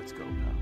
Let's go, pal.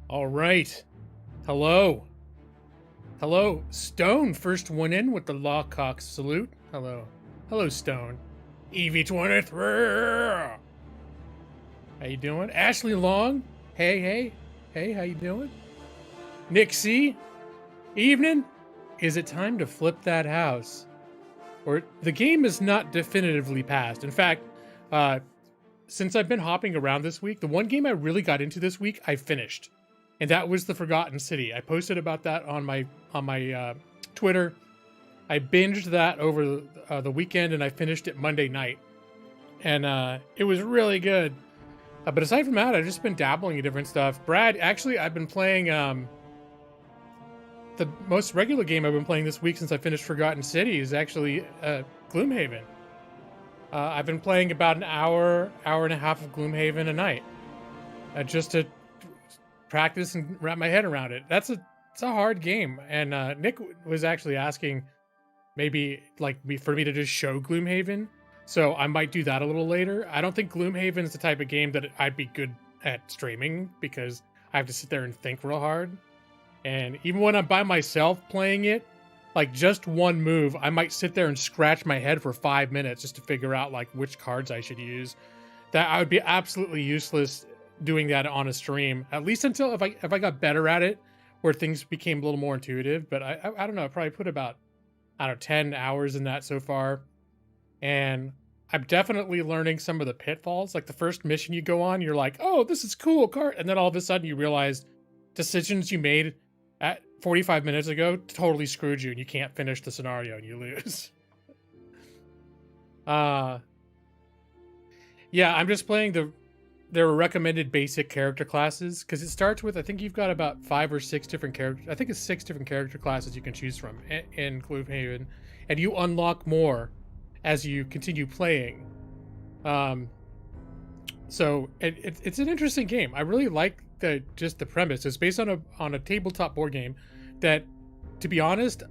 All right. Hello. Hello, Stone. First one in with the Lawcock salute. Hello. Hello, Stone. EV23. How you doing? Ashley Long. Hey, how you doing? Nick C. Evening. Is it time to flip that house? Or the game is not definitively passed. In fact, since I've been hopping around this week, the one game I really got into this week, I finished. And that was The Forgotten City. I posted about that on my Twitter. I binged that over the weekend, and I finished it Monday night. And it was really good. But aside from that, I've just been dabbling in different stuff. Brad, actually, I've been playing the most regular game I've been playing this week since I finished Forgotten City is actually Gloomhaven. I've been playing about an hour and a half of Gloomhaven a night, just to practice and wrap my head around it. It's a hard game, and Nick was actually asking maybe for me to just show Gloomhaven, so I might do that a little later. I don't think Gloomhaven is the type of game that I'd be good at streaming because I have to sit there and think real hard. And even when I'm by myself playing it, like just one move, I might sit there and scratch my head for 5 minutes just to figure out like which cards I should use. That I would be absolutely useless doing that on a stream, at least until if I got better at it, where things became a little more intuitive. But I don't know, I probably put about 10 hours in that so far, and I'm definitely learning some of the pitfalls. Like the first mission you go on, you're like, oh, this is cool card, and then all of a sudden you realize decisions you made at 45 minutes ago totally screwed you, and you can't finish the scenario and you lose. Yeah, I'm just playing there are recommended basic character classes, because it starts with, I think you've got about 5 or 6 different characters. I think it's 6 different character classes you can choose from in Gloomhaven, and you unlock more as you continue playing. So it's an interesting game. I really like the premise. It's based on a tabletop board game that, to be honest,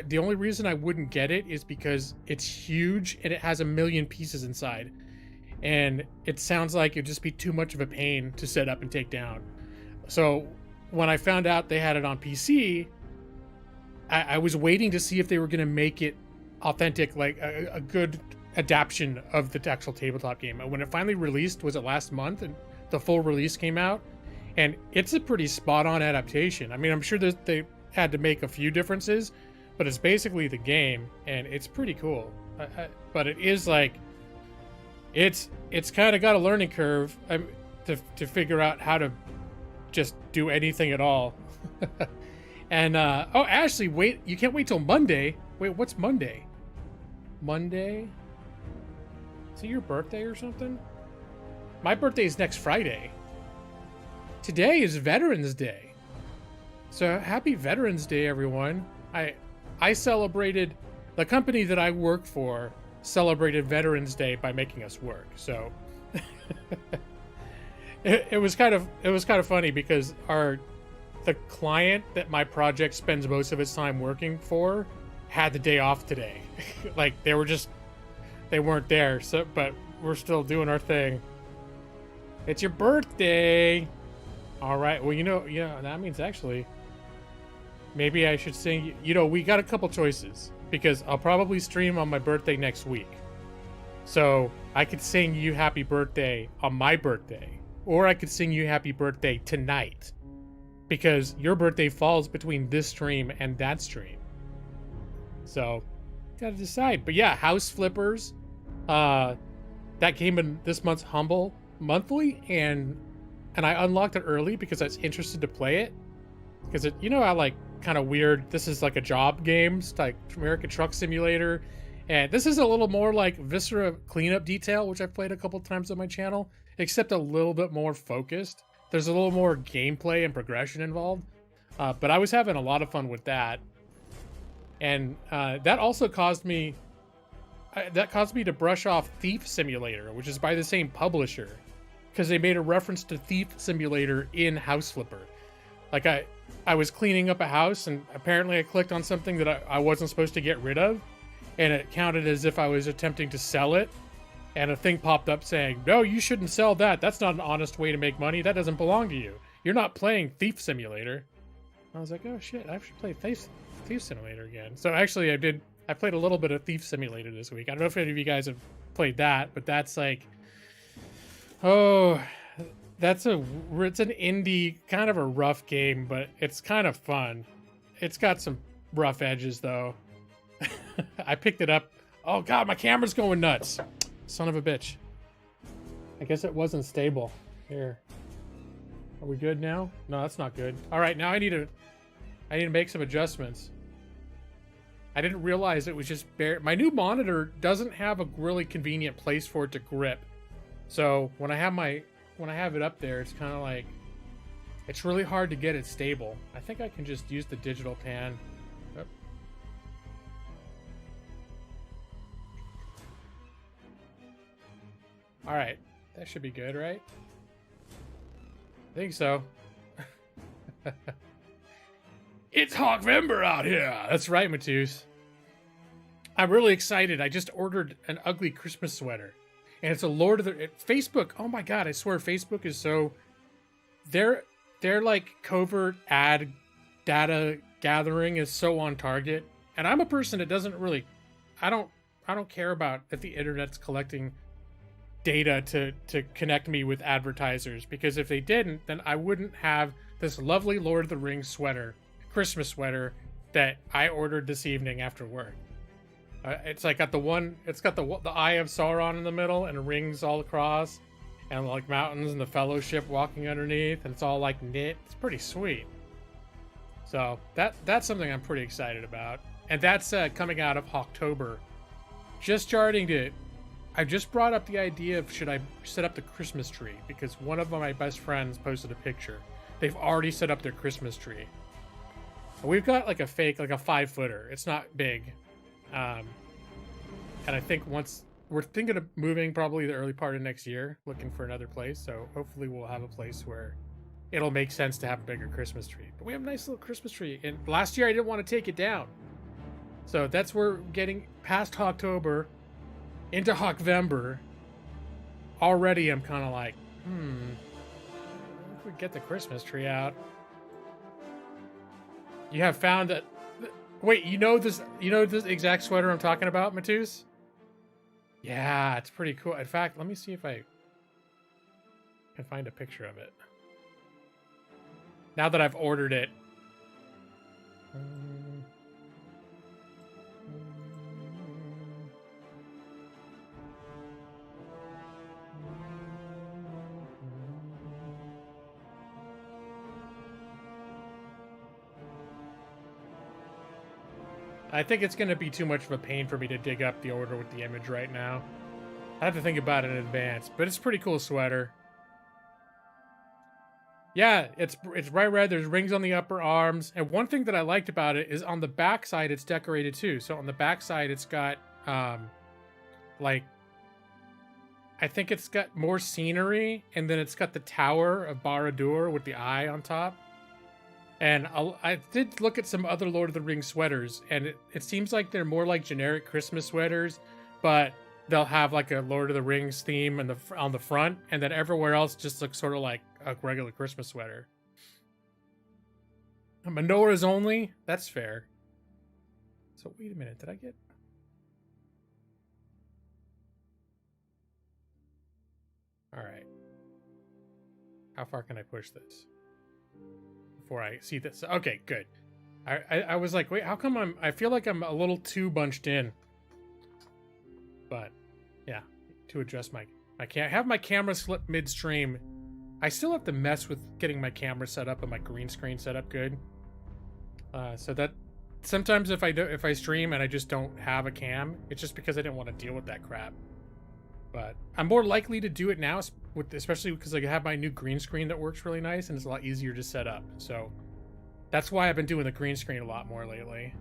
the only reason I wouldn't get it is because it's huge and it has a million pieces inside. And it sounds like it'd just be too much of a pain to set up and take down. So when I found out they had it on PC, I was waiting to see if they were going to make it authentic, like a good adaptation of the actual tabletop game. And when it finally released, was it last month? And the full release came out, and it's a pretty spot-on adaptation. I mean, I'm sure that had to make a few differences, but it's basically the game, and it's pretty cool. But it is like, it's kind of got a learning curve to figure out how to just do anything at all. And oh, Ashley, wait, you can't wait till Monday. Wait, what's Monday? Monday? Is it your birthday or something? My birthday is next Friday. Today is Veterans Day. So happy Veterans Day, everyone. I celebrated, the company that I work for celebrated Veterans Day by making us work. So it was kind of funny because the client that my project spends most of its time working for had the day off today. Like they weren't there. So, but we're still doing our thing. It's your birthday. All right. Well, that means actually maybe I should sing. We got a couple choices because I'll probably stream on my birthday next week. So I could sing you happy birthday on my birthday, or I could sing you happy birthday tonight because your birthday falls between this stream and that stream. So gotta decide. But yeah, House Flippers, that came in this month's Humble Monthly, and I unlocked it early because I was interested to play it. Because how like kind of weird, this is like a job game, it's like American Truck Simulator, and this is a little more like Viscera Cleanup Detail, which I've played a couple times on my channel, except a little bit more focused. There's a little more gameplay and progression involved, but I was having a lot of fun with that, and that also caused me to brush off Thief Simulator, which is by the same publisher, because they made a reference to Thief Simulator in House Flipper. Like I was cleaning up a house, and apparently I clicked on something that I wasn't supposed to get rid of, and it counted as if I was attempting to sell it, and a thing popped up saying, no, you shouldn't sell that. That's not an honest way to make money. That doesn't belong to you. You're not playing Thief Simulator. I was like, oh shit, I should play Thief Simulator again. So actually I played a little bit of Thief Simulator this week. I don't know if any of you guys have played that, but that's like, it's an indie, kind of a rough game, but it's kind of fun. It's got some rough edges though. I picked it up. Oh god, my camera's going nuts. Son of a bitch. I guess it wasn't stable. Here. Are we good now? No, that's not good. All right, now I need to make some adjustments. I didn't realize it was just my new monitor doesn't have a really convenient place for it to grip. So when I have it up there, it's kind of like, it's really hard to get it stable. I think I can just use the digital pan. Oh. All right, that should be good, right? I think so. It's Hawkvember out here. That's right, Matus. I'm really excited. I just ordered an ugly Christmas sweater. And it's a Lord of the... Facebook, oh my god, I swear Facebook is so... Their like covert ad data gathering is so on target. And I'm a person that doesn't really... I don't care about if the internet's collecting data to connect me with advertisers. Because if they didn't, then I wouldn't have this lovely Lord of the Rings sweater, Christmas sweater, that I ordered this evening after work. It's like got the Eye of Sauron in the middle and rings all across, and like mountains and the Fellowship walking underneath, and it's all like knit. It's pretty sweet. So that's something I'm pretty excited about, and that's coming out of October. I just brought up the idea of should I set up the Christmas tree, because one of my best friends posted a picture. They've already set up their Christmas tree. We've got like a fake, like a 5-footer. It's not big. And I think once we're thinking of moving probably the early part of next year, looking for another place. So hopefully we'll have a place where it'll make sense to have a bigger Christmas tree. But we have a nice little Christmas tree. And last year I didn't want to take it down. So that's where we're getting past October into Hawkvember. Already I'm kind of like, if we get the Christmas tree out. You have found that... Wait, you know this exact sweater I'm talking about, Matus? Yeah, it's pretty cool. In fact, let me see if I can find a picture of it. Now that I've ordered it. I think it's going to be too much of a pain for me to dig up the order with the image right now. I have to think about it in advance, but it's a pretty cool sweater. Yeah, it's bright red. There's rings on the upper arms, and one thing that I liked about it is on the back side it's decorated too. So on the back side it's got like, I think it's got more scenery, and then it's got the Tower of Barad-dûr with the eye on top. And I did look at some other Lord of the Rings sweaters, and it seems like they're more like generic Christmas sweaters, but they'll have like a Lord of the Rings theme on the front, and then everywhere else just looks sort of like a regular Christmas sweater. Menorahs only? That's fair. So wait a minute, did I get... All right. How far can I push this before I see this? Okay, good. I was like, wait, how come I feel like I'm a little too bunched in. But yeah, to adjust I can't have my camera slip midstream. I still have to mess with getting my camera set up and my green screen set up good. So that sometimes if I stream and I just don't have a cam, it's just because I didn't want to deal with that crap. But I'm more likely to do it now, especially because I have my new green screen that works really nice and it's a lot easier to set up. So that's why I've been doing the green screen a lot more lately.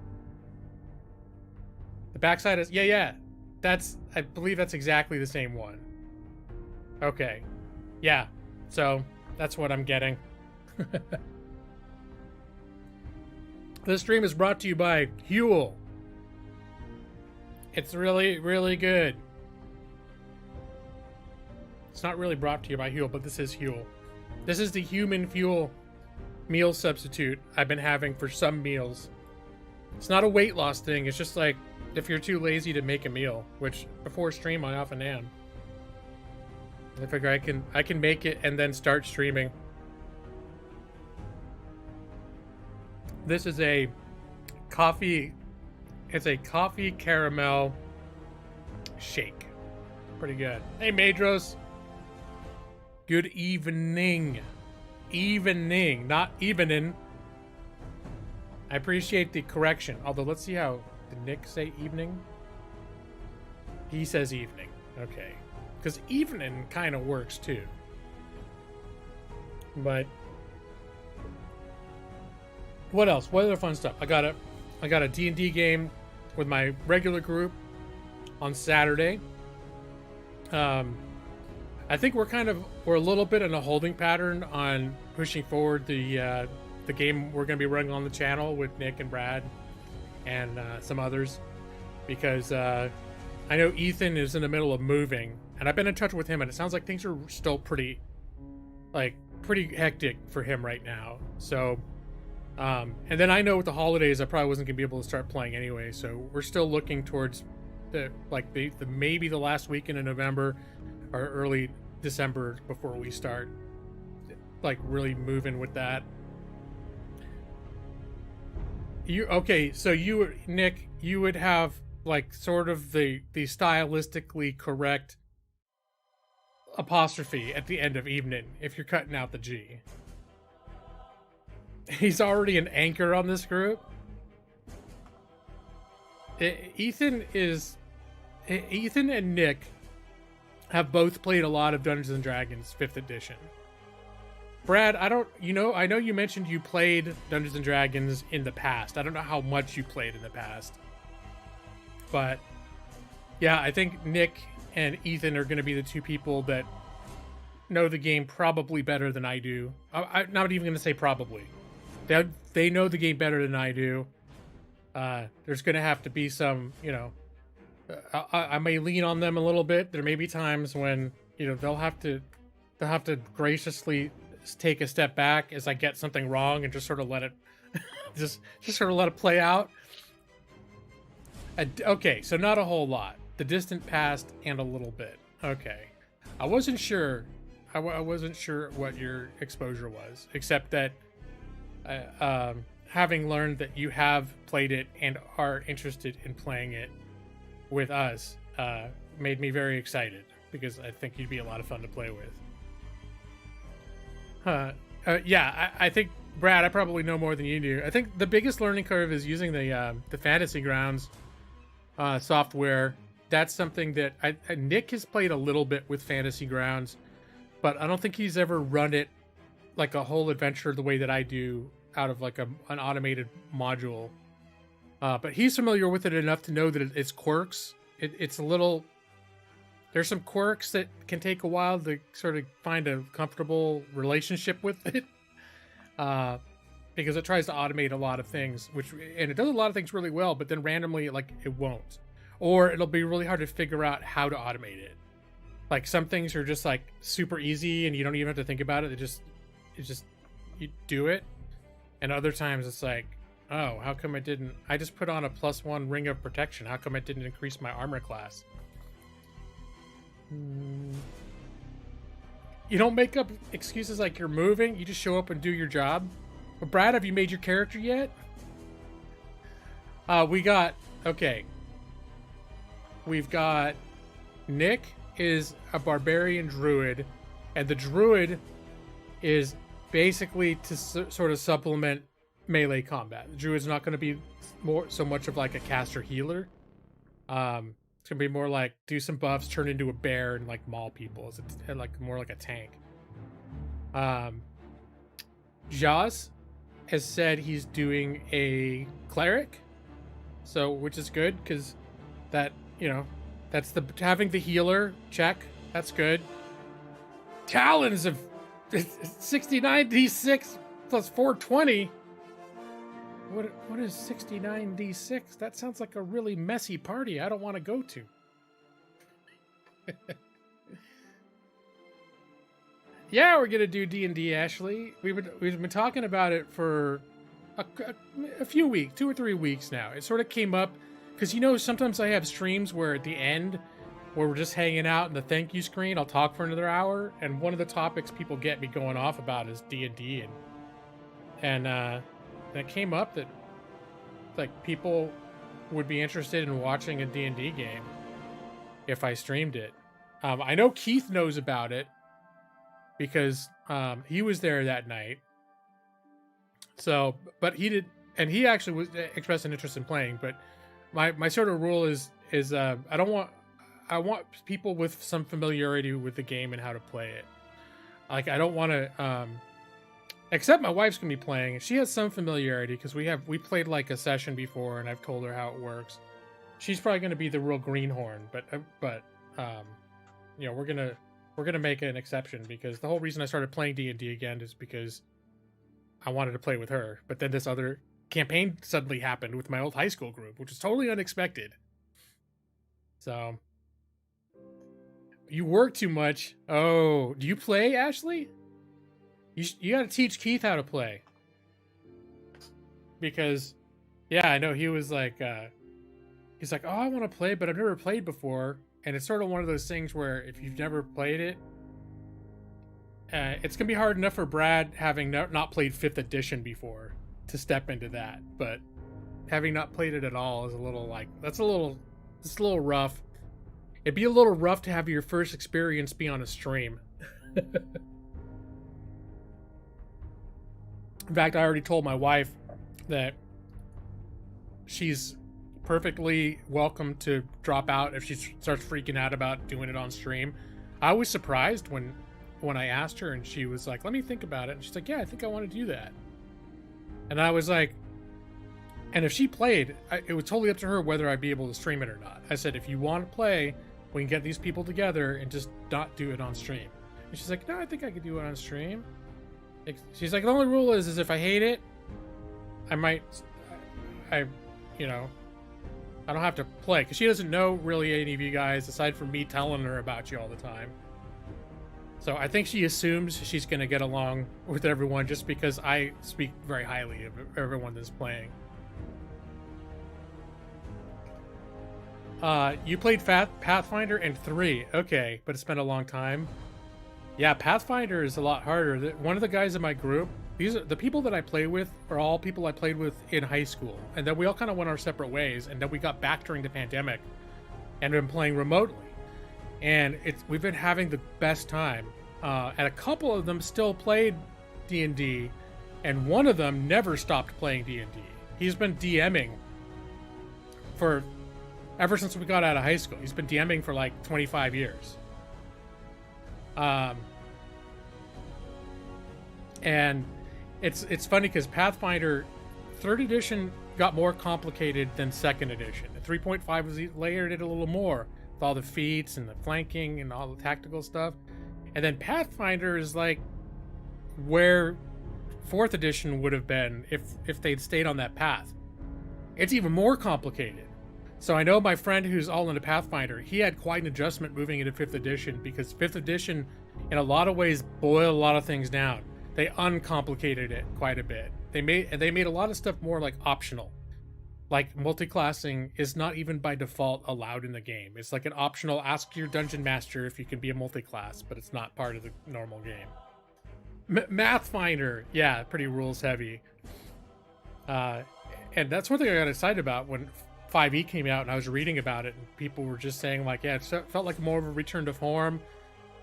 The backside is, yeah. I believe that's exactly the same one. Okay. Yeah. So that's what I'm getting. This stream is brought to you by Huel. It's really, really good. It's not really brought to you by Huel, but this is Huel. This is the human fuel meal substitute I've been having for some meals. It's not a weight loss thing. It's just like if you're too lazy to make a meal, which before stream I often am. I figure I can make it and then start streaming. This is a coffee. It's a coffee caramel shake. Pretty good. Hey, Madros. Good evening. Evening, not evening. I appreciate the correction. Although, let's see how... Did Nick say evening? He says evening. Okay. Because evening kind of works, too. But... what else? What other fun stuff? I got a D&D game with my regular group on Saturday. I think we're a little bit in a holding pattern on pushing forward the game we're going to be running on the channel with Nick and Brad and some others, because I know Ethan is in the middle of moving, and I've been in touch with him, and it sounds like things are still pretty hectic for him right now. So, and then I know with the holidays, I probably wasn't gonna be able to start playing anyway. So we're still looking towards the maybe the last weekend in November or early December before we start like really moving with that. So you, Nick, you would have like sort of the stylistically correct apostrophe at the end of evening if you're cutting out the G. He's already an anchor on this group. Ethan and Nick have both played a lot of Dungeons and Dragons 5th edition. Brad, I know you mentioned you played Dungeons and Dragons in the past. I don't know how much you played in the past. But yeah, I think Nick and Ethan are going to be the two people that know the game probably better than I do. I'm not even going to say probably. They know the game better than I do. There's going to have to be some, I may lean on them a little bit. There may be times when, they'll have to graciously take a step back as I get something wrong and just sort of let it just sort of let it play out. Okay, so not a whole lot. The distant past and a little bit. Okay. I wasn't sure what your exposure was, except that having learned that you have played it and are interested in playing it with us made me very excited, because I think you'd be a lot of fun to play with. Yeah, I think Brad, I probably know more than you do. I think the biggest learning curve is using the Fantasy Grounds software. That's something that Nick has played a little bit with Fantasy Grounds, but I don't think he's ever run it like a whole adventure the way that I do out of like an automated module. But he's familiar with it enough to know that it's quirks. It's a little... There's some quirks that can take a while to sort of find a comfortable relationship with it. Because it tries to automate a lot of things, and it does a lot of things really well, but then randomly, like, it won't. Or it'll be really hard to figure out how to automate it. Like, some things are just, like, super easy, and you don't even have to think about it. You do it. And other times it's like, oh, how come I just put on a +1 ring of protection. How come it didn't increase my armor class? You don't make up excuses like you're moving. You just show up and do your job. But Brad, have you made your character yet? We've got Nick is a barbarian druid, and the druid is basically to sort of supplement melee combat. The druid's not going to be so much of like a caster healer. It's gonna be more like do some buffs, turn into a bear, and like maul people. It's like more like a tank. Jaws has said he's doing a cleric, so which is good because that that's having the healer check. That's good. Talons of 69d6 plus 420. What is 69d6? That sounds like a really messy party I don't want to go to. Yeah, we're gonna do D&D, Ashley. We've been talking about it for a few weeks, 2 or 3 weeks now. It sort of came up because sometimes I have streams where at the end, where we're just hanging out in the thank you screen, I'll talk for another hour, and one of the topics people get me going off about is D&D, and it came up that like people would be interested in watching a D&D game if I streamed it. I know Keith knows about it because he was there that night. So, but he did, and he actually expressed an interest in playing. But my sort of rule is I want people with some familiarity with the game and how to play it. Like I don't want to. Except my wife's gonna be playing, and she has some familiarity because we played like a session before, and I've told her how it works. She's probably gonna be the real greenhorn, but we're gonna make an exception because the whole reason I started playing D&D again is because I wanted to play with her. But then this other campaign suddenly happened with my old high school group, which is totally unexpected. So you work too much. Oh, do you play, Ashley? You got to teach Keith how to play. Because, yeah, I know he was like, he's like, oh, I want to play, but I've never played before. And it's sort of one of those things where if you've never played it, it's going to be hard enough for Brad having not played 5th edition before to step into that. But having not played it at all is a little like, it's a little rough. It'd be a little rough to have your first experience be on a stream. In fact, I already told my wife that she's perfectly welcome to drop out if she starts freaking out about doing it on stream. I was surprised when I asked her, and she was like, let me think about it. And she's like, yeah, I think I want to do that. And I was like, and if she played, it was totally up to her whether I'd be able to stream it or not. I said, if you want to play, we can get these people together and just not do it on stream. And she's like, no, I think I could do it on stream. She's like, the only rule is if I hate it, I don't have to play, because she doesn't know really any of you guys aside from me telling her about you all the time. So I think she assumes she's going to get along with everyone just because I speak very highly of everyone that's playing. You played Pathfinder and 3. Okay, but it's been a long time. Yeah, Pathfinder is a lot harder. One of the guys in my group, these are the people that I play with are all people I played with in high school. And then we all kind of went our separate ways. And then we got back during the pandemic and been playing remotely. And we've been having the best time. And a couple of them still played D&D, and one of them never stopped playing D&D. He's been DMing for ever since we got out of high school. He's been DMing for like 25 years. And it's funny because Pathfinder 3rd edition got more complicated than 2nd edition. 3.5 was layered it a little more with all the feats and the flanking and all the tactical stuff. And then Pathfinder is like where 4th edition would have been if they'd stayed on that path. It's even more complicated. So I know my friend who's all into Pathfinder, he had quite an adjustment moving into 5th edition because 5th edition in a lot of ways boiled a lot of things down. They uncomplicated it quite a bit. They made a lot of stuff more like optional. Like multi-classing is not even by default allowed in the game. It's like an optional ask your dungeon master if you can be a multi-class, but it's not part of the normal game. Mathfinder, yeah, pretty rules heavy. And that's one thing I got excited about when 5e came out and I was reading about it and people were just saying like, yeah, it felt like more of a return to form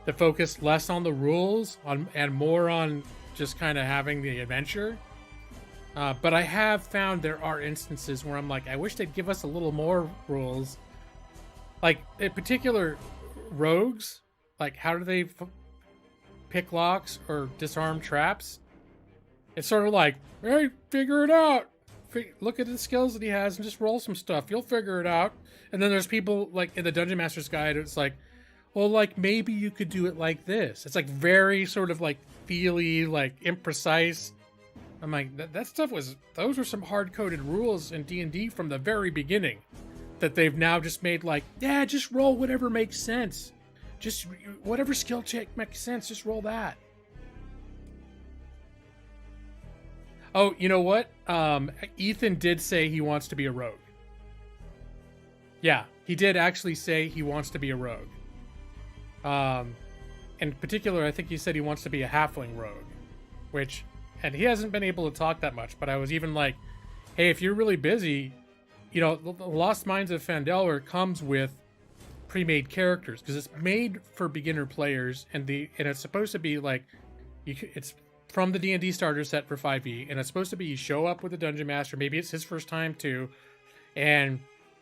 that focused less on the rules and more on just kind of having the adventure. But I have found there are instances where I'm like, I wish they'd give us a little more rules. Like, in particular, rogues, like how do they pick locks or disarm traps? It's sort of like, hey, figure it out. Look at the skills that he has and just roll some stuff. You'll figure it out. And then there's people like in the Dungeon Master's Guide, it's like, well, like maybe you could do it like this. It's like very sort of like feely, like imprecise. I'm like, that stuff those were some hard-coded rules in D&D from the very beginning that they've now just made like, yeah, just roll whatever makes sense. Just whatever skill check makes sense, just roll that. Oh, you know what? Ethan did say he wants to be a rogue. Yeah, he did actually say he wants to be a rogue. In particular, I think he said he wants to be a halfling rogue, and he hasn't been able to talk that much, but I was even like, hey, if you're really busy, the Lost Mines of Phandelver comes with pre-made characters because it's made for beginner players, and it's supposed to be like, it's from the D&D starter set for 5e, and it's supposed to be you show up with a dungeon master, maybe it's his first time too, and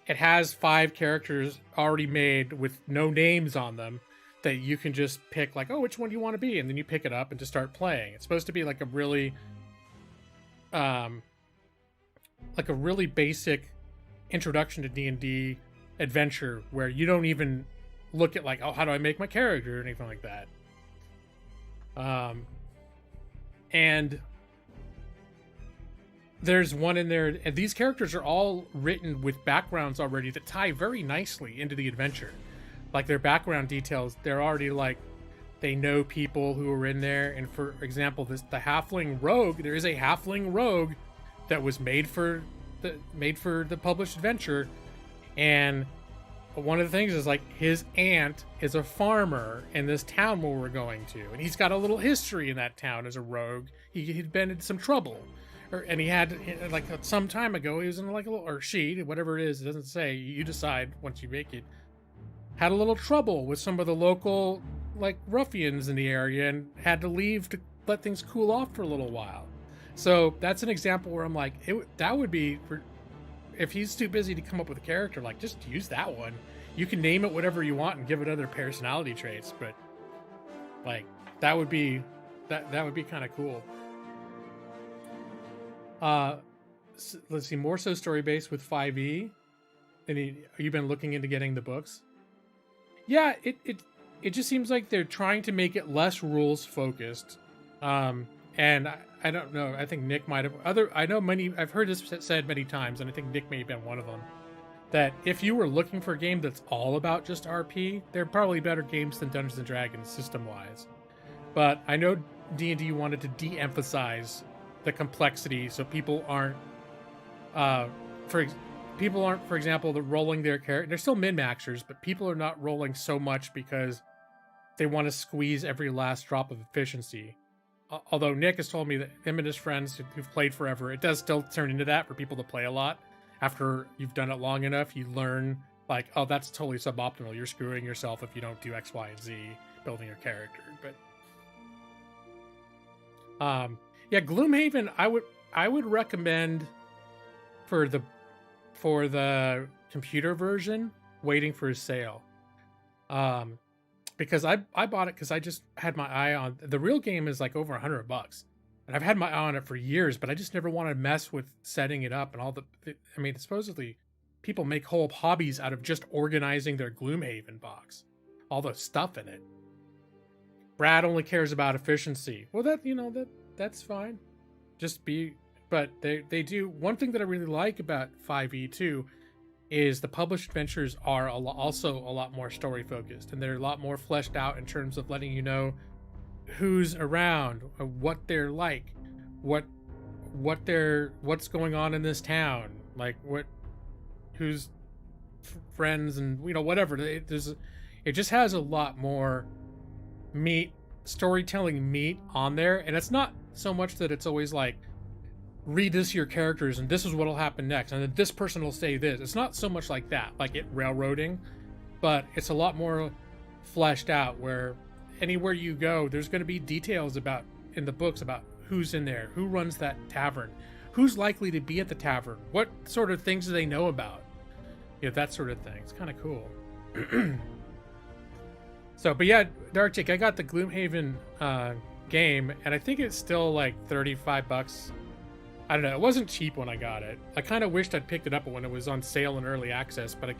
it has 5 characters already made with no names on them that you can just pick like, oh, which one do you want to be? And then you pick it up and just start playing. It's supposed to be like a really basic introduction to D&D adventure where you don't even look at like, oh, how do I make my character or anything like that. And there's one in there, and these characters are all written with backgrounds already that tie very nicely into the adventure. Like their background details, they're already like, they know people who are in there. And for example, the halfling rogue, there is a halfling rogue that was made for the published adventure. And one of the things is like his aunt is a farmer in this town where we're going to, and he's got a little history in that town as a rogue. He'd been in some trouble, and he had like some time ago he was in like a little, or she, whatever it is, it doesn't say. You decide once you make it. Had a little trouble with some of the local like ruffians in the area and had to leave to let things cool off for a little while. So that's an example where I'm like, that would be for. If he's too busy to come up with a character, like just use that one. You can name it whatever you want and give it other personality traits, but like that would be kind of cool. Let's see, more so story based with 5e. And you've been looking into getting the books? Yeah, it just seems like they're trying to make it less rules focused. And I don't know. I think Nick might have I've heard this said many times, and I think Nick may have been one of them. That if you were looking for a game that's all about just RP, there are probably better games than Dungeons and Dragons system-wise. But I know D&D wanted to de-emphasize the complexity, so people aren't, for example, rolling their character. They're still min-maxers, but people are not rolling so much because they want to squeeze every last drop of efficiency. Although Nick has told me that him and his friends who've played forever, it does still turn into that for people to play a lot. After you've done it long enough, you learn like, oh, that's totally suboptimal. You're screwing yourself if you don't do X, Y, and Z building your character. But Yeah, Gloomhaven, I would recommend for the computer version waiting for a sale. Um, because I bought it because I just had my eye on the real game is like over $100, and I've had my eye on it for years, but I just never wanted to mess with setting it up and all I mean, supposedly people make whole hobbies out of just organizing their Gloomhaven box, all the stuff in it. Brad only cares about efficiency. Well, that's fine. Just be, but they do one thing that I really like about 5e2 is the published adventures are also a lot more story focused, and they're a lot more fleshed out in terms of letting you know who's around, what they're like, what's going on in this town, like who's friends, and whatever. It just has a lot more storytelling meat on there, and it's not so much that it's always like read this to your characters and this is what'll happen next and then this person will say this. It's not so much like that, like it railroading, but it's a lot more fleshed out where anywhere you go there's going to be details about in the books about who's in there, who runs that tavern, who's likely to be at the tavern, what sort of things do they know about, that sort of thing. It's kind of cool. So, but yeah, Dark I got the Gloomhaven game, and I think it's still like $35. I don't know. It wasn't cheap when I got it. I kind of wished I'd picked it up when it was on sale in early access, but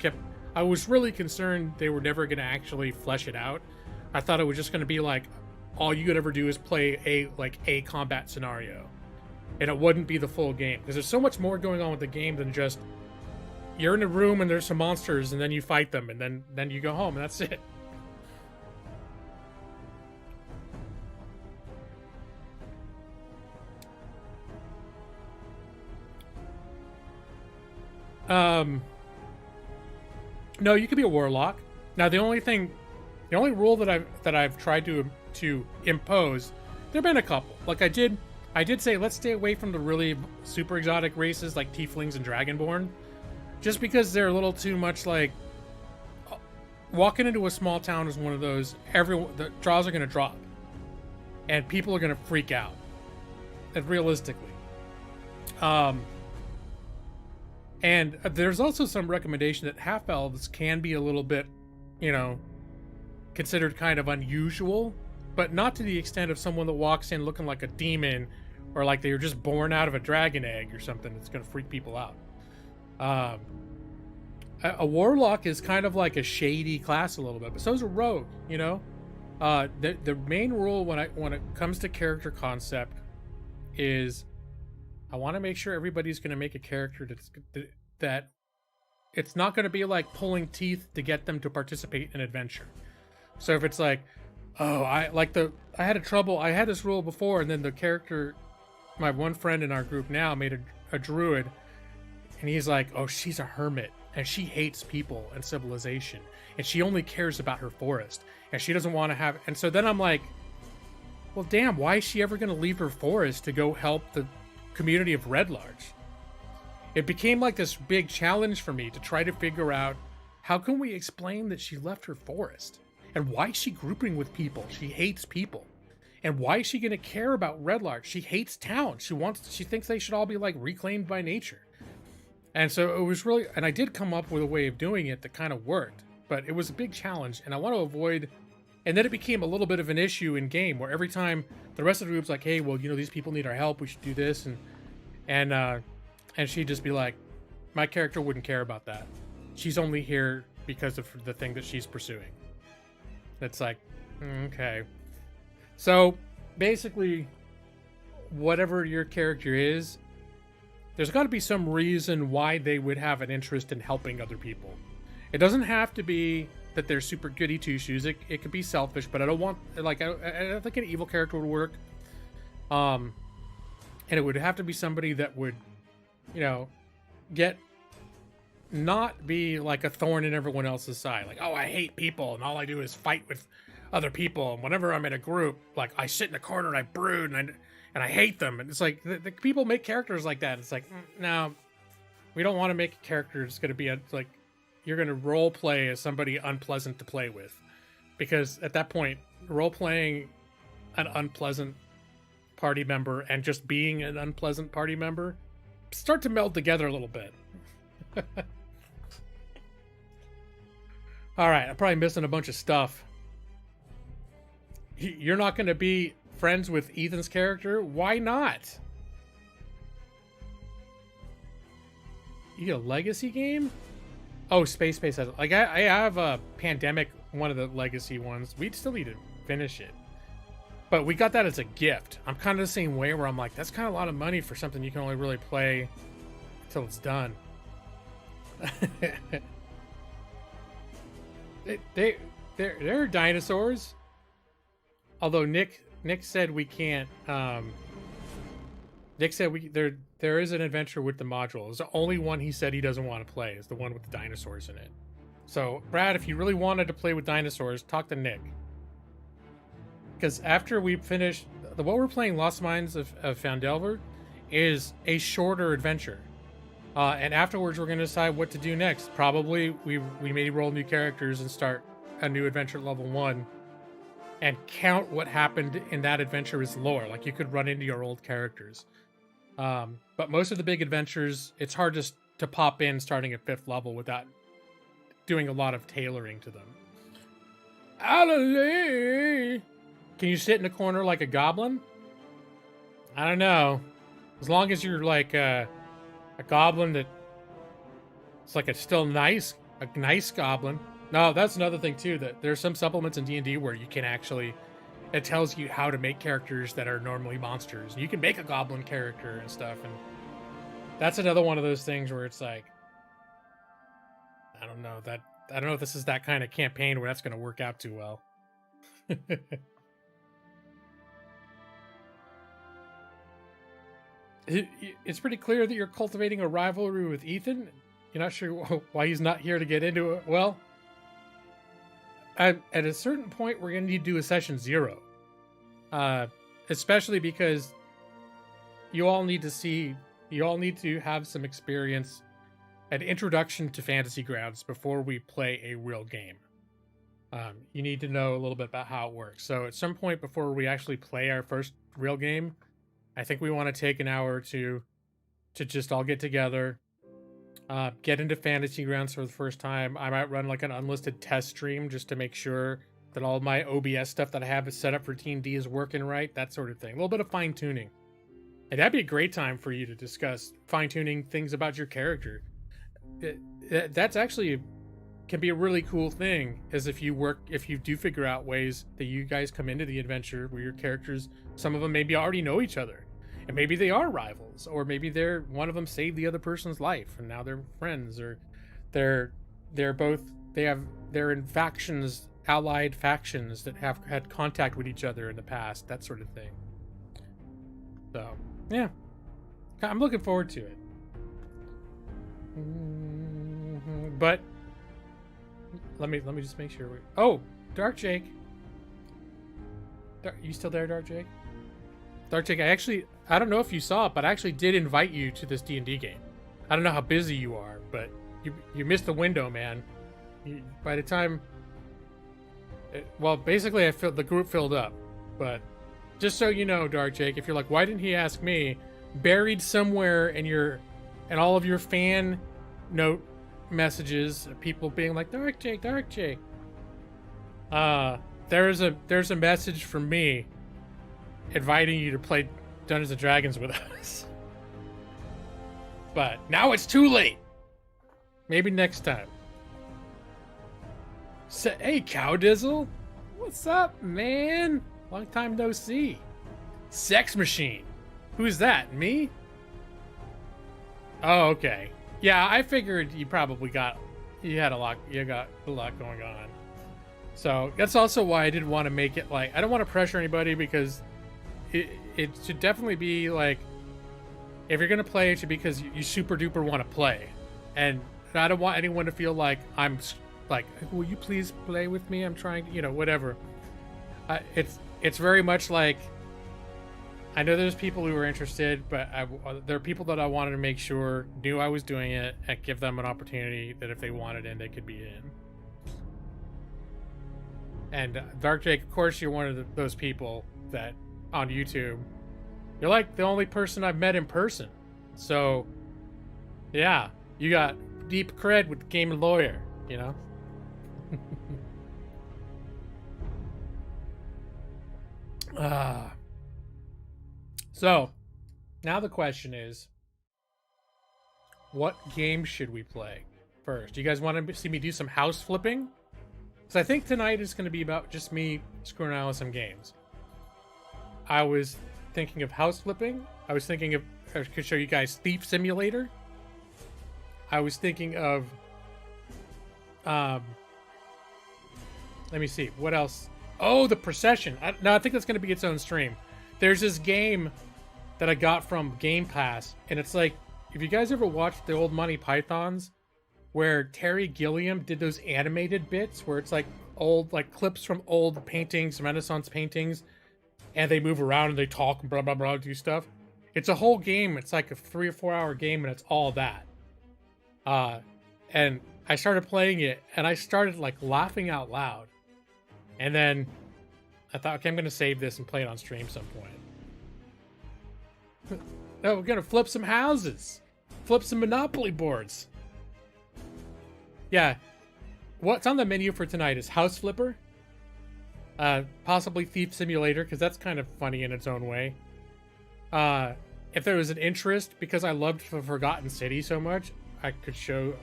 I was really concerned they were never going to actually flesh it out. I thought it was just going to be like, all you could ever do is play a combat scenario, and it wouldn't be the full game, because there's so much more going on with the game than just you're in a room and there's some monsters and then you fight them and then you go home and that's it. No, you could be a warlock. Now, the only rule that I've tried to impose, there've been a couple. Like I did say let's stay away from the really super exotic races like tieflings and dragonborn, just because they're a little too much like walking into a small town is one of those. The draws are going to drop, and people are going to freak out. And realistically, and there's also some recommendation that half-elves can be a little bit, considered kind of unusual, but not to the extent of someone that walks in looking like a demon or like they were just born out of a dragon egg or something that's going to freak people out. A warlock is kind of like a shady class a little bit, but so is a rogue, The main rule when it comes to character concept is I want to make sure everybody's going to make a character that it's not going to be like pulling teeth to get them to participate in adventure. So if it's like, I had this rule before, and then the character, my one friend in our group now made a druid, and he's like, oh, she's a hermit and she hates people and civilization and she only cares about her forest and she doesn't want to have. And so then I'm like, well, damn, why is she ever going to leave her forest to go help the community of Red Larch? It became like this big challenge for me to try to figure out how can we explain that she left her forest, and why is she grouping with people? She hates people. And why is she going to care about Red Larch? She hates town. She thinks they should all be like reclaimed by nature. And so it was really, and I did come up with a way of doing it that kind of worked, but it was a big challenge, and I want to avoid. And then it became a little bit of an issue in game where every time the rest of the group's like, hey, well, these people need our help, we should do this, and she'd just be like, my character wouldn't care about that. She's only here because of the thing that she's pursuing. It's like, okay. So basically, whatever your character is, there's got to be some reason why they would have an interest in helping other people. It doesn't have to be that they're super goody two-shoes. It could be selfish, but I don't want, I don't think an evil character would work. And it would have to be somebody that would, not be like a thorn in everyone else's side. Like, oh, I hate people and all I do is fight with other people. And whenever I'm in a group, like I sit in a corner and I brood and I hate them. And it's like the people make characters like that. It's like, no, we don't want to make a character that's going to be like you're going to role play as somebody unpleasant to play with, because at that point, role playing an unpleasant party member and just being an unpleasant party member start to meld together a little bit. All right, I'm probably missing a bunch of stuff. You're not going to be friends with Ethan's character? Why not? You get a legacy game? Oh, Space Base has, like, I have a Pandemic, one of the legacy ones. We'd still need to finish it, but we got that as a gift. I'm kind of the same way, where I'm like, that's kind of a lot of money for something you can only really play until it's done. They're dinosaurs. Although Nick said we can't. Nick said there is an adventure with the module. It's the only one he said he doesn't want to play, is the one with the dinosaurs in it. So Brad, if you really wanted to play with dinosaurs, talk to Nick. Because after we finish what we're playing, Lost Mines of Foundelver, is a shorter adventure. And afterwards, we're going to decide what to do next. Probably we may roll new characters and start a new adventure at level 1 and count what happened in that adventure as lore. Like, you could run into your old characters. But most of the big adventures, it's hard to pop in starting at 5th level without doing a lot of tailoring to them. Alley! Can you sit in a corner like a goblin? I don't know. As long as you're like a goblin that it's like a nice goblin. No, that's another thing too, that there's some supplements in D&D where you can actually, it tells you how to make characters that are normally monsters. You can make a goblin character and stuff, and that's another one of those things where it's like, I don't know if this is that kind of campaign where that's going to work out too well. It's pretty clear that you're cultivating a rivalry with Ethan. You're not sure why he's not here to get into it. Well, at a certain point, we're going to need to do a session 0. Especially because you all need to have some experience, an introduction to Fantasy Grounds before we play a real game. You need to know a little bit about how it works. So at some point before we actually play our first real game, I think we want to take an hour or two to just all get together, get into Fantasy Grounds for the first time. I might run like an unlisted test stream just to make sure that all my OBS stuff that I have set up for D&D is working right, that sort of thing. A little bit of fine-tuning. And that'd be a great time for you to discuss fine-tuning things about your character. That's actually can be a really cool thing, is if you do figure out ways that you guys come into the adventure where your characters, some of them maybe already know each other, and maybe they are rivals, or maybe one of them saved the other person's life and now they're friends, or they're in factions, allied factions that have had contact with each other in the past, that sort of thing. So yeah, I'm looking forward to it. But let me just make sure oh, Dark Jake. You still there, Dark Jake? Dark Jake, I don't know if you saw it, but I actually did invite you to this D&D game. I don't know how busy you are, but you missed the window, man. By the time, well, basically the group filled up. But just so you know, Dark Jake, if you're like, why didn't he ask me? Buried somewhere in all of your fan note messages, people being like, Dark Jake, there's a message from me inviting you to play Dungeons and Dragons with us. But now it's too late. Maybe next time. Hey, Cowdizzle, what's up, man? Long time no see. Sex Machine, who's that? Me? Oh, okay. Yeah, I figured you got a lot going on. So that's also why I didn't want to make it like, I don't want to pressure anybody, because it should definitely be like, if you're gonna play, it should be because you super duper want to play, and I don't want anyone to feel like I'm like, will you please play with me? I'm trying, whatever. It's very much like, I know there's people who are interested, but there are people that I wanted to make sure knew I was doing it and give them an opportunity that if they wanted in, they could be in. And Dark Jake, of course, you're one of those people that on YouTube You're like the only person I've met in person. So, yeah, you got deep cred with the game lawyer, you know? So, now the question is, what game should we play first? You guys want to see me do some house flipping? Because I think tonight is going to be about just me screwing around with some games. I was thinking of house flipping. I was thinking of, I could show you guys Thief Simulator. I was thinking of, let me see, what else? Oh, the Procession. No, I think that's going to be its own stream. There's this game that I got from Game Pass, and it's like, if you guys ever watched the old Monty Pythons, where Terry Gilliam did those animated bits, where it's like old, like clips from old paintings, Renaissance paintings, and they move around and they talk and blah, blah, blah, do stuff. It's a whole game. It's like a 3 or 4 hour game, and it's all that. And I started playing it, and I started like laughing out loud. And then I thought, okay, I'm going to save this and play it on stream some point. No, we're going to flip some houses. Flip some Monopoly boards. Yeah. What's on the menu for tonight is House Flipper. Possibly Thief Simulator, because that's kind of funny in its own way. If there was an interest, because I loved Forgotten City so much, I could show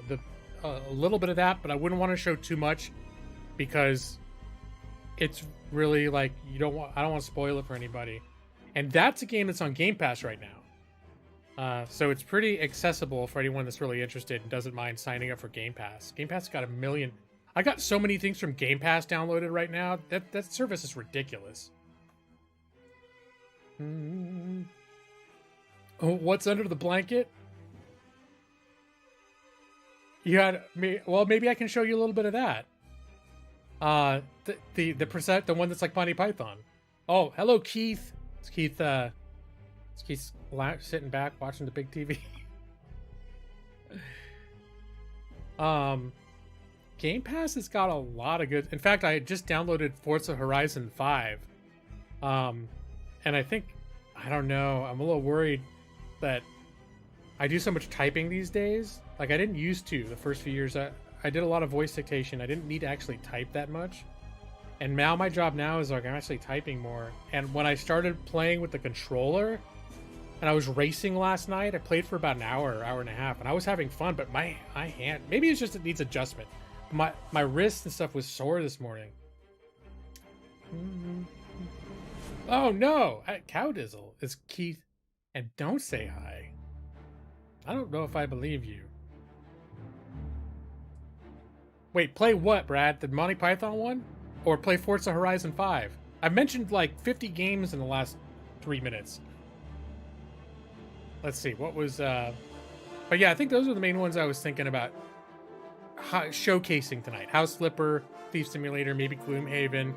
a little bit of that, but I wouldn't want to show too much, because it's really like, I don't want to spoil it for anybody. And that's a game that's on Game Pass right now. So it's pretty accessible for anyone that's really interested and doesn't mind signing up for Game Pass. Game Pass got 1 million. I got so many things from Game Pass downloaded right now. That service is ridiculous. Oh, what's under the blanket? You had me. Well, maybe I can show you a little bit of that. The one that's like Monty Python. Oh, hello, Keith. It's Keith. He's sitting back watching the big TV. Game Pass has got a lot of good. In fact, I just downloaded Forza Horizon 5. And I think, I don't know, I'm a little worried that I do so much typing these days. Like, I didn't used to the first few years. I did a lot of voice dictation. I didn't need to actually type that much. And now my job now is like I'm actually typing more. And when I started playing with the controller, and I was racing last night, I played for about an hour, hour and a half, and I was having fun, but my hand, maybe it's just it needs adjustment. My wrist and stuff was sore this morning. Oh no, Cowdizzle, it's Keith, and don't say hi. I don't know if I believe you. Wait, play what, Brad? The Monty Python one? Or play Forza Horizon 5? I've mentioned like 50 games in the last 3 minutes. Let's see, what was... But yeah, I think those are the main ones I was thinking about showcasing tonight. House Flipper, Thief Simulator, maybe Gloomhaven,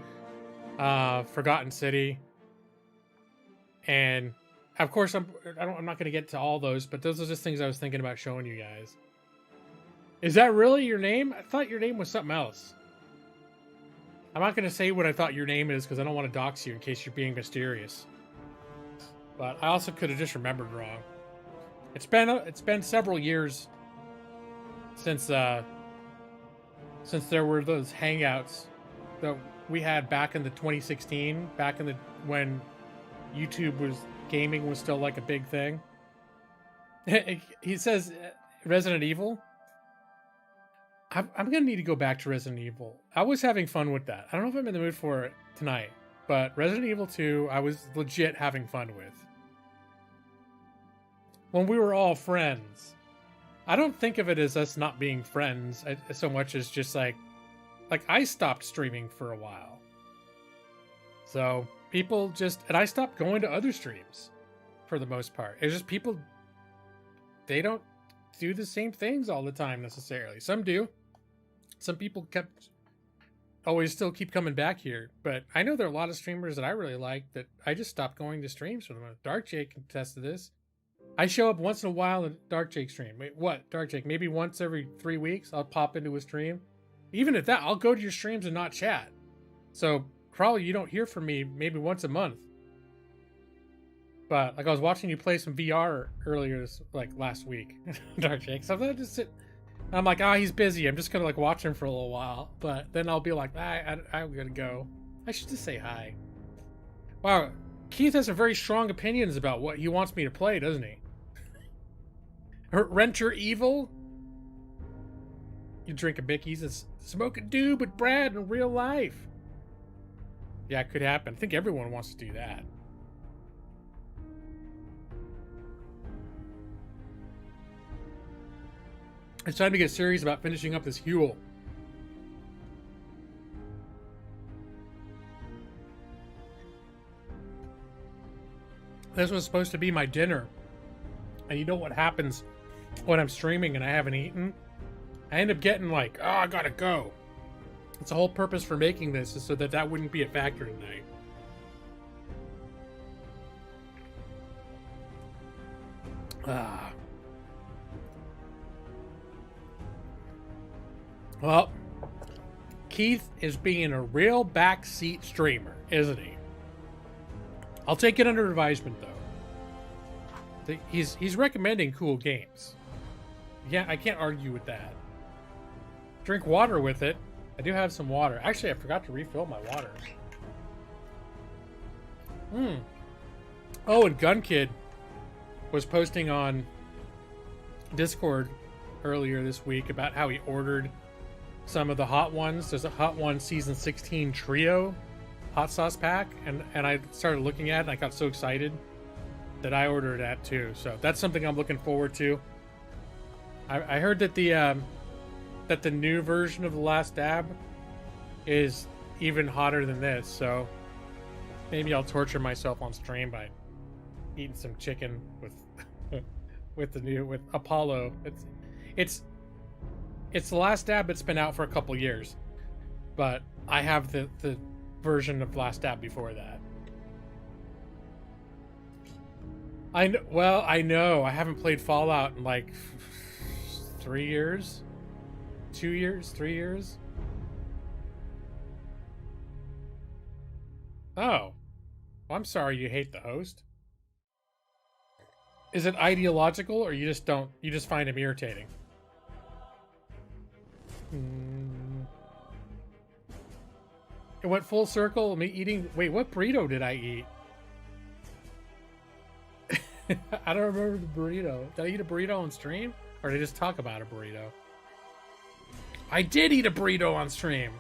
Forgotten City. And, of course, I'm not going to get to all those, but those are just things I was thinking about showing you guys. Is that really your name? I thought your name was something else. I'm not going to say what I thought your name is because I don't want to dox you in case you're being mysterious. But I also could have just remembered wrong. It's been several years since there were those hangouts that we had back in the 2016, back in the when YouTube gaming was still like a big thing. He says Resident Evil. I'm gonna need to go back to Resident Evil. I was having fun with that. I don't know if I'm in the mood for it tonight, but Resident Evil 2, I was legit having fun with. When we were all friends. I don't think of it as us not being friends so much as just like I stopped streaming for a while. So people and I stopped going to other streams for the most part. It's just people, they don't do the same things all the time necessarily. Some do. Some people still keep coming back here, but I know there are a lot of streamers that I really like that I just stopped going to streams for them. Dark Jake can attest to this. I show up once in a while in Dark Jake stream. Wait, what? Dark Jake? Maybe once every 3 weeks I'll pop into a stream. Even at that, I'll go to your streams and not chat. So probably you don't hear from me maybe once a month. But like I was watching you play some VR earlier last week, Dark Jake. So I just sit. I'm like, he's busy. I'm just gonna like watch him for a little while. But then I'll be like, I'm gonna go. I should just say hi. Wow, Keith has some very strong opinions about what he wants me to play, doesn't he? Renter Evil. You drink a Mickey's and smoke a doob with Brad in real life. Yeah, it could happen. I think everyone wants to do that. It's time to get serious about finishing up this Huel. This was supposed to be my dinner. And you know what happens when I'm streaming and I haven't eaten? I end up getting like, I gotta go. It's the whole purpose for making this is so that that wouldn't be a factor tonight. Well, Keith is being a real backseat streamer, isn't he? I'll take it under advisement, though. He's recommending cool games. Yeah, I can't argue with that. Drink water with it. I do have some water. Actually, I forgot to refill my water. Oh, and Gun Kid was posting on Discord earlier this week about how he ordered some of the Hot Ones. There's a Hot One Season 16 Trio hot sauce pack, and I started looking at it, and I got so excited that I ordered that too. So that's something I'm looking forward to. I heard that the new version of The Last Dab is even hotter than this, so maybe I'll torture myself on stream by eating some chicken with Apollo. It's The Last Dab that's been out for a couple years, but I have the version of Last Dab before that. I know I haven't played Fallout in like 3 years, 2 years, 3 years. Oh, well, I'm sorry you hate the host. Is it ideological, or you just find him irritating? It went full circle. Me eating. Wait, what burrito did I eat? I don't remember the burrito. Did I eat a burrito on stream, or did I just talk about a burrito? I did eat a burrito on stream,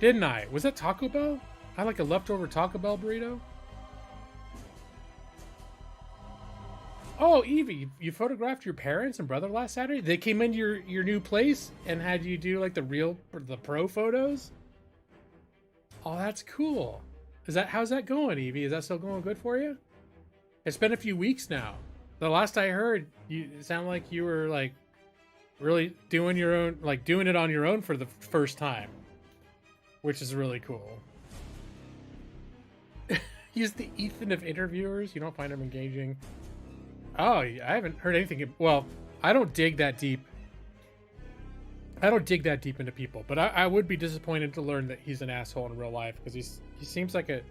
didn't I? Was that Taco Bell? I had like a leftover Taco Bell burrito. Oh, Evie, you photographed your parents and brother last Saturday? They came into your new place and had you do like the pro photos? Oh, that's cool. How's that going, Evie? Is that still going good for you? It's been a few weeks now. The last I heard, it sounded like you were like really doing it on your own for the first time, which is really cool. He's the Ethan of interviewers. You don't find him engaging. Oh, I haven't heard anything. Well, I don't dig that deep. I don't dig that deep into people, but I would be disappointed to learn that he's an asshole in real life, because he seems like a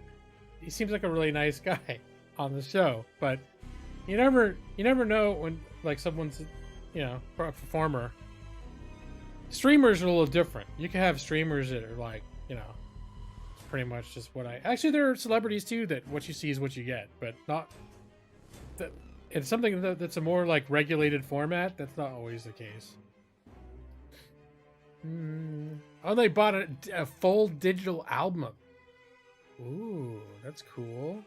really nice guy on the show. But you never know when like someone's, a performer. Streamers are a little different. You can have streamers that are like, pretty much just actually there are celebrities too that what you see is what you get, but not that. It's something that's a more like regulated format. That's not always the case. Oh, they bought a full digital album. Ooh, that's cool.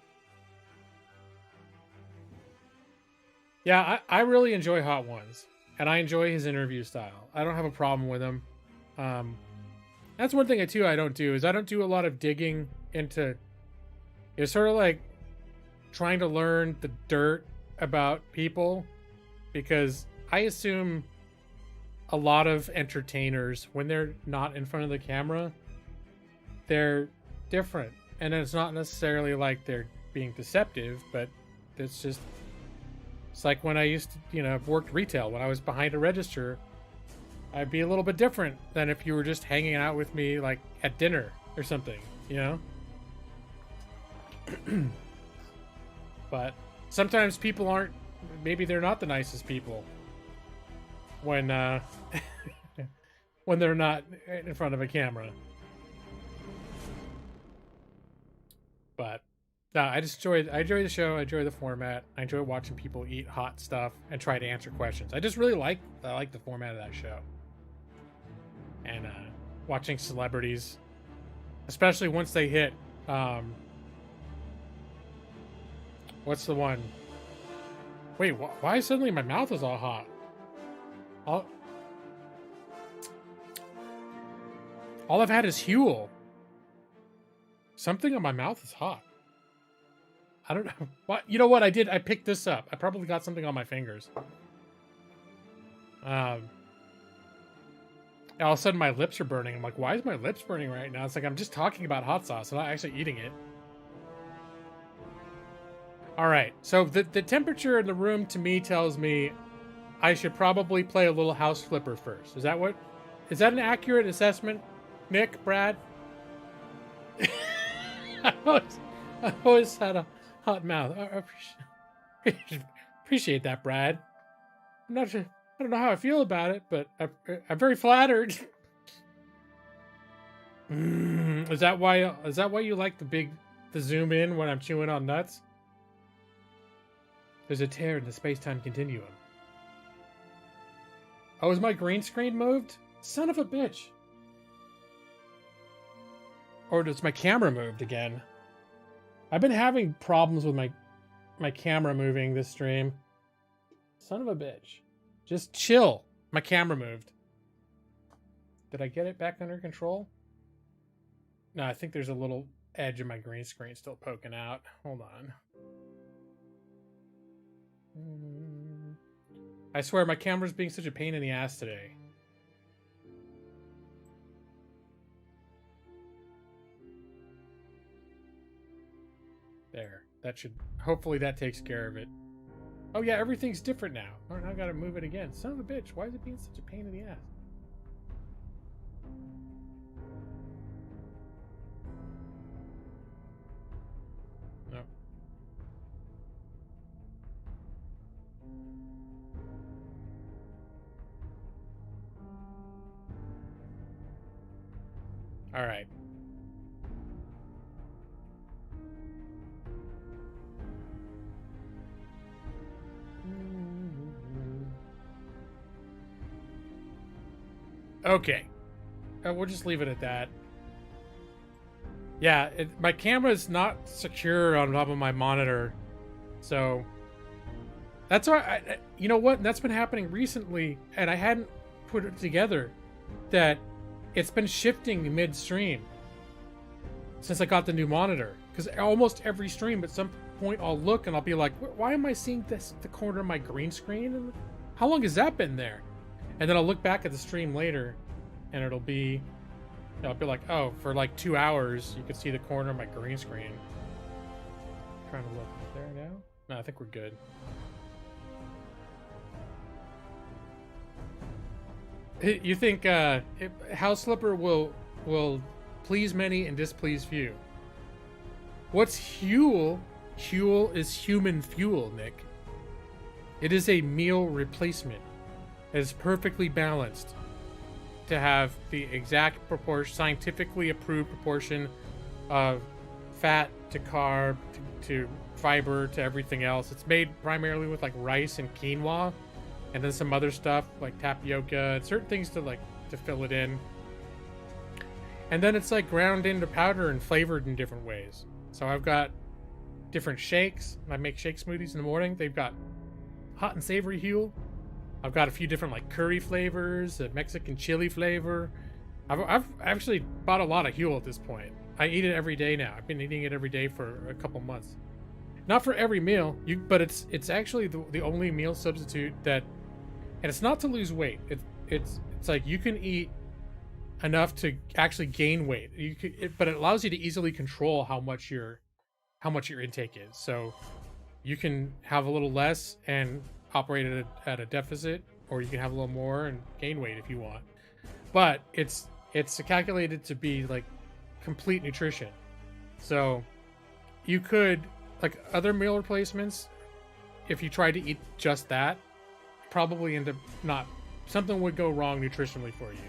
Yeah, I really enjoy Hot Ones, and I enjoy his interview style. I don't have a problem with him. That's one thing I don't do is I don't do a lot of digging into. It's sort of like trying to learn the dirt about people, because I assume a lot of entertainers, when they're not in front of the camera, they're different, and it's not necessarily like they're being deceptive, but it's like when I used to worked retail. When I was behind a register, I'd be a little bit different than if you were just hanging out with me like at dinner or something, But sometimes people aren't, maybe they're not the nicest people when when they're not in front of a camera. But no, I enjoy the show. I enjoy the format. I enjoy watching people eat hot stuff and try to answer questions. I just really like the format of that show. And watching celebrities, especially once they hit what's the one? Wait, why suddenly my mouth is all hot? All I've had is Huel. Something on my mouth is hot. I don't know. What? You know what I did? I picked this up. I probably got something on my fingers. All of a sudden my lips are burning. I'm like, why is my lips burning right now? It's like I'm just talking about hot sauce. I'm not actually eating it. All right. So the temperature in the room to me tells me I should probably play a little house flipper first. Is that an accurate assessment, Nick, Brad? I always had a hot mouth. I appreciate that, Brad. I'm not sure. I don't know how I feel about it, but I'm very flattered. Is that why you like the zoom in when I'm chewing on nuts? There's a tear in the space-time continuum. Oh, is my green screen moved? Son of a bitch. Or does my camera moved again? I've been having problems with my camera moving this stream. Son of a bitch. Just chill. My camera moved. Did I get it back under control? No, I think there's a little edge of my green screen still poking out. Hold on. I swear my camera's being such a pain in the ass today. There. That should... Hopefully that takes care of it. Oh yeah, everything's different now. Oh, now I gotta move it again. Son of a bitch, why is it being such a pain in the ass? No. All right. Okay. We'll just leave it at that. Yeah, my camera is not secure on top of my monitor. So that's why you know what? That's been happening recently, and I hadn't put it together that it's been shifting midstream since I got the new monitor. Because almost every stream, at some point, I'll look and I'll be like, why am I seeing the corner of my green screen? And how long has that been there? And then I'll look back at the stream later, and it'll be like, oh, for like 2 hours, you can see the corner of my green screen. Trying to look there now. No, I think we're good. You think House Flipper will please many and displease few? What's Huel? Huel is human fuel, Nick. It is a meal replacement. It is perfectly balanced to have the exact proportion, scientifically approved proportion of fat to carb to fiber to everything else. It's made primarily with like rice and quinoa, and then some other stuff like tapioca and certain things to fill it in. And then it's like ground into powder and flavored in different ways. So I've got different shakes. I make shake smoothies in the morning. They've got hot and savory Huel. I've got a few different like curry flavors, a Mexican chili flavor. I've actually bought a lot of Huel at this point. I eat it every day now. I've been eating it every day for a couple months. Not for every meal, but it's actually the only meal substitute that, and it's not to lose weight. It's like you can eat enough to actually gain weight. But it allows you to easily control how much your intake is. So you can have a little less and operate at a deficit, or you can have a little more and gain weight if you want. But it's calculated to be like complete nutrition. So you could, like other meal replacements, if you tried to eat just that, probably end up not, something would go wrong nutritionally for you.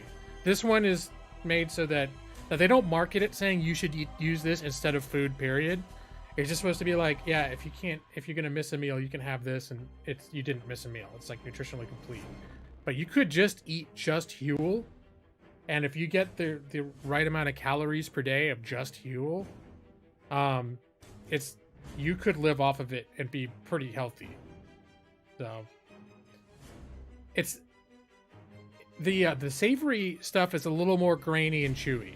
This one is made so that they don't market it saying you should use this instead of food, period. It's just supposed to be like, yeah, if you're gonna miss a meal, you can have this, and you didn't miss a meal. It's like nutritionally complete. But you could just eat just Huel, and if you get the right amount of calories per day of just Huel, you could live off of it and be pretty healthy. So it's the savory stuff is a little more grainy and chewy,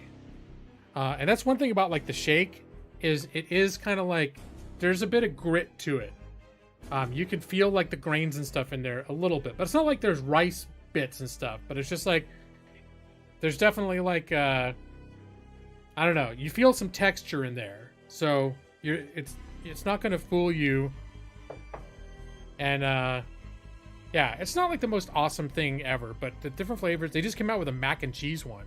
and that's one thing about like the shake is it is kind of like there's a bit of grit to it. You can feel like the grains and stuff in there a little bit, but it's not like there's rice bits and stuff. But it's just like there's definitely like I don't know. You feel some texture in there, so it's not going to fool you. And yeah, it's not like the most awesome thing ever, but the different flavors. They just came out with a mac and cheese one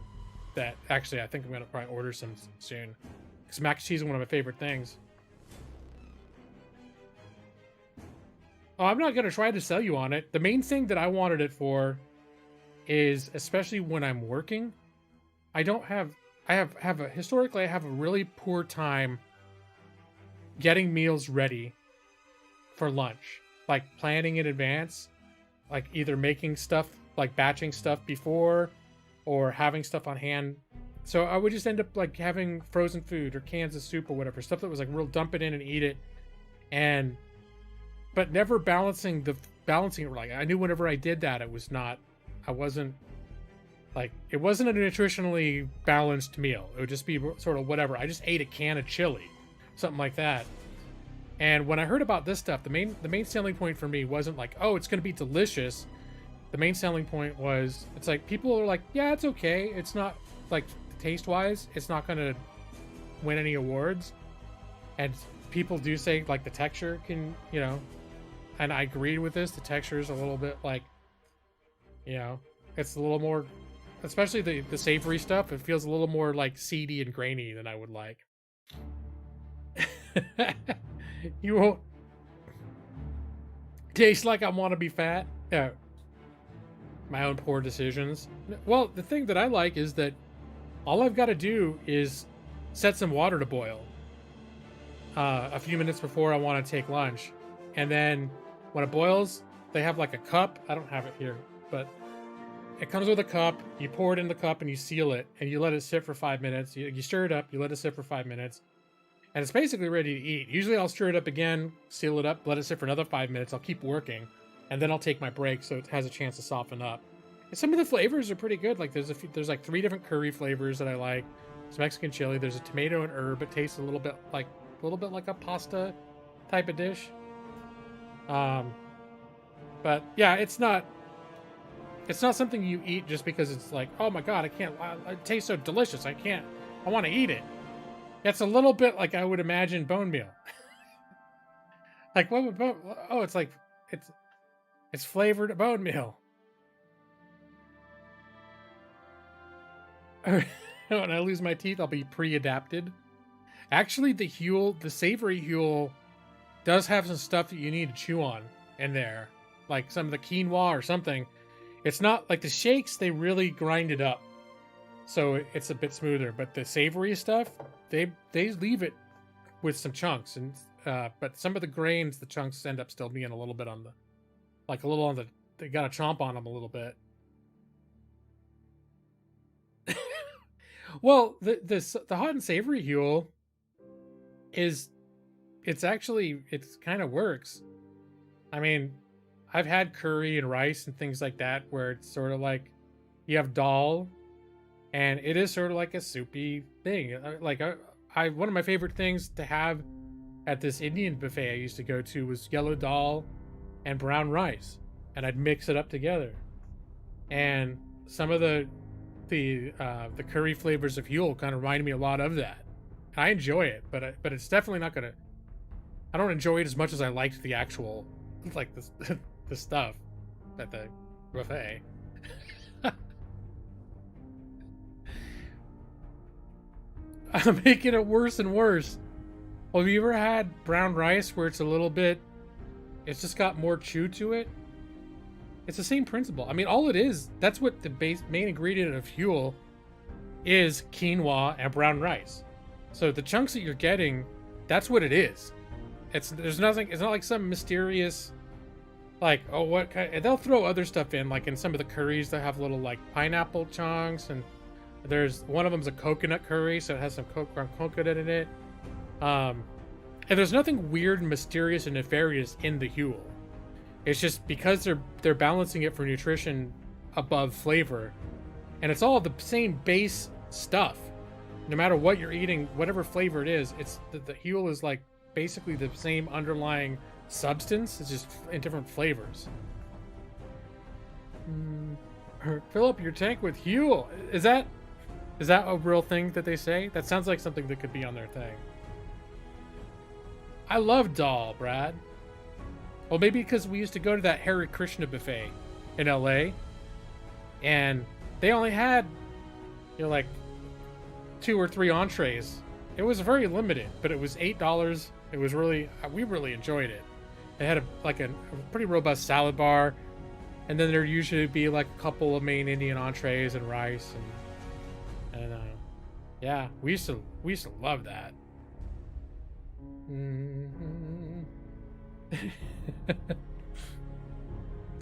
that actually I think I'm going to probably order some soon, because mac and cheese is one of my favorite things. Oh, I'm not going to try to sell you on it. The main thing that I wanted it for is, especially when I'm working, historically I have a really poor time getting meals ready for lunch, like planning in advance, like either making stuff, like batching stuff before, or having stuff on hand. So I would just end up like having frozen food or cans of soup or whatever, stuff that was like real dump it in and eat it, but never balancing it. Like I knew whenever I did that, it wasn't a nutritionally balanced meal. It would just be sort of whatever. I just ate a can of chili, something like that. And when I heard about this stuff, the main selling point for me wasn't like, oh, it's going to be delicious. The main selling point was, it's like people are like, yeah, it's okay. It's not like taste wise, it's not going to win any awards. And people do say like the texture can, and I agreed with this. The texture is a little bit like, it's a little more, especially the savory stuff. It feels a little more like seedy and grainy than I would like. You won't taste like I want to be fat. Yeah. My own poor decisions. Well, the thing that I like is that all I've got to do is set some water to boil a few minutes before I want to take lunch. And then when it boils, they have like a cup. I don't have it here, but it comes with a cup. You pour it in the cup and you seal it, and you let it sit for 5 minutes. You stir it up, you let it sit for 5 minutes, and it's basically ready to eat. Usually I'll stir it up again, seal it up, let it sit for another 5 minutes. I'll keep working, and then I'll take my break so it has a chance to soften up. And some of the flavors are pretty good. Like there's like 3 different curry flavors that I like. There's Mexican chili. There's a tomato and herb. It tastes a little bit like a pasta type of dish. But yeah, it's not something you eat just because it's like, oh my god, it tastes so delicious. I want to eat it. It's a little bit like I would imagine bone meal. Like what would it's like it's flavored bone meal. When I lose my teeth, I'll be pre-adapted. Actually, the savory Huel does have some stuff that you need to chew on in there, like some of the quinoa or something. It's not like the shakes, they really grind it up, so it's a bit smoother. But the savory stuff, they leave it with some chunks, and but some of the grains, the chunks end up still being a little bit they gotta chomp on them a little bit. Well, the hot and savory Huel it kind of works. I mean, I've had curry and rice and things like that where it's sort of like you have dal, and it is sort of like a soupy thing. Like one of my favorite things to have at this Indian buffet I used to go to was yellow dal and brown rice, and I'd mix it up together. And some of the curry flavors of Huel kind of remind me a lot of that. I enjoy it, but it's definitely not gonna. I don't enjoy it as much as I liked the actual, like the stuff at the buffet. I'm making it worse and worse. Well, have you ever had brown rice where it's a little bit It's just got more chew to it. It's the same principle. I mean, all it is, that's what the main ingredient of Huel is, quinoa and brown rice. So the chunks that you're getting, that's what it is. There's nothing, it's not like some mysterious, like, oh, what kind, and they'll throw other stuff in, like in some of the curries, they have little like pineapple chunks, and there's one of them's a coconut curry, so it has some coconut in it. And there's nothing weird, mysterious, and nefarious in the Huel. It's just because they're balancing it for nutrition above flavor, and it's all the same base stuff. No matter what you're eating, whatever flavor it is, it's the Huel is like basically the same underlying substance. It's just in different flavors. Fill up your tank with Huel. Is that a real thing that they say? That sounds like something that could be on their thing. I love dal, Brad. Well, maybe because we used to go to that Hare Krishna buffet in LA, and they only had, like 2 or 3 entrees. It was very limited, but it was $8. It was we really enjoyed it. They had a pretty robust salad bar, and then there'd usually be like a couple of main Indian entrees and rice, and yeah, we used to love that.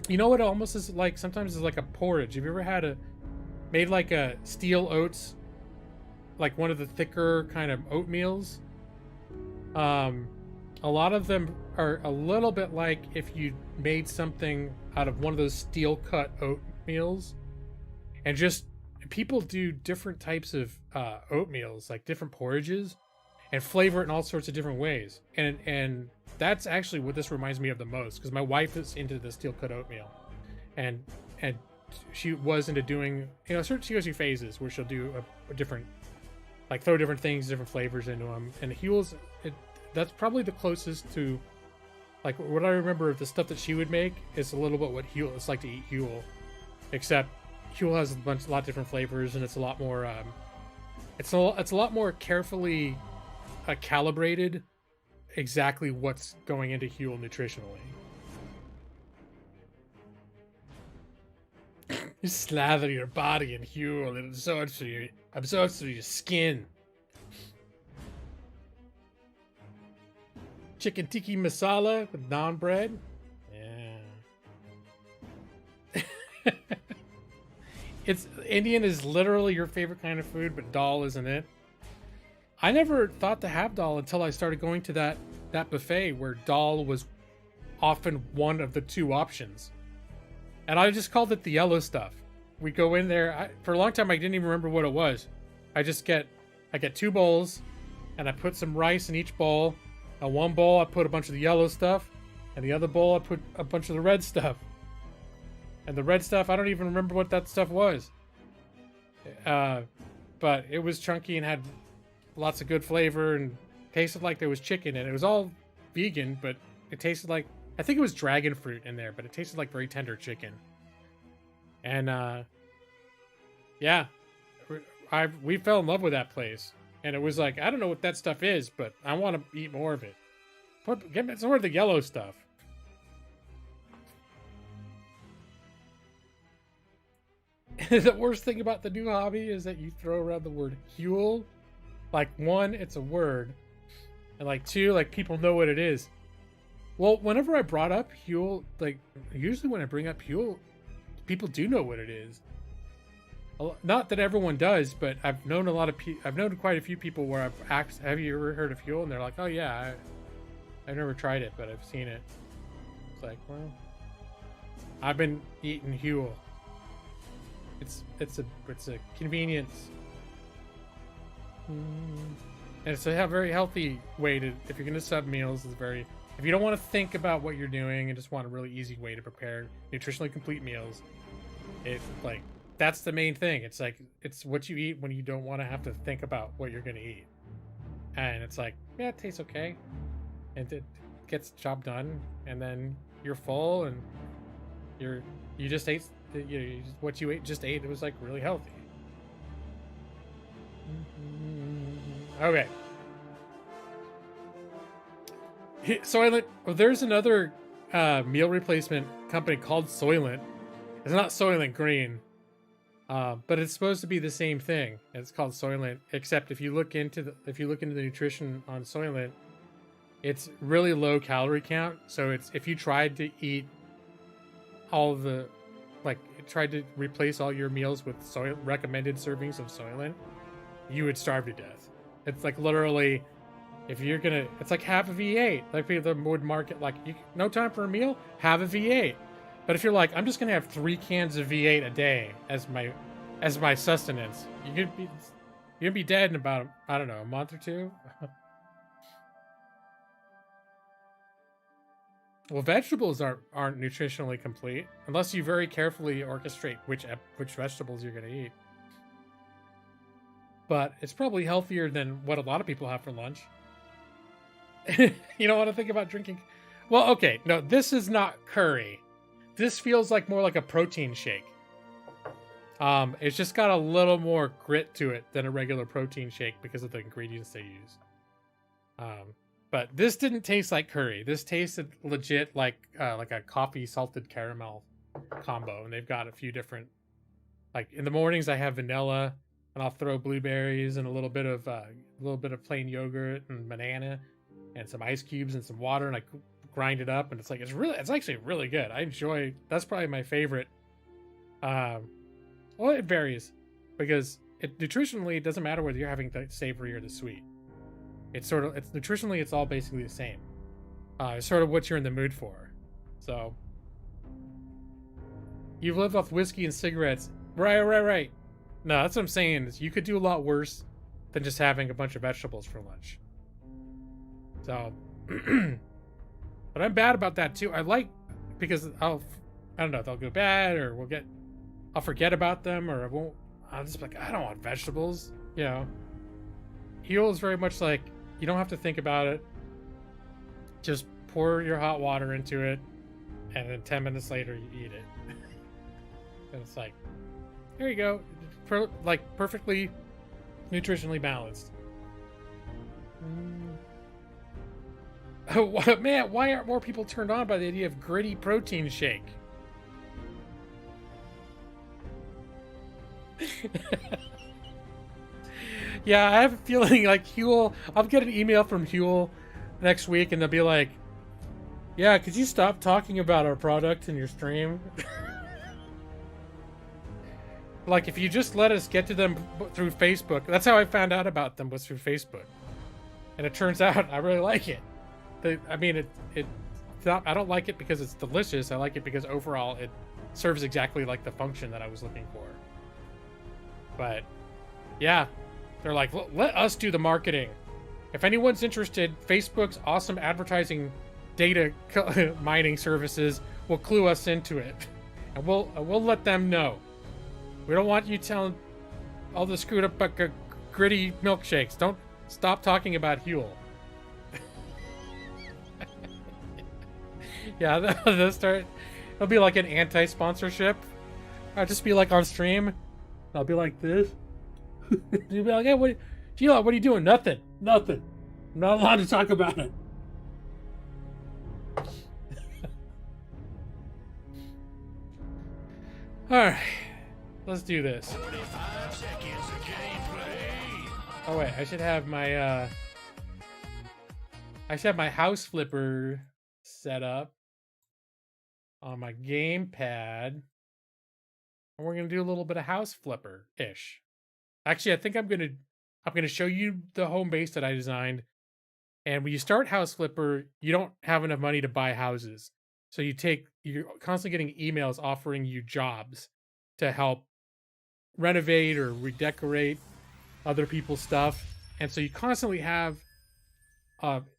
You know what it almost is like? Sometimes it's like a porridge. Have you ever made like a steel oats, like one of the thicker kind of oatmeals? A lot of them are a little bit like if you made something out of one of those steel cut oatmeals, and just people do different types of oatmeals, like different porridges, and flavor it in all sorts of different ways. And that's actually what this reminds me of the most, because my wife is into the steel cut oatmeal, and she was into doing, she goes through phases where she'll do a different, like throw different things, different flavors into them. And Huel's, that's probably the closest to, like, what I remember of the stuff that she would make is a little bit what Huel, it's like to eat Huel, except Huel has a lot of different flavors, and it's a lot more, it's a lot more carefully calibrated exactly what's going into Huel nutritionally. You slather your body in Huel, it absorbs through your skin. Chicken tikka masala with naan bread. Yeah. Indian is literally your favorite kind of food, but dal isn't it? I never thought to have dal until I started going to that buffet where dal was often one of the 2 options. And I just called it the yellow stuff. We go in there, for a long time I didn't even remember what it was. I get 2 bowls, and I put some rice in each bowl. On one bowl I put a bunch of the yellow stuff, and the other bowl I put a bunch of the red stuff. And the red stuff, I don't even remember what that stuff was. But it was chunky and had lots of good flavor and tasted like there was chicken in it. It was all vegan, but it tasted like, I think it was dragon fruit in there, but it tasted like very tender chicken. And yeah, we fell in love with that place, and it was like, I don't know what that stuff is, but I want to eat more of it. Get me some more of the yellow stuff. The worst thing about the new hobby is that you throw around the word Huel. Like, 1, it's a word, and like 2, like people know what it is. Well, whenever I brought up Huel, like usually when I bring up Huel, people do know what it is. Not that everyone does, but I've known quite a few people where I've asked, have you ever heard of Huel? And they're like, oh yeah, I've never tried it, but I've seen it. It's like, well, I've been eating Huel. It's a convenience. And it's a very healthy way to, if you're going to sub meals, if you don't want to think about what you're doing and just want a really easy way to prepare nutritionally complete meals, that's the main thing. It's like, it's what you eat when you don't want to have to think about what you're going to eat. And it's like, yeah, it tastes okay. And it gets the job done. And then you're full, and you just ate, what you ate, it was like really healthy. Okay. So there's another meal replacement company called Soylent. It's not Soylent Green, but it's supposed to be the same thing. It's called Soylent, except if you look into the nutrition on Soylent, it's really low calorie count. So it's if you tried to eat all of the tried to replace all your meals with recommended servings of Soylent, you would starve to death. It's like literally, if you're gonna, it's like have a V8. Like people would market like no time for a meal, have a V8. But if you're like, I'm just gonna have 3 cans of V8 a day as my sustenance, you're gonna be dead in about, I don't know, a month or 2. Well, vegetables aren't nutritionally complete unless you very carefully orchestrate which vegetables you're gonna eat. But it's probably healthier than what a lot of people have for lunch. You don't want to think about drinking. Well, okay, no, this is not curry. This feels like more like a protein shake. It's just got a little more grit to it than a regular protein shake because of the ingredients they use. But this didn't taste like curry. This tasted legit like a coffee salted caramel combo, and they've got a few different. Like in the mornings, I have vanilla, and I'll throw blueberries and a little bit of plain yogurt and banana, and some ice cubes and some water, and I grind it up, and it's actually really good. I enjoy. That's probably my favorite. Well, it varies because nutritionally it doesn't matter whether you're having the savory or the sweet. It's nutritionally it's all basically the same. It's sort of what you're in the mood for. So you've lived off whiskey and cigarettes, right. No, that's what I'm saying. Is you could do a lot worse than just having a bunch of vegetables for lunch. So, but I'm bad about that too. Because I don't know, they'll go bad, or I'll forget about them, or I'll just be like, I don't want vegetables. You know, Huel is very much like, you don't have to think about it. Just pour your hot water into it, and then 10 minutes later you eat it. And it's like, there you go. Perfectly nutritionally balanced. Oh man, why aren't more people turned on by the idea of gritty protein shake? Yeah, I have a feeling like Huel, I'll get an email from Huel next week and they'll be like, yeah, could you stop talking about our product in your stream? Like, if you just let us get to them through Facebook. That's how I found out about them, was through Facebook. And it turns out I really like it. It's not, I don't like it because it's delicious. I like it because overall it serves exactly like the function that I was looking for. But yeah, they're like, let us do the marketing. If anyone's interested, Facebook's awesome advertising data mining services will clue us into it, and we'll let them know. We don't want you telling all the screwed up gritty milkshakes. Don't stop talking about Huel. Yeah, they'll start. It'll be like an anti-sponsorship. I'll just be like on stream. I'll be like this. You'll be like, hey, Gila, what are you doing? Nothing. I'm not allowed to talk about it. Alright. Let's do this. Oh wait, I should have my house flipper set up on my gamepad. And we're gonna do a little bit of house flipper-ish. Actually, I think I'm gonna show you the home base that I designed. And when you start house flipper, you don't have enough money to buy houses. So you're constantly getting emails offering you jobs to help renovate or redecorate other people's stuff. And so you constantly have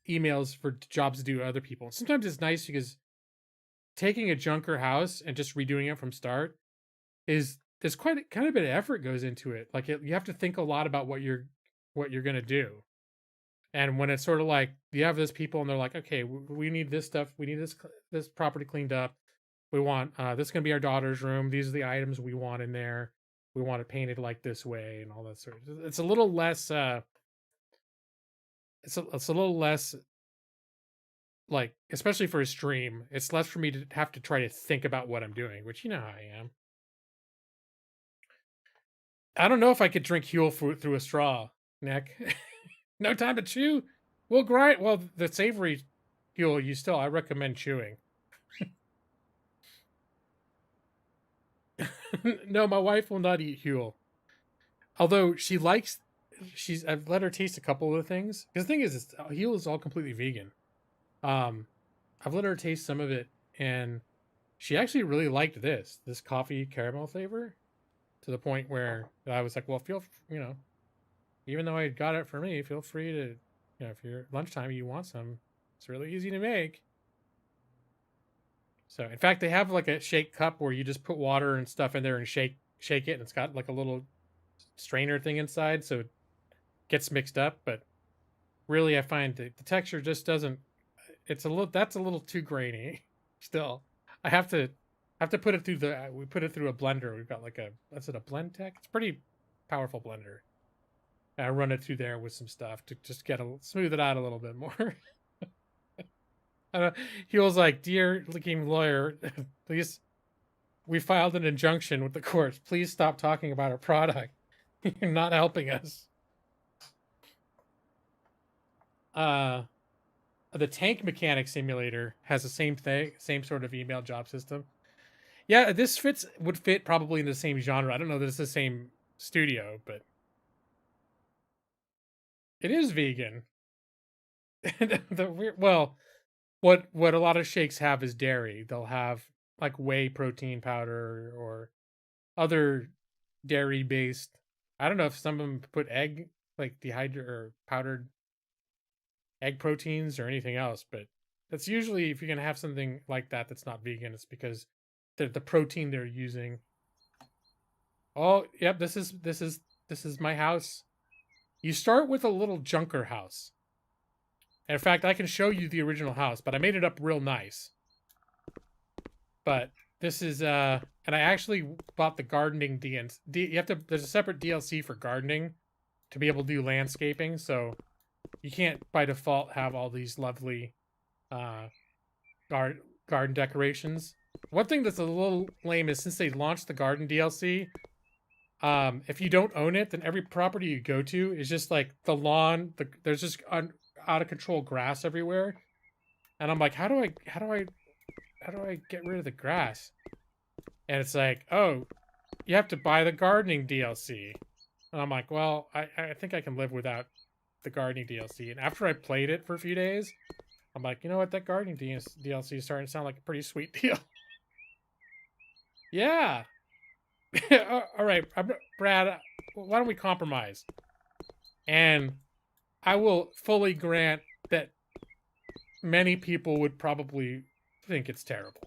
emails for jobs to do to other people. And sometimes it's nice because taking a junker house and just redoing it from start there's quite a kind of bit of effort goes into it. Like you have to think a lot about what you're gonna do. And when it's sort of like you have those people and they're like, okay, we need this stuff, we need this property cleaned up, we want this is gonna be our daughter's room, these are the items we want in there, we want it painted like this way, and all that sort of. It's a little less it's a little less like, especially for a stream, it's less for me to have to try to think about what I'm doing, which you know how I am. I don't know if I could drink Huel fruit through a straw, Nick. No time to chew. We'll grind. Well, the savory Huel, I recommend chewing. No, my wife will not eat Huel. Although I've let her taste a couple of the things. Because the thing is, Huel is all completely vegan. Um, I've let her taste some of it, and she actually really liked this coffee caramel flavor, to the point where I was like, well, even though I got it for me, feel free to, if you're lunchtime, you want some, it's really easy to make. So, in fact, they have like a shake cup where you just put water and stuff in there and shake it, and it's got like a little strainer thing inside, so it gets mixed up. But really, I find the texture just doesn't. That's a little too grainy. Still, I have to put it through we put it through a blender. We've got like a Blend Tech. It's a pretty powerful blender. And I run it through there with some stuff to just smooth it out a little bit more. He was like, "Dear looking lawyer, please, we filed an injunction with the courts. Please stop talking about our product. You're not helping us." The Tank Mechanic Simulator has the same thing, same sort of email job system. Yeah, this would fit probably in the same genre. I don't know that it's the same studio, but it is vegan. Well, what a lot of shakes have is dairy. They'll have like whey protein powder or other dairy based. I don't know if some of them put egg, like dehydrated or powdered egg proteins or anything else, but that's usually, if you're gonna have something like that that's not vegan, it's because the protein they're using. Oh, yep, this is my house. You start with a little junker house. And in fact, I can show you the original house, but I made it up real nice. But this is and I actually bought the gardening there's a separate DLC for gardening to be able to do landscaping, so you can't by default have all these lovely garden decorations. One thing that's a little lame is, since they launched the garden DLC, if you don't own it, then every property you go to is just like the lawn. There's just out of control grass everywhere, and I'm like, how do I get rid of the grass? And it's like, oh, you have to buy the gardening DLC. And I'm like, well, I think I can live without the gardening DLC. And after I played it for a few days, I'm like, you know what? That gardening DLC is starting to sound like a pretty sweet deal. Yeah. All right, Brad, why don't we compromise? And I will fully grant that many people would probably think it's terrible.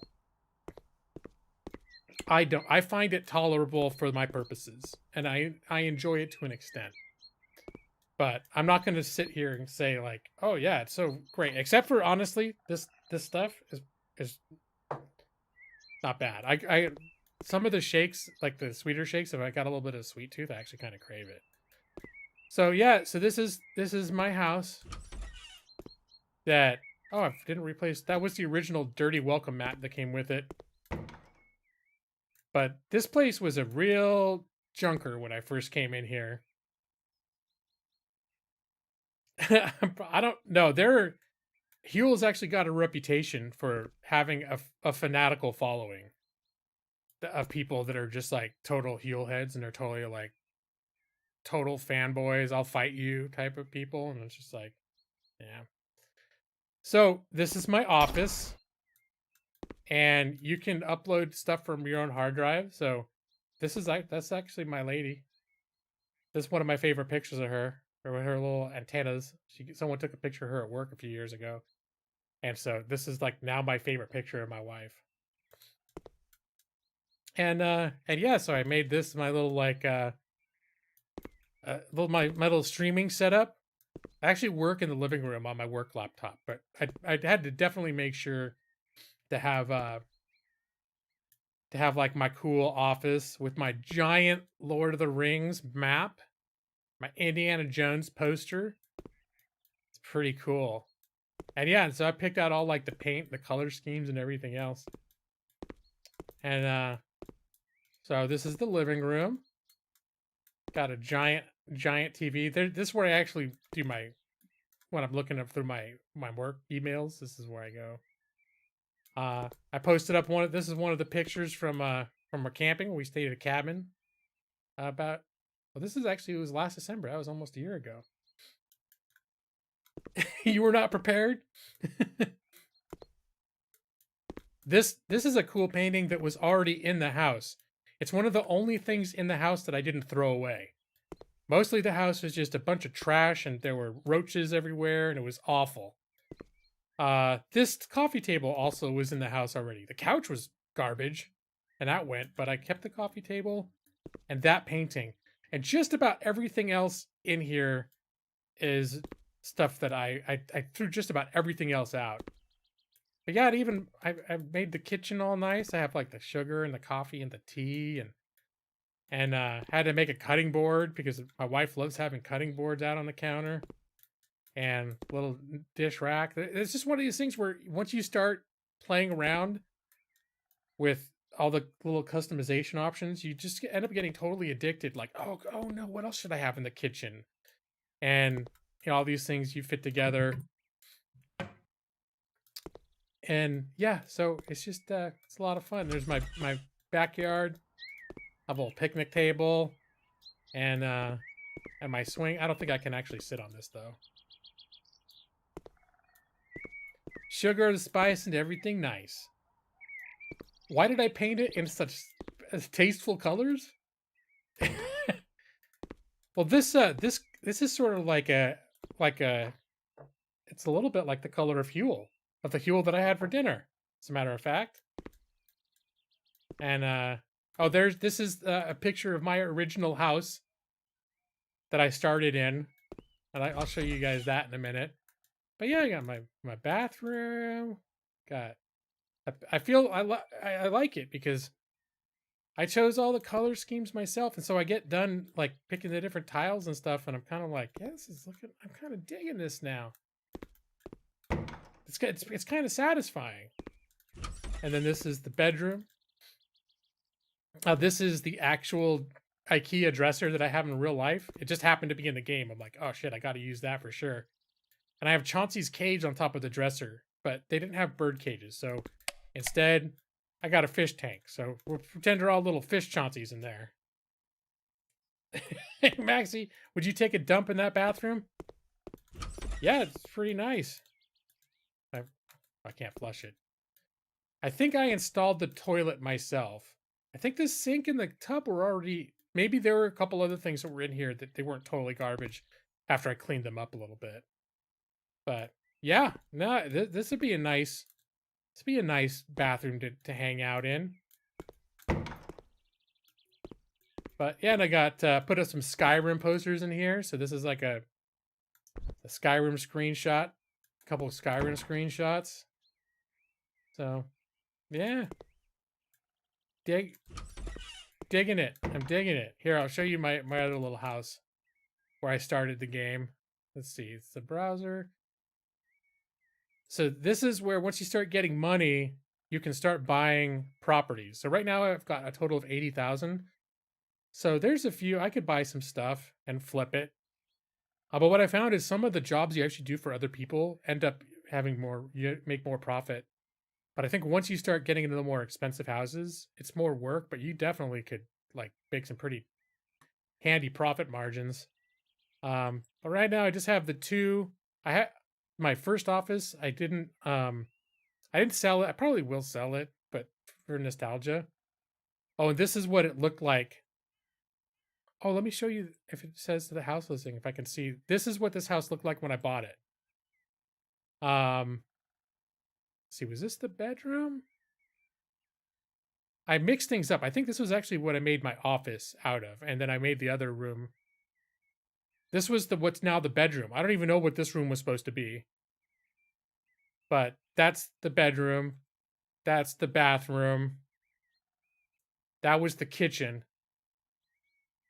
I don't. I find it tolerable for my purposes, and I enjoy it to an extent. But I'm not going to sit here and say like, "Oh yeah, it's so great." Except for, honestly, this stuff is not bad. I some of the shakes, like the sweeter shakes, if I got a little bit of sweet tooth, I actually kind of crave it. So yeah, so this is my house. That, oh, I didn't replace. That was the original dirty welcome mat that came with it. But this place was a real junker when I first came in here. I don't know. Huel's actually got a reputation for having a fanatical following of people that are just like total Huel heads, and they're totally like total fanboys. I'll fight you type of people, and it's just like, yeah. So this is my office, and you can upload stuff from your own hard drive. So that's actually my lady. This is one of my favorite pictures of her, or with her little antennas. Someone took a picture of her at work a few years ago, and so this is like now my favorite picture of my wife. And yeah, so I made this my little like my little streaming setup. I actually work in the living room on my work laptop, but I had to definitely make sure to have like my cool office with my giant Lord of the Rings map, my Indiana Jones poster. It's pretty cool. And yeah, so I picked out all like the paint, the color schemes, and everything else. And so this is the living room. Got a giant TV. This is where I actually do my when I'm looking up through my work emails. This is where I go. I posted up this is one of the pictures from our camping. We stayed at a cabin. About well, this is actually it was last December. That was almost a year ago. You were not prepared. This is a cool painting that was already in the house. It's one of the only things in the house that I didn't throw away. Mostly the house was just a bunch of trash and there were roaches everywhere and it was awful. This coffee table also was in the house already. The couch was garbage and that went, but I kept the coffee table and that painting. And just about everything else in here is stuff that I threw just about everything else out. But yeah, I made the kitchen all nice. I have like the sugar and the coffee and the tea and had to make a cutting board because my wife loves having cutting boards out on the counter and little dish rack. It's just one of these things where once you start playing around with all the little customization options, you just end up getting totally addicted. Like, oh no, what else should I have in the kitchen? And all these things you fit together. And yeah, so it's just it's a lot of fun. There's my backyard. I have a little picnic table and my swing. I don't think I can actually sit on this though. Sugar, the spice, and everything nice. Why did I paint it in such tasteful colors? Well, this is sort of like a it's a little bit like the color of the fuel that I had for dinner, as a matter of fact. And oh, this is a picture of my original house that I started in, and I'll show you guys that in a minute. But yeah, I got my bathroom. I feel I like it because I chose all the color schemes myself, and so I get done like picking the different tiles and stuff, and I'm kind of like, yeah, I'm kind of digging this now. It's kind of satisfying. And then this is the bedroom. This is the actual IKEA dresser that I have in real life. It just happened to be in the game. I'm like, oh shit, I got to use that for sure. And I have Chauncey's cage on top of the dresser, but they didn't have bird cages, so instead I got a fish tank. So we'll pretend they're all little fish Chaunceys in there. Hey, Maxie, would you take a dump in that bathroom? Yeah, it's pretty nice. I can't flush it. I think I installed the toilet myself. I think the sink and the tub were already... Maybe there were a couple other things that were in here that they weren't totally garbage after I cleaned them up a little bit. But yeah, no, this would be a nice... This would be a nice bathroom to hang out in. But yeah, and I got put up some Skyrim posters in here. So this is like a Skyrim screenshot. A couple of Skyrim screenshots. So yeah. Digging it. I'm digging it. Here, I'll show you my other little house where I started the game. Let's see. It's the browser. So this is where once you start getting money, you can start buying properties. So right now I've got a total of 80,000. So there's a few I could buy some stuff and flip it. But what I found is some of the jobs you actually do for other people end up having you make more profit. But I think once you start getting into the more expensive houses, it's more work, but you definitely could like make some pretty handy profit margins. But right now I just have the two. I had my first office. I didn't sell it. I probably will sell it, but for nostalgia. Oh, and this is what it looked like. Oh, let me show you if it says the house listing, if I can see. This is what this house looked like when I bought it. See, was this the bedroom? I mixed things up. I think this was actually what I made my office out of, and then I made the other room. This was what's now the bedroom. I don't even know what this room was supposed to be. But that's the bedroom. That's the bathroom. That was the kitchen.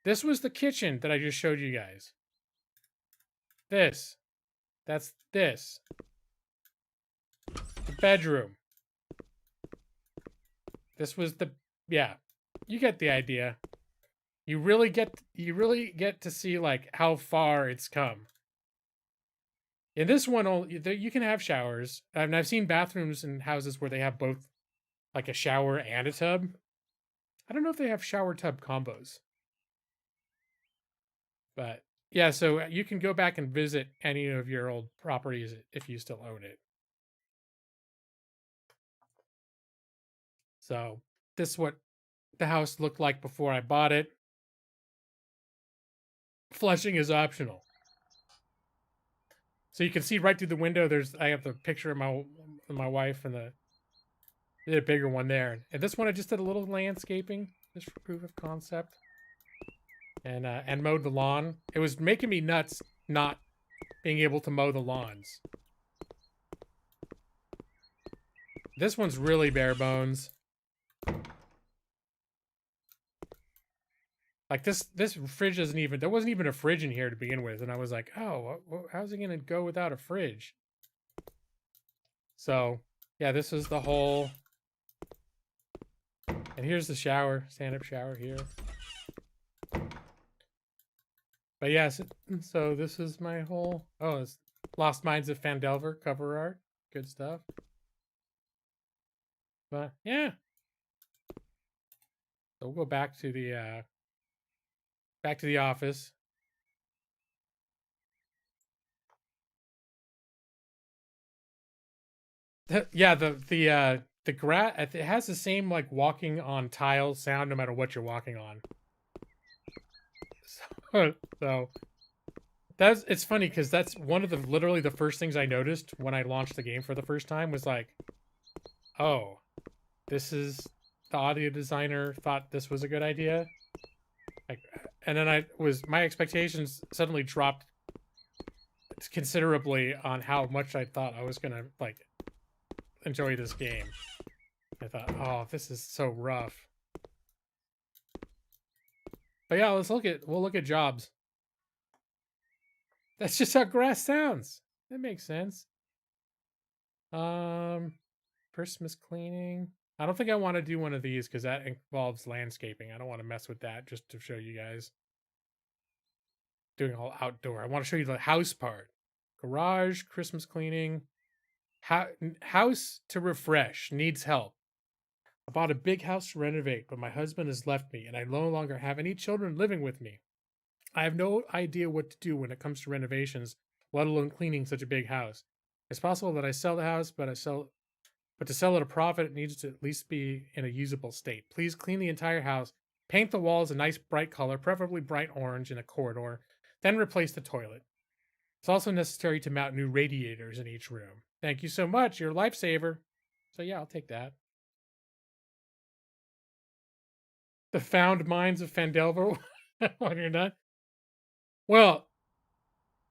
This was the kitchen that I just showed you guys. That's this. bedroom. This was the, yeah, you get the idea. You really get to see like how far it's come. In this one, you can have showers. And I've seen bathrooms in houses where they have both like a shower and a tub. I don't know if they have shower tub combos. But yeah, so you can go back and visit any of your old properties if you still own it. So this is what the house looked like before I bought it. Flushing is optional. So you can see right through the window. I have the picture of my wife and did a bigger one there. And this one I just did a little landscaping just for proof of concept. And mowed the lawn. It was making me nuts not being able to mow the lawns. This one's really bare bones. Like this fridge doesn't even, there wasn't even a fridge in here to begin with. And I was like, oh, how's it going to go without a fridge? So yeah, this is the whole, and here's the shower, stand-up shower here. But yeah, so this is my whole, it's Lost Mines of Phandelver cover art. Good stuff. But yeah. So we'll go back to the office. Yeah, the grass, it has the same like walking on tile sound no matter what you're walking on. So it's funny because that's one of the literally the first things I noticed when I launched the game for the first time was like, oh, this is the audio designer thought this was a good idea. Like, and then my expectations suddenly dropped considerably on how much I thought I was gonna like enjoy this game. I thought, oh, this is so rough. But yeah, we'll look at jobs. That's just how grass sounds. That makes sense. Christmas cleaning. I don't think I want to do one of these because that involves landscaping. I don't want to mess with that just to show you guys. Doing all outdoor. I want to show you the house part. Garage, Christmas cleaning. House to refresh. Needs help. I bought a big house to renovate, but my husband has left me and I no longer have any children living with me. I have no idea what to do when it comes to renovations, let alone cleaning such a big house. It's possible that I sell the house, but to sell at a profit, it needs to at least be in a usable state. Please clean the entire house, paint the walls a nice bright color, preferably bright orange in a corridor, then replace the toilet. It's also necessary to mount new radiators in each room. Thank you so much. You're a lifesaver. So yeah, I'll take that. The found mines of Phandelver. When you're done. Well,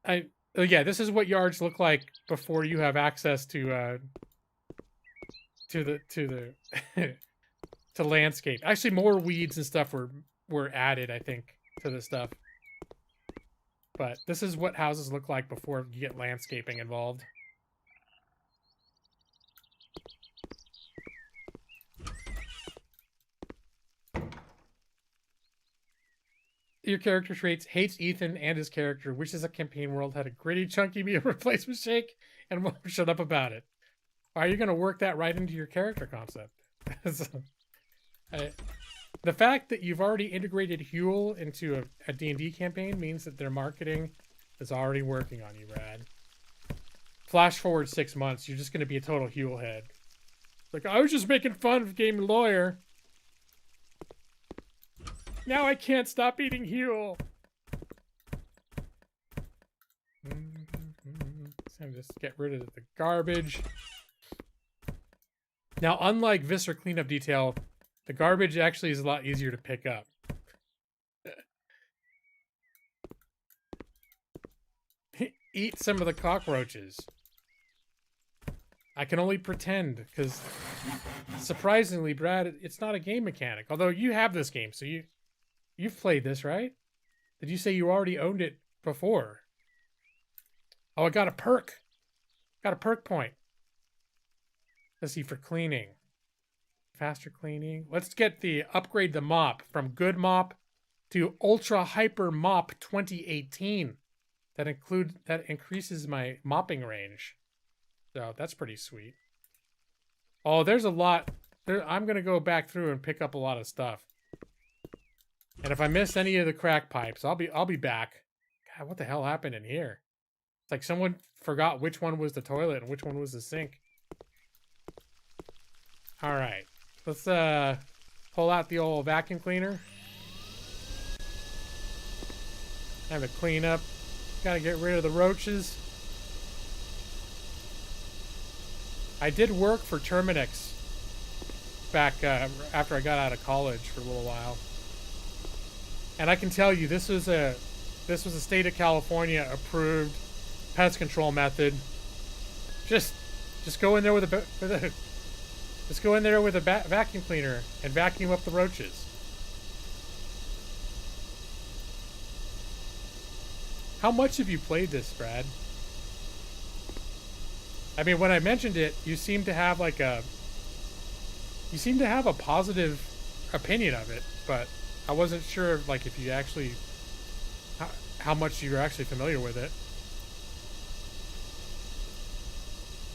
yeah, this is what yards look like before you have access to to landscape. Actually, more weeds and stuff were added, I think, to the stuff. But this is what houses look like before you get landscaping involved. Your character traits: hates Ethan and his character, wishes a campaign world had a gritty, chunky meal replacement shake, and won't shut up about it. Are you going to work that right into your character concept? The fact that you've already integrated Huel into a D&D campaign means that their marketing is already working on you, Brad. Flash forward 6 months, you're just going to be a total Huel head. Like, I was just making fun of Game Lawyer. Now I can't stop eating Huel. So just get rid of the garbage. Now, unlike Visser cleanup detail, the garbage actually is a lot easier to pick up. Eat some of the cockroaches. I can only pretend, because surprisingly, Brad, it's not a game mechanic. Although you have this game, so you've played this, right? Did you say you already owned it before? Oh, I got a perk. Got a perk point. Let's see, for cleaning. Faster cleaning. Let's get the upgrade the mop from good mop to ultra hyper mop 2018. That increases my mopping range. So that's pretty sweet. Oh, there's a lot. I'm gonna go back through and pick up a lot of stuff. And if I miss any of the crack pipes, I'll be back. God, what the hell happened in here? It's like someone forgot which one was the toilet and which one was the sink. All right, let's pull out the old vacuum cleaner. Have a clean up. Gotta get rid of the roaches. I did work for Terminix back after I got out of college for a little while. And I can tell you, this was a state of California approved pest control method. Just go in there with a just go in there with a vacuum cleaner and vacuum up the roaches. How much have you played this, Brad? I mean, when I mentioned it, you seem to have like a positive opinion of it, but I wasn't sure like if you actually how much you're actually familiar with it.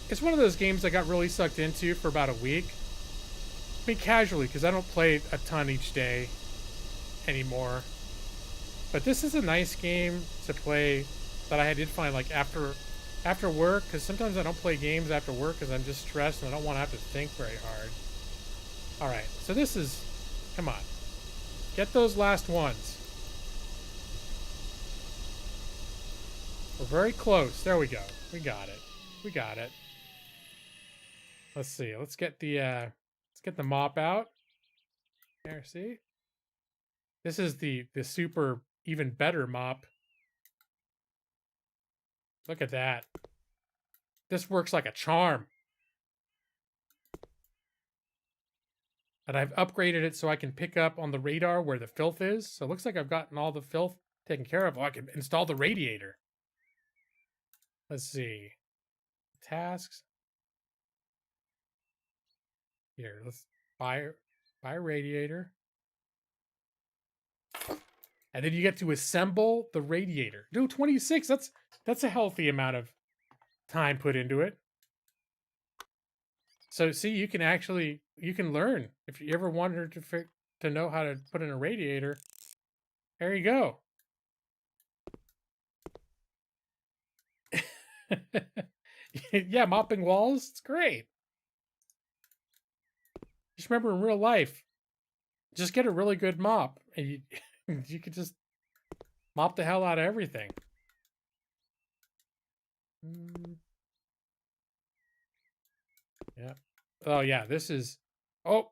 It's one of those games I got really sucked into for about a week. I mean, casually, because I don't play a ton each day anymore. But this is a nice game to play that I did find like after work, because sometimes I don't play games after work because I'm just stressed and I don't want to have to think very hard. All right, so this is, come on, get those last ones. We're very close. There we go. We got it. We got it. Let's see. Let's get the mop out. There, see? This is the super even better mop. Look at that. This works like a charm. And I've upgraded it so I can pick up on the radar where the filth is. So it looks like I've gotten all the filth taken care of. Oh, I can install the radiator. Let's see. Tasks. Here, let's buy a radiator. And then you get to assemble the radiator. Dude, 26. That's a healthy amount of time put into it. So see, you can learn. If you ever wanted to know how to put in a radiator, there you go. Yeah, mopping walls, it's great. Just remember, in real life, just get a really good mop, and you could just mop the hell out of everything. Yeah. Oh yeah, this is. Oh.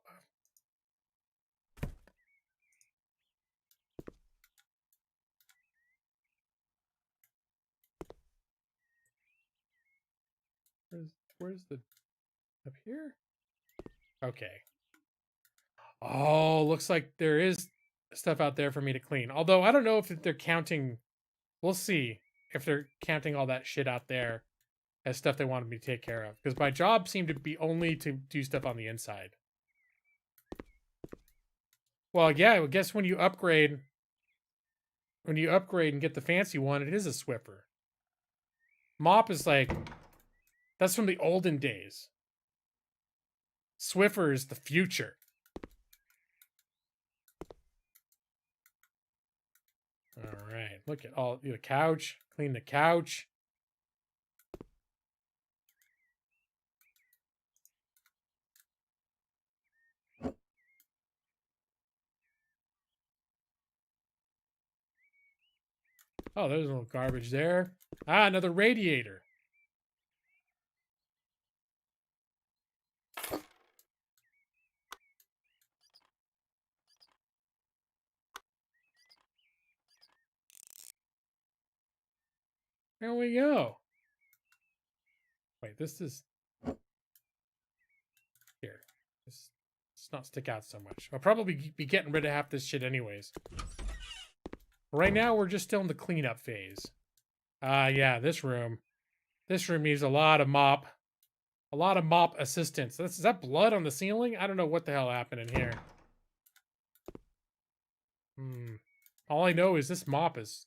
Where's the up here? Okay. Oh, looks like there is stuff out there for me to clean. Although I don't know if they're counting. We'll see if they're counting all that shit out there as stuff they wanted me to take care of. Because my job seemed to be only to do stuff on the inside. Well, yeah, I guess when you upgrade and get the fancy one, it is a Swiffer. Mop is like, that's from the olden days. Swiffer is the future. All right, look at all the couch. Clean the couch. Oh, there's a little garbage there. Ah, another radiator. There we go. Wait, this is... Here. Let's not stick out so much. I'll probably be getting rid of half this shit anyways. Right now, we're just still in the cleanup phase. Yeah, this room. This room needs a lot of mop. A lot of mop assistance. Is that blood on the ceiling? I don't know what the hell happened in here. All I know is this mop is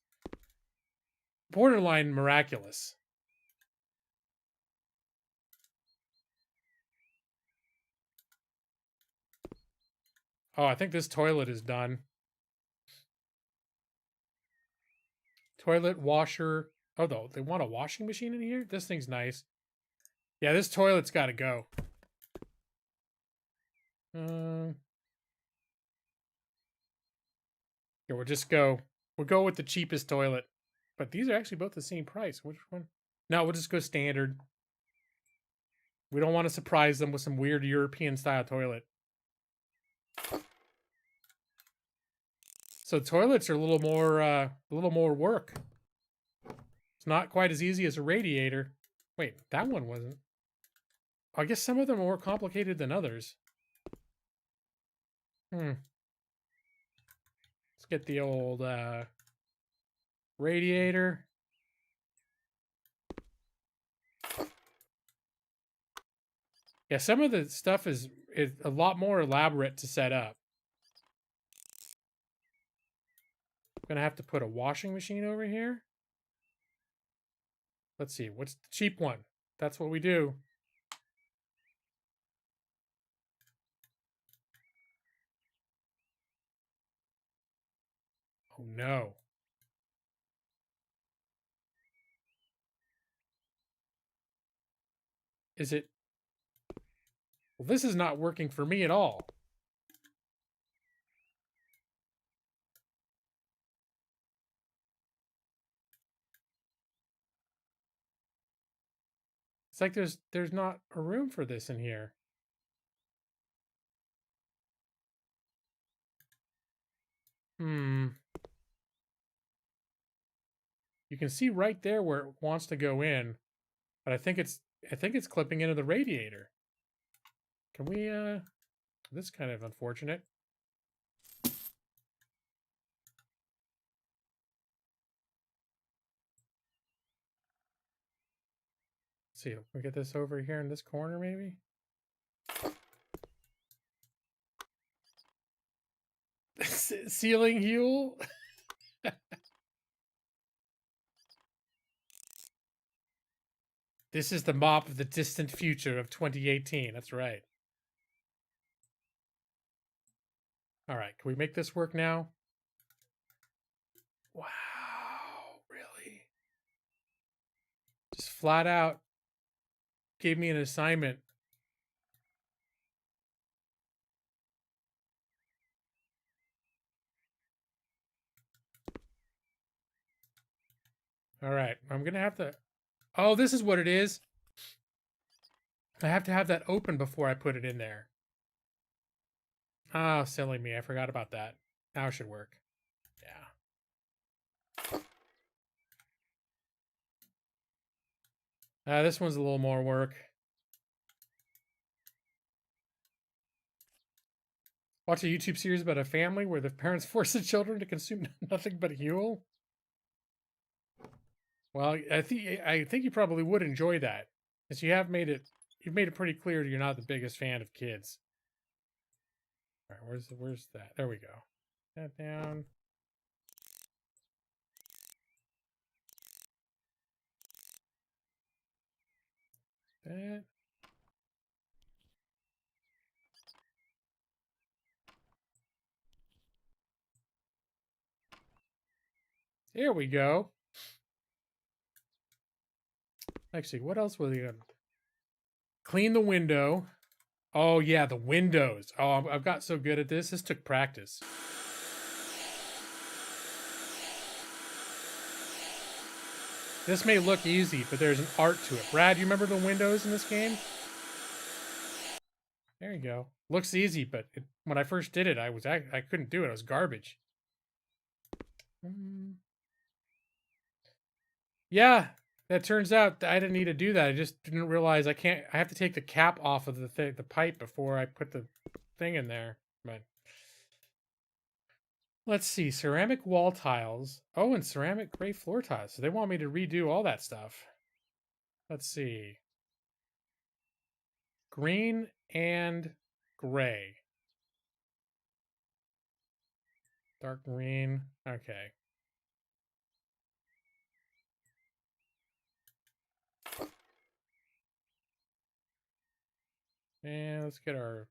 borderline miraculous. Oh, I think this toilet is done. Toilet, washer. Oh, no, they want a washing machine in here? This thing's nice. Yeah, this toilet's got to go. Yeah, we'll just go. We'll go with the cheapest toilet. But these are actually both the same price. Which one? No, we'll just go standard. We don't want to surprise them with some weird European-style toilet. So toilets are a little more work. It's not quite as easy as a radiator. Wait, that one wasn't. I guess some of them are more complicated than others. Let's get the old radiator. Yeah, some of the stuff is a lot more elaborate to set up. I'm gonna have to put a washing machine over here. Let's see, what's the cheap one? That's what we do. Oh no. Is it? Well, this is not working for me at all. It's like there's not a room for this in here. You can see right there where it wants to go in, but I think it's clipping into the radiator. Can we this is kind of unfortunate. Let's see, we get this over here in this corner maybe? Ceiling Huel? This is the mop of the distant future of 2018. That's right. All right, can we make this work now? Wow, really? Just flat out gave me an assignment. All right, I'm gonna have to. Oh, this is what it is. I have to have that open before I put it in there. Oh, silly me. I forgot about that. Now it should work. Yeah. This one's a little more work. Watch a YouTube series about a family where the parents force the children to consume nothing but Huel. Well, I think you probably would enjoy that, because you've made it pretty clear you're not the biggest fan of kids. All right, where's that? There we go. That down. That. There we go. Actually, what else was he gonna clean the window? Oh yeah, the windows. Oh, I've got so good at this. This took practice. This may look easy, but there's an art to it. Brad, you remember the windows in this game? There you go. Looks easy, but when I first did it, I couldn't do it. It was garbage. Yeah, that turns out I didn't need to do that. I just didn't realize I have to take the cap off of the pipe before I put the thing in there. But let's see, ceramic wall tiles. Oh, and ceramic gray floor tiles. So they want me to redo all that stuff. Let's see. green and gray. Dark green. Okay. And let's get our...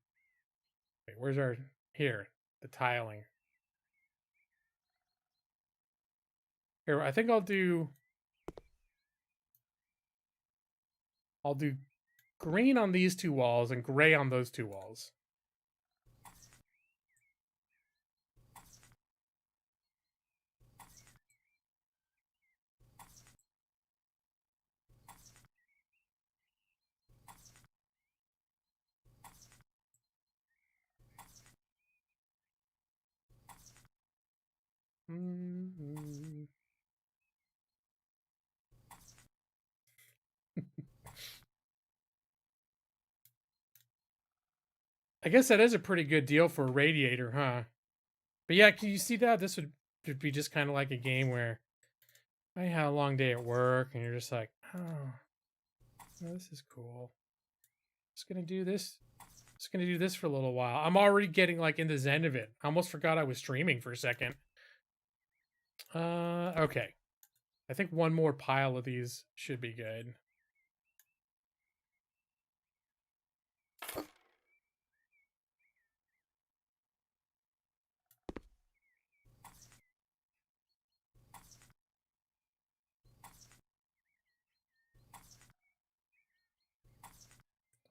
Wait, where's our... Here. The tiling. Here, I think I'll do green on these two walls and gray on those two walls. I guess that is a pretty good deal for a radiator, huh? But yeah, can you see that? This would be just kind of like a game where I had a long day at work and you're just like, oh, this is cool. Just gonna do this. Just gonna do this for a little while. I'm already getting like in the zen of it. I almost forgot I was streaming for a second. Okay. I think one more pile of these should be good.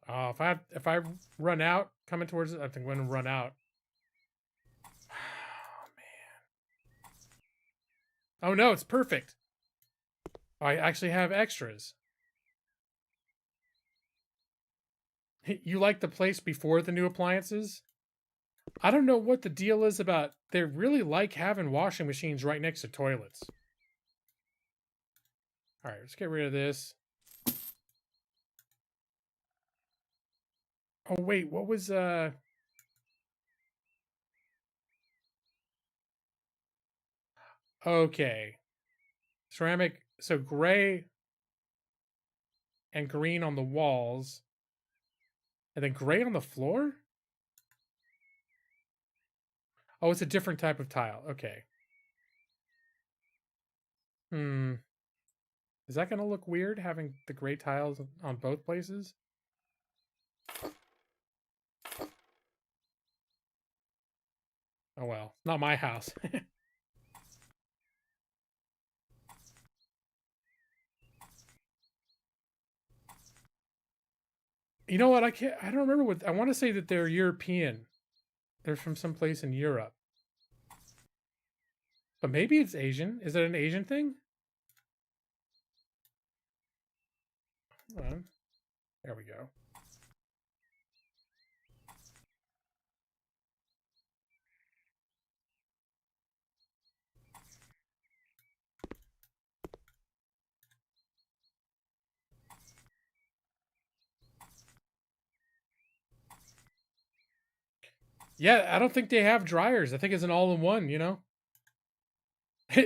Oh, if I run out coming towards it, I think I'm gonna run out. Oh man. Oh no, it's perfect. I actually have extras. You like the place before the new appliances? I don't know what the deal is about. They really like having washing machines right next to toilets. All right, let's get rid of this. Oh wait, what was okay. Ceramic, so gray and green on the walls. And then gray on the floor? Oh, it's a different type of tile. Okay. Is that going to look weird, having the gray tiles on both places? Oh well, not my house. You know what? I don't remember what... I want to say that they're European. They're from someplace in Europe. But maybe it's Asian. Is it an Asian thing? Hold on. There we go. Yeah, I don't think they have dryers. I think it's an all-in-one, you know?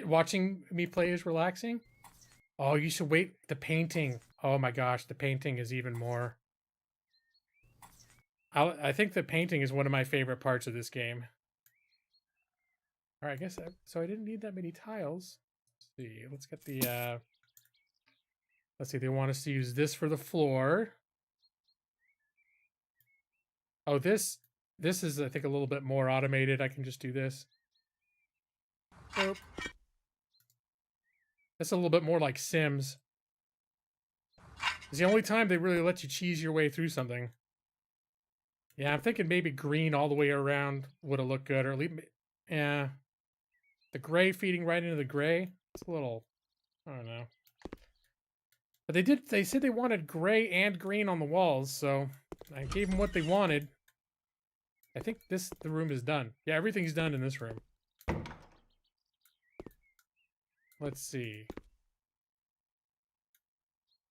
Watching me play is relaxing. Oh, you should wait. The painting. Oh my gosh, the painting is even more. I think the painting is one of my favorite parts of this game. All right, I guess so I didn't need that many tiles. Let's see. Let's get the let's see, they want us to use this for the floor. Oh, this is I think a little bit more automated. I can just do this. Nope. That's a little bit more like Sims. It's the only time they really let you cheese your way through something. Yeah, I'm thinking maybe green all the way around would have looked good, or at least, yeah. The gray feeding right into the gray. It's a little, I don't know. But they said they wanted gray and green on the walls, so I gave them what they wanted. I think the room is done. Yeah, everything's done in this room. Let's see.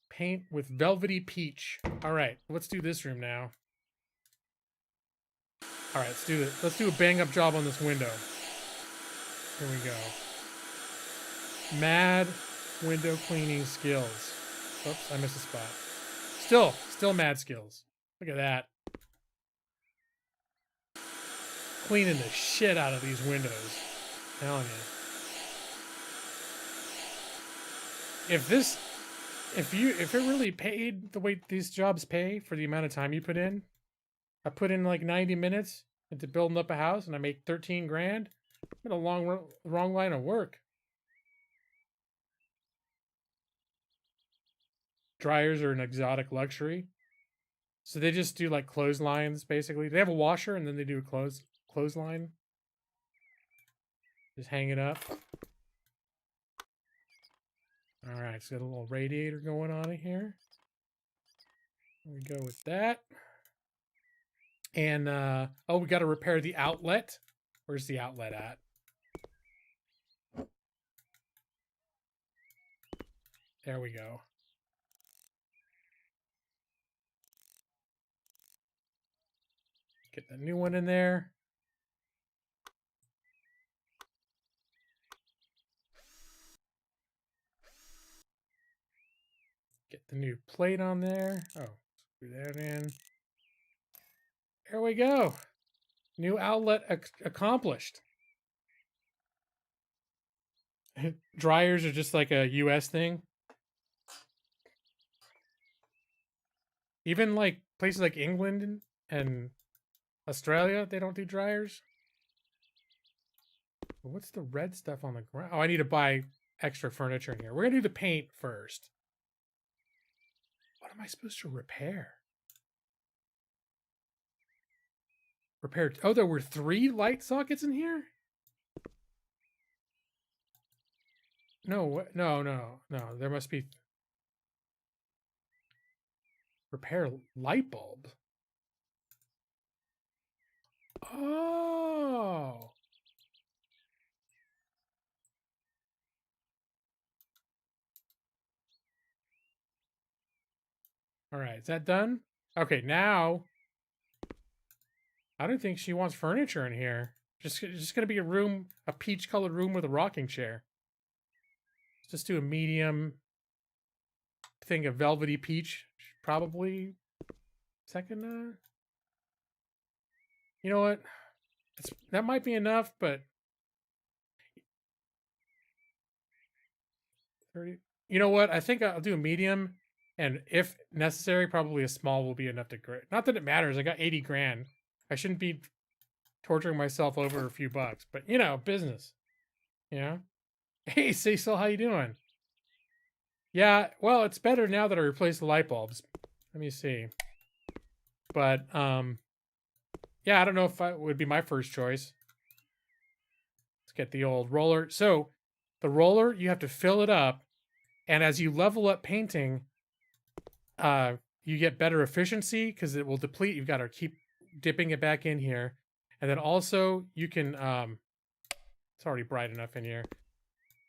Paint with velvety peach. All right, let's do this room now. All right, let's do it. Let's do a bang-up job on this window. Here we go. Mad window cleaning skills. Oops, I missed a spot. Still mad skills. Look at that. Cleaning the shit out of these windows. I'm telling you. If it really paid the way these jobs pay for the amount of time you put in, I put in like 90 minutes into building up a house and I make 13 grand. I'm in a wrong line of work. Dryers are an exotic luxury. So they just do like clotheslines basically. They have a washer and then they do a clothesline. Just hang it up. All right, so got a little radiator going on in here. There we go with that. And oh, we got to repair the outlet. Where's the outlet at? There we go. Get the new one in there. Get the new plate on there. Oh, screw that in. There we go. New outlet accomplished. Dryers are just like a US thing. Even like places like England and Australia, they don't do dryers. What's the red stuff on the ground? Oh, I need to buy extra furniture in here. We're going to do the paint first. What am I supposed to repair? Repair. Oh, there were 3 light sockets in here? No, no. There must be... Repair light bulb. Oh. All right, is that done? Okay, now... I don't think she wants furniture in here. Just going to be a room, a peach-colored room with a rocking chair. Let's just do a medium thing of velvety peach. Probably second. You know what? That might be enough, but 30. You know what? I think I'll do a medium, and if necessary, probably a small will be enough to grade. Not that it matters. I got 80 grand. I shouldn't be torturing myself over a few bucks, but you know, business. You know? Hey, Cecil, how you doing? Yeah, well, it's better now that I replaced the light bulbs. Let me see. But yeah, I don't know if it would be my first choice. Let's get the old roller. So the roller, you have to fill it up, and as you level up painting, you get better efficiency because it will deplete. You've got to keep dipping it back in here. And then also you can it's already bright enough in here.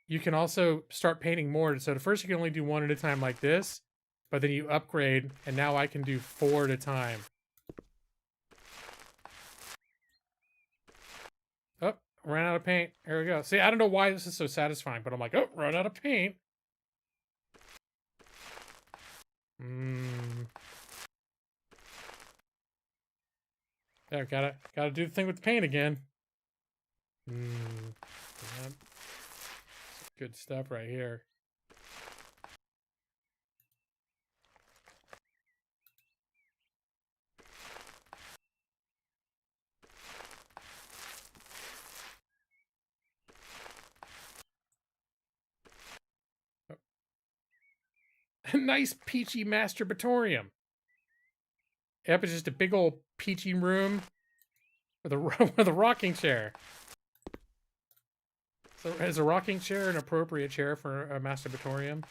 You can also start painting more. So at first you can only do 1 at a time like this, but then you upgrade, and now I can do 4 at a time. Oh, ran out of paint. Here we go. See, I don't know why this is so satisfying, but I'm like, oh, run out of paint. There, gotta do the thing with the paint again. Yep. Good stuff right here. Oh. Nice peachy masturbatorium. Yep, it's just a big old peachy room with a with a rocking chair. So is a rocking chair an appropriate chair for a masturbatorium?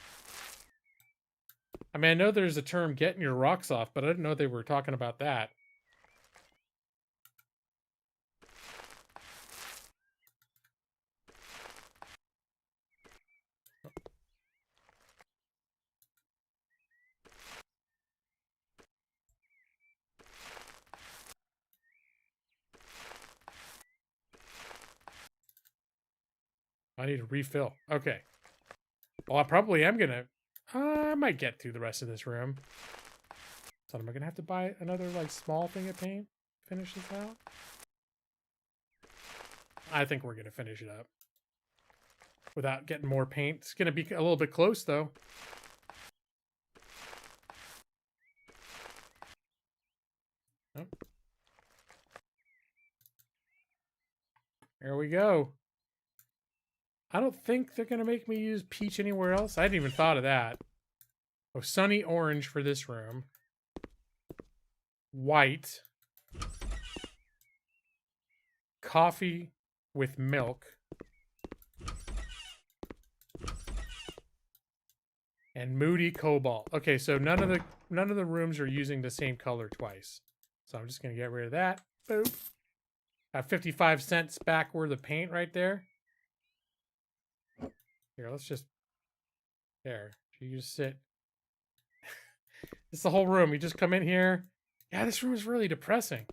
I mean, I know there's a term getting your rocks off, but I didn't know they were talking about that. I need a refill. Okay. Well, I probably am gonna... I might get through the rest of this room. So am I gonna have to buy another like small thing of paint to finish this out? I think we're gonna finish it up without getting more paint. It's gonna be a little bit close though. Oh. There we go. I don't think they're gonna make me use peach anywhere else. I hadn't even thought of that. Oh, sunny orange for this room. White. Coffee with milk. And moody cobalt. Okay, so none of the rooms are using the same color twice. So I'm just gonna get rid of that. Boop. Got 55 cents back worth of paint right there. Here, let's just there. You just sit. It's the whole room. You just come in here. Yeah, this room is really depressing.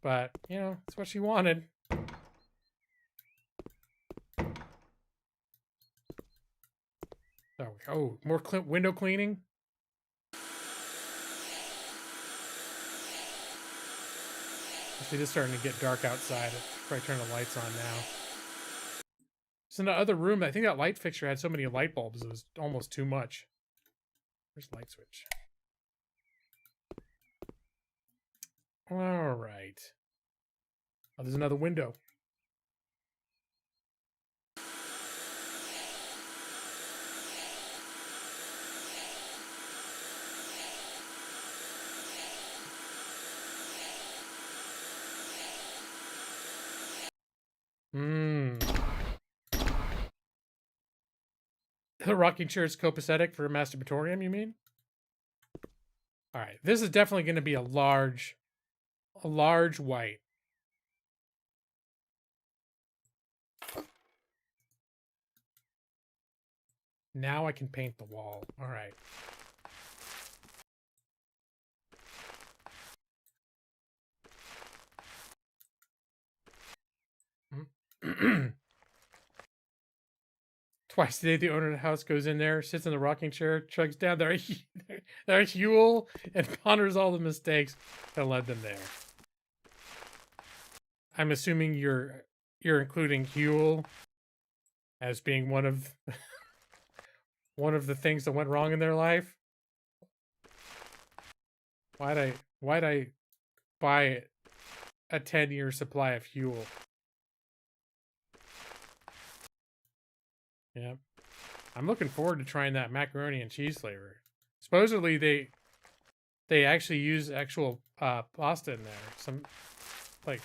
But, you know, it's what she wanted. Oh, more window cleaning. See, it's starting to get dark outside. I'll probably turn the lights on now. So in the other room, I think that light fixture had so many light bulbs, it was almost too much. Where's the light switch? All right. Oh, there's another window. The rocking chair is copacetic for a masturbatorium, you mean? All right, this is definitely going to be a large white. Now I can paint the wall. All right. Twice a day, the owner of the house goes in there, sits in the rocking chair, chugs down their Huel, and ponders all the mistakes that led them there. I'm assuming you're including Huel as being one of the things that went wrong in their life. Why'd I buy a 10-year supply of Huel? Yeah. I'm looking forward to trying that macaroni and cheese flavor. Supposedly they actually use actual pasta in there.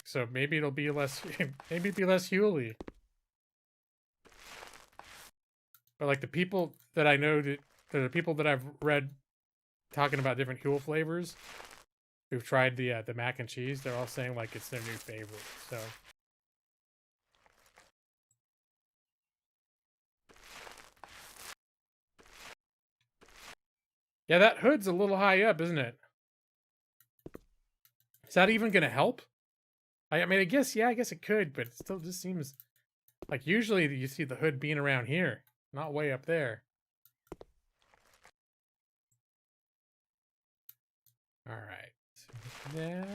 So maybe it'll be less maybe be less Huel-y. But like the people that I know the people that I've read talking about different Huel flavors who've tried the mac and cheese, they're all saying like it's their new favorite. So yeah, that hood's a little high up, isn't it? Is that even going to help? I mean, I guess it could, but it still just seems like usually you see the hood being around here, not way up there. All right. So that.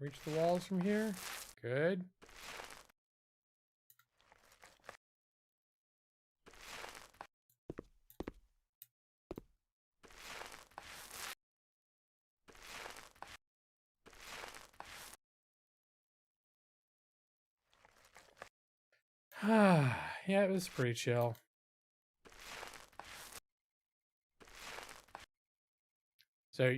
Reach the walls from here. Good. Yeah, it was pretty chill. So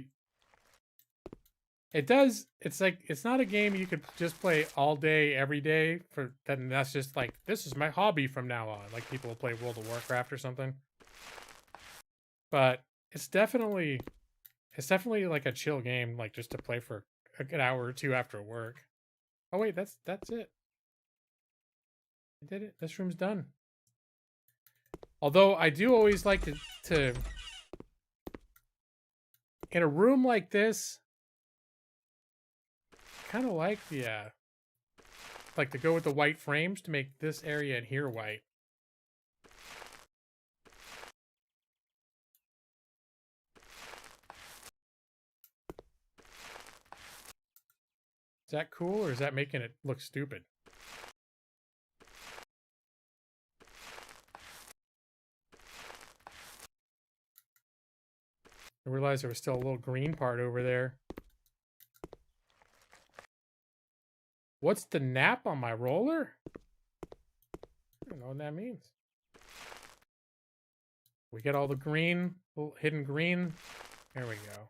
it's like it's not a game you could just play all day every day for then that's just like this is my hobby from now on, like people will play World of Warcraft or something. But it's definitely like a chill game, like just to play for an hour or two after work. Oh wait, that's it. I did it. This room's done. Although I do always like to in a room like this, kind of like the like to go with the white frames to make this area in here white. Is that cool, or is that making it look stupid? I realized there was still a little green part over there. What's the nap on my roller? I don't know what that means. We get all the green, little hidden green. There we go.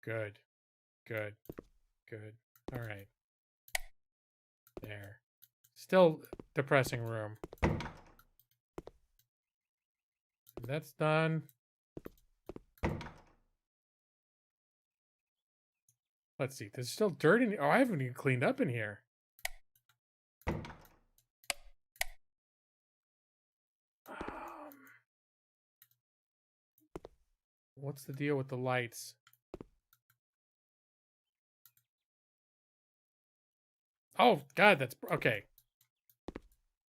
Good. Good. Good. All right. There. Still depressing room. That's done. Let's see. There's still dirt in here. Oh, I haven't even cleaned up in here. What's the deal with the lights? Oh, God, that's... Okay.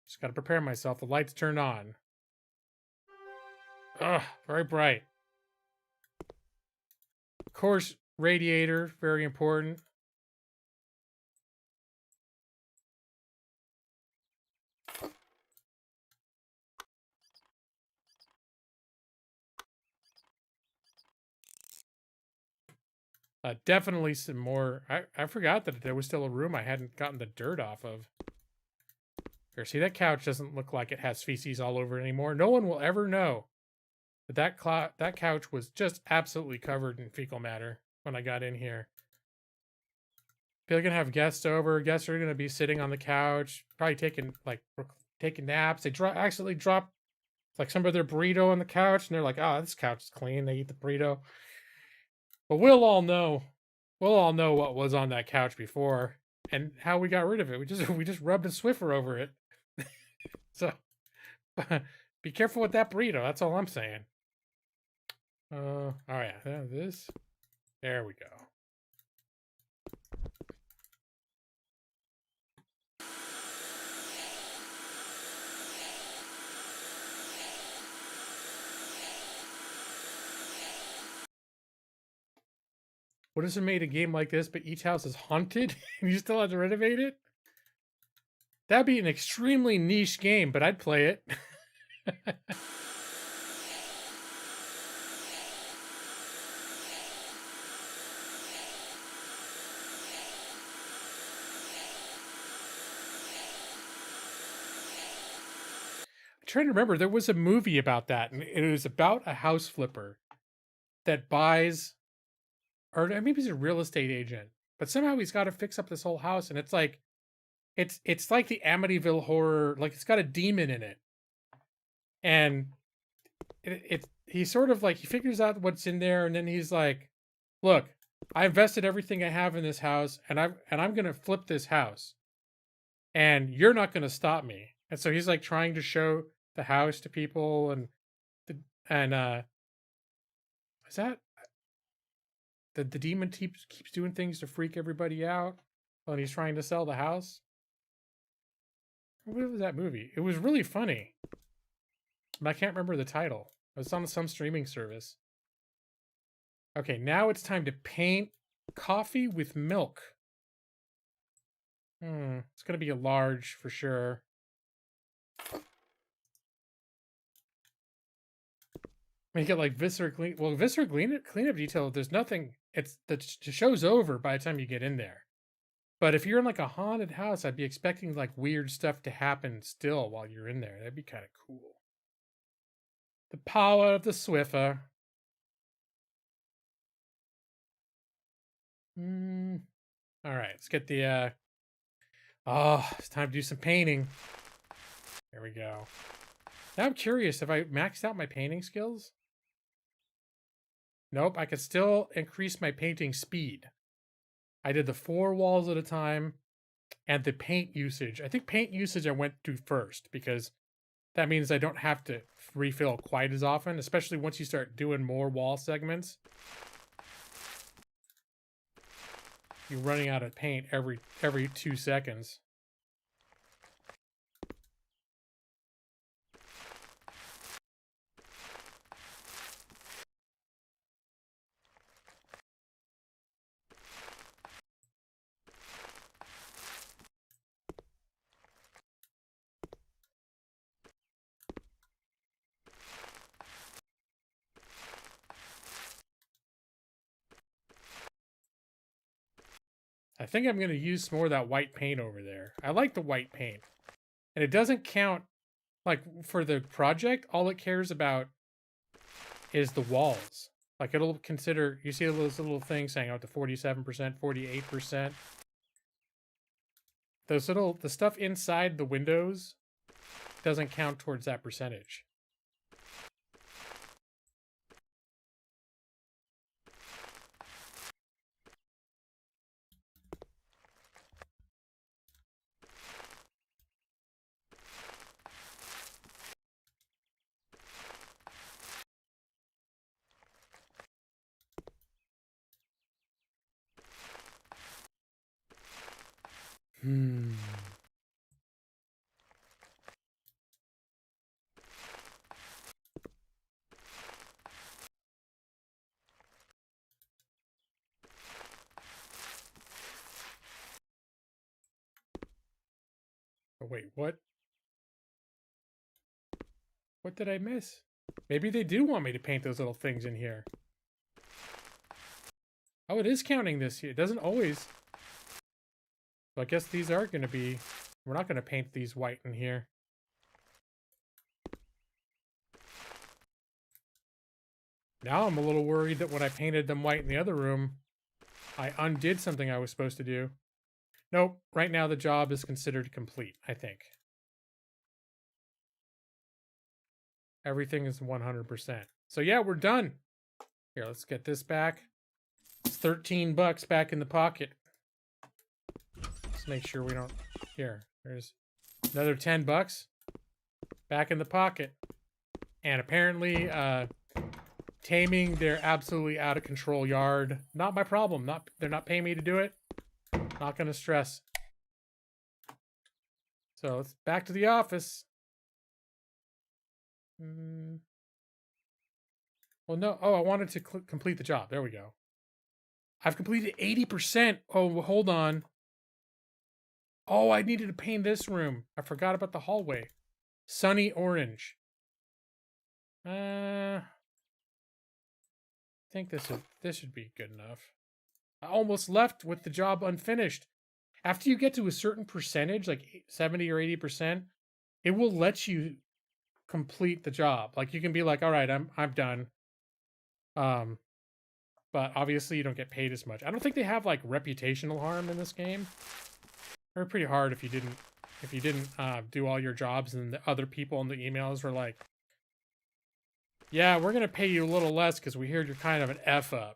Just gotta prepare myself. The lights turned on. Ugh, very bright. Of course, radiator, very important. Definitely some more. I forgot that there was still a room I hadn't gotten the dirt off of. Here, see, that couch doesn't look like it has feces all over it anymore. No one will ever know that that couch was just absolutely covered in fecal matter when I got in here. People are gonna have guests over. Guests are gonna be sitting on the couch, probably taking naps. They accidentally drop like some of their burrito on the couch, and they're like, "Oh, this couch is clean." They eat the burrito. But we'll all know what was on that couch before and how we got rid of it. We just rubbed a Swiffer over it. So be careful with that burrito. That's all I'm saying. All right, this. There we go. What if it made a game like this, but each house is haunted and you still have to renovate it? That'd be an extremely niche game, but I'd play it. I'm trying to remember, there was a movie about that, and it was about a house flipper that buys, or maybe he's a real estate agent, but somehow he's got to fix up this whole house, and it's like, it's like the Amityville horror, like it's got a demon in it, and he's sort of like, he figures out what's in there, and then he's like, look, I invested everything I have in this house, and I'm gonna flip this house, and you're not gonna stop me. And so he's like trying to show the house to people, and is that the demon keeps doing things to freak everybody out when he's trying to sell the house? What was that movie? It was really funny, but I can't remember the title. It was on some streaming service. Okay, now it's time to paint coffee with milk. It's gonna be a large for sure. Make it like viscera clean. Well, viscera cleanup detail. There's nothing. The show's over by the time you get in there. But if you're in like a haunted house, I'd be expecting like weird stuff to happen still while you're in there. That'd be kind of cool. The power of the Swiffer. All right, let's get the. Oh, it's time to do some painting. There we go. Now I'm curious, have I maxed out my painting skills? Nope, I could still increase my painting speed. I did the 4 walls at a time and the paint usage. I think paint usage I went to first because that means I don't have to refill quite as often, especially once you start doing more wall segments. you're running out of paint every 2 seconds. I think I'm going to use some more of that white paint over there. I like the white paint. And it doesn't count, like, for the project, all it cares about is the walls. Like, it'll consider, you see those little things saying out to 47%, 48%. The stuff inside the windows doesn't count towards that percentage. Oh, wait, what? What did I miss? Maybe they do want me to paint those little things in here. Oh, it is counting this here. It doesn't always. So I guess these are going to be... We're not going to paint these white in here. Now I'm a little worried that when I painted them white in the other room, I undid something I was supposed to do. Nope. Right now the job is considered complete, I think. Everything is 100%. So yeah, we're done. Here, let's get this back. It's 13 bucks back in the pocket. Let's make sure we don't... Here, there's another 10 bucks back in the pocket. And apparently, taming their absolutely out of control yard, not my problem. They're not paying me to do it. Not gonna stress. So it's back to the office. Well, no. Oh, I wanted to complete the job. There we go. I've completed 80%. Oh, hold on. Oh, I needed to paint this room. I forgot about the hallway. Sunny orange. I think this should be good enough. I almost left with the job unfinished. After you get to a certain percentage, like 70 or 80%, it will let you complete the job. Like you can be like, all right, I'm done. But obviously you don't get paid as much. I don't think they have like reputational harm in this game. They're pretty hard if you didn't do all your jobs and the other people in the emails were like, yeah, we're gonna pay you a little less because we hear you're kind of an F up.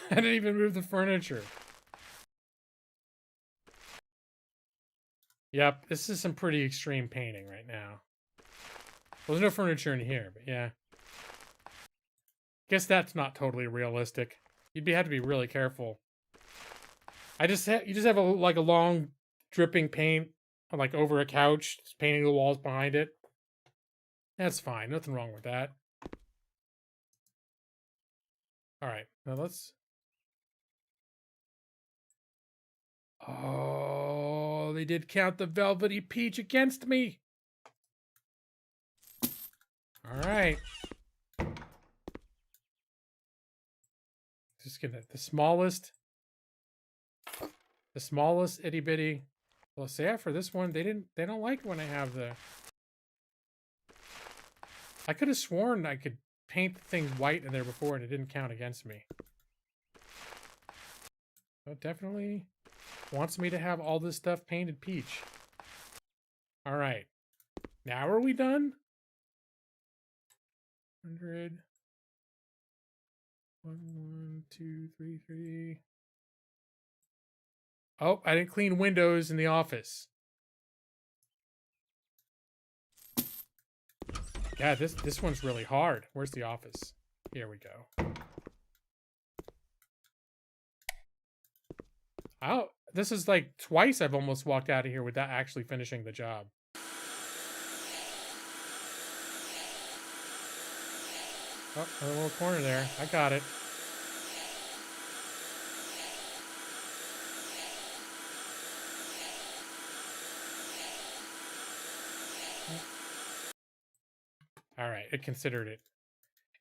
I didn't even move the furniture. Yep, this is some pretty extreme painting right now. Well, there's no furniture in here, but yeah. Guess that's not totally realistic. You'd have to be really careful. You just have a long dripping paint like over a couch, just painting the walls behind it. That's fine. Nothing wrong with that. All right, now let's... Oh, they did count the velvety peach against me. All right. Just gonna the smallest itty bitty. Well, say yeah, for this one, they don't like when I have the... I could have sworn I could paint things white in there before and it didn't count against me. So it definitely wants me to have all this stuff painted peach. All right. Now are we done? 100. 1, 1, 2, 3, 3. Oh, I didn't clean windows in the office. Yeah, this one's really hard. Where's the office? Here we go. Oh, this is like twice I've almost walked out of here without actually finishing the job. Oh, a little corner there. I got it. All right, it considered it.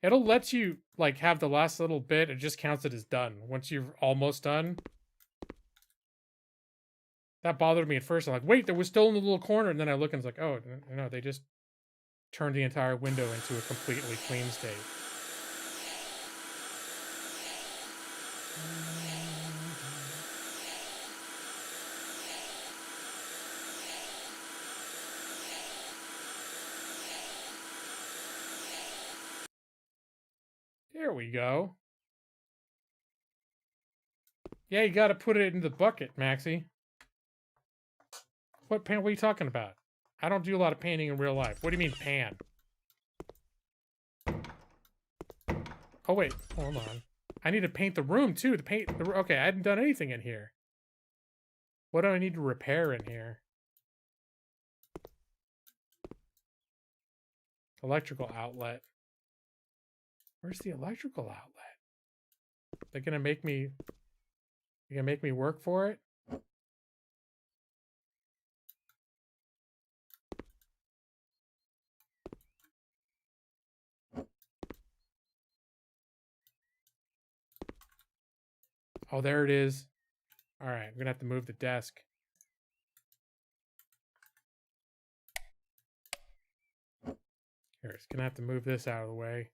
It'll let you like have the last little bit. It just counts it as done once you're almost done. That bothered me at first. I'm like, wait, there was still in the little corner, and then I look and it's like, oh no, they just turned the entire window into a completely clean state. There we go. Yeah, you got to put it in the bucket, Maxie. What are you talking about? I don't do a lot of painting in real life. What do you mean pan? Oh wait, hold on. I need to paint the room too. Okay, I hadn't done anything in here. What do I need to repair in here? Electrical outlet. Where's the electrical outlet? They're gonna make me work for it? Oh, there it is. All right, I'm gonna have to move the desk. Here, it's gonna have to move this out of the way.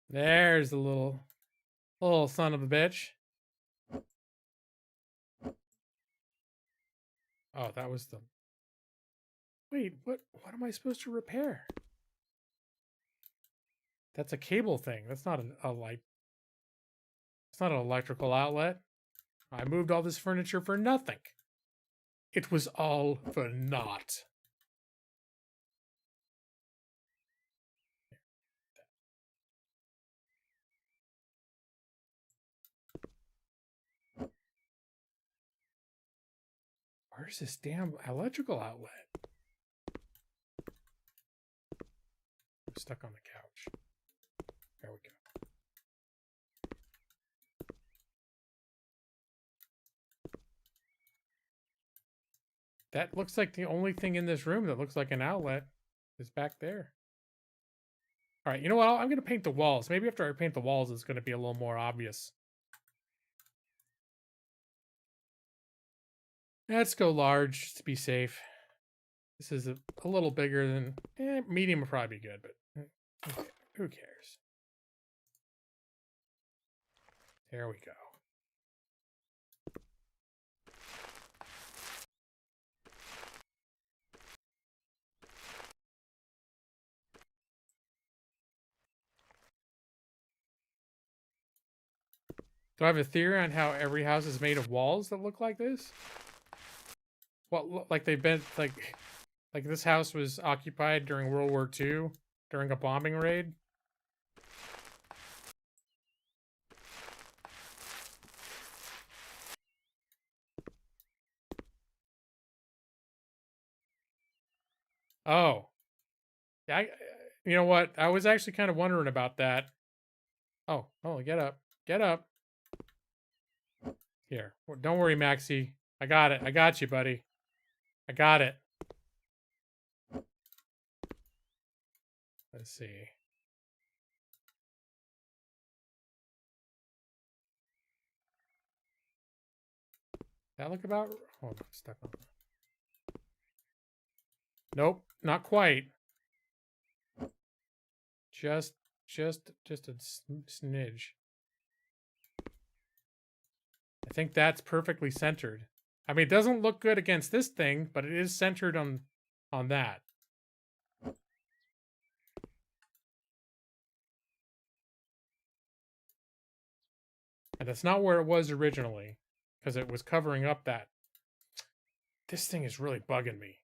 There's the little son of a bitch. Oh, that was the... Wait, what am I supposed to repair? That's a cable thing. That's not a light. It's not an electrical outlet. I moved all this furniture for nothing. It was all for naught. Where's this damn electrical outlet? I'm stuck on the couch. There we go. That looks like the only thing in this room that looks like an outlet is back there. All right, you know what? I'm going to paint the walls. Maybe after I paint the walls, it's going to be a little more obvious. Let's go large just to be safe. This is a little bigger than... medium would probably be good, but who cares? There we go. Do I have a theory on how every house is made of walls that look like this? What, like they've been, like this house was occupied during World War II, during a bombing raid? Oh. Yeah, you know what? I was actually kind of wondering about that. Oh, get up. Get up. Here. Don't worry, Maxie. I got it. I got you, buddy. I got it. Let's see. That look about... Hold on, stuck on. Nope, not quite. Just a smidge. think that's perfectly centered. I mean, it doesn't look good against this thing, but it is centered on that. And that's not where it was originally, because it was covering up that. This thing is really bugging me.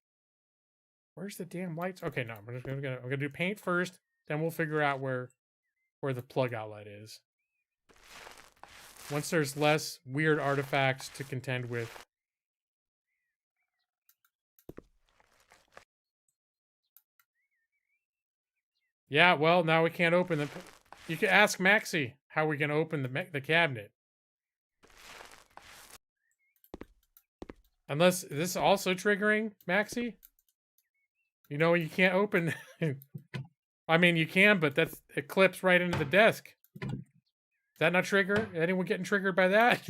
Where's the damn lights? Okay, no, I'm gonna do paint first, then we'll figure out where the plug outlet is. Once there's less weird artifacts to contend with. Yeah, well, now we can't open the... You can ask Maxie how we can open the cabinet. Unless, is this also triggering, Maxie? You know, you can't open... I mean, you can, but it clips right into the desk. Is that not trigger? Anyone getting triggered by that?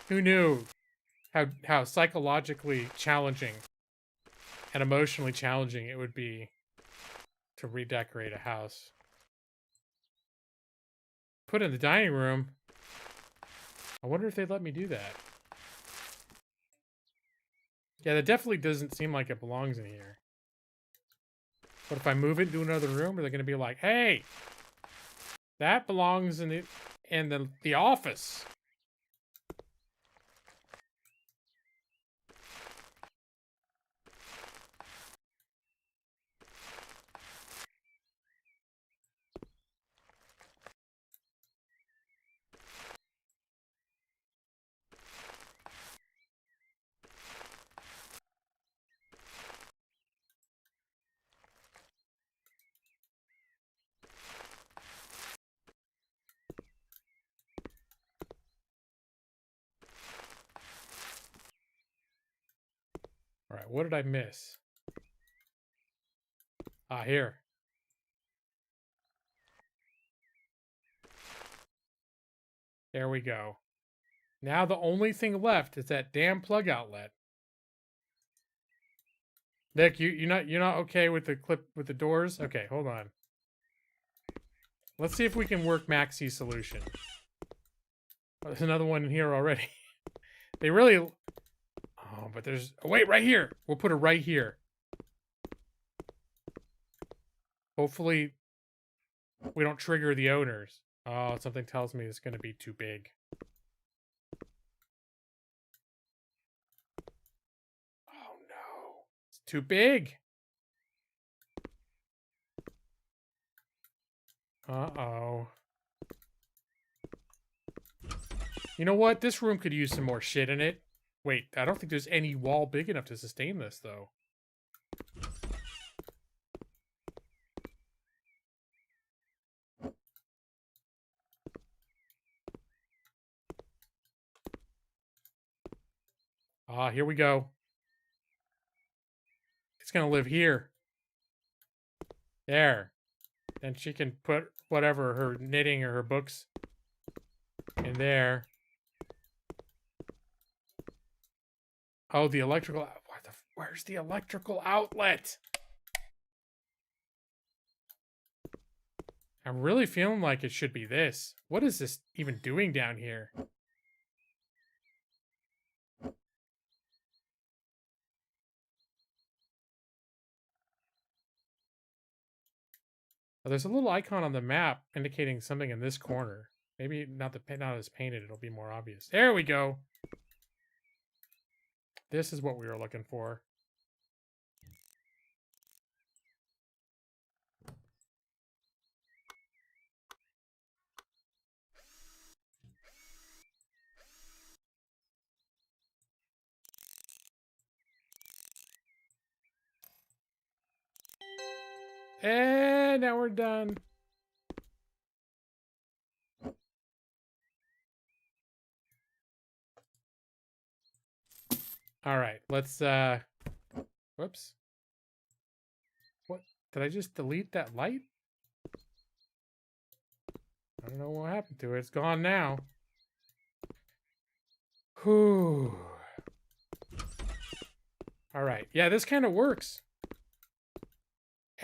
Who knew how psychologically challenging and emotionally challenging it would be to redecorate a house? Put in the dining room. I wonder if they'd let me do that. Yeah, that definitely doesn't seem like it belongs in here. But if I move it to another room, are they going to be like, "Hey, that belongs in the office"? All right, what did I miss? Ah, here. There we go. Now the only thing left is that damn plug outlet. Nick, you're not okay with the clip with the doors? Okay, hold on. Let's see if we can work Maxie's solution. Oh, there's another one in here already. They really... Oh, but there's... Oh, wait, right here. We'll put it right here. Hopefully, we don't trigger the owners. Oh, something tells me it's going to be too big. Oh, no. It's too big. Uh-oh. You know what? This room could use some more shit in it. Wait, I don't think there's any wall big enough to sustain this, though. Ah, here we go. It's gonna live here. There. And she can put whatever, her knitting or her books in there. Oh, the electrical... Where's the electrical outlet? I'm really feeling like it should be this. What is this even doing down here? Oh, there's a little icon on the map indicating something in this corner. Maybe not as painted, it'll be more obvious. There we go. This is what we were looking for. And now we're done. All right, let's whoops. What? Did I just delete that light? I don't know what happened to it. It's gone now. Whew. All right. Yeah, this kind of works.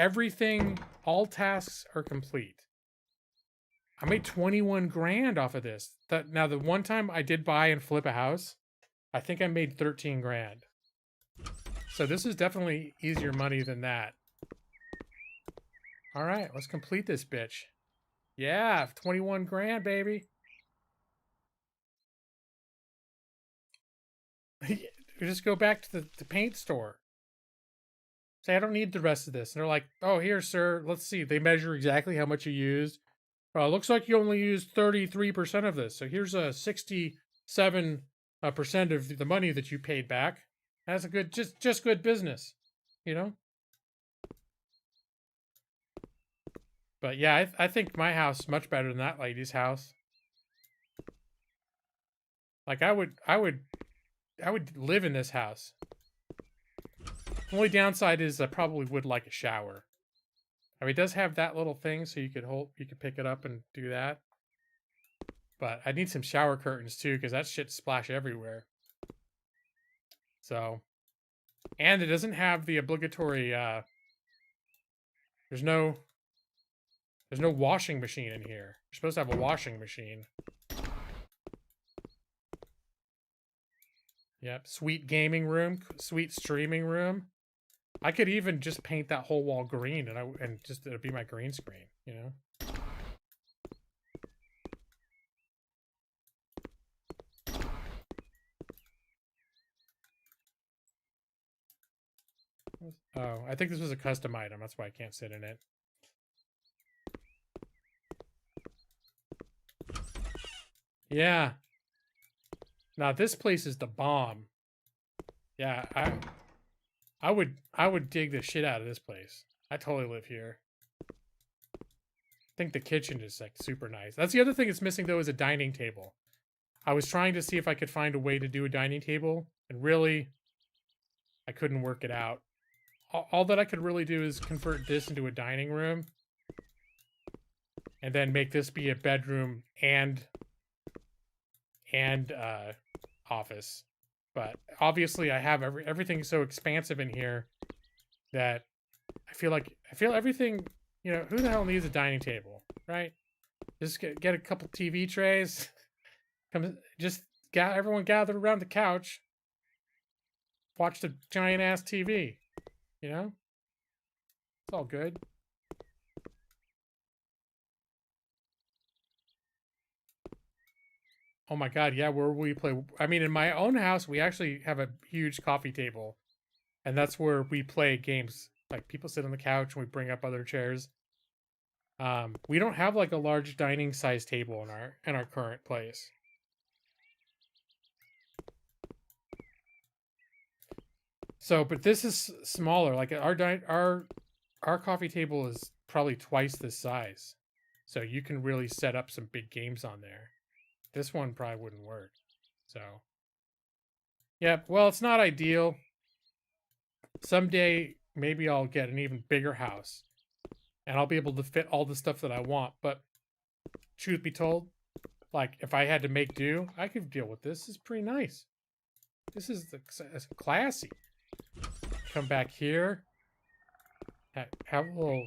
everything, all tasks are complete. I made 21 grand off of this. Now, the one time I did buy and flip a house, I think I made 13 grand. So this is definitely easier money than that. All right, let's complete this bitch. Yeah, 21 grand, baby. You just go back to the paint store. Say, I don't need the rest of this. And they're like, oh, here, sir. Let's see. They measure exactly how much you used. Looks like you only used 33% of this. So here's a 67% of the money that you paid back. That's a good, just good business, you know? But yeah, I think my house is much better than that lady's house. Like I would live in this house. The only downside is I probably would like a shower. I mean, it does have that little thing, so you could pick it up and do that. But I need some shower curtains too, because that shit splash everywhere. So, and it doesn't have the obligatory. There's no washing machine in here. You're supposed to have a washing machine. Yep, sweet gaming room, sweet streaming room. I could even just paint that whole wall green, and just it'll be my green screen, you know. Oh, I think this was a custom item. That's why I can't sit in it. Yeah. Now this place is the bomb. Yeah, I would dig the shit out of this place. I totally live here. I think the kitchen is like super nice. That's the other thing that's missing though, is a dining table. I was trying to see if I could find a way to do a dining table, and really I couldn't work it out. All that I could really do is convert this into a dining room and then make this be a bedroom and office. But obviously I have everything so expansive in here that I feel everything, you know, who the hell needs a dining table, right? Just get a couple TV trays. Everyone gather around the couch. Watch the giant ass TV, you know? It's all good. Oh my god, yeah, where we play. I mean, in my own house, we actually have a huge coffee table. And that's where we play games. Like, people sit on the couch and we bring up other chairs. We don't have like a large dining size table in our current place. So, but this is smaller. Like our coffee table is probably twice this size. So you can really set up some big games on there. This one probably wouldn't work. So, yeah, well, it's not ideal. Someday, maybe I'll get an even bigger house. And I'll be able to fit all the stuff that I want. But, truth be told, like, if I had to make do, I could deal with this. This is pretty nice. This is classy. Come back here. Have a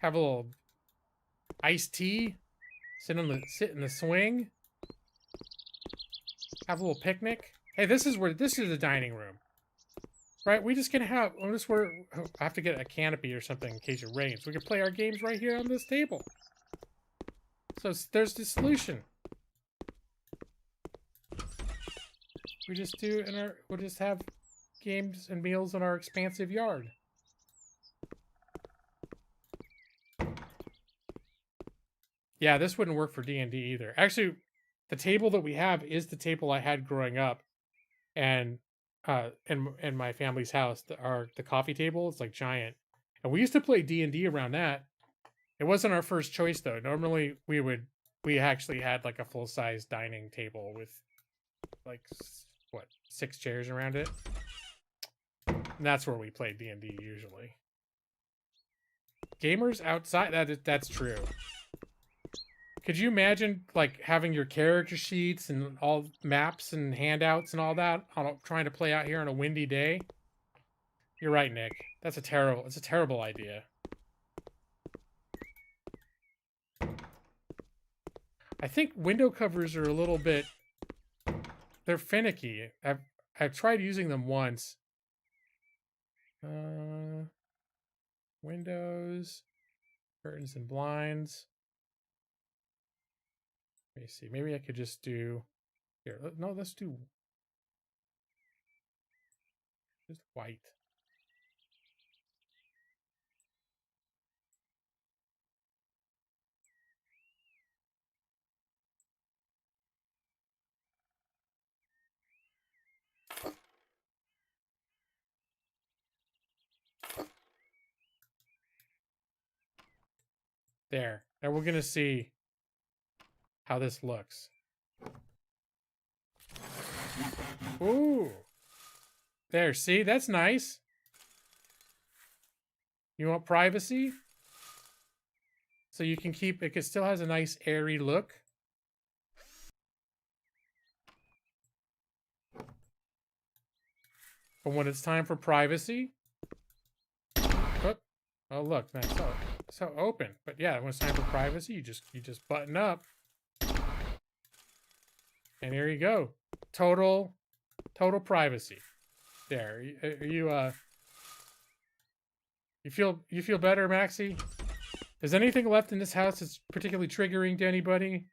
little iced tea. Sit in the swing. Have a little picnic. Hey, this is the dining room. Right? We just gonna have I have to get a canopy or something in case it rains. We can play our games right here on this table. So there's the solution. We'll just have games and meals in our expansive yard. Yeah, this wouldn't work for D&D either. Actually, the table that we have is the table I had growing up, and in my family's house, the coffee table is like giant, and we used to play D&D around that. It wasn't our first choice though. Normally we actually had like a full size dining table with like 6 chairs around it, and that's where we played D&D usually. Gamers outside, that's true. Could you imagine like having your character sheets and all maps and handouts and all that trying to play out here on a windy day? You're right, Nick. It's a terrible idea. I think window covers are a little bit, they're finicky. I've tried using them once. Windows, curtains and blinds. Let me see. Maybe I could just do here. No, let's do just white. There. Now we're gonna see how this looks. Ooh. There, see? That's nice. You want privacy? So you can keep, it still has a nice airy look. But when it's time for privacy, oh look, man, so open. But yeah, when it's time for privacy, you just button up. And here you go. Total privacy. There. You feel better, Maxie? Is anything left in this house that's particularly triggering to anybody?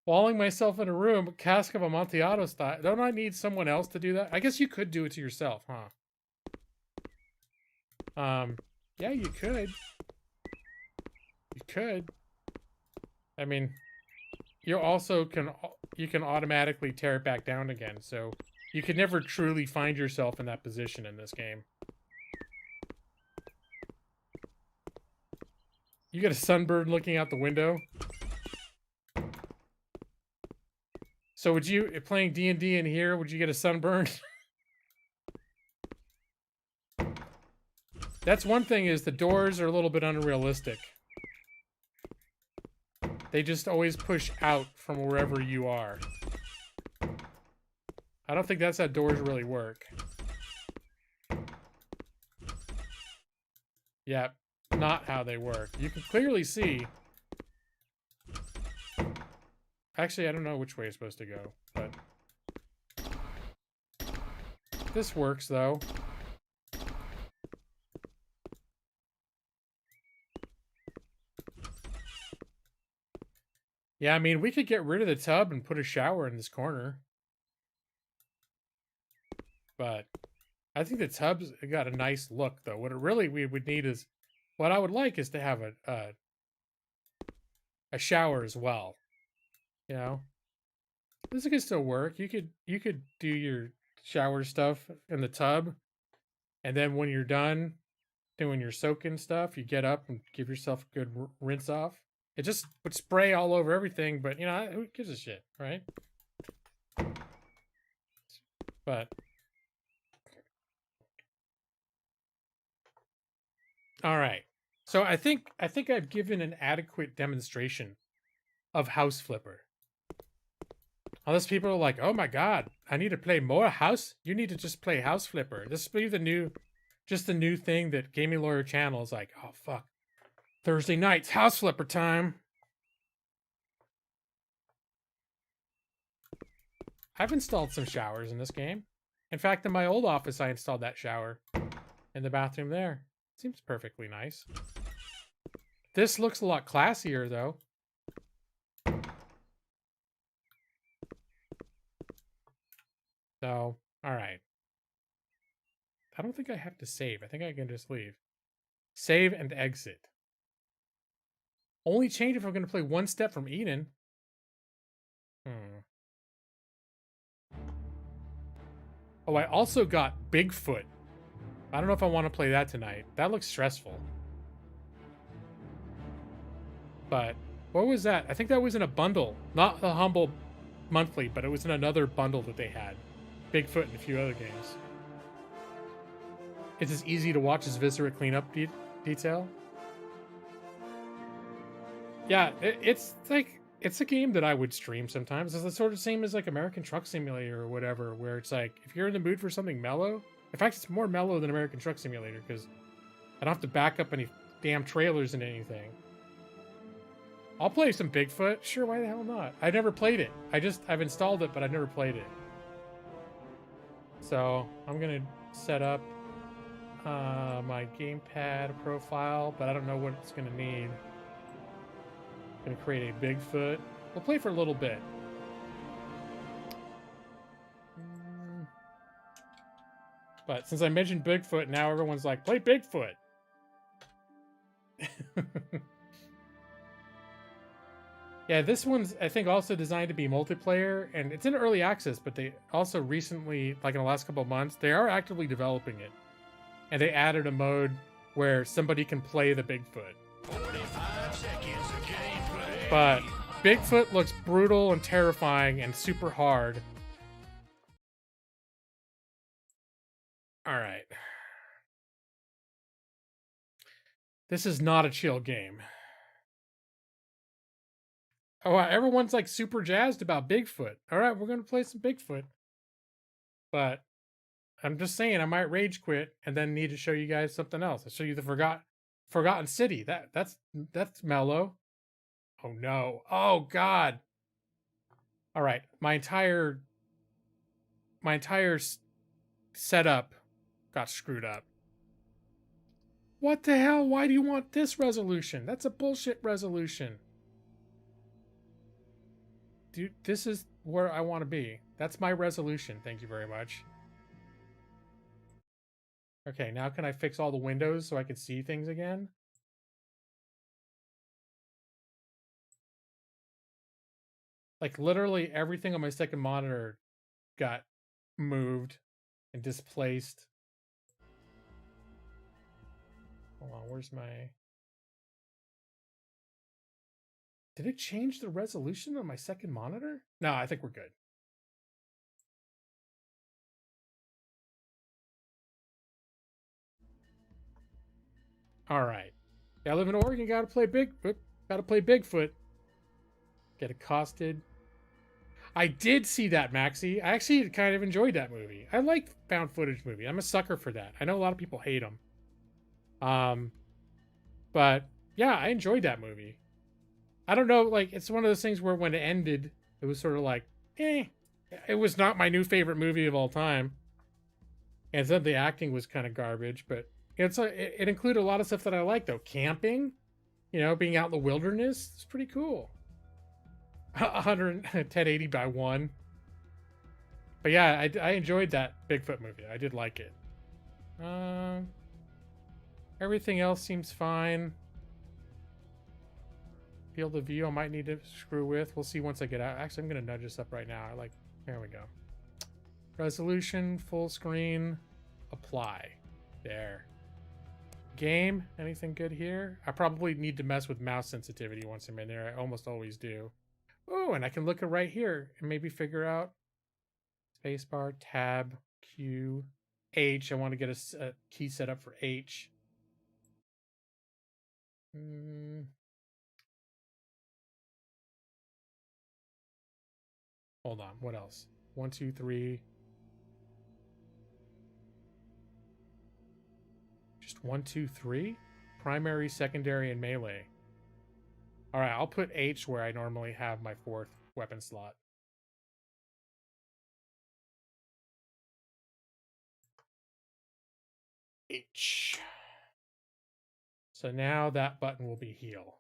Walling myself in a room, cask of Amontillado style. Don't I need someone else to do that? I guess you could do it to yourself, huh? Yeah, you could. You could. I mean, you can automatically tear it back down again, so you can never truly find yourself in that position in this game. You get a sunburn looking out the window. So would you, playing D&D in here, would you get a sunburn? That's one thing, is the doors are a little bit unrealistic. They just always push out from wherever you are. I don't think that's how doors really work. Yeah, not how they work. You can clearly see. Actually, I don't know which way it's supposed to go, but this works, though. Yeah, I mean, we could get rid of the tub and put a shower in this corner. But I think the tub's got a nice look, though. What we would need is, what I would like is to have a shower as well. You know, this could still work. You could do your shower stuff in the tub, and then when you're done doing your soaking stuff, you get up and give yourself a good rinse off. It just would spray all over everything, but you know, who gives a shit, right? But all right. So I think I've given an adequate demonstration of House Flipper. Unless people are like, "Oh my god, I need to play more House." You need to just play House Flipper. This will be the new thing that Gaming Lawyer Channel is like, "Oh fuck, Thursday nights House Flipper time." I've installed some showers in this game. In fact, in my old office, I installed that shower in the bathroom there. Seems perfectly nice. This looks a lot classier, though. So, all right. I don't think I have to save. I think I can just leave. Save and exit. Only change if I'm going to play one step from Eden. Oh, I also got Bigfoot. I don't know if I want to play that tonight. That looks stressful. But what was that? I think that was in a bundle. Not the Humble Monthly, but it was in another bundle that they had. Bigfoot and a few other games. It's as easy to watch as Viscera cleanup detail. Yeah, it's like, It's a game that I would stream sometimes. It's the sort of same as like American Truck Simulator or whatever, where it's like if you're in the mood for something mellow. In fact, it's more mellow than American Truck Simulator because I don't have to back up any damn trailers and anything. I'll play some Bigfoot. Sure, why the hell not? I've never played it. I've installed it, but I've never played it. So I'm gonna set up my gamepad profile, but I don't know what it's gonna need. Gonna create a Bigfoot. We'll play for a little bit. But since I mentioned Bigfoot, now everyone's like, play Bigfoot. Yeah, this one's, I think, also designed to be multiplayer, and it's in early access, but they also recently, like in the last couple of months, they are actively developing it. And they added a mode where somebody can play the Bigfoot. 45 seconds of gameplay. But Bigfoot looks brutal and terrifying and super hard. All right. This is not a chill game. Oh, everyone's like super jazzed about Bigfoot. All right, we're going to play some Bigfoot. But I'm just saying I might rage quit and then need to show you guys something else. I'll show you the Forgotten City. That's mellow. Oh no. Oh god. All right, my entire setup got screwed up. What the hell? Why do you want this resolution? That's a bullshit resolution. Dude, this is where I want to be. That's my resolution. Thank you very much. Okay, now can I fix all the windows so I can see things again? Like literally everything on my second monitor got moved and displaced. Hold on, where's my... Did it change the resolution on my second monitor? No, I think we're good. All right. Yeah, I live in Oregon. Gotta play Bigfoot. Get accosted. I did see that, Maxie. I actually kind of enjoyed that movie. I like found footage movie. I'm a sucker for that. I know a lot of people hate them. But yeah, I enjoyed that movie. I don't know, like, it's one of those things where when it ended, it was sort of like, eh. It was not my new favorite movie of all time. And some of the acting was kind of garbage, but it included a lot of stuff that I like, though. Camping, being out in the wilderness, it's pretty cool. 1080 by 1. But yeah, I enjoyed that Bigfoot movie. I did like it. Everything else seems fine. Field of view I might need to screw with. We'll see once I get out. Actually, I'm going to nudge this up right now. There we go. Resolution, full screen, apply. There. Game, anything good here? I probably need to mess with mouse sensitivity once I'm in there. I almost always do. Oh, and I can look at right here and maybe figure out spacebar, tab, Q, H. I want to get a key set up for H. Hold on, what else? 1, 2, 3. Just 1, 2, 3? Primary, secondary, and melee. Alright, I'll put H where I normally have my 4th weapon slot. H. So now that button will be heal.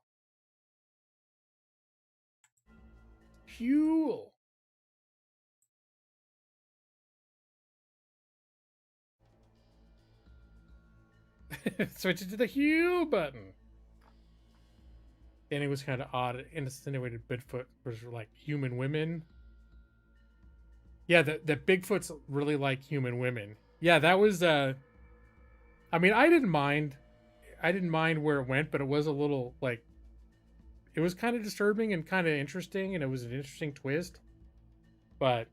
Fuel. Switch it to the heal button. And it was kind of odd. Insinuated Bigfoot was like human women. Yeah, the Bigfoot's really like human women. Yeah, that was I mean, I didn't mind where it went, but it was a little like it was kind of disturbing and kind of interesting, and it was an interesting twist. But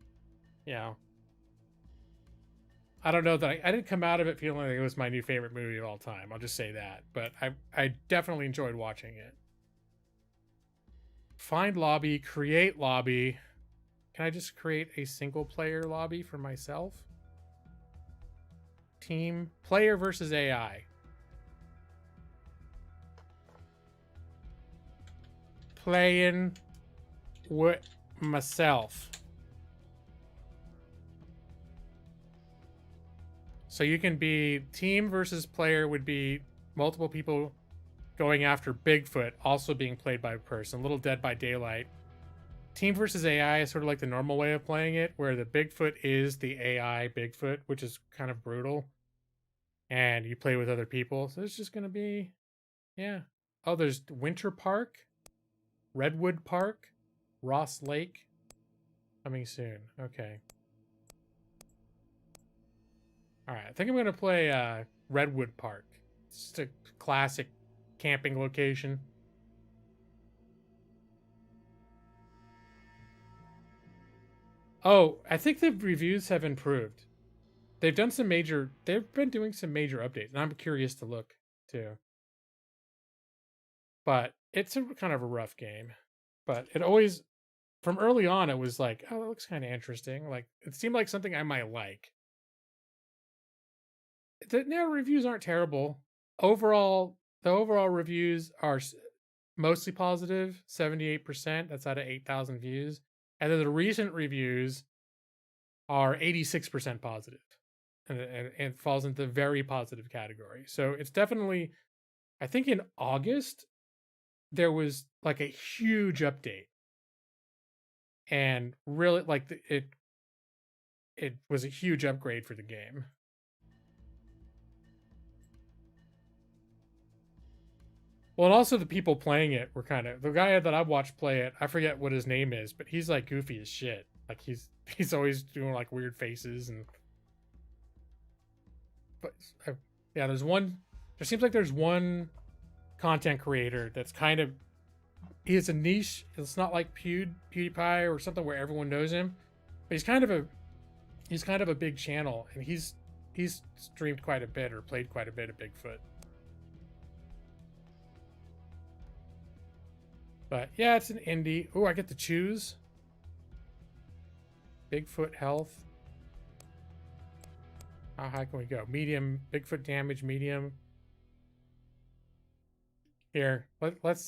I don't know that I didn't come out of it feeling like it was my new favorite movie of all time. I'll just say that. But I definitely enjoyed watching it. Find lobby, create lobby. Can I just create a single player lobby for myself? Team, player versus AI. Playing with myself. So you can be team versus player would be multiple people going after Bigfoot, also being played by a person. A little Dead by Daylight. Team versus AI is sort of like the normal way of playing it, where the Bigfoot is the AI Bigfoot, which is kind of brutal. And you play with other people. So it's just going to be, yeah. Oh, there's Winter Park, Redwood Park, Ross Lake. Coming soon. Okay. All right. I think I'm going to play Redwood Park. It's just a classic camping location. Oh, I think the reviews have improved. They've been doing some major updates, and I'm curious to look too. But it's a kind of a rough game. But it always, from early on, it was like, oh, it looks kind of interesting. Like, it seemed like something I might like. The reviews aren't terrible. Overall, the overall reviews are mostly positive, 78%. That's out of 8,000 views. And then the recent reviews are 86% positive. And it falls into the very positive category. So it's definitely, I think in August, there was like a huge update. And really, like, it was a huge upgrade for the game. Well, and also the people playing it were kind of, the guy that I watched play it, I forget what his name is, but he's like goofy as shit. Like he's always doing like weird faces and. But yeah, there seems like there's one content creator that's kind of, he has a niche. It's not like PewDiePie or something where everyone knows him, but he's kind of a big channel, and he's streamed quite a bit or played quite a bit of Bigfoot. But yeah, it's an indie. Oh, I get to choose. Bigfoot health. How high can we go? Medium. Bigfoot damage, medium. Here, let's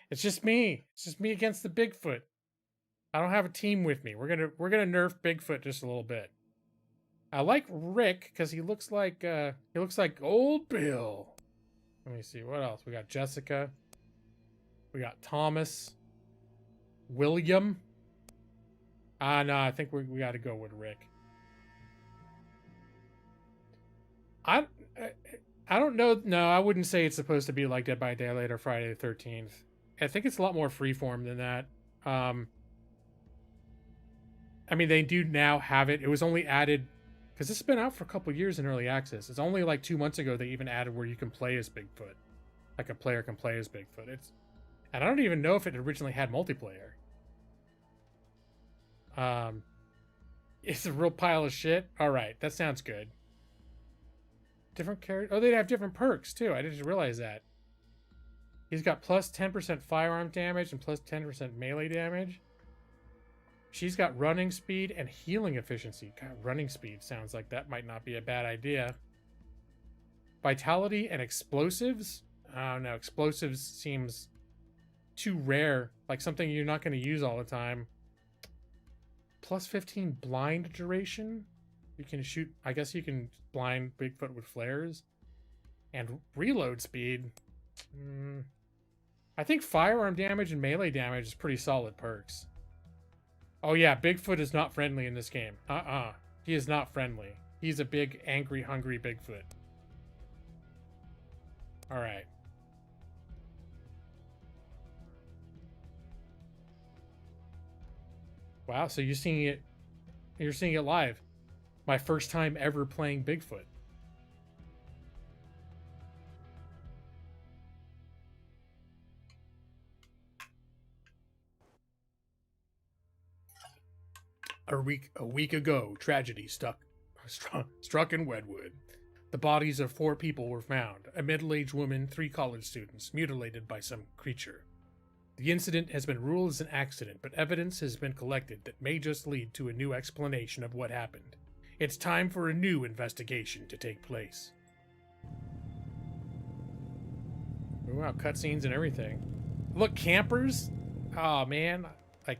it's just me. It's just me against the Bigfoot. I don't have a team with me. We're gonna nerf Bigfoot just a little bit. I like Rick because he looks like Old Bill. Let me see what else we got. Jessica. We got Thomas. William. No, I think we got to go with Rick. I don't know. No, I wouldn't say it's supposed to be like Dead by Daylight or Friday the 13th. I think it's a lot more freeform than that. I mean, they do now have it. It was only added because this has been out for a couple years in early access. It's only like 2 months ago they even added where you can play as Bigfoot, like a player can play as Bigfoot. And I don't even know if it originally had multiplayer. It's a real pile of shit. All right, that sounds good. Different character. Oh, they have different perks too. I didn't realize that. He's got plus 10% firearm damage and plus 10% melee damage. She's got running speed and healing efficiency. God, running speed sounds like that might not be a bad idea. Vitality and explosives? Oh no, explosives seems too rare. Like something you're not going to use all the time. Plus 15 blind duration? You can shoot, I guess you can blind Bigfoot with flares. And reload speed. I think firearm damage and melee damage is pretty solid perks. Oh yeah, Bigfoot is not friendly in this game. He is not friendly. He's a big, angry, hungry Bigfoot. Alright. Wow, so you're seeing it live. My first time ever playing Bigfoot. A week ago, tragedy struck in Wedwood. The bodies of 4 people were found: a middle-aged woman, 3 college students, mutilated by some creature. The incident has been ruled as an accident, but evidence has been collected that may just lead to a new explanation of what happened. It's time for a new investigation to take place. Oh, wow, cutscenes and everything. Look, campers. Oh man, like,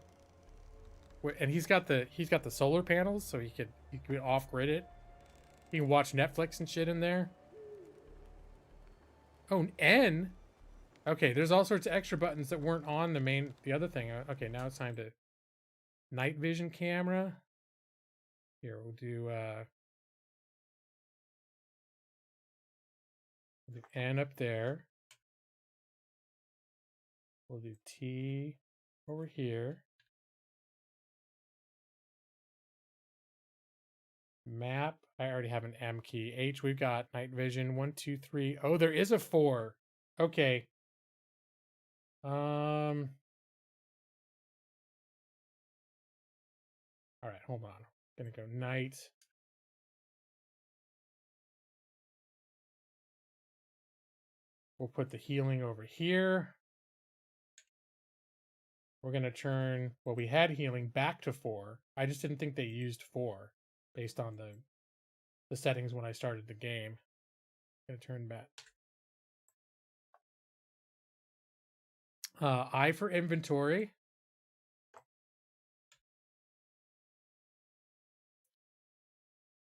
and he's got the solar panels, so he could off grid it. You can watch Netflix and shit in there. Oh, an N. Okay, there's all sorts of extra buttons that weren't on the other thing. Okay, now it's time to night vision camera. Here, we'll do N up there. We'll do T over here. Map. I already have an M key. H, we've got night vision. 1, 2, 3. Oh, there is a 4. Okay. All right, hold on. Gonna go night. We'll put the healing over here. We're gonna turn what we had healing back to 4. I just didn't think they used 4 based on the settings when I started the game. Gonna turn back. I for inventory.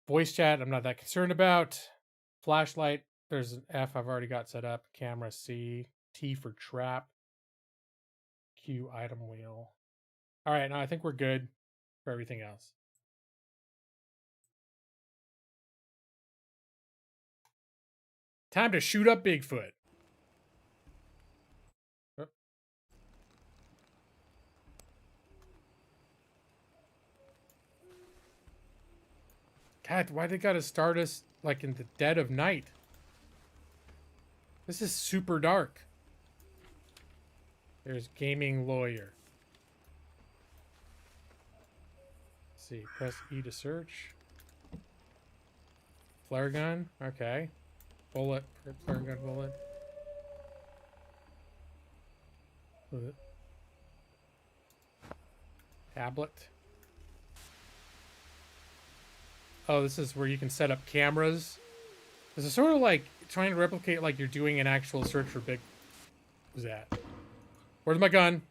Voice chat, I'm not that concerned about. Flashlight, there's an F I've already got set up. Camera C. T for trap. Q item wheel. All right, now I think we're good for everything else. Time to shoot up Bigfoot. Oh. God, why they gotta start us like in the dead of night? This is super dark. There's gaming lawyer. Let's see, press E to search. Flare gun, okay. Bullet, flare gun bullet. Tablet. Oh, this is where you can set up cameras. This is sort of like trying to replicate like you're doing an actual search for big... What's that? Where's my gun?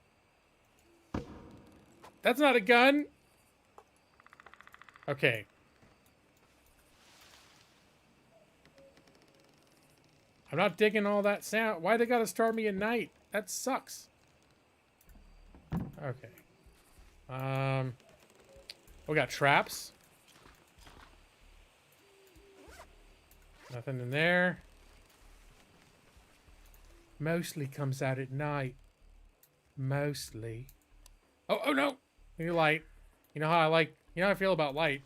That's not a gun! Okay. I'm not digging all that sound. Why they gotta start me at night? That sucks. Okay. We got traps. Nothing in there. Mostly comes out at night. Mostly. Oh no! New light. You know how I like, you know how I feel about light.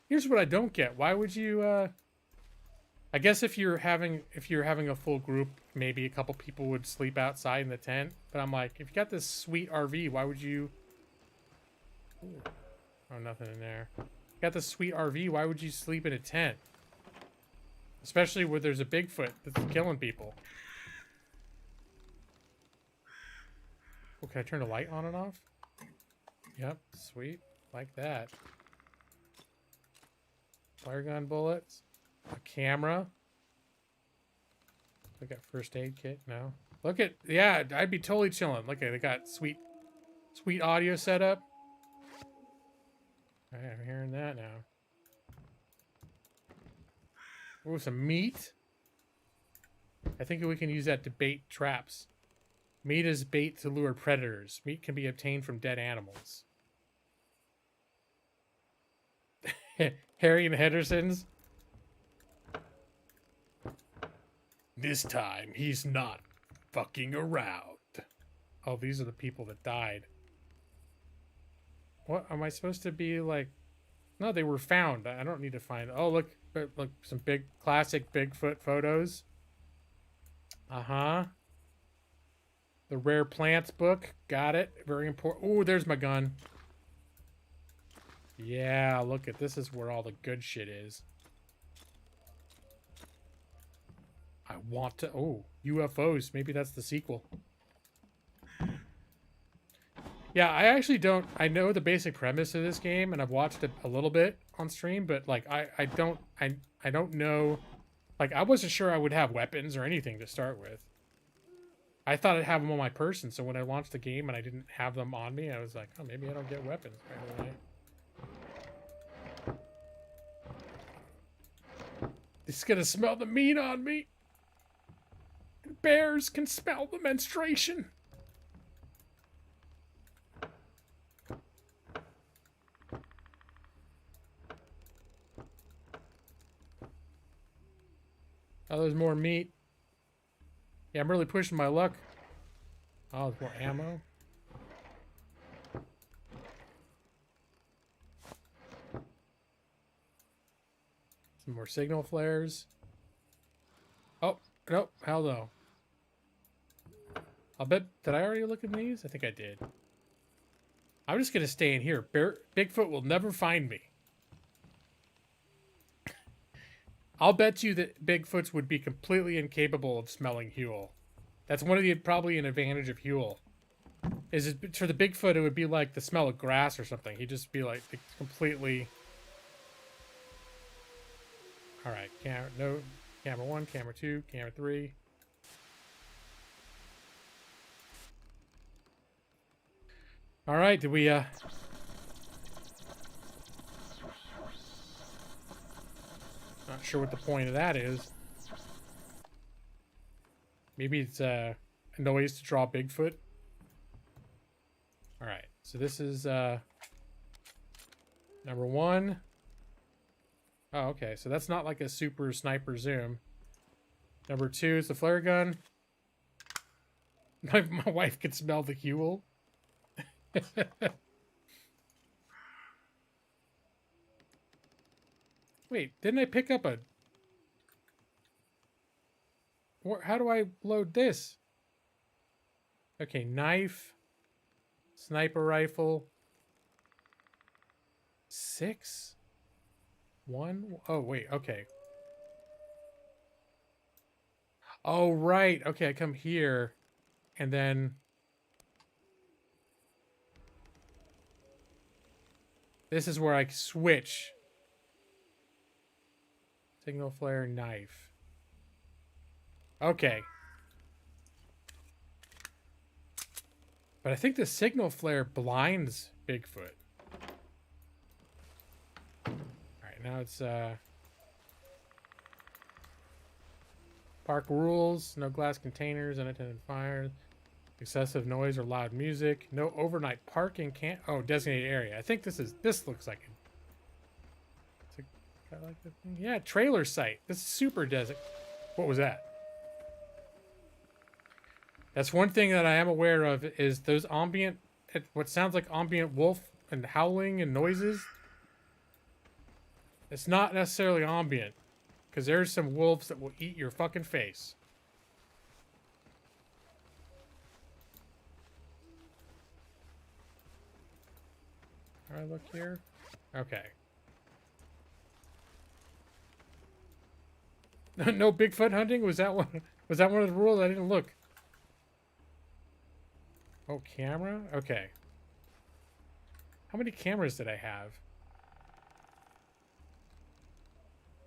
Here's what I don't get. Why would you, I guess if you're having a full group, maybe a couple people would sleep outside in the tent. But I'm like, if you got this sweet RV, why would you... Ooh. Oh, nothing in there. You got this sweet RV, why would you sleep in a tent? Especially where there's a Bigfoot that's killing people. Oh, can I turn the light on and off? Yep, sweet. Like that. Flare gun bullets. A camera. I got first aid kit. No. Look at, yeah, I'd be totally chilling. Look at, they got sweet audio setup. All right, I'm hearing that now. Oh, some meat. I think we can use that to bait traps. Meat is bait to lure predators. Meat can be obtained from dead animals. Harry and Henderson's. This time, he's not fucking around. Oh, these are the people that died. What, am I supposed to be like... No, they were found. I don't need to find... Oh, look, some big, classic Bigfoot photos. Uh-huh. The Rare Plants book. Got it. Very important. Oh, there's my gun. Yeah, look at this is where all the good shit is. I want to... Oh, UFOs. Maybe that's the sequel. Yeah, I actually don't... I know the basic premise of this game, and I've watched it a little bit on stream, but, like, I don't know... Like, I wasn't sure I would have weapons or anything to start with. I thought I'd have them on my person, so when I launched the game and I didn't have them on me, I was like, oh, maybe I don't get weapons right away. It's gonna smell the meat on me. Bears can smell the menstruation. Oh, there's more meat. Yeah, I'm really pushing my luck. Oh, there's more ammo. Some more signal flares. Oh, nope. Hell no. I'll bet... Did I already look at these? I think I did. I'm just going to stay in here. Bigfoot will never find me. I'll bet you that Bigfoots would be completely incapable of smelling Huel. That's one of the... Probably an advantage of Huel. Is it, for the Bigfoot, it would be like the smell of grass or something. He'd just be like completely... Alright, no, camera 1, camera 2, camera 3. Alright, did we, Not sure what the point of that is. Maybe it's, a noise to draw Bigfoot. Alright, so this is, number 1. Oh, okay. So that's not like a super sniper zoom. Number 2 is the flare gun. My wife can smell the Huel. Wait, didn't I pick up a... How do I load this? Okay, knife. Sniper rifle. 6? 1? Oh, wait, okay. Oh, right. Okay, I come here, and then... This is where I switch. Signal flare, knife. Okay. But I think the signal flare blinds Bigfoot. Now it's, park rules, no glass containers, unattended fires, excessive noise or loud music, no overnight parking, designated area. I think this looks like it. Like that thing? Yeah, trailer site. This is super desert. What was that? That's one thing that I am aware of is those ambient, what sounds like ambient wolf and howling and noises. It's not necessarily ambient, because there's some wolves that will eat your fucking face. All right, look here. Okay. No Bigfoot hunting? Was that one? Was that one of the rules? I didn't look. Oh, camera? Okay. How many cameras did I have?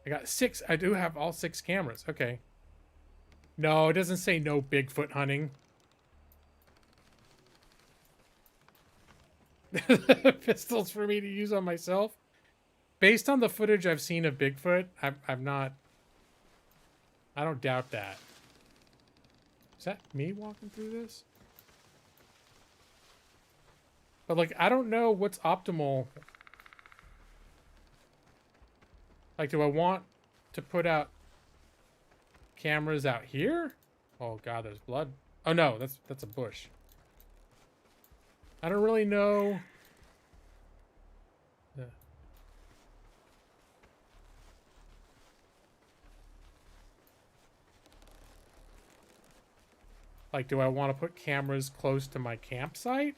I got 6. I do have all 6 cameras. Okay. No, it doesn't say no Bigfoot hunting. Pistols for me to use on myself. Based on the footage I've seen of Bigfoot, I'm not... I don't doubt that. Is that me walking through this? But, like, I don't know what's optimal. Like, do I want to put out cameras out here? Oh, God, there's blood. Oh, no, that's a bush. I don't really know. Like, do I want to put cameras close to my campsite?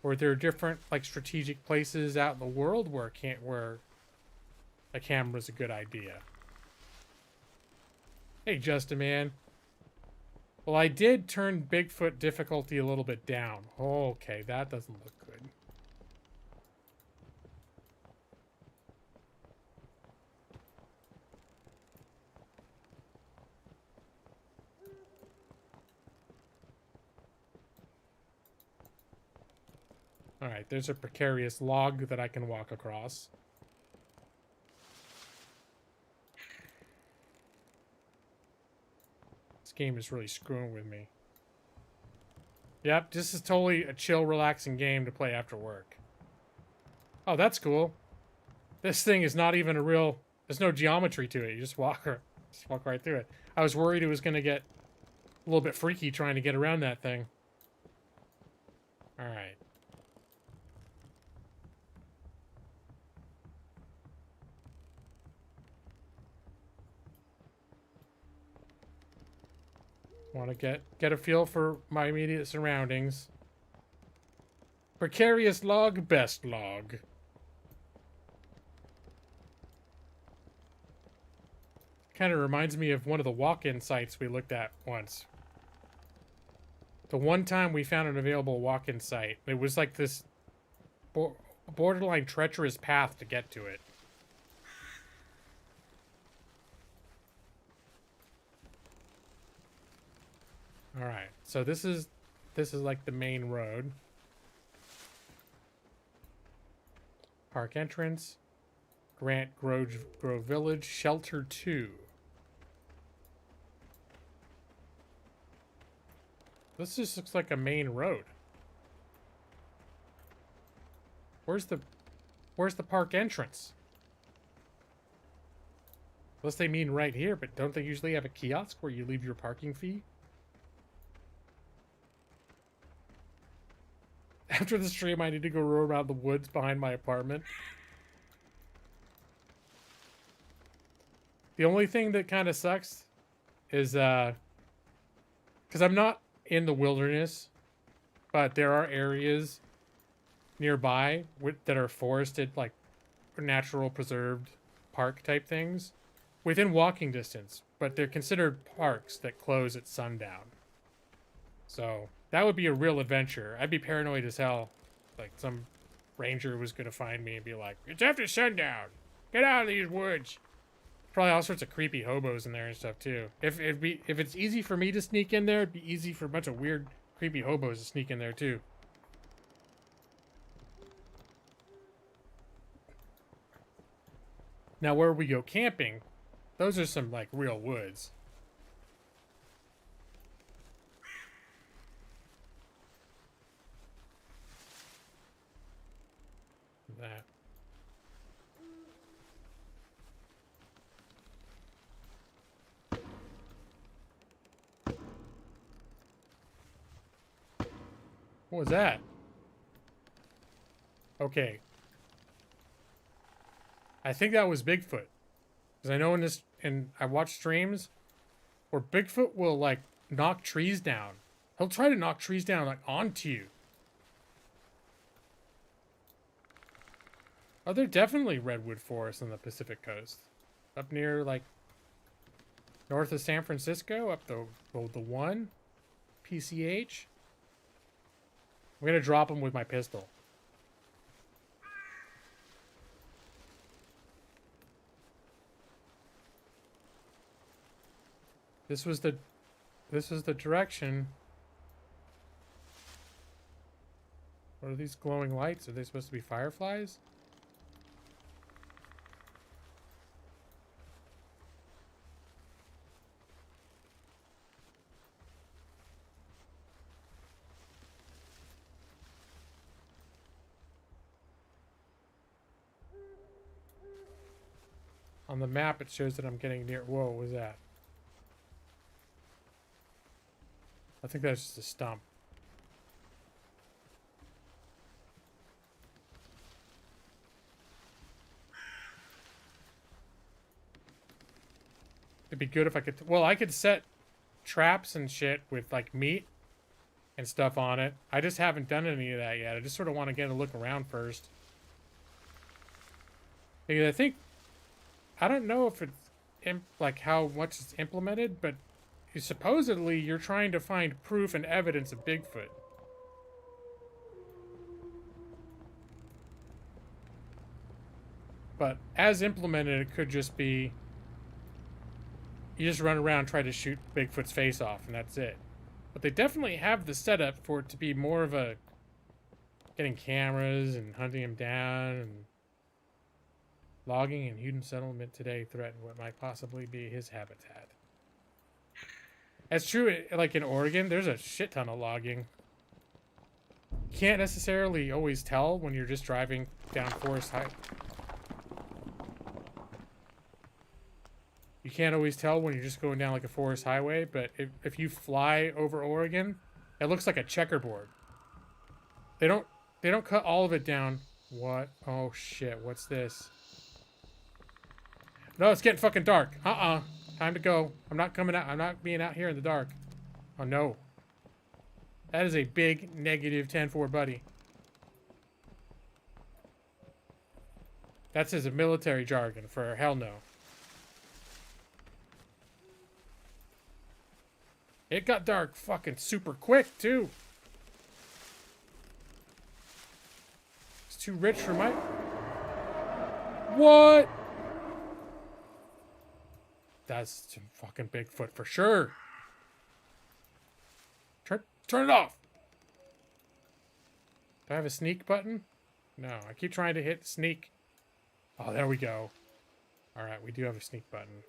Or are there different, like, strategic places out in the world where a camera's a good idea? Hey, Justin, man. Well, I did turn Bigfoot difficulty a little bit down. Okay, that doesn't look good. Alright, there's a precarious log that I can walk across. This game is really screwing with me. Yep, this is totally a chill, relaxing game to play after work. Oh, that's cool. This thing is not even a real... There's no geometry to it. You just walk right through it. I was worried it was going to get a little bit freaky trying to get around that thing. Alright. Want to get a feel for my immediate surroundings. Precarious log, best log. Kind of reminds me of one of the walk-in sites we looked at once. The one time we found an available walk-in site, it was like this borderline treacherous path to get to it. All right, so this is like the main road. Park entrance, Grant Grove Village, Shelter 2. This just looks like a main road. Where's the park entrance? Unless they mean right here, but don't they usually have a kiosk where you leave your parking fee? After the stream, I need to go roll around the woods behind my apartment. The only thing that kind of sucks is, because I'm not in the wilderness, but there are areas nearby that are forested, like natural preserved park type things, within walking distance, but they're considered parks that close at sundown. So that would be a real adventure. I'd be paranoid as hell. Like some ranger was going to find me and be like, "It's after sundown. Get out of these woods." Probably all sorts of creepy hobos in there and stuff too. If it's easy for me to sneak in there, it'd be easy for a bunch of weird, creepy hobos to sneak in there too. Now where we go camping, those are some like real woods. That. What was that? Okay. I think that was Bigfoot. Because I know I watch streams where Bigfoot will like knock trees down. He'll try to knock trees down like onto you. Oh, there are definitely redwood forests on the Pacific coast. Up near like north of San Francisco, up the one PCH. I'm gonna drop him with my pistol. This was the direction. What are these glowing lights? Are they supposed to be fireflies? On the map, it shows that I'm getting near. Whoa, what was that? I think that's just a stump. It'd be good if I could. Well, I could set traps and shit with like meat and stuff on it. I just haven't done any of that yet. I just sort of want to get a look around first. Because I don't know if it's like how much it's implemented, but supposedly you're trying to find proof and evidence of Bigfoot. But as implemented, it could just be you just run around and try to shoot Bigfoot's face off, and that's it. But they definitely have the setup for it to be more of a getting cameras and hunting him down, and logging in Huden settlement today threatened what might possibly be his habitat. That's true, like in Oregon, there's a shit ton of logging. You can't necessarily always tell when you're just driving down Forest High. You can't always tell when you're just going down like a forest highway, but if you fly over Oregon, it looks like a checkerboard. They don't cut all of it down. What? Oh shit, what's this? No, it's getting fucking dark. Time to go. I'm not coming out. I'm not being out here in the dark. Oh no. That is a big negative 10-4, buddy. That's his military jargon for hell no. It got dark fucking super quick, too. It's too rich for my... What? That's some fucking Bigfoot for sure. Turn it off. Do I have a sneak button? No, I keep trying to hit sneak. Oh, there we go. All right, we do have a sneak button.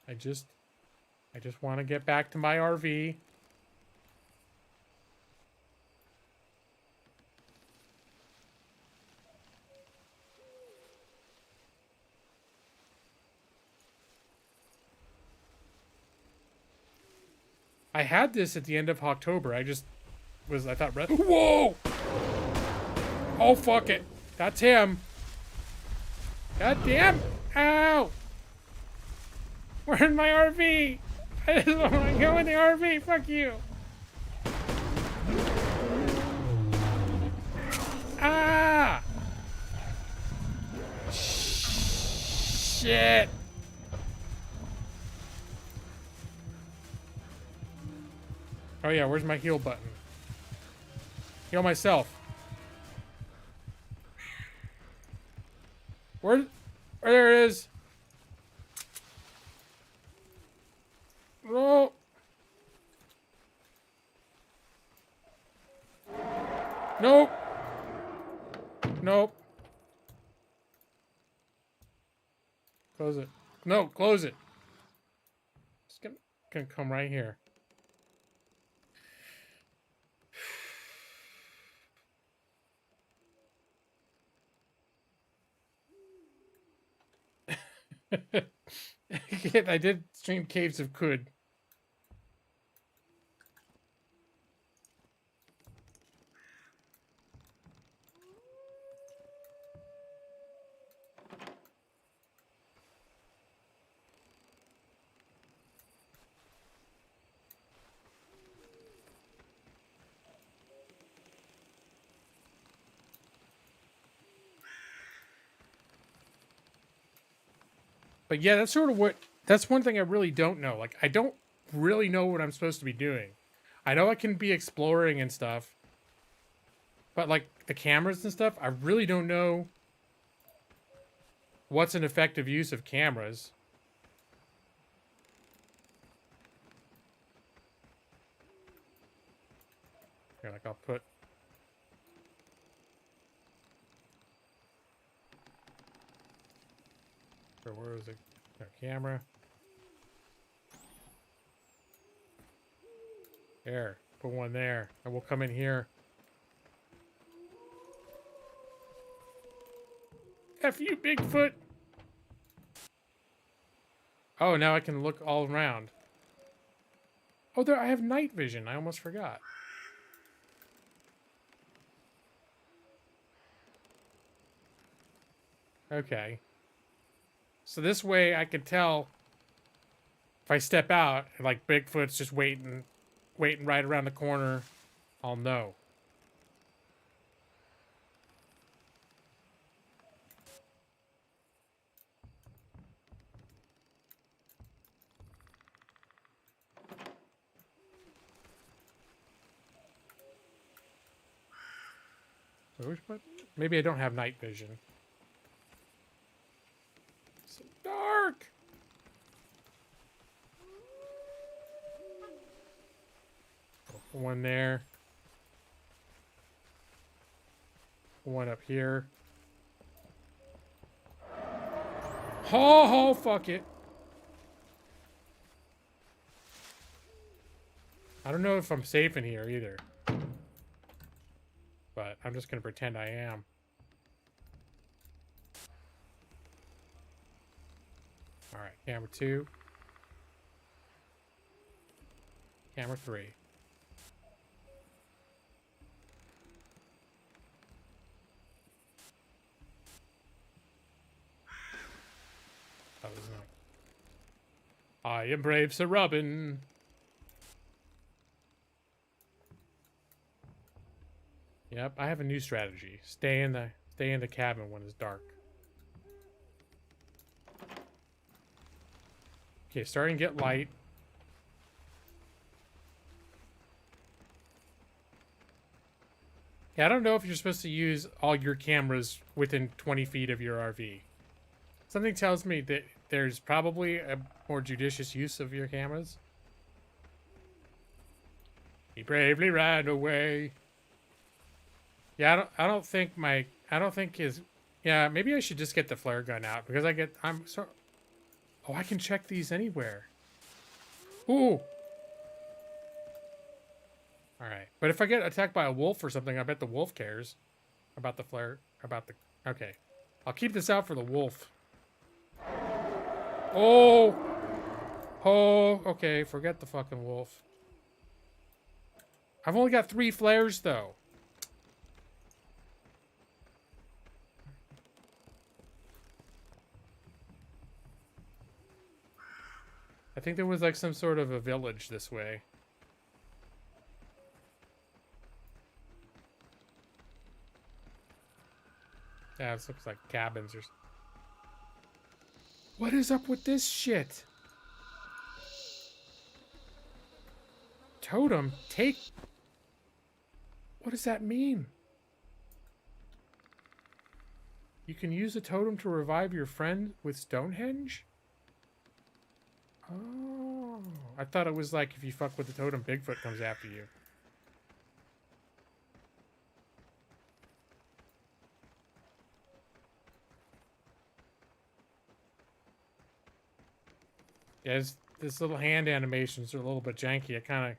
I just want to get back to my RV. I had this at the end of October. I thought, whoa! Oh, fuck it. That's him. God damn. Ow! We're in my RV. I just want to go in the RV. Fuck you. Ah! Shit. Oh yeah, where's my heal button? Heal myself. Where there it is. No. Nope. Nope. Close it. No, close it. It's gonna come right here. I did stream Caves of Kud. But yeah, that's sort of that's one thing I really don't know. Like, I don't really know what I'm supposed to be doing. I know I can be exploring and stuff, but like the cameras and stuff, I really don't know what's an effective use of cameras. Here, like I'll put... Where is it? Our camera. There. Put one there. And we'll come in here. F you, Bigfoot! Oh, now I can look all around. Oh, there, I have night vision. I almost forgot. Okay. So this way I can tell if I step out and like Bigfoot's just waiting right around the corner, I'll know. Maybe I don't have night vision. It's so dark. One there. One up here. Oh, fuck it. I don't know if I'm safe in here either. But I'm just going to pretend I am. Alright, camera 2. Camera 3. That was nice. I am brave Sir Robin. Yep, I have a new strategy. Stay in the cabin when it's dark. Okay, starting to get light. Yeah, I don't know if you're supposed to use all your cameras within 20 feet of your RV. Something tells me that there's probably a more judicious use of your cameras. He bravely ran away. Yeah, I don't think his. Yeah, maybe I should just get the flare gun out because I'm so. Oh, I can check these anywhere. Ooh. All right, but if I get attacked by a wolf or something, I bet the wolf cares about the flare. Okay, I'll keep this out for the wolf. Oh. Oh. Okay, forget the fucking wolf. I've only got 3 flares though. I think there was like some sort of a village this way. Yeah, this looks like cabins or... What is up with this shit? Totem, take... What does that mean? You can use a totem to revive your friend with Stonehenge? Oh, I thought it was like if you fuck with the totem, Bigfoot comes after you. Yeah, this little hand animations are a little bit janky. Can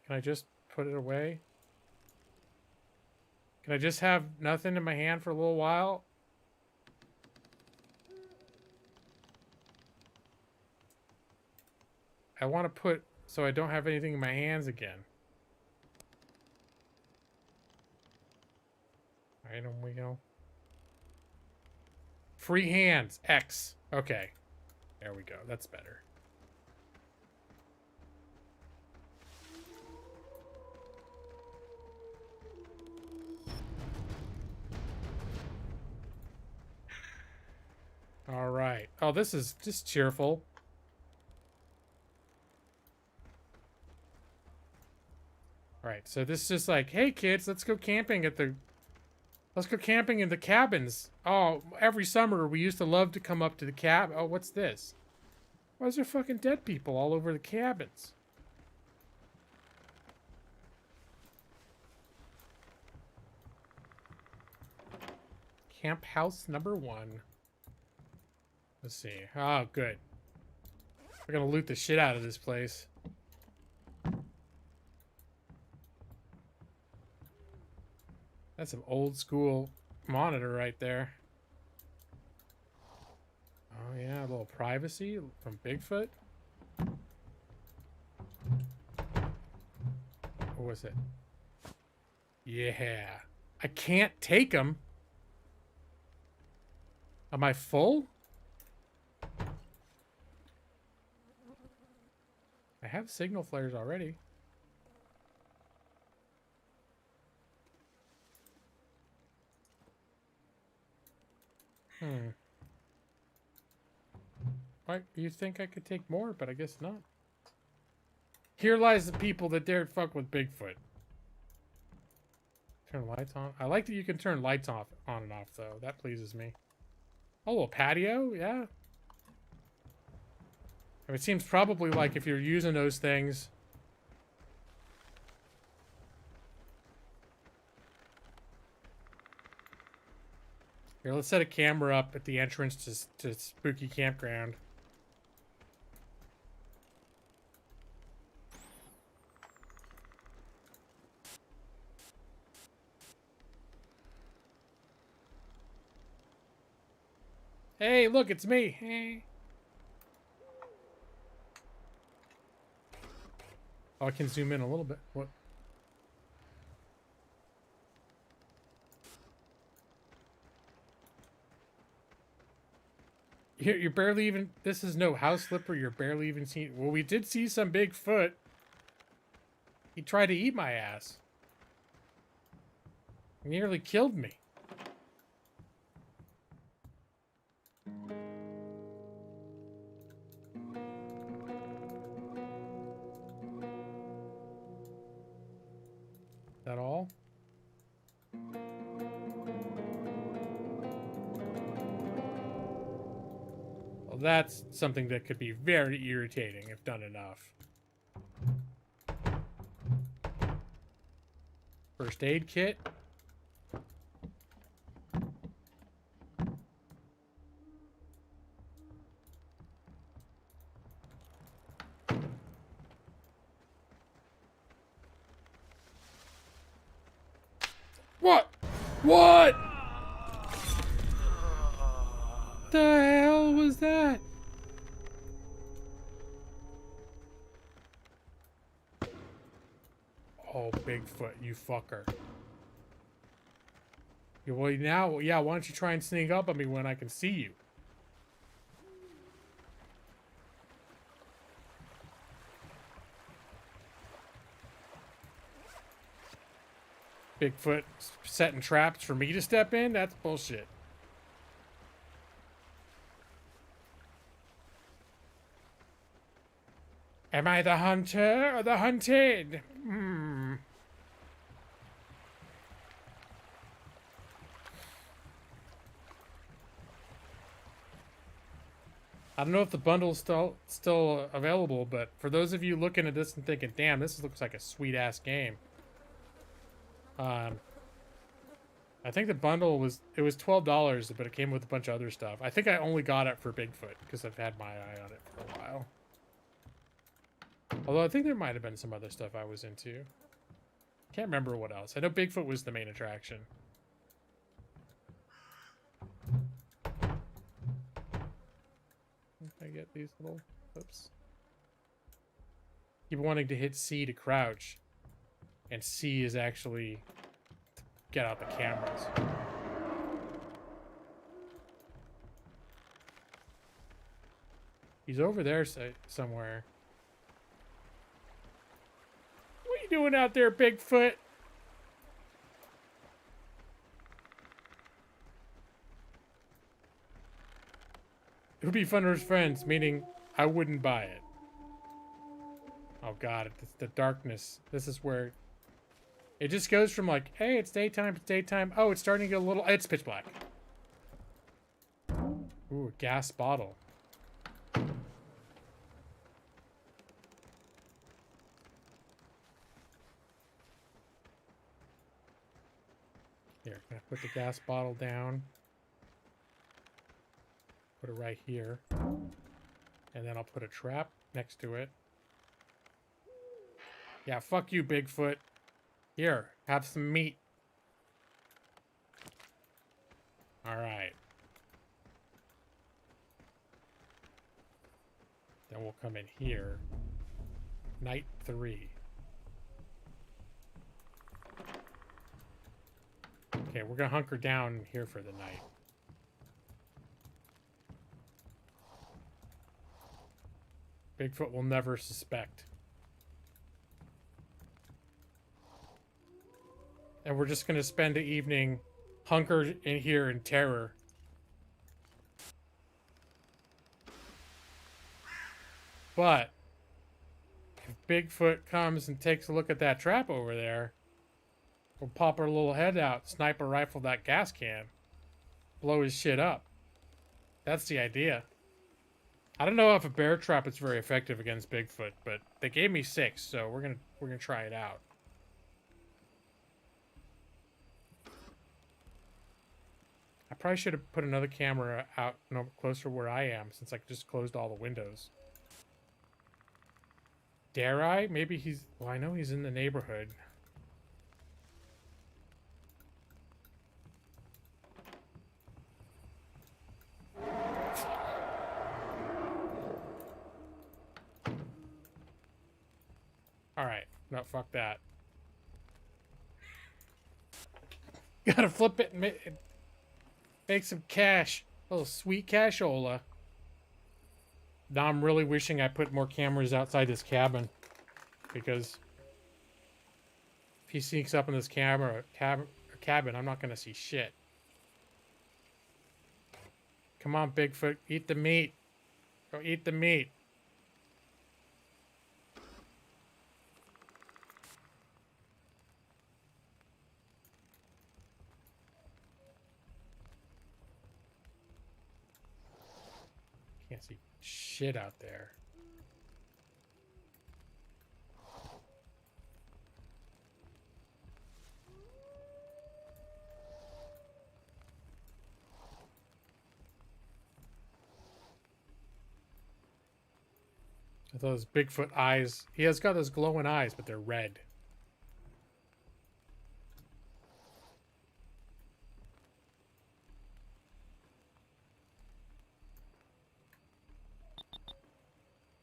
I just put it away? Can I just have nothing in my hand for a little while? I want to put so I don't have anything in my hands again. Alright, on we go. Free hands, X. Okay. There we go. That's better. All right. Oh, this is just cheerful. All right. So this is just like, hey kids, let's go camping in the cabins. Oh, every summer we used to love to come up to the cab. Oh, what's this? Why is there fucking dead people all over the cabins? Camp house number 1. Let's see. Oh, good. We're gonna loot the shit out of this place. That's some old school monitor right there. Oh yeah, a little privacy from Bigfoot. What was it? Yeah. I can't take them. Am I full? I have signal flares already. Right, you think I could take more, but I guess not. Here lies the people that dared fuck with Bigfoot. Turn lights on. I like that you can turn lights off, on and off, though. That pleases me. Oh, a patio? Yeah. It seems probably like if you're using those things... Here, let's set a camera up at the entrance to Spooky Campground. Hey, look, it's me. Hey. Oh, I can zoom in a little bit. What? You're barely even... This is no house flipper. You're barely even seeing... Well, we did see some Bigfoot. He tried to eat my ass. He nearly killed me. Is that all? Well, that's something that could be very irritating if done enough. First aid kit. What? What? The hell was that? Oh, Bigfoot, you fucker. Yeah, well, now, yeah, why don't you try and sneak up on me when I can see you? Bigfoot setting traps for me to step in? That's bullshit. Am I the hunter or the hunted? Hmm. I don't know if the bundle's still available, but for those of you looking at this and thinking, damn, this looks like a sweet-ass game. I think the bundle was $12, but it came with a bunch of other stuff. I think I only got it for Bigfoot because I've had my eye on it for a while. Although I think there might have been some other stuff I was into. Can't remember what else. I know Bigfoot was the main attraction. I get these little... Oops. Keep wanting to hit C to crouch. And C is actually... Get out the cameras. He's over there somewhere. What are you doing out there, Bigfoot? It would be fun with friends, meaning I wouldn't buy it. Oh god, it's the darkness. This is where... It just goes from like, hey, it's daytime to daytime. Oh, it's starting to get a little... It's pitch black. Ooh, a gas bottle. Here, can I put the gas bottle down? Put it right here. And then I'll put a trap next to it. Yeah, fuck you, Bigfoot. Here, have some meat. Alright. Then we'll come in here. Night 3. Okay, we're gonna hunker down here for the night. Bigfoot will never suspect. And we're just gonna spend the evening hunkered in here in terror. But if Bigfoot comes and takes a look at that trap over there, We'll pop our little head out, sniper rifle that gas can, blow his shit up. That's the idea. I don't know if a bear trap is very effective against Bigfoot, but they gave me 6, so we're gonna try it out. I probably should have put another camera out closer where I am, since I just closed all the windows. Dare I? Maybe he's... Well, I know he's in the neighborhood. Alright. No, fuck that. Gotta flip it and make some cash. A little sweet cashola. Now I'm really wishing I put more cameras outside this cabin. Because if he sneaks up in this cabin, I'm not gonna see shit. Come on, Bigfoot. Eat the meat. Go eat the meat. Can't see shit out there. Those Bigfoot eyes. He has got those glowing eyes, but they're red.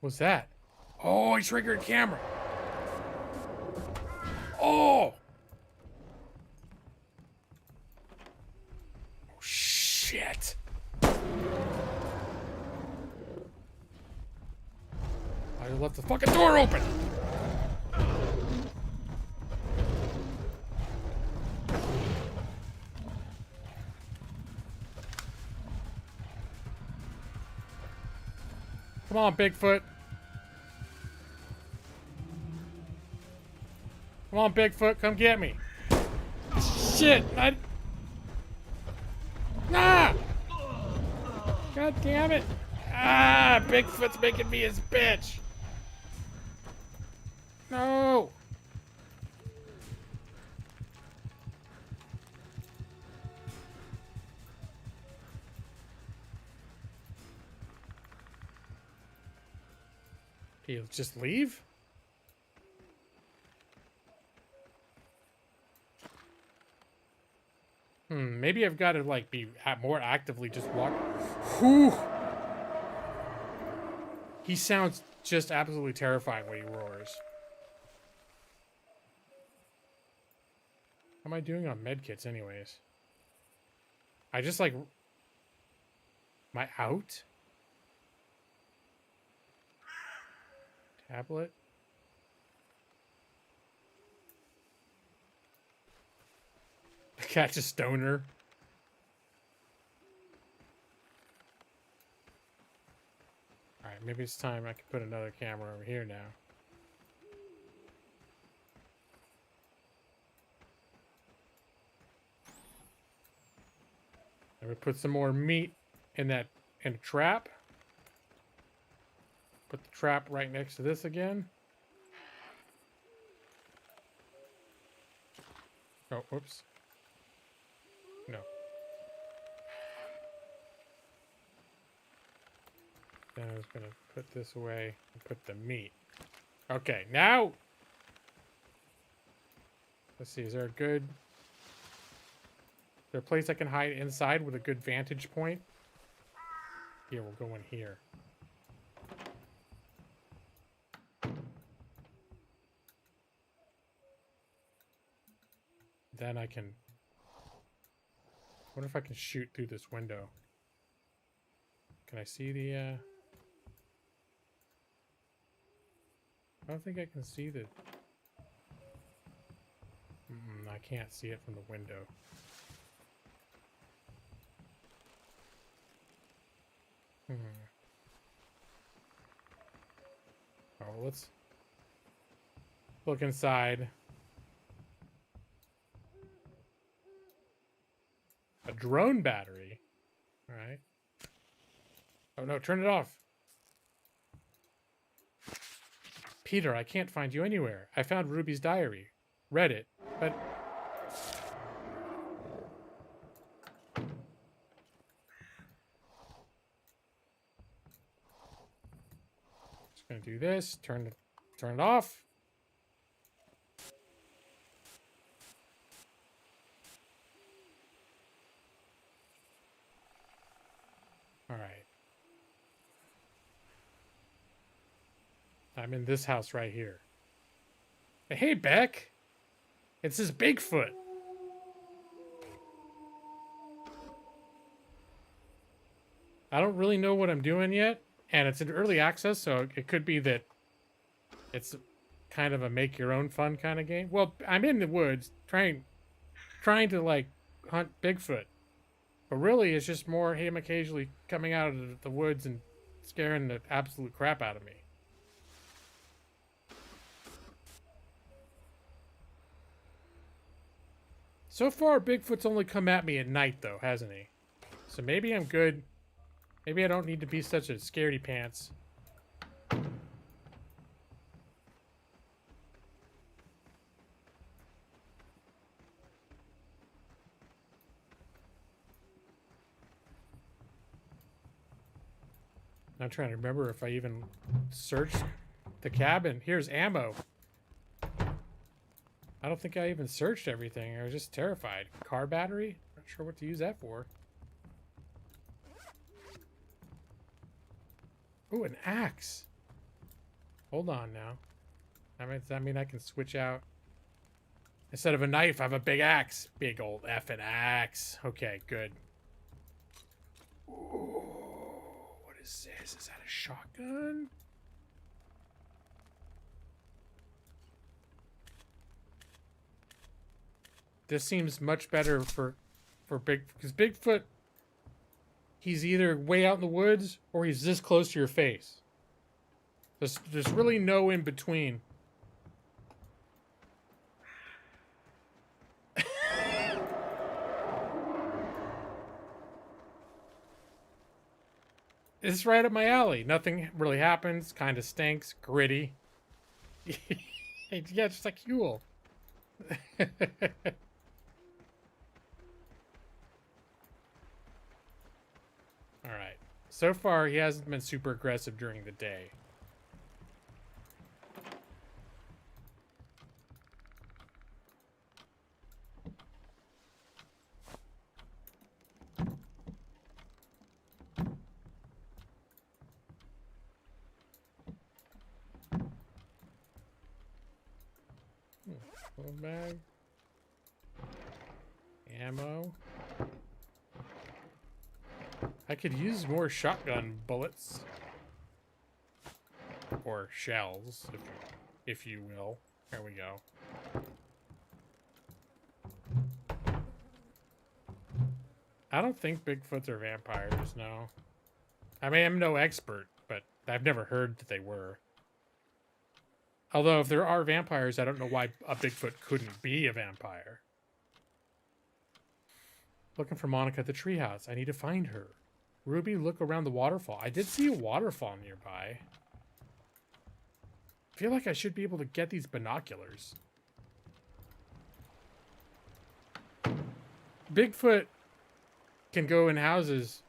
What's that? Oh, he triggered camera. Oh! Oh, shit. I left the fucking door open. Come on, Bigfoot. Come on, Bigfoot, come get me. Shit, Ah! God damn it. Ah, Bigfoot's making me his bitch. No. He'll just leave? Maybe I've got to, like, be more actively just walk. Whew. He sounds just absolutely terrifying when he roars. How am I doing on medkits, anyways? I just, like... Am I out? Tablet? Catch a stoner. Alright, maybe it's time I can put another camera over here now. And we put some more meat in a trap. Put the trap right next to this again. Oh, whoops. No. Then I was gonna put this away and put the meat. Okay, now let's see, is there a place I can hide inside with a good vantage point? Here, we'll go in here. Then I can... What if I can shoot through this window? Can I see the, I don't think I can see the... I can't see it from the window. Oh, let's look inside. A drone battery. All right. Oh no, turn it off. Peter, I can't find you anywhere. I found Ruby's diary. Read it, but... Just gonna do this. Turn it off. All right. I'm in this house right here. Hey, Beck. It's this Bigfoot. I don't really know what I'm doing yet, and it's in early access, so it could be that it's kind of a make-your-own fun kind of game. Well, I'm in the woods trying to like hunt Bigfoot, but really it's just more him occasionally coming out of the woods and scaring the absolute crap out of me. So far, Bigfoot's only come at me at night, though, hasn't he? So maybe I'm good. Maybe I don't need to be such a scaredy pants. I'm trying to remember if I even searched the cabin. Here's ammo. I don't think I even searched everything. I was just terrified. Car battery? Not sure what to use that for. Ooh, an axe. Hold on now. Does that mean I can switch out? Instead of a knife, I have a big axe. Big old effing axe. Okay, good. Ooh, what is this? Is that a shotgun? This seems much better for because Bigfoot, he's either way out in the woods or he's this close to your face. There's really no in between. It's right up my alley. Nothing really happens. Kind of stinks. Gritty. Yeah, just like Huel. Alright. So far, he hasn't been super aggressive during the day. Full bag. Ammo. I could use more shotgun bullets. Or shells, if you will. There we go. I don't think Bigfoots are vampires, no. I mean, I'm no expert, but I've never heard that they were. Although, if there are vampires, I don't know why a Bigfoot couldn't be a vampire. Looking for Monica at the treehouse. I need to find her. Ruby, look around the waterfall. I did see a waterfall nearby. I feel like I should be able to get these binoculars. Bigfoot can go in houses.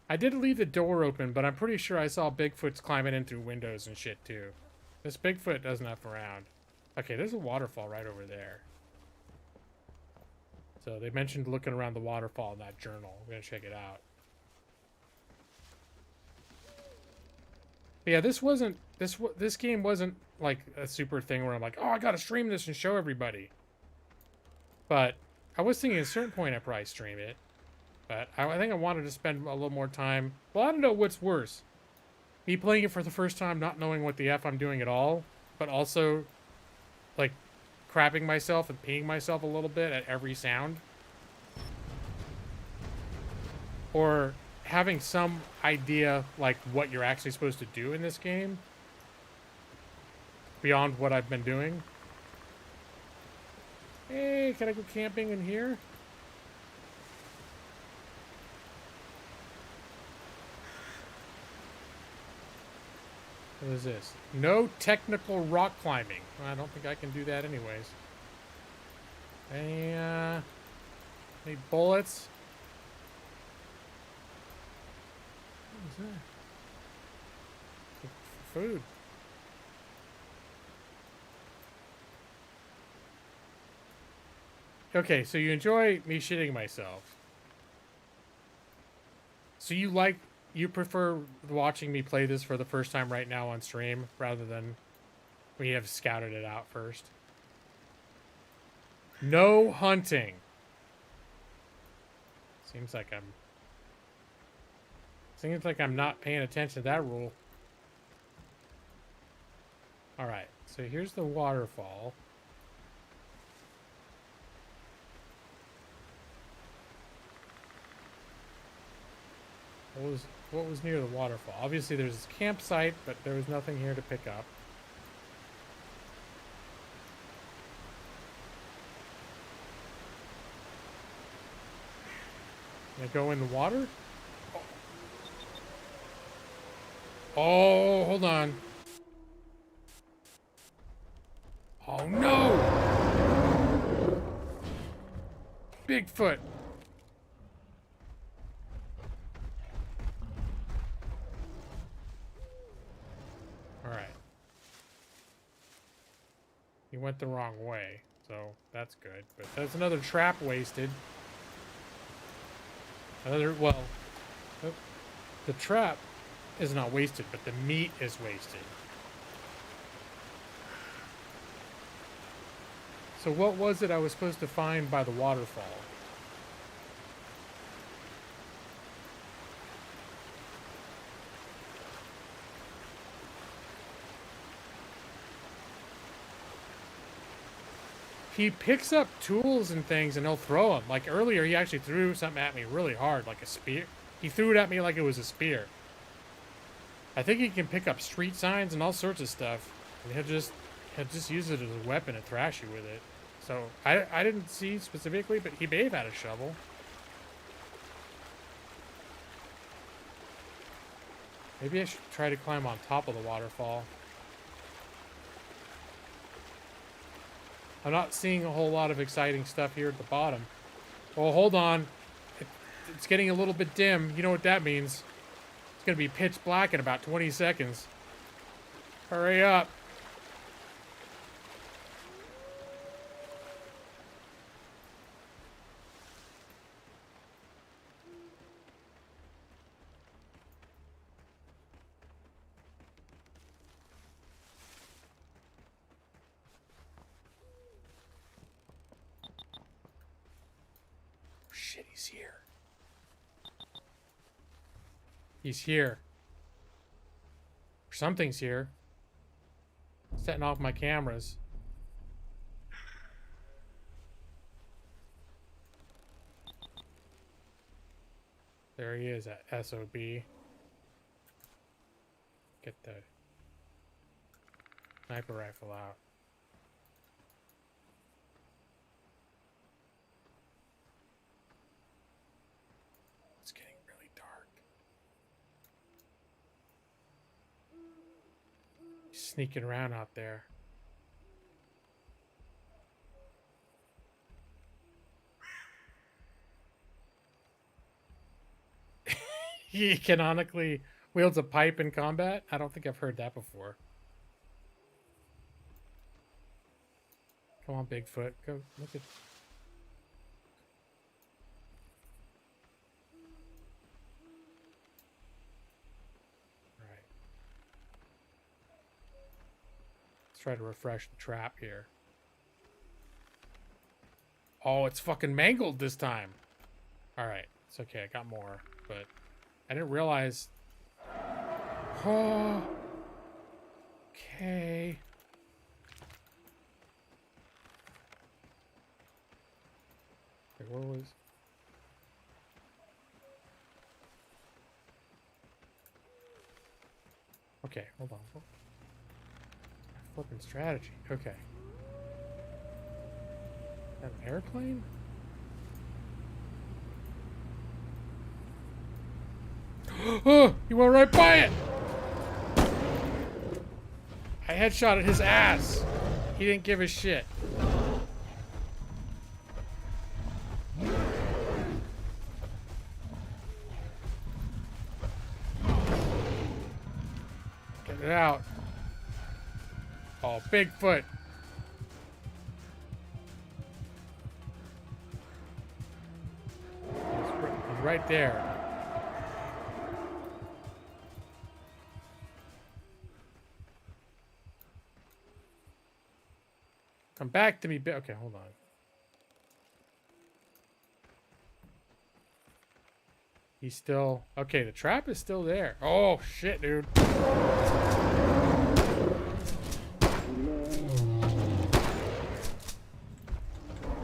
I did leave the door open, but I'm pretty sure I saw Bigfoots climbing in through windows and shit, too. This Bigfoot doesn't F around. Okay, there's a waterfall right over there. So they mentioned looking around the waterfall in that journal. I'm gonna check it out. But yeah, this game wasn't like a super thing where I'm like, oh, I gotta stream this and show everybody. But I was thinking at a certain point I'd probably stream it. But I think I wanted to spend a little more time. Well, I don't know what's worse. Me playing it for the first time, not knowing what the F I'm doing at all, but also, like, crapping myself and peeing myself a little bit at every sound. Or having some idea, like, what you're actually supposed to do in this game. Beyond what I've been doing. Hey, can I go camping in here? What is this? No technical rock climbing. Well, I don't think I can do that anyways. Any bullets? What is that? Food. Okay, so you enjoy me shitting myself. So you prefer watching me play this for the first time right now on stream rather than we have scouted it out first. No hunting. Seems like I'm not paying attention to that rule. All right, so here's the waterfall. What was near the waterfall? Obviously there's this campsite, but there was nothing here to pick up. Can I go in the water? Oh, hold on. Oh no! Bigfoot. Alright. He went the wrong way, so that's good. But that's another trap wasted. Well, the trap is not wasted, but the meat is wasted. So what was it I was supposed to find by the waterfall? He picks up tools and things and he'll throw them. Like earlier, he actually threw something at me really hard, like a spear. He threw it at me like it was a spear. I think he can pick up street signs and all sorts of stuff. And he'll just use it as a weapon and thrash you with it. So I didn't see specifically, but he may have had a shovel. Maybe I should try to climb on top of the waterfall. I'm not seeing a whole lot of exciting stuff here at the bottom. Oh, hold on. It's getting a little bit dim. You know what that means. It's going to be pitch black in about 20 seconds. Hurry up. Shit, he's here. He's here. Something's here. Setting off my cameras. There he is at SOB. Get the sniper rifle out. It's getting really dark. He's sneaking around out there. He canonically wields a pipe in combat? I don't think I've heard that before. Come on, Bigfoot. Go look at... Alright. Let's try to refresh the trap here. Oh, it's fucking mangled this time. Alright. It's okay. I got more, but... I didn't realize... Oh... Okay... Wait, what was... Okay, hold on. Flipping strategy. Okay. An airplane? Oh, you went right by it! I headshotted his ass. He didn't give a shit. Get it out. Oh, Bigfoot. He's right there. Come back to me, okay, hold on. He's still... Okay, the trap is still there. Oh, shit, dude.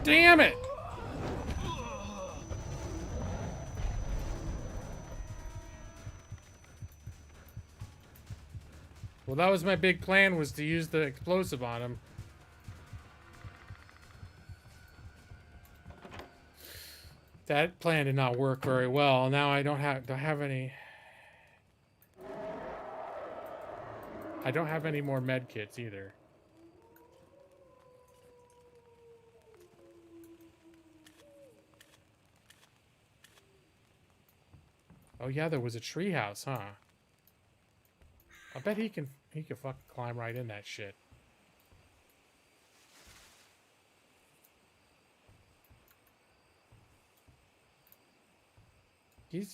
Damn it! Well, that was my big plan, was to use the explosive on him. That plan did not work very well. Now I don't have any... I don't have any more med kits either. Oh yeah, there was a treehouse, huh? I bet he can fucking climb right in that shit.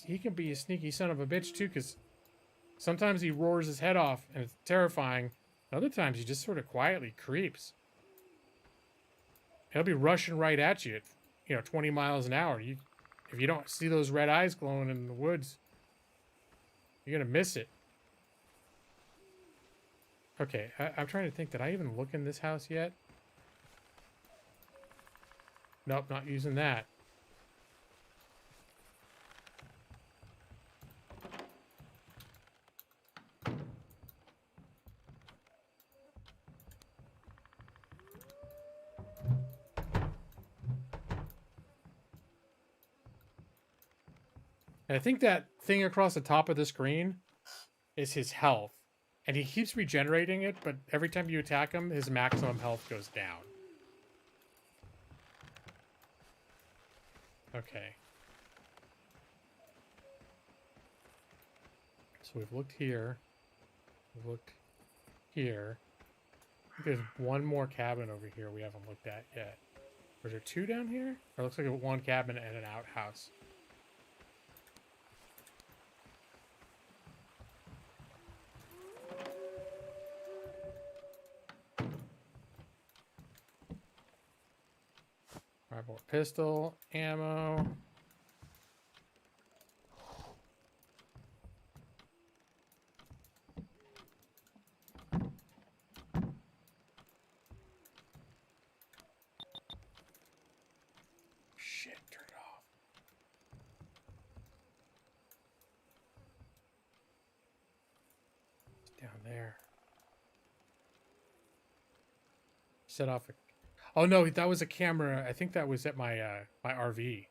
He can be a sneaky son of a bitch too, because sometimes he roars his head off and it's terrifying. Other times he just sort of quietly creeps. He'll be rushing right at you at 20 miles an hour. If you don't see those red eyes glowing in the woods, you're gonna miss it. Okay, I'm trying to think, did I even look in this house yet? Nope, not using that. And I think that thing across the top of the screen is his health. And he keeps regenerating it, but every time you attack him, his maximum health goes down. Okay. So we've looked here. We've looked here. I think there's one more cabin over here we haven't looked at yet. Was there two down here? Or it looks like one cabin and an outhouse. Alright, more pistol, ammo. Shit, turn it off. It's down there. Set off a... Oh no, that was a camera. I think that was at my my RV.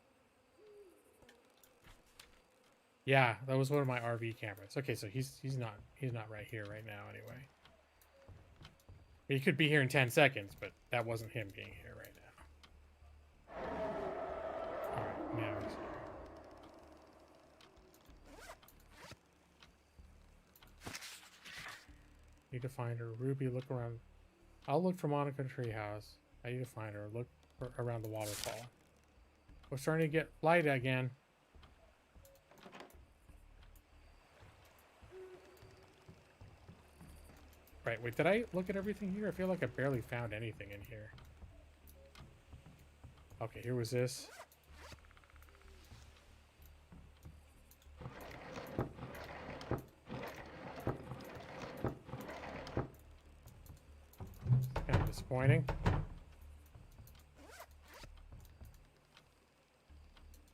Yeah, that was one of my RV cameras. Okay, so he's not right here right now anyway. He could be here in 10 seconds, but that wasn't him being here right now. Alright, now he's here. Need to find her. Ruby, look around. I'll look for Monica Treehouse. I need to find her. Look around the waterfall. We're starting to get light again. Right, wait, did I look at everything here? I feel like I barely found anything in here. Okay, here was this. Kind of disappointing.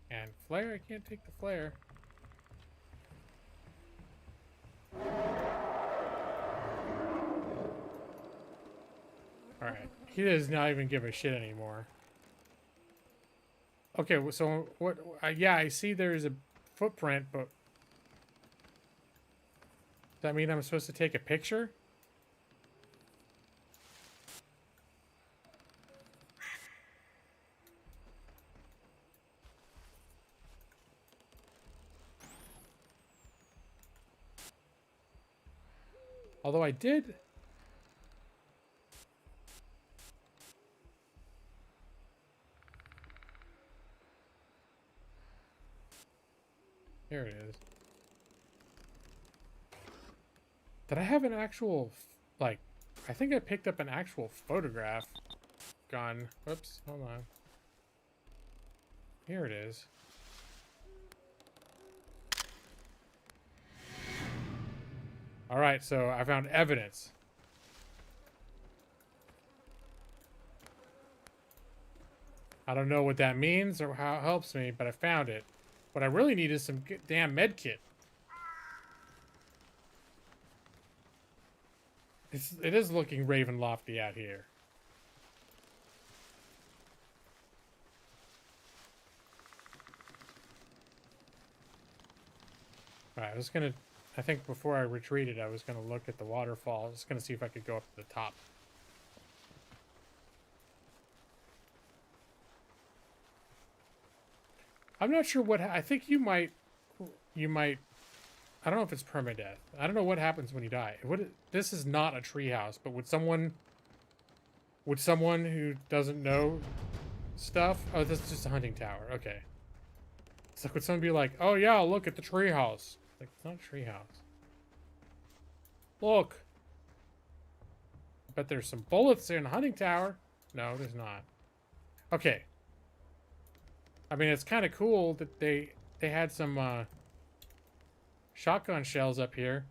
And flare, I can't take the flare. Alright, he does not even give a shit anymore. Okay, so what? Yeah, I see there's a footprint, but does that mean I'm supposed to take a picture? Although I did... Here it is. Did I have an actual, like, I think I picked up an actual photograph gun. Whoops, hold on. Here it is. All right, so I found evidence. I don't know what that means or how it helps me, but I found it. What I really need is some damn med kit. It is looking Ravenlofty out here. Alright, I think before I retreated, I was gonna look at the waterfall. I was gonna see if I could go up to the top. I'm not sure what, I think you might, I don't know if it's permadeath. I don't know what happens when you die. This is not a treehouse, but would someone who doesn't know stuff, oh, this is just a hunting tower, okay. So would someone be like, oh yeah, look at the treehouse. Like, it's not a treehouse. Look. I bet there's some bullets in a hunting tower. No, there's not. Okay. I mean, it's kind of cool that they had some shotgun shells up here.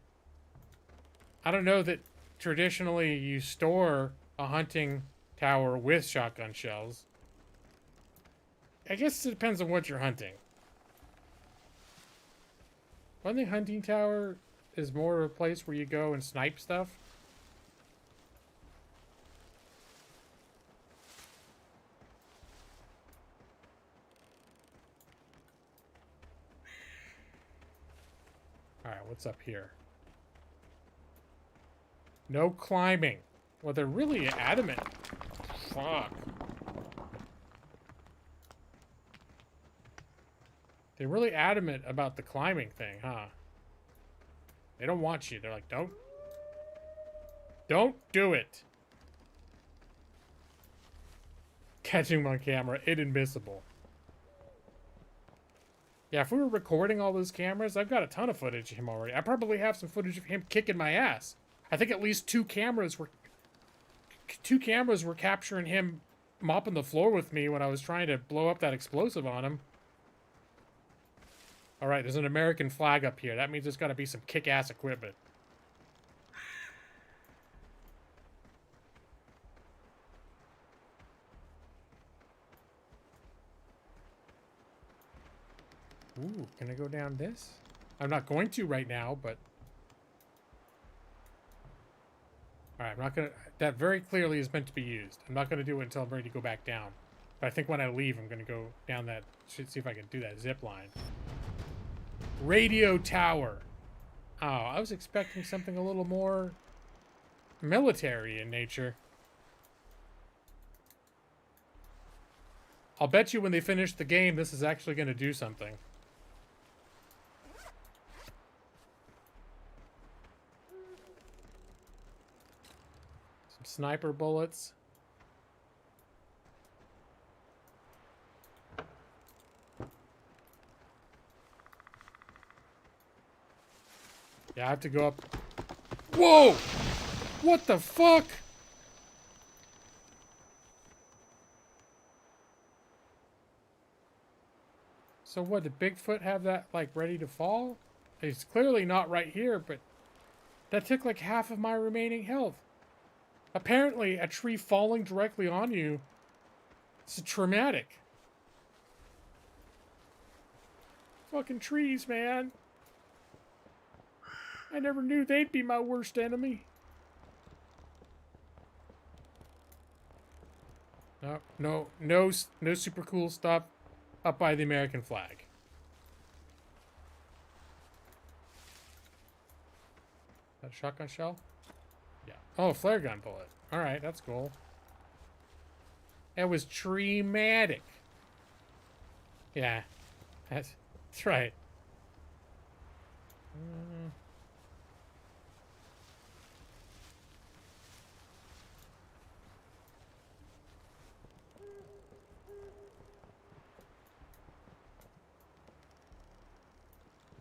I don't know that traditionally you store a hunting tower with shotgun shells. I guess it depends on what you're hunting. I think hunting tower is more of a place where you go and snipe stuff. Alright, what's up here? No climbing. Well, they're really adamant. Fuck. They're really adamant about the climbing thing, huh? They don't want you. They're like, don't do it. Catching him on camera, inadmissible. Yeah, if we were recording all those cameras, I've got a ton of footage of him already. I probably have some footage of him kicking my ass. I think at least two cameras were capturing him mopping the floor with me when I was trying to blow up that explosive on him. All right, there's an American flag up here. That means there's got to be some kick-ass equipment. Ooh, can I go down this? I'm not going to right now, but... Alright, I'm not gonna... That very clearly is meant to be used. I'm not gonna do it until I'm ready to go back down. But I think when I leave, I'm gonna go down that... Should see if I can do that zip line. Radio tower. Oh, I was expecting something a little more... military in nature. I'll bet you when they finish the game, this is actually gonna do something. Sniper bullets. Yeah, I have to go up. Whoa! What the fuck? So what, did Bigfoot have that, like, ready to fall? It's clearly not right here, but that took like half of my remaining health. Apparently, a tree falling directly on you is traumatic. Fucking trees, man. I never knew they'd be my worst enemy. No super cool stuff up by the American flag. That shotgun shell? Yeah. Oh, flare gun bullet. All right, that's cool. That was tree-matic. Yeah, that's right.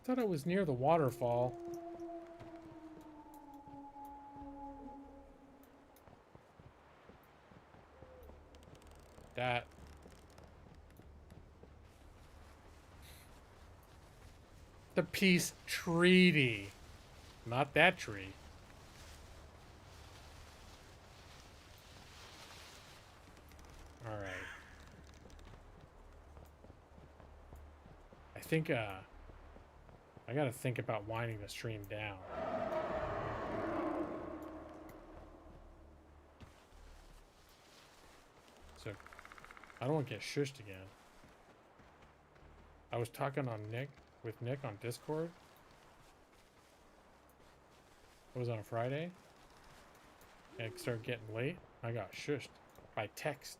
thought it was near the waterfall. That. The peace treaty. Not that tree. Alright. I think, I gotta think about winding the stream down. So, I don't want to get shushed again. I was talking with Nick on Discord. It was on a Friday. And it started getting late. I got shushed by text.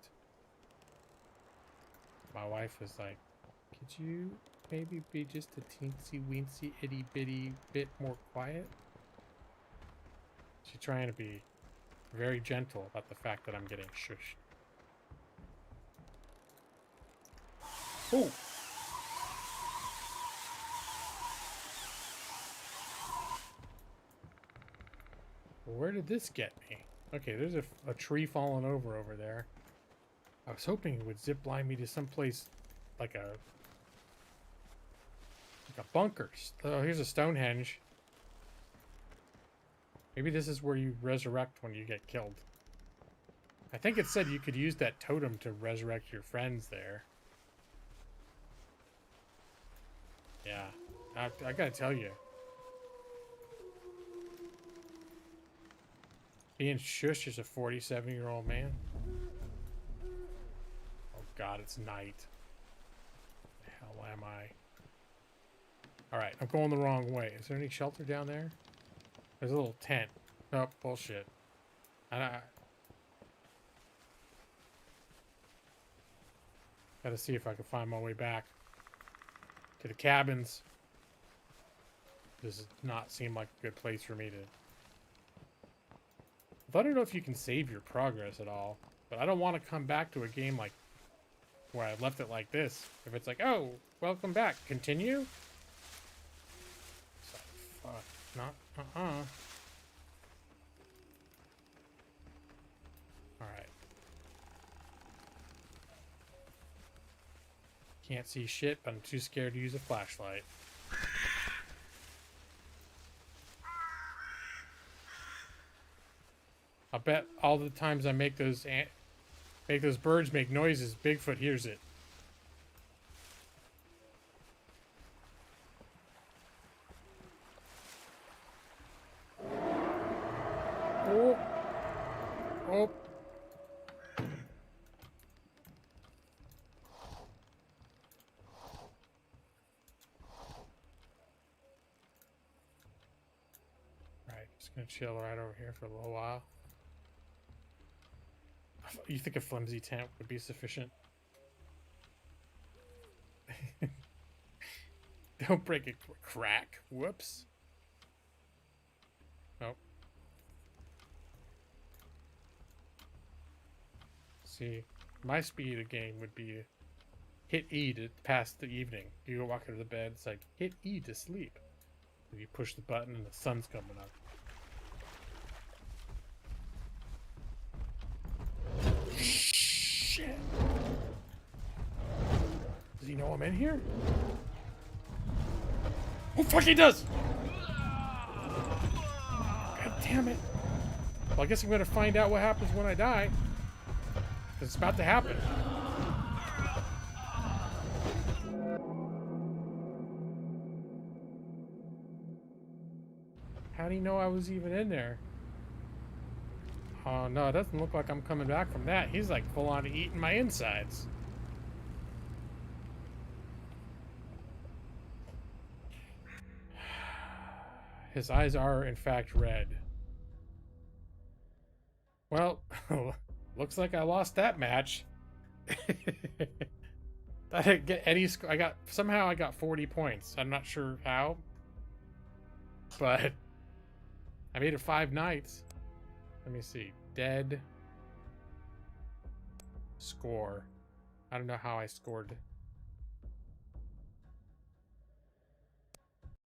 My wife was like, could you maybe be just a teensy weensy itty bitty bit more quiet? She's trying to be very gentle about the fact that I'm getting shushed. Oh! Where did this get me? Okay, there's a tree falling over there. I was hoping it would zip line me to someplace like a bunker. Oh, here's a Stonehenge. Maybe this is where you resurrect when you get killed. I think it said you could use that totem to resurrect your friends there. Yeah, I gotta tell you. Being shushed as a 47-year-old man. Oh God, it's night. The hell am I? Alright, I'm going the wrong way. Is there any shelter down there? There's a little tent. Oh, bullshit. Gotta see if I can find my way back to the cabins. This does not seem like a good place for me to... I don't know if you can save your progress at all, but I don't want to come back to a game like where I left it like this. If it's like, oh, welcome back, continue? So, fuck, not, Alright. Can't see shit, but I'm too scared to use a flashlight. I bet all the times I make those birds make noises, Bigfoot hears it. Oh. Oh. Right, just gonna chill right over here for a little while. You think a flimsy tent would be sufficient? Don't break a crack. Whoops. Nope. See, my speed of the game would be hit E to pass the evening. You go walk into the bed, it's like hit E to sleep. And you push the button and the sun's coming up. Shit. Does he know I'm in here? Oh, fuck, he does! God damn it. Well, I guess I'm gonna find out what happens when I die. Because it's about to happen. How do you know I was even in there? Oh no, it doesn't look like I'm coming back from that. He's like full on eating my insides. His eyes are in fact red. Well, looks like I lost that match. I didn't get any score. Somehow I got 40 points. I'm not sure how, but I made it 5 nights. Let me see. Dead. Score. I don't know how I scored.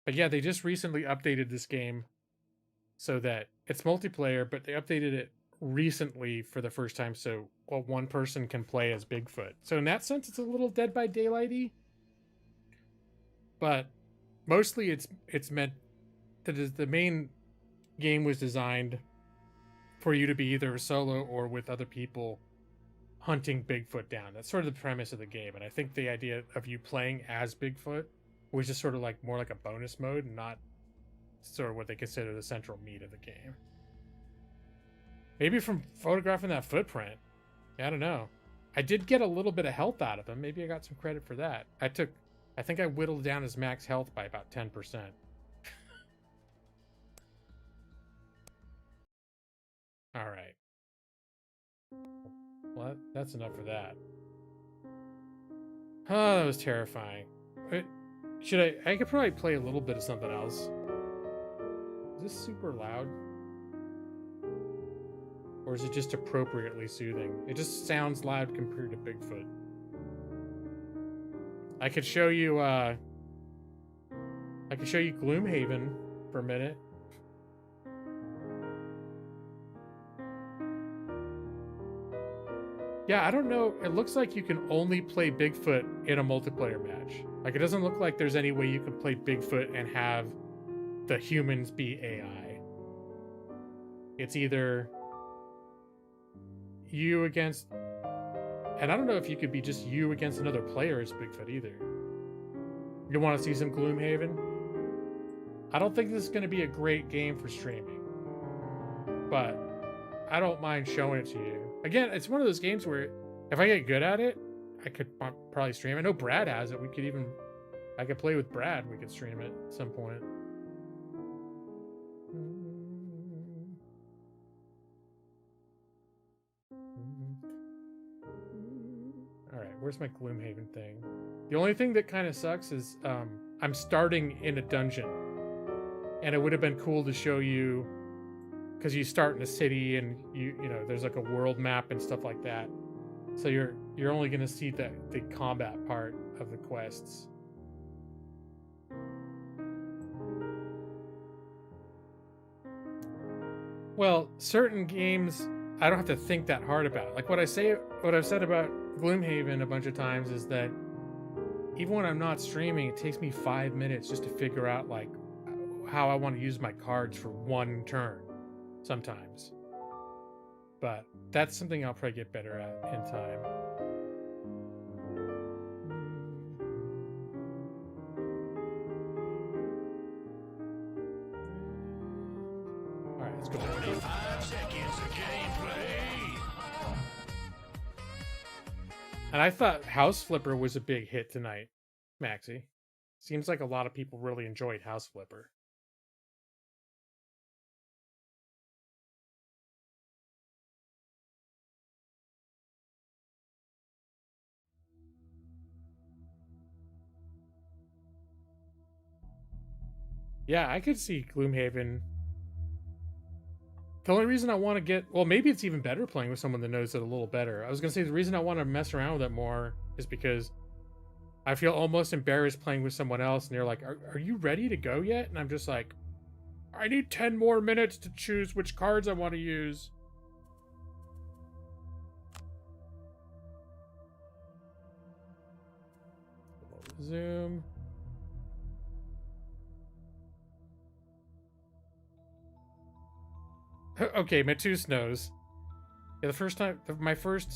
But yeah, they just recently updated this game so that it's multiplayer, but they updated it recently for the first time so one person can play as Bigfoot. So in that sense, it's a little Dead by Daylight-y, but mostly it's meant that the main game was designed for you to be either solo or with other people hunting Bigfoot down. That's sort of the premise of the game, and I think the idea of you playing as Bigfoot was just sort of like more like a bonus mode, and not sort of what they consider the central meat of the game. Maybe from photographing that footprint. I don't know. I did get a little bit of health out of him. Maybe I got some credit for that. I think I whittled down his max health by about 10%. All right. Well, that's enough for that. Oh, that was terrifying. I could probably play a little bit of something else. Is this super loud? Or is it just appropriately soothing? It just sounds loud compared to Bigfoot. I could show you Gloomhaven for a minute. Yeah, I don't know. It looks like you can only play Bigfoot in a multiplayer match. Like, it doesn't look like there's any way you can play Bigfoot and have the humans be AI. It's either you against... And I don't know if you could be just you against another player as Bigfoot either. You want to see some Gloomhaven? I don't think this is going to be a great game for streaming, but I don't mind showing it to you. Again, it's one of those games where if I get good at it, I could probably stream it. I know Brad has it. I could play with Brad. We could stream it at some point. All right, where's my Gloomhaven thing? The only thing that kind of sucks is I'm starting in a dungeon, and it would have been cool to show you, because you start in a city and you know there's like a world map and stuff like that. So you're only going to see the combat part of the quests. Well, certain games I don't have to think that hard about. Like what I've said about Gloomhaven a bunch of times is that even when I'm not streaming, it takes me 5 minutes just to figure out like how I want to use my cards for one turn sometimes. But that's something I'll probably get better at in time. All right, let's go. 45 seconds of gameplay. And I thought House Flipper was a big hit tonight, Maxie. Seems like a lot of people really enjoyed House Flipper. Yeah, I could see Gloomhaven. The only reason I want to get... Well, maybe it's even better playing with someone that knows it a little better. I was going to say the reason I want to mess around with it more is because I feel almost embarrassed playing with someone else, and they're like, are you ready to go yet? And I'm just like, I need 10 more minutes to choose which cards I want to use. Zoom. Okay, Matus knows. Yeah, the first time, my first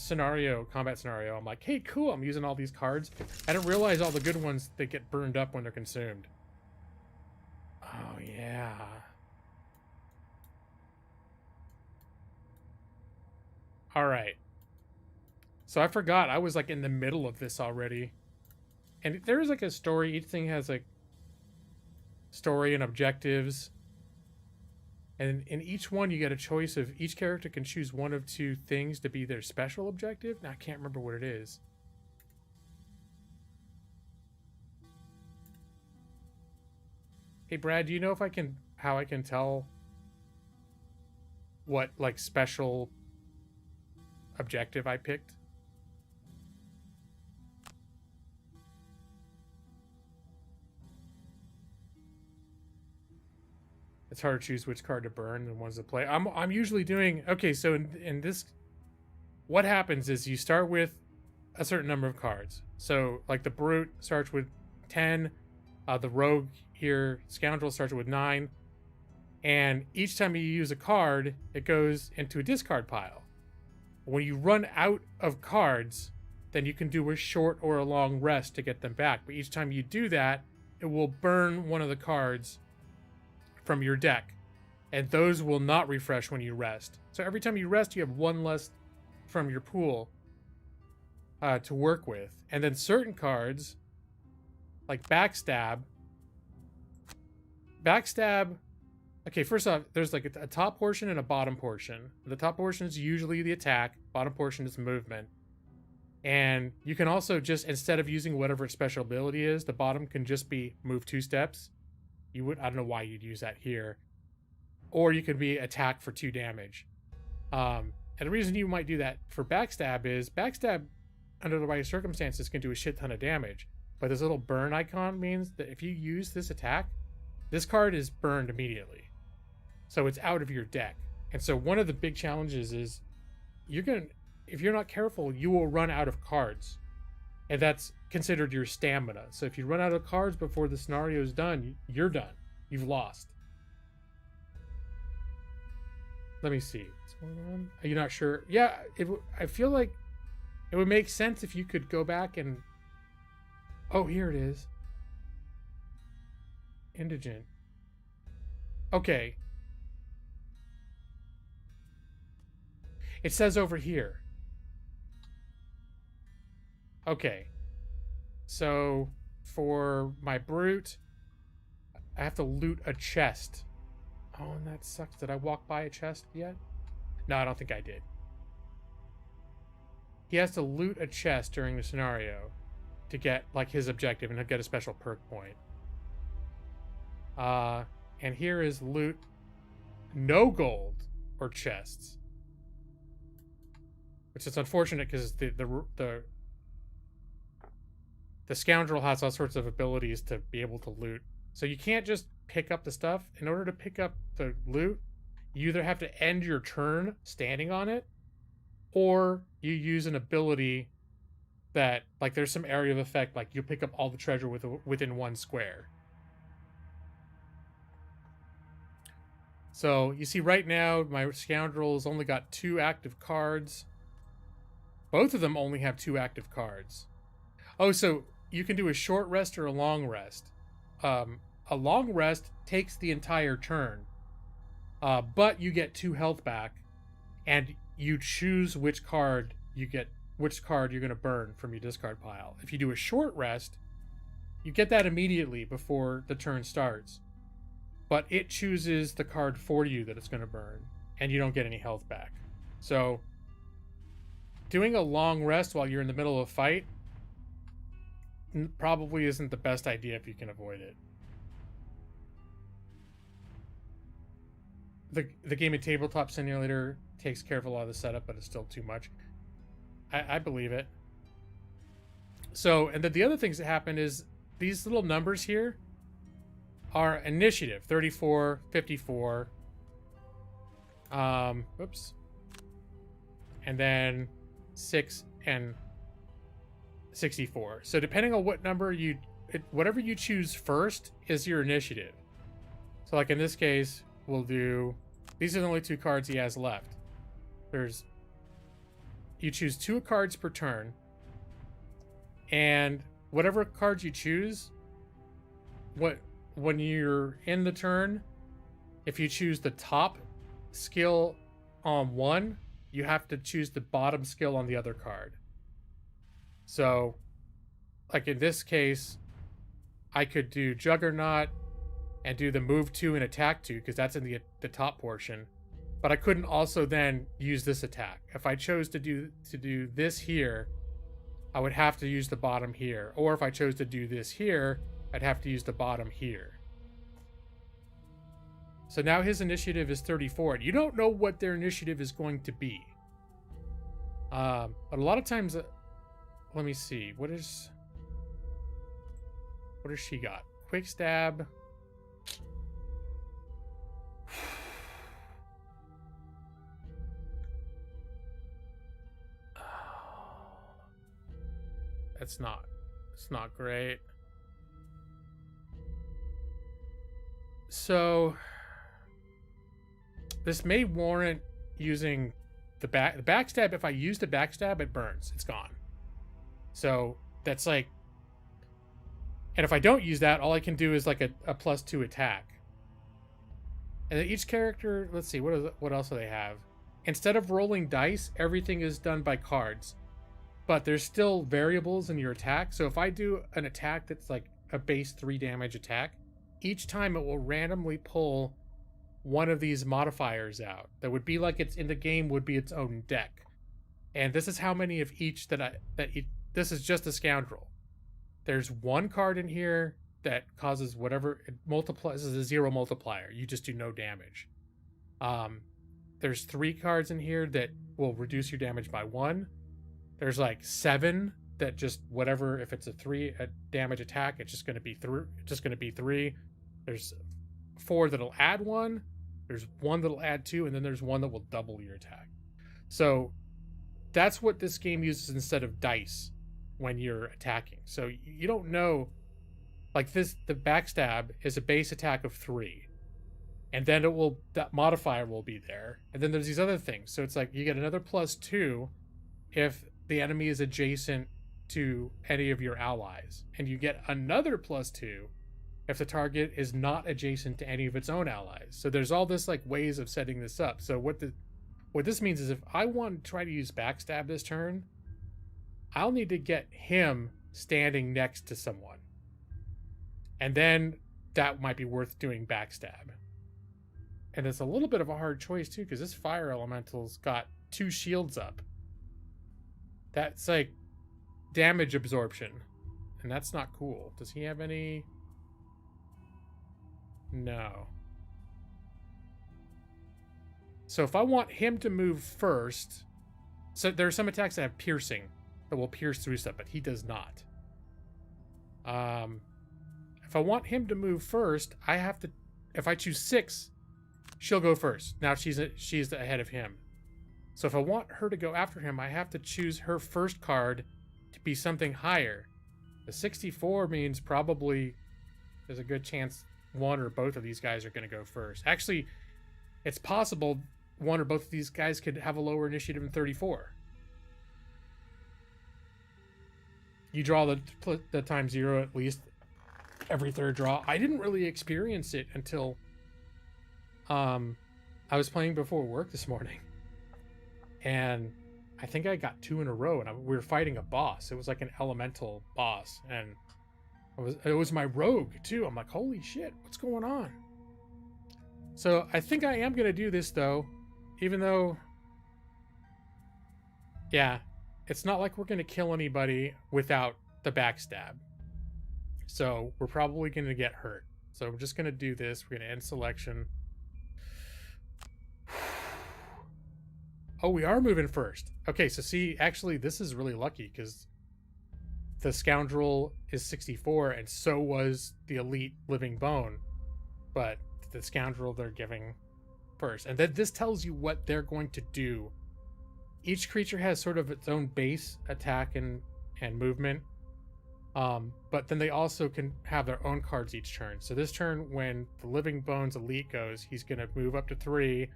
combat scenario, I'm like, hey, cool, I'm using all these cards. I didn't realize all the good ones that get burned up when they're consumed. Oh, yeah. All right. So I forgot, I was like in the middle of this already. And there is like a story, each thing has like story and objectives. And in each one, you get a choice of each character can choose one of two things to be their special objective. Now, I can't remember what it is. Hey, Brad, do you know if how I can tell what, like, special objective I picked? It's hard to choose which card to burn and ones to play. I'm usually doing okay. So in this, what happens is you start with a certain number of cards. So like the brute starts with 10, the rogue here, scoundrel, starts with 9, and each time you use a card, it goes into a discard pile. When you run out of cards, then you can do a short or a long rest to get them back. But each time you do that, it will burn one of the cards from your deck, and those will not refresh when you rest. So every time you rest, you have one less from your pool to work with. And then certain cards, like Backstab. Okay, first off, there's like a top portion and a bottom portion. The top portion is usually the attack, bottom portion is movement. And you can also just, instead of using whatever its special ability is, the bottom can just be move 2 steps. I don't know why you'd use that here. Or you could be attack for 2 damage. And the reason you might do that for Backstab is Backstab, under the right circumstances, can do a shit ton of damage. But this little burn icon means that if you use this attack, this card is burned immediately. So it's out of your deck. And so one of the big challenges is if you're not careful, you will run out of cards. And that's considered your stamina. So if you run out of cards before the scenario is done, you're done. You've lost. Let me see. What's going on? Are you not sure? Yeah, I feel like it would make sense if you could go back and... Oh, here it is. Indigent. Okay. It says over here. Okay. So, for my brute, I have to loot a chest. Oh, and that sucks. Did I walk by a chest yet? No, I don't think I did. He has to loot a chest during the scenario to get, like, his objective, and he'll get a special perk point. And here is loot no gold or chests. Which is unfortunate because the scoundrel has all sorts of abilities to be able to loot. So you can't just pick up the stuff. In order to pick up the loot, you either have to end your turn standing on it, or you use an ability that, like, there's some area of effect, like you pick up all the treasure within 1 square. So you see right now, my scoundrel's only got 2 active cards. Both of them only have 2 active cards. Oh, so you can do a short rest or a long rest. A long rest takes the entire turn, but you get 2 health back, and you choose which card you're going to burn from your discard pile. If you do a short rest, you get that immediately before the turn starts, but it chooses the card for you that it's going to burn, and you don't get any health back. So doing a long rest while you're in the middle of a fight probably isn't the best idea if you can avoid it. The game of Tabletop Simulator takes care of a lot of the setup, but it's still too much. I believe it. So, and then the other things that happen is these little numbers here are initiative. 34, 54. Whoops. And then 6 and 64. So depending on what number whatever you choose first is your initiative. So like in this case, we'll do, these are the only 2 cards he has left. You choose 2 cards per turn, and whatever cards you choose, when you're in the turn, if you choose the top skill on one, you have to choose the bottom skill on the other card. So, like in this case, I could do Juggernaut and do the move 2 and attack 2 because that's in the top portion. But I couldn't also then use this attack. If I chose to do this here, I would have to use the bottom here. Or if I chose to do this here, I'd have to use the bottom here. So now his initiative is 34. You don't know what their initiative is going to be. But a lot of times, let me see. What does she got? Quick stab. It's not great. So this may warrant using the backstab. If I use the backstab, it burns. It's gone. So that's like, and if I don't use that, all I can do is like a +2 attack. And then each character, let's see, what else do they have? Instead of rolling dice, everything is done by cards. But there's still variables in your attack. So if I do an attack that's like a base 3 damage attack, each time it will randomly pull one of these modifiers out. That would be like it's in the game would be its own deck. And this is how many of each this is just a scoundrel. There's one card in here that causes whatever it multiplies. This is a 0 multiplier. You just do no damage. There's 3 cards in here that will reduce your damage by 1. There's like 7 that just whatever, if it's a damage attack, it's just going to be 3. There's 4 that'll add 1. There's 1 that'll add 2, and then there's 1 that will double your attack. So that's what this game uses instead of dice when you're attacking. So you don't know, like the backstab is a base attack of 3. And then that modifier will be there. And then there's these other things. So it's like you get another +2 if the enemy is adjacent to any of your allies. And you get another +2 if the target is not adjacent to any of its own allies. So there's all this like ways of setting this up. So what this means is if I want to try to use backstab this turn, I'll need to get him standing next to someone. And then that might be worth doing backstab. And it's a little bit of a hard choice too, because this fire elemental's got 2 shields up. That's like damage absorption. And that's not cool. Does he have any? No. So if I want him to move first, so there are some attacks that have piercing that will pierce through stuff, but he does not. If I want him to move first, I have to, if I choose 6, she'll go first. Now she's ahead of him. So if I want her to go after him, I have to choose her first card to be something higher. The 64 means probably there's a good chance one or both of these guys are going to go first. Actually, it's possible one or both of these guys could have a lower initiative than 34. You draw the times 0 at least every third draw. I didn't really experience it until I was playing before work this morning. And I think I got 2 in a row, and we were fighting a boss. It was like an elemental boss, and it was my rogue too. I'm like, holy shit, what's going on? So I think I am gonna do this though, even though, yeah, it's not like we're gonna kill anybody without the backstab. So we're probably gonna get hurt. So we're just gonna do this. We're gonna end selection. Oh, we are moving first. Okay, so see, actually, this is really lucky because the scoundrel is 64, and so was the elite living bone. But the scoundrel they're giving first. And then this tells you what they're going to do. Each creature has sort of its own base attack and movement. But then they also can have their own cards each turn. So this turn, when the living bones elite goes, he's going to move up to 3,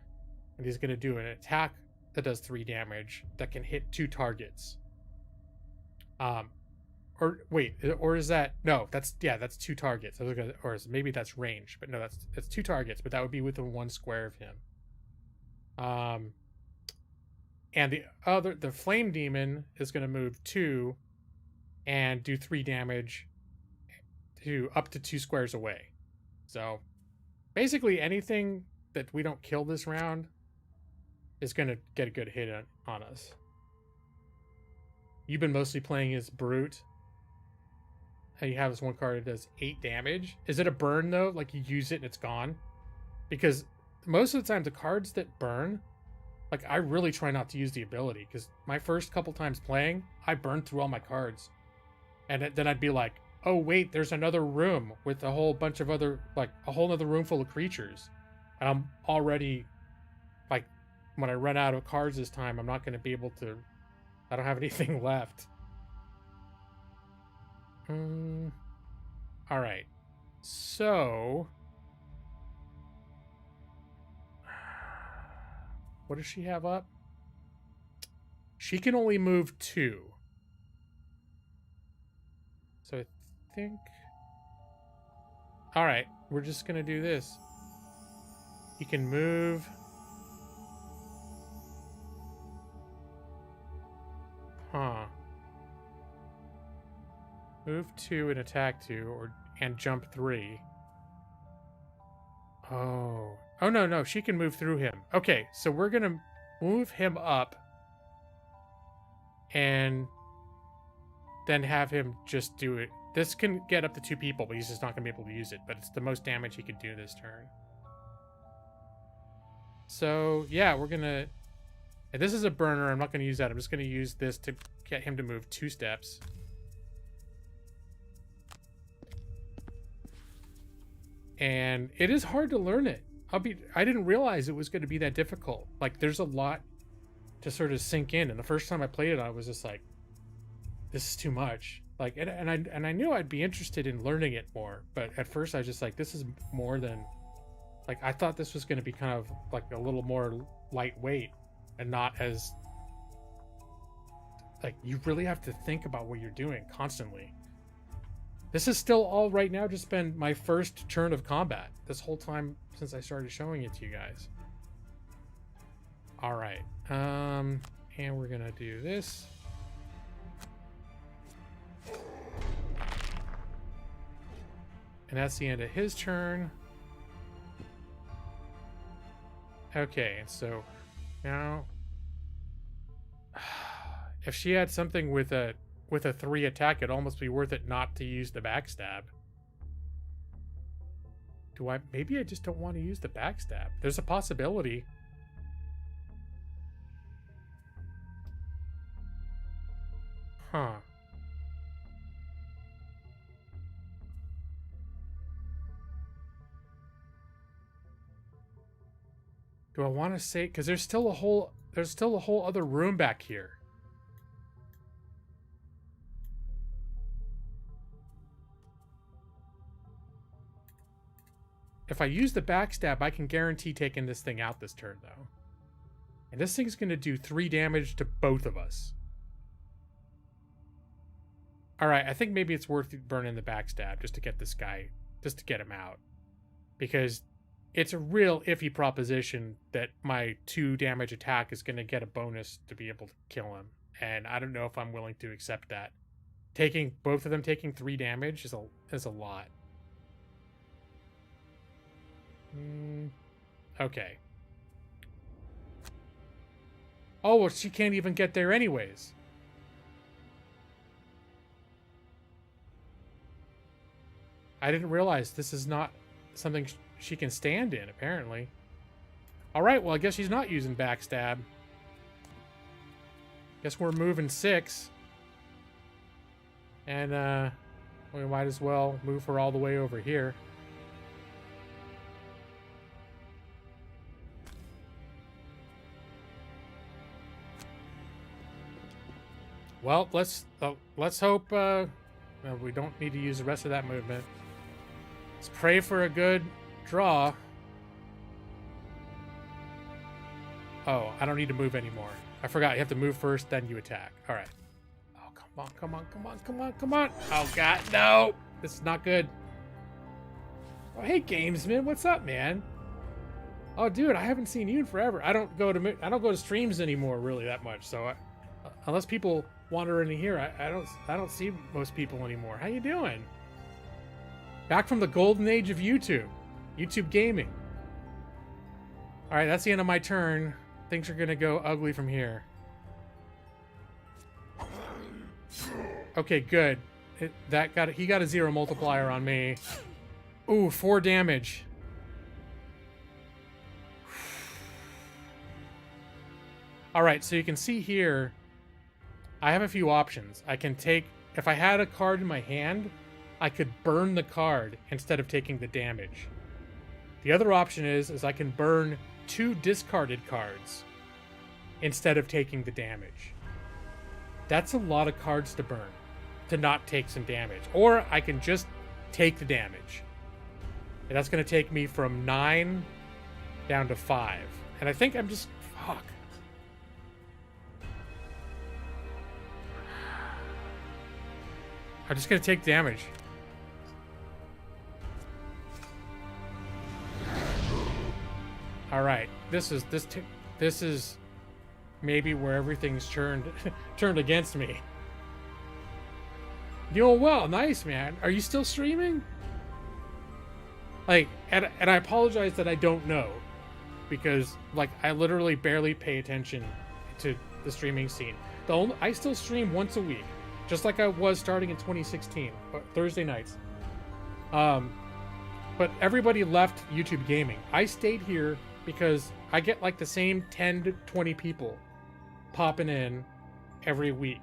and he's going to do an attack that does 3 damage that can hit 2 targets. Or is that, no, that's 2 targets. Or maybe that's range, but no, that's 2 targets, but that would be within 1 square of him. And the flame demon is going to move 2 and do 3 damage to up to 2 squares away. So basically anything that we don't kill this round is going to get a good hit on us. You've been mostly playing as Brute. You have this one card that does 8 damage. Is it a burn though? Like you use it and it's gone? Because most of the time the cards that burn, like I really try not to use the ability, because my first couple times playing, I burned through all my cards. And then I'd be like, oh wait, there's another room with a whole bunch of other, like a whole other room full of creatures. And I'm already, like, when I run out of cards this time, I'm not going to be able to... I don't have anything left. Alright. So... what does she have up? She can only move 2. So I think... Alright, we're just gonna do this. He can move... Huh. Move 2 and attack 2, and jump 3. Oh. Oh, no, she can move through him. Okay, so we're gonna move him up and then have him just do it. This can get up to 2 people, but he's just not gonna be able to use it. But it's the most damage he could do this turn. So, yeah, we're gonna... And this is a burner. I'm not gonna use that. I'm just gonna use this to get him to move 2 steps. And it is hard to learn it. I didn't realize it was going to be that difficult. Like, there's a lot to sort of sink in. And the first time I played it, I was just like, this is too much. Like, and I knew I'd be interested in learning it more. But at first I was just like, this is more than... Like, I thought this was going to be kind of like a little more lightweight and not as... Like, you really have to think about what you're doing constantly. This is still all right now just been my first turn of combat this whole time since I started showing it to you guys. All right. And we're going to do this. And that's the end of his turn. Okay, so now if she had something with a 3 attack, it'd almost be worth it not to use the backstab. Maybe I just don't want to use the backstab. There's a possibility. Huh. Do I want to say, because there's still a whole other room back here. If I use the backstab, I can guarantee taking this thing out this turn, though. And this thing's going to do 3 damage to both of us. Alright, I think maybe it's worth burning the backstab just to get this guy, just to get him out. Because it's a real iffy proposition that my 2 damage attack is going to get a bonus to be able to kill him. And I don't know if I'm willing to accept that. Both of them taking 3 damage is a lot. Okay. Oh, well, she can't even get there anyways. I didn't realize this is not something she can stand in, apparently. Alright, well, I guess she's not using backstab. Guess we're moving 6. And, we might as well move her all the way over here. Well, let's hope we don't need to use the rest of that movement. Let's pray for a good draw. Oh, I don't need to move anymore. I forgot. You have to move first, then you attack. All right. Oh, come on. Oh, God, no. This is not good. Oh, hey, Gamesman. What's up, man? Oh, dude, I haven't seen you in forever. I don't go to streams anymore really that much. So unless people wander into here, I don't see most people anymore. How you doing? Back from the golden age of YouTube gaming. All right, that's the end of my turn. Things are gonna go ugly from here. Okay, good. He got a 0 multiplier on me. Ooh, 4 damage. All right, so you can see here, I have a few options. I can take, if I had a card in my hand, I could burn the card instead of taking the damage. The other option is I can burn 2 discarded cards instead of taking the damage. That's a lot of cards to burn to not take some damage. Or I can just take the damage. And that's going to take me from 9 down to 5. And I think I'm just... Fuck. I'm just going to take damage. All right. This is maybe where everything's turned against me. Doing well. Nice, man. Are you still streaming? Like, and I apologize that I don't know, because like I literally barely pay attention to the streaming scene. I still stream once a week, just like I was starting in 2016, Thursday nights. But everybody left YouTube gaming. I stayed here because I get like the same 10 to 20 people popping in every week,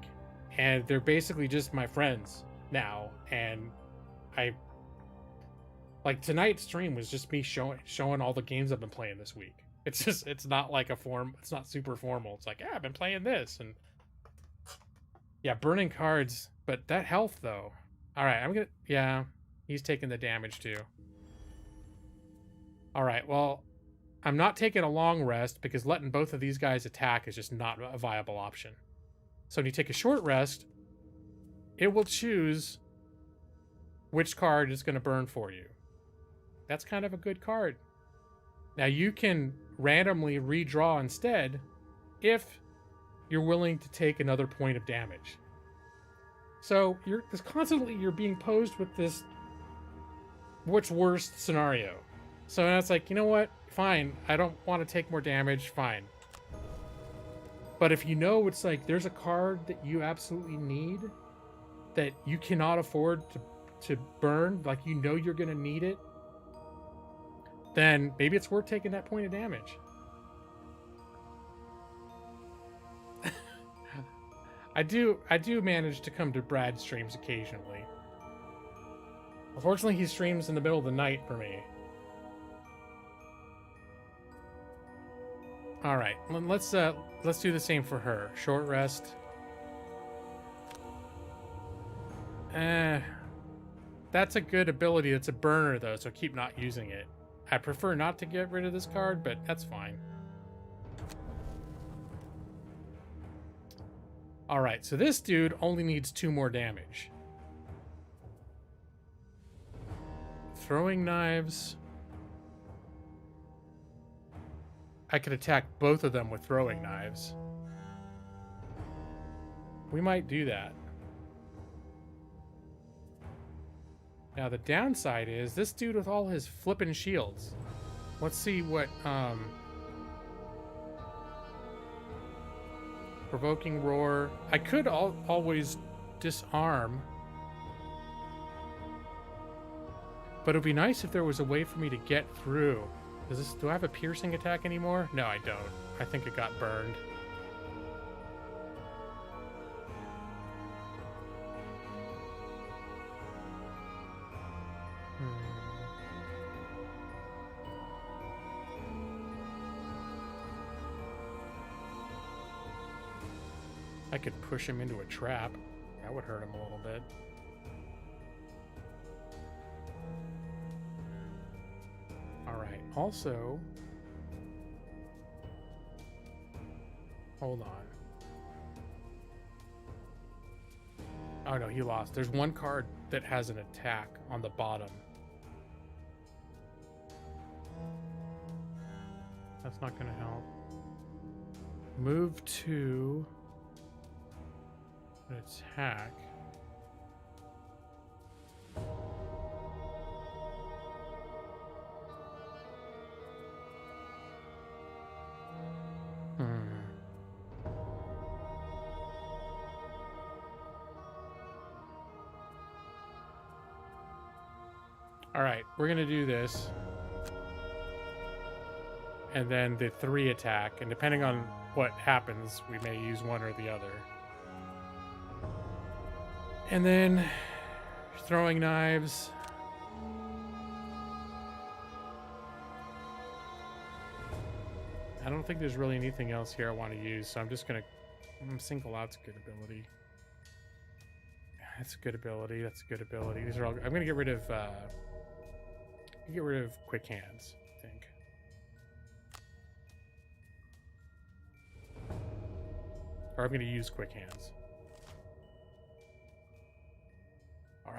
and they're basically just my friends now. And like tonight's stream was just me showing all the games I've been playing this week. It's not like it's not super formal. It's like, yeah, I've been playing this, and yeah, burning cards. But that health though. All right, yeah, he's taking the damage too. All right, well, I'm not taking a long rest because letting both of these guys attack is just not a viable option. So when you take a short rest, it will choose which card is going to burn for you. That's kind of a good card. Now you can randomly redraw instead if you're willing to take another point of damage. So you're being posed with this what's worst scenario. So it's like, you know what? Fine. I don't want to take more damage. Fine. But if you know it's like there's a card that you absolutely need that you cannot afford to burn, like you know you're going to need it, then maybe it's worth taking that point of damage. I do manage to come to Brad's streams occasionally. Unfortunately, he streams in the middle of the night for me. All right, let's do the same for her. Short rest. That's a good ability. That's a burner though, so keep not using it. I prefer not to get rid of this card, but that's fine. All right, so this dude only needs 2 more damage. Throwing knives. I could attack both of them with throwing knives. We might do that. Now the downside is this dude with all his flippin' shields. Let's see what provoking roar. I could always disarm, but it would be nice if there was a way for me to get through. Do I have a piercing attack anymore? No, I don't. I think it got burned. I could push him into a trap. That would hurt him a little bit. Alright, also... Hold on. Oh no, he lost. There's one card that has an attack on the bottom. That's not gonna help. Move to... attack. All right, we're gonna do this. And then the 3 attack, and depending on what happens, we may use one or the other. And then throwing knives. I don't think there's really anything else here I want to use, so I'm just gonna single out's a good ability. That's a good ability. That's a good ability. These are all. I'm gonna get rid of quick hands, I think. Or I'm gonna use quick hands.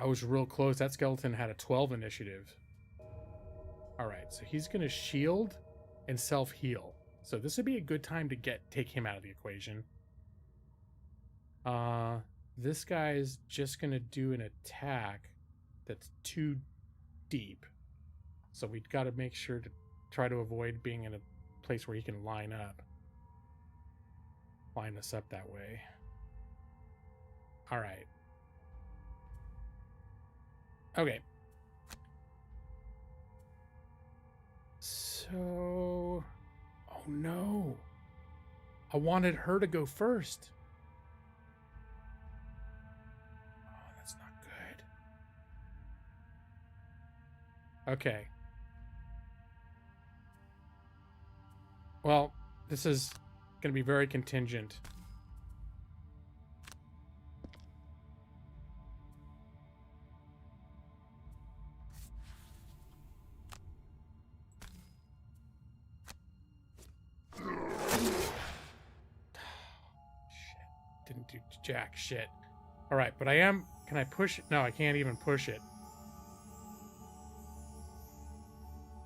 I was real close. That skeleton had a 12 initiative. Alright, so he's going to shield and self-heal. So this would be a good time to take him out of the equation. This guy's just going to do an attack that's too deep. So we've got to make sure to try to avoid being in a place where he can line us up that way. Alright. Okay. So... Oh no! I wanted her to go first. Oh, that's not good. Okay. Well, this is going to be very contingent. Didn't do jack shit. Alright, but I am... Can I push it? No, I can't even push it.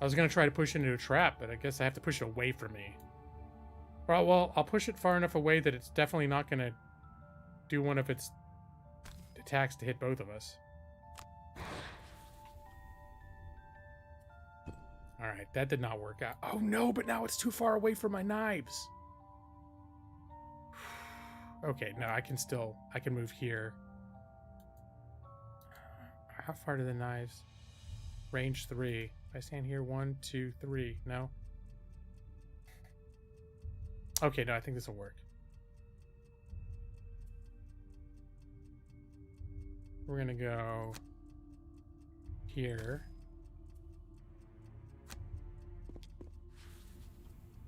I was going to try to push it into a trap, but I guess I have to push it away from me. Well, I'll push it far enough away that it's definitely not going to do one of its attacks to hit both of us. Alright, that did not work out. Oh no, but now it's too far away from my knives. Okay, no, I can move here. How far do the knives? Range 3. If I stand here, 1, 2, 3. No? Okay, no, I think this will work. We're gonna go here.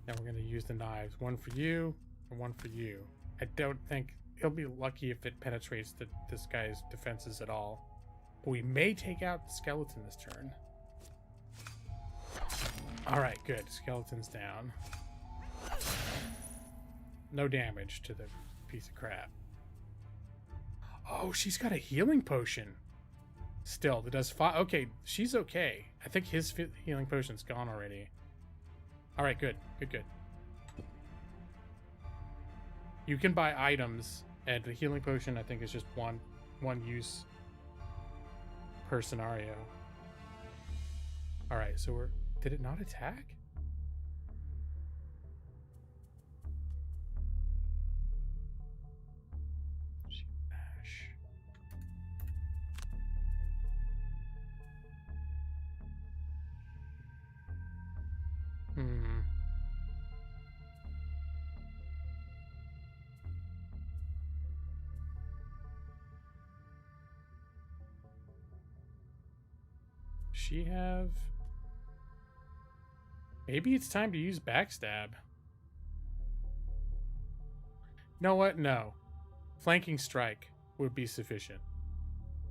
Now we're gonna use the knives. One for you, and one for you. I don't think he'll be lucky if it penetrates this guy's defenses at all. But we may take out the skeleton this turn. Alright, good. Skeleton's down. No damage to the piece of crap. Oh, she's got a healing potion. Still, that does 5. Okay, she's okay. I think his healing potion's gone already. Alright, good. Good. You can buy items, and the healing potion, I think, is just one use per scenario. Alright, so we're... Did it not attack? Bash. She have... Maybe it's time to use backstab. You know what? No. Flanking strike would be sufficient.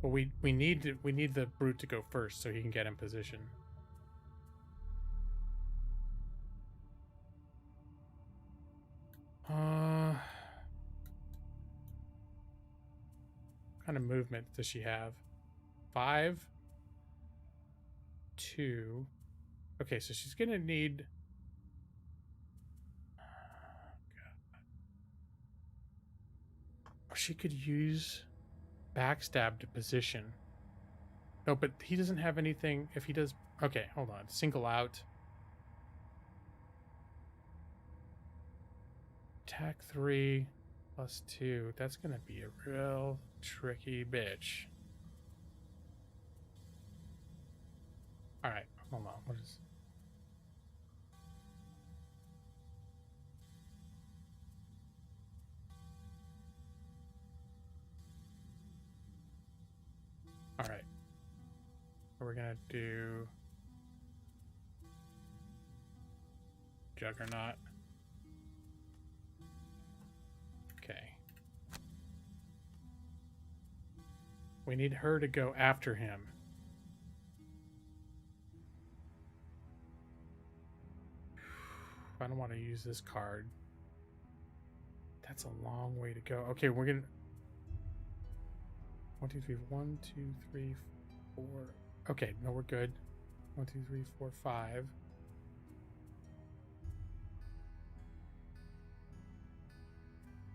But we need the brute to go first so he can get in position. What kind of movement does she have? 5, 2. Okay, so she's gonna need... Or she could use backstab to position. No, but he doesn't have anything. If he does... Okay, hold on. Single out. Attack 3 plus 2. That's gonna be a real tricky bitch. Alright, hold on. What is... Alright. We're gonna do... Juggernaut. We need her to go after him. I don't want to use this card. That's a long way to go. Okay, we're gonna... 1, 2, 3, 1, 2, 3, 4. Okay, no, we're good. 1, 2, 3, 4, 5.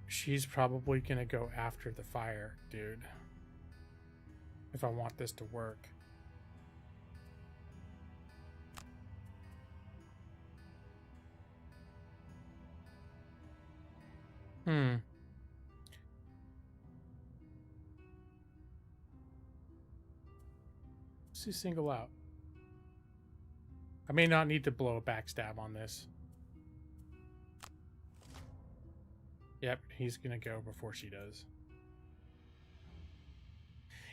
She's probably gonna go after the fire, dude. If I want this to work. Let's see, single out. I may not need to blow a backstab on this. Yep, he's gonna go before she does.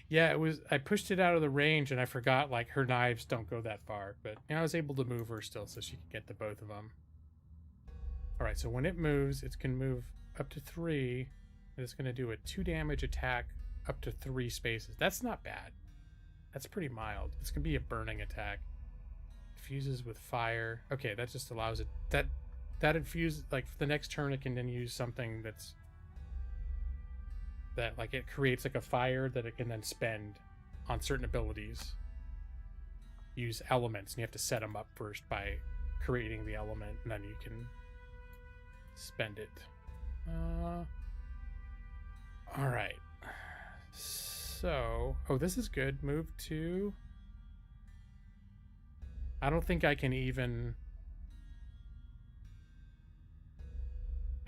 Yeah, it was. I pushed it out of the range, and I forgot, like, her knives don't go that far. But I was able to move her still, so she could get to both of them. All right, so when it moves, it's gonna move up to 3, and it's gonna do a 2 damage attack up to 3 spaces. That's not bad. That's pretty mild. It's gonna be a burning attack. Fuses with fire. Okay, that just allows it. That infuses, like, for the next turn, it can then use something that's that, like, it creates like a fire that it can then spend on certain abilities. Use elements, and you have to set them up first by creating the element, and then you can spend it. All right. So, oh, this is good. Move to. I don't think I can even.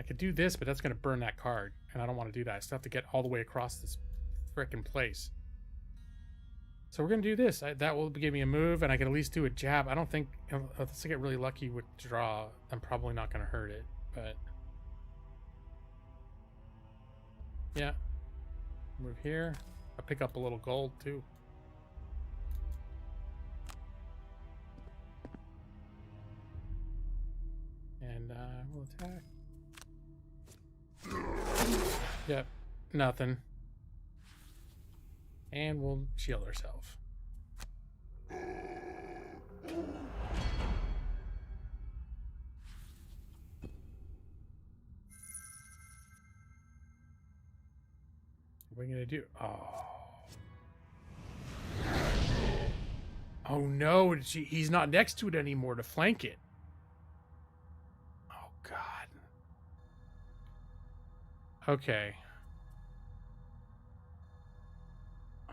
I could do this, but that's going to burn that card, and I don't want to do that. I still have to get all the way across this frickin' place. So we're going to do this. That will give me a move, and I can at least do a jab. I don't think, unless I get really lucky with draw, I'm probably not going to hurt it, but... yeah. Move here. I'll pick up a little gold, too. And we'll attack. Yep, nothing. And we'll shield ourselves. What are we gonna do? Oh no, he's not next to it anymore to flank it. Oh god. Okay.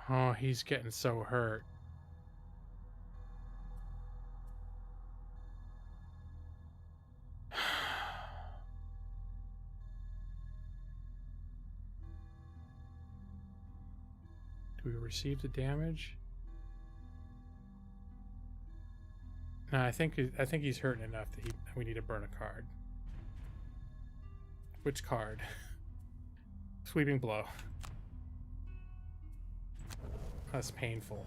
Oh, he's getting so hurt. Do we receive the damage? No, I think he's hurting enough that we need to burn a card. Which card? Sweeping blow. That's painful.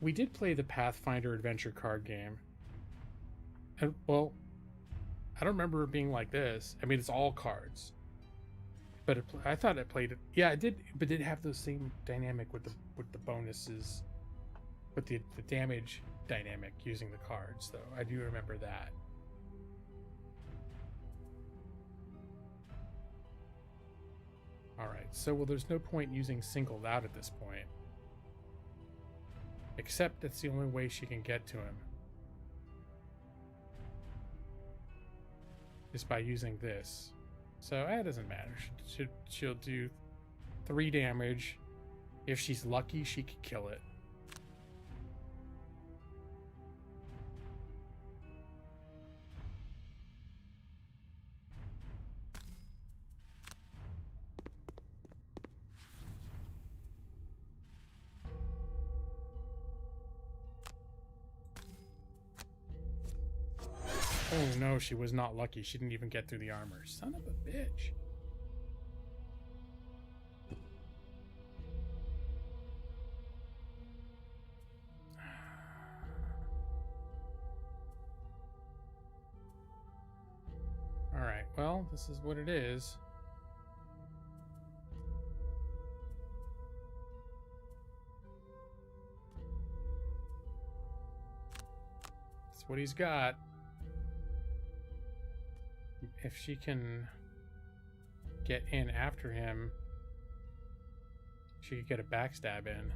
We did play the Pathfinder adventure card game. And, well, I don't remember it being like this. I mean, it's all cards. But I thought it played it. Yeah, it did, but it did have the same dynamic with the bonuses, with the damage dynamic using the cards, though. I do remember that. Alright, so, well, there's no point using singled out at this point. Except that's the only way she can get to him. Is by using this. So, that doesn't matter. She'll do 3 damage. If she's lucky, she could kill it. Oh no, she was not lucky. She didn't even get through the armor. Son of a bitch. Alright, well, this is what it is. That's what he's got. If she can get in after him, she could get a backstab in.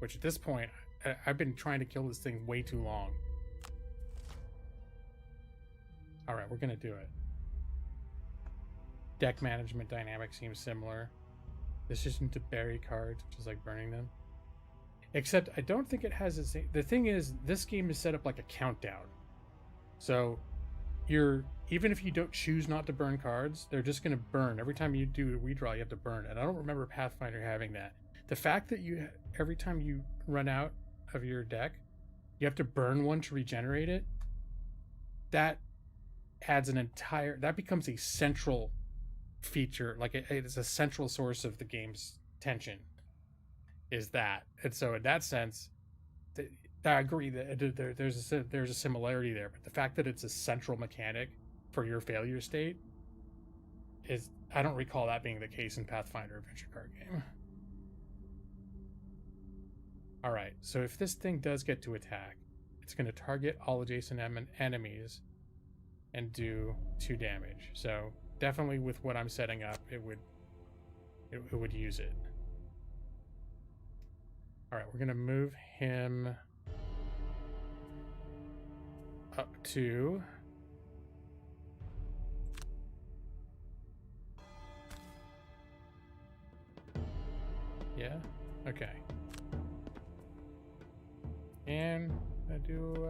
Which at this point, I've been trying to kill this thing way too long. Alright, we're gonna do it. Deck management dynamic seems similar. Decision to bury cards, which is like burning them. Except I don't think it has the same. The thing is, this game is set up like a countdown. So even if you don't choose not to burn cards, they're just going to burn. Every time you do a redraw, you have to burn. And I don't remember Pathfinder having that. The fact that every time you run out of your deck, you have to burn one to regenerate it, that adds that becomes a central feature. Like it's a central source of the game's tension, is that. And so in that sense, I agree that there's a similarity there, but the fact that it's a central mechanic for your failure state is, I don't recall that being the case in Pathfinder adventure card game. All right, so if this thing does get to attack, it's going to target all adjacent enemies and do 2 damage. So definitely with what I'm setting up, it would use it. All right, we're going to move him up to okay, and I do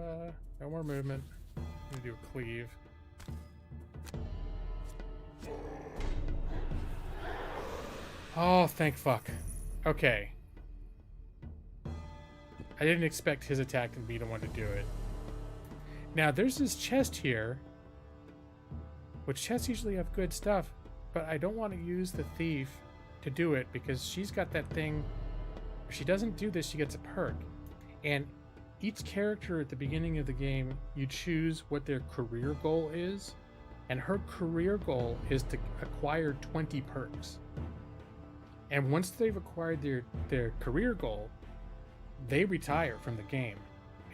no more movement. I'm gonna do a cleave. Oh, thank fuck. Okay, I didn't expect his attack to be the one to do it. Now, there's this chest here, which chests usually have good stuff, but I don't want to use the thief to do it because she's got that thing. If she doesn't do this, she gets a perk. And each character at the beginning of the game, you choose what their career goal is, and her career goal is to acquire 20 perks. And once they've acquired their career goal, they retire from the game.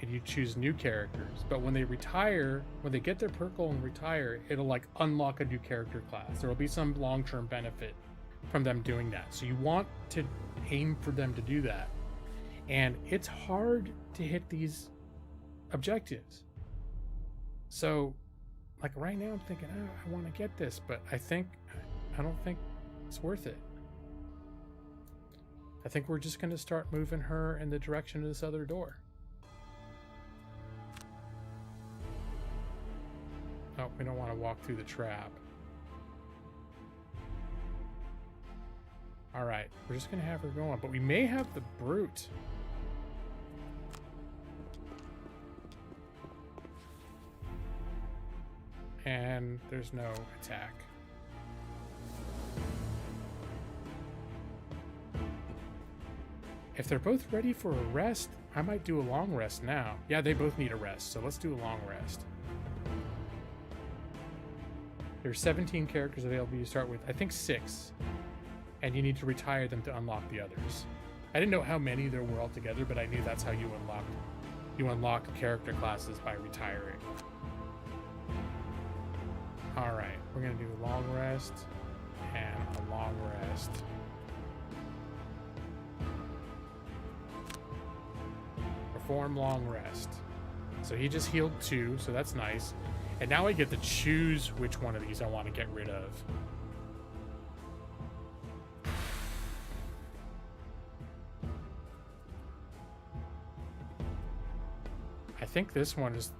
And you choose new characters. But when they retire, when they get their perk goal and retire, it'll like unlock a new character class. There will be some long-term benefit from them doing that. So you want to aim for them to do that. And it's hard to hit these objectives. So like right now I'm thinking, oh, I want to get this, but I don't think it's worth it. I think we're just going to start moving her in the direction of this other door. Oh, we don't want to walk through the trap. Alright, we're just going to have her going, but we may have the brute. And there's no attack. If they're both ready for a rest, I might do a long rest now. Yeah, they both need a rest, so let's do a long rest. There's 17 characters available you start with. I think 6. And you need to retire them to unlock the others. I didn't know how many there were altogether, but I knew that's how you unlock character classes, by retiring. Alright, we're gonna do a long rest and a long rest. Perform long rest. So he just healed 2, so that's nice. And now I get to choose which one of these I want to get rid of. I think this one is...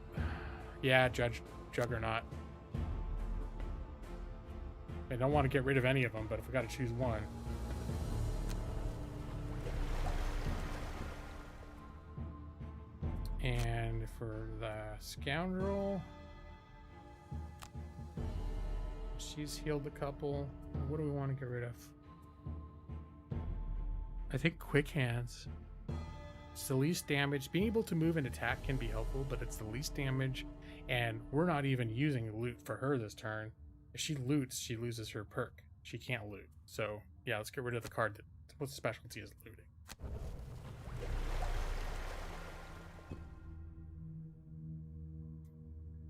Yeah, Juggernaut. I don't want to get rid of any of them, but if we got to choose one... And for the Scoundrel... She's healed a couple. What do we want to get rid of? I think Quick Hands. It's the least damage. Being able to move and attack can be helpful, but it's the least damage, and we're not even using loot for her this turn. If she loots, she loses her perk. She can't loot. So, yeah, let's get rid of the card that what's specialty is looting.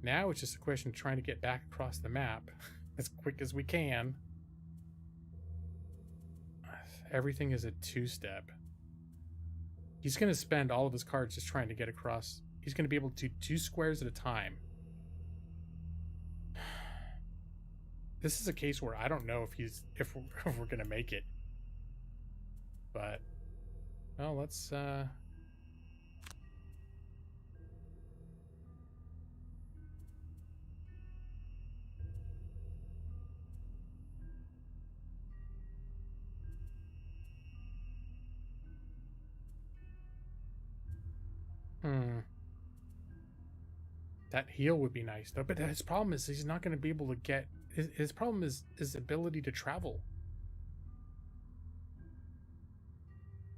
Now it's just a question of trying to get back across the map as quick as we can. Everything is a two-step. He's going to spend all of his cards just trying to get across. He's going to be able to do 2 squares at a time. This is a case where I don't know if we're going to make it. But, well, let's that heal would be nice, though. But his problem is he's not going to be able to get... His problem is his ability to travel.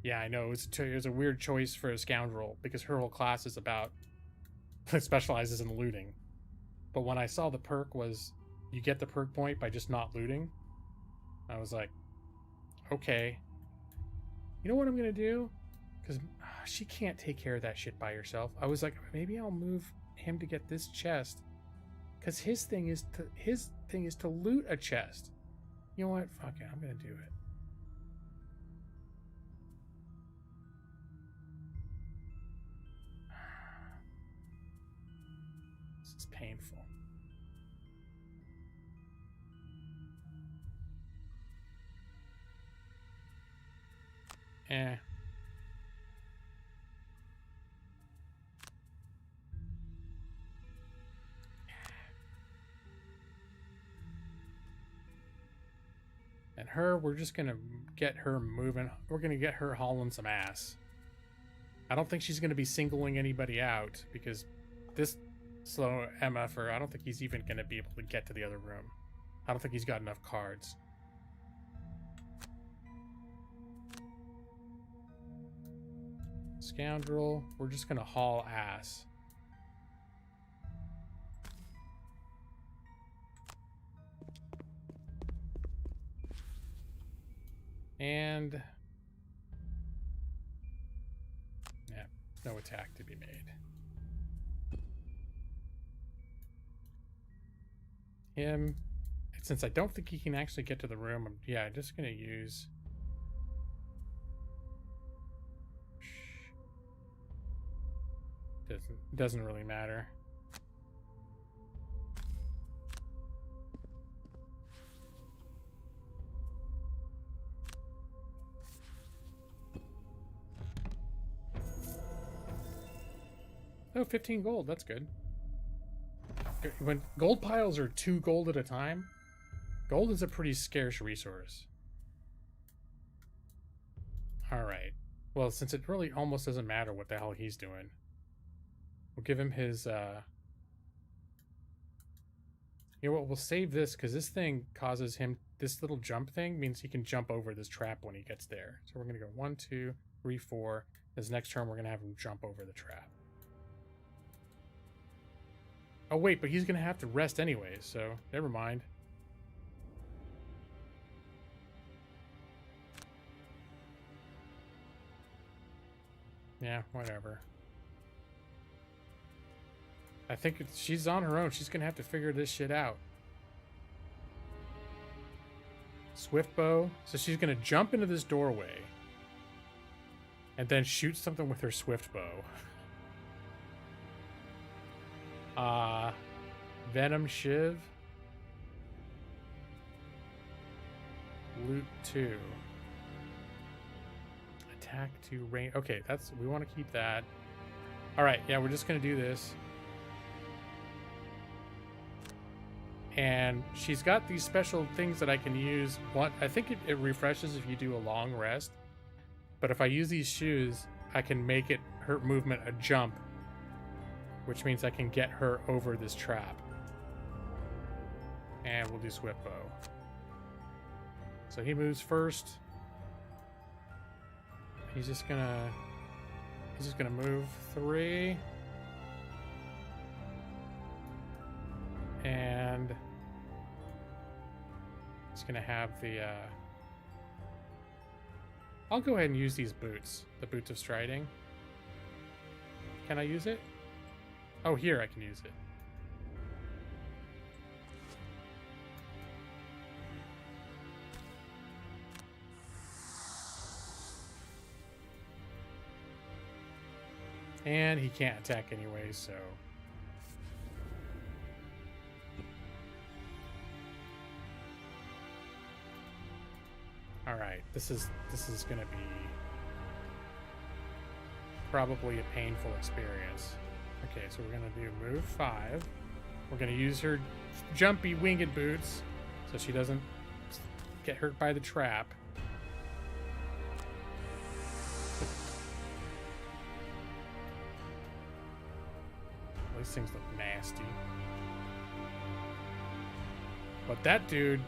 Yeah, I know. It was a weird choice for a scoundrel, because her whole class is about... specializes in looting. But when I saw the perk was... you get the perk point by just not looting, I was like, okay. You know what I'm going to do? Because she can't take care of that shit by herself. I was like, maybe I'll move him to get this chest, because his thing is to loot a chest. You know what? Fuck it, I'm gonna do it. This is painful. Eh. And her, we're just gonna get her moving. We're gonna get her hauling some ass. I don't think she's gonna be singling anybody out, because this slow MFer, I don't think he's even gonna be able to get to the other room. I don't think he's got enough cards. Scoundrel, we're just gonna haul ass. And yeah, no attack to be made. Him, since I don't think he can actually get to the room, I'm just gonna use doesn't really matter. Oh, 15 gold. That's good. When gold piles are 2 gold at a time, gold is a pretty scarce resource. Alright. Well, since it really almost doesn't matter what the hell he's doing, we'll give him his, You know what? We'll save this, because this thing causes him... This little jump thing means he can jump over this trap when he gets there. So we're going to go 1, 2, 3, 4. This next turn, we're going to have him jump over the trap. Oh, wait, but he's going to have to rest anyways, so never mind. Yeah, whatever. I think she's on her own. She's going to have to figure this shit out. Swift bow. So she's going to jump into this doorway and then shoot something with her swift bow. Venom Shiv. Loot 2. Attack 2 range. Okay, we want to keep that. Alright, yeah, we're just going to do this. And she's got these special things that I can use. I think it refreshes if you do a long rest. But if I use these shoes, I can make her movement a jump, which means I can get her over this trap. And we'll do Swift Bow. So he moves first. He's just gonna move 3. And he's gonna have the I'll go ahead and use these boots. The boots of striding. Can I use it? Oh, here I can use it. And he can't attack anyway, so... Alright, this is gonna be probably a painful experience. Okay, so we're gonna do move 5. We're gonna use her jumpy winged boots so she doesn't get hurt by the trap. These things look nasty. But that dude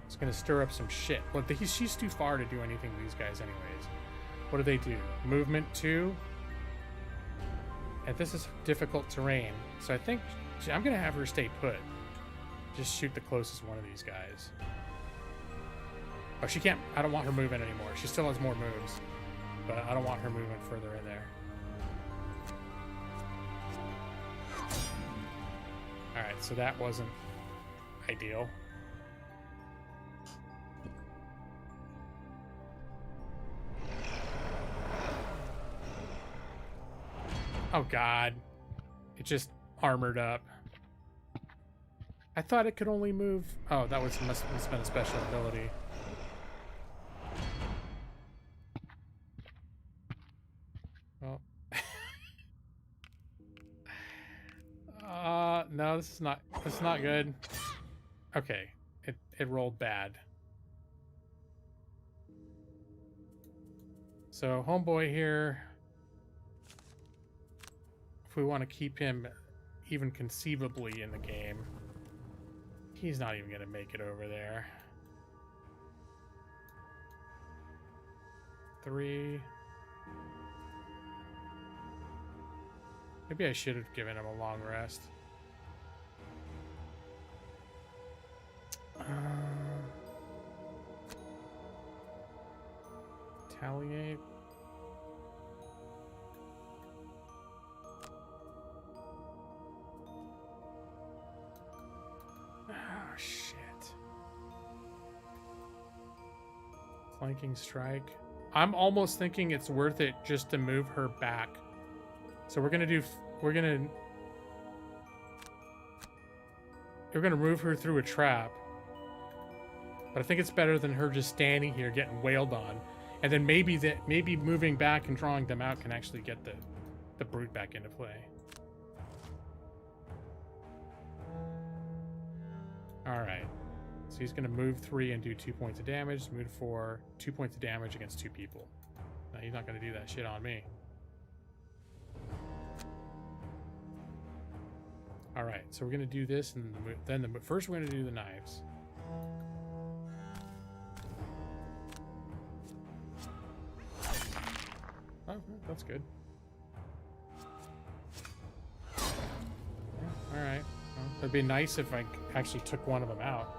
is gonna stir up some shit. Well, she's too far to do anything to these guys anyways. What do? Movement 2. And this is difficult terrain. So I think I'm gonna have her stay put. Just shoot the closest one of these guys. Oh, she can't. I don't want her moving anymore. She still has more moves. But I don't want her moving further in there. Alright, so that wasn't ideal. Oh god. It just armored up. I thought it could only move... Oh, that must have been a special ability. Well... no, this is not good. Okay, it rolled bad. So, homeboy here... If we want to keep him even conceivably in the game, he's not even going to make it over there. 3. Maybe I should have given him a long rest. Retaliate. Oh, shit. Flanking strike. I'm almost thinking it's worth it just to move her back. So we're gonna move her through a trap. But I think it's better than her just standing here getting wailed on. And then maybe moving back and drawing them out can actually get the brute back into play. Alright. So he's going to move 3 and do 2 points of damage. Move 4, 2 points of damage against 2 people. No, he's not going to do that shit on me. Alright, so we're going to do this, and then first we're going to do the knives. Oh, that's good. Alright. Well, it'd be nice if I actually took one of them out.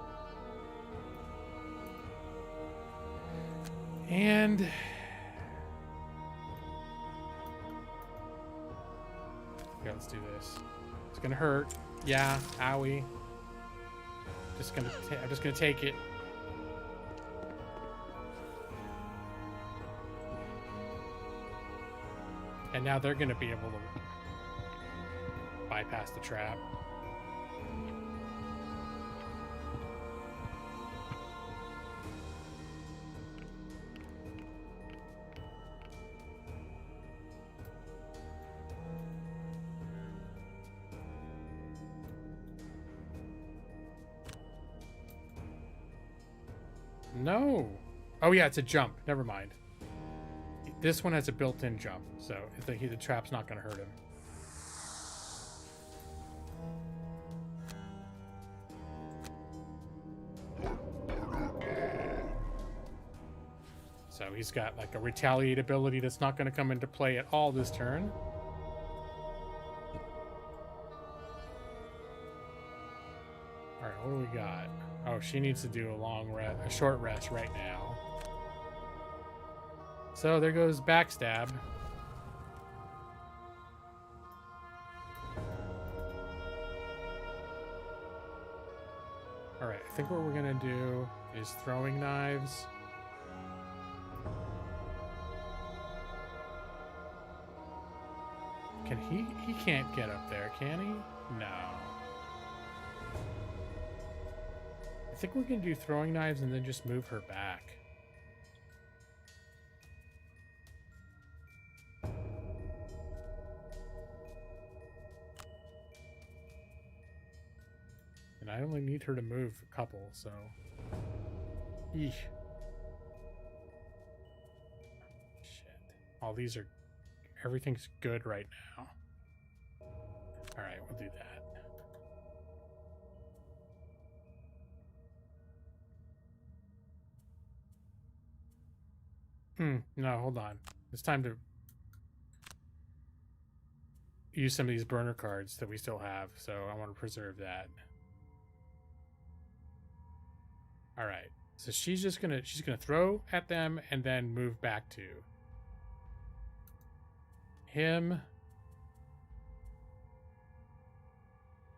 And... okay, let's do this. It's gonna hurt. Yeah, owie. I'm just gonna take it. And now they're gonna be able to bypass the trap. No. Oh yeah, it's a jump. Never mind. This one has a built-in jump, so if the trap's not going to hurt him. So he's got like a retaliate ability that's not going to come into play at all this turn. All right, what do we got? Oh, she needs to do a short rest right now. So there goes backstab. All right, I think what we're gonna do is throwing knives. Can he can't get up there, can he? No. I think we're gonna do throwing knives and then just move her back. And I only need her to move a couple, so. Eesh. Shit. All these are. Everything's good right now. Alright, we'll do that. No, hold on. It's time to use some of these burner cards that we still have, so I want to preserve that. Alright. So she's gonna throw at them and then move back to him.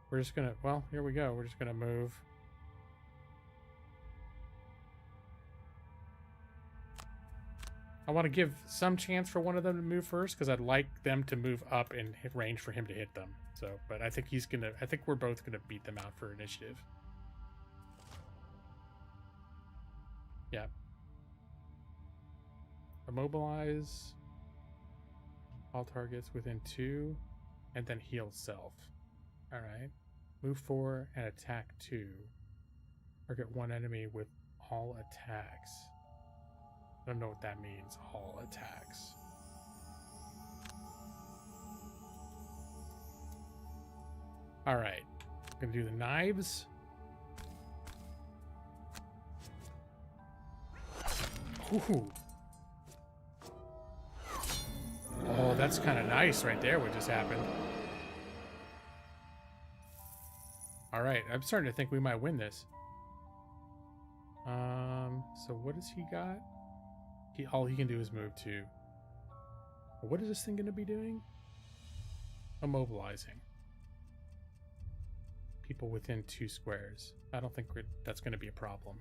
We're just gonna, well, here we go. We're just gonna move. I want to give some chance for one of them to move first because I'd like them to move up and hit range for him to hit them. So, but I think I think we're both gonna beat them out for initiative. Yeah. Immobilize all targets within 2 and then heal self. All right. Move 4 and attack 2. Target 1 enemy with all attacks. I don't know what that means, all attacks. All right. I'm going to do the knives. Ooh. Oh, that's kind of nice right there, what just happened. All right, I'm starting to think we might win this. So what does he got? All he can do is move 2. What is this thing going to be doing? Immobilizing. People within 2 squares. I don't think that's going to be a problem.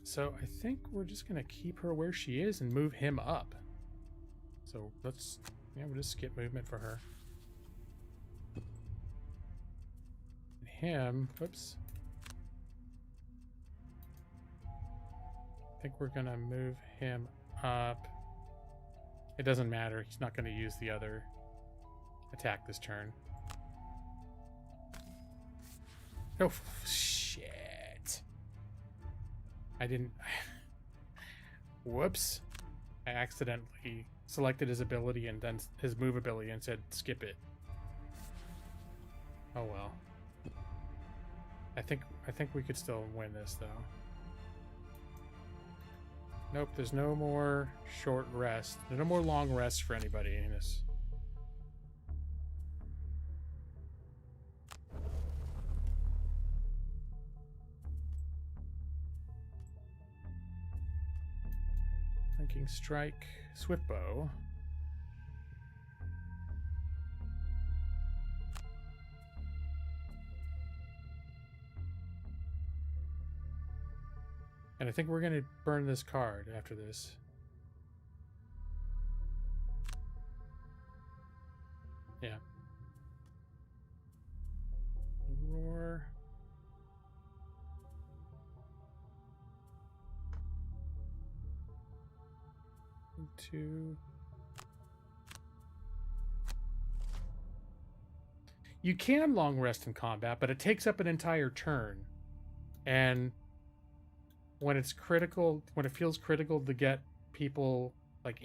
So I think we're just going to keep her where she is and move him up. So let's, yeah, we'll just skip movement for her. And him, whoops. I think we're going to move him up. It doesn't matter. He's not going to use the other attack this turn. Oh, shit. I didn't... Whoops. I accidentally selected his ability and then his move ability and said skip it. Oh well. I think we could still win this though. Nope, there's no more short rest. There's no more long rests for anybody in this. Flanking strike, swift bow. And I think we're going to burn this card after this. Yeah. Roar. Two. You can long rest in combat, but it takes up an entire turn. And when it's critical, when it feels critical to get people like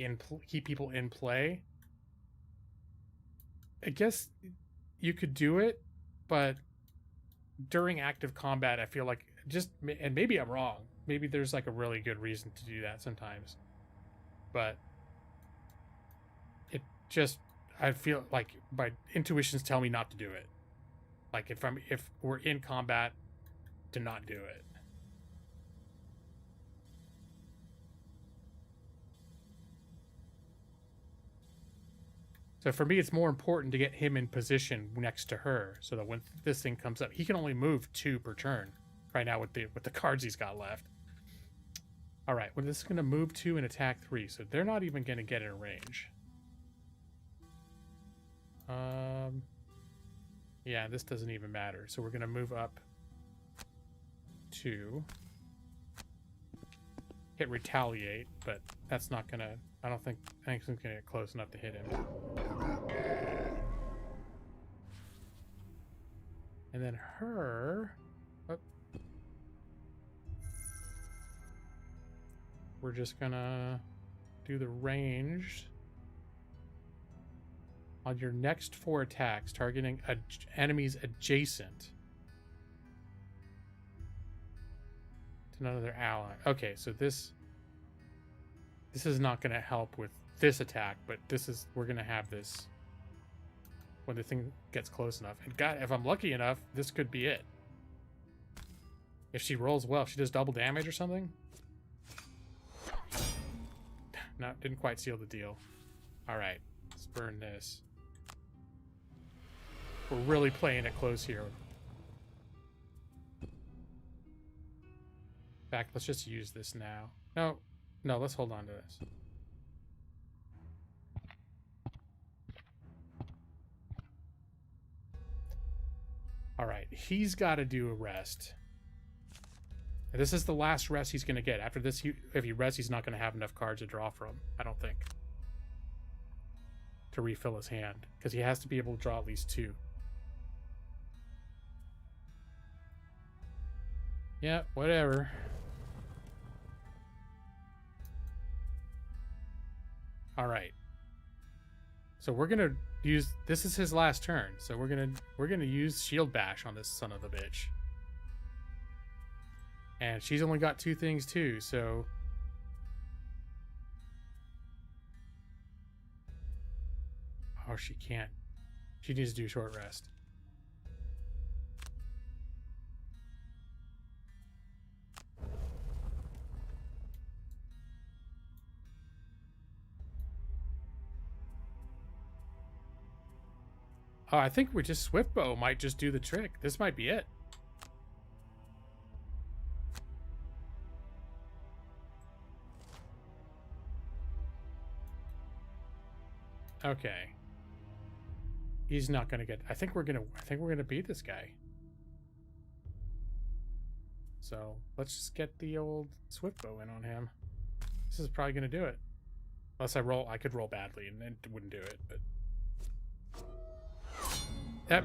keep people in play, I guess you could do it, but during active combat, I feel like and maybe I'm wrong. Maybe there's like a really good reason to do that sometimes. But it just, I feel like my intuitions tell me not to do it. Like if we're in combat, to not do it. So for me, it's more important to get him in position next to her, so that when this thing comes up, he can only move 2 per turn right now with the cards he's got left. All right, well, this is going to move 2 and attack 3, so they're not even going to get in range. Yeah, this doesn't even matter. So we're going to move up 2. Hit retaliate, but that's not going to... I think it's going to get close enough to hit him. And then her... Oh. We're just going to do the ranged. On your next 4 attacks, targeting enemies adjacent to none of their ally. Okay, so this is not going to help with this attack, but we're going to have this when the thing gets close enough. And God, if I'm lucky enough, this could be it. If she rolls well, if she does double damage or something. No, didn't quite seal the deal. All right, let's burn this. We're really playing it close here. In fact, let's just use this now. No, let's hold on to this. All right, he's got to do a rest. And this is the last rest he's going to get. After this, if he rests, he's not going to have enough cards to draw from, I don't think, to refill his hand, because he has to be able to draw at least 2. Yeah, whatever. All right. So we're gonna use. This is his last turn. So we're gonna use Shield Bash on this son of a bitch. And she's only got 2 things too. So. Oh, she can't. She needs to do short rest. Oh, I think we just Swiftbow might just do the trick. This might be it. Okay. He's not gonna get. I think we're gonna beat this guy. So let's just get the old Swiftbow in on him. This is probably gonna do it. Unless I could roll badly and it wouldn't do it, but. That.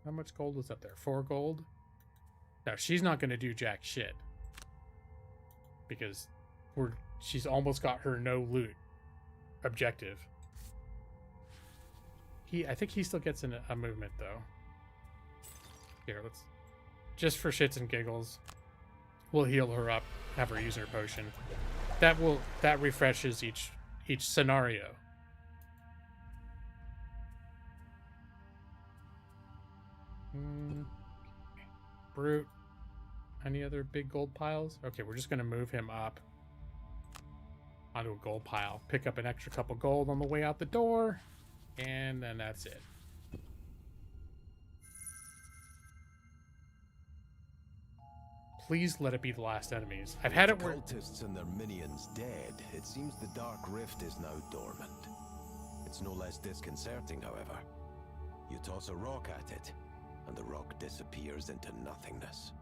How much gold was up there? 4 gold? Now she's not going to do jack shit. Because she's almost got her no loot objective. I think he still gets a movement though. Here, let's just for shits and giggles. We'll heal her up, have her use her potion. That refreshes each scenario. Brute. Any other big gold piles? Okay, we're just gonna move him up onto a gold pile. Pick up an extra couple gold on the way out the door, and then that's it. Please let it be the last enemies. I've had it where... Cultists and their minions dead, it seems the Dark Rift is now dormant. It's no less disconcerting, however. You toss a rock at it, and the rock disappears into nothingness.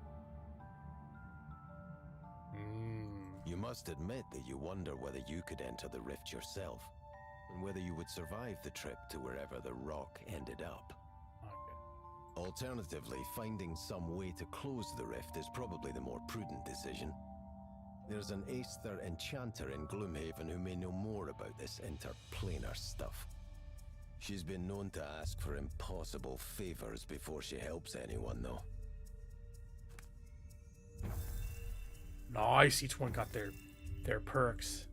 You must admit that you wonder whether you could enter the rift yourself, and whether you would survive the trip to wherever the rock ended up. Alternatively, finding some way to close the rift is probably the more prudent decision. There's an Aether enchanter in Gloomhaven who may know more about this interplanar stuff. She's been known to ask for impossible favors before she helps anyone, though. Nice, each one got their perks.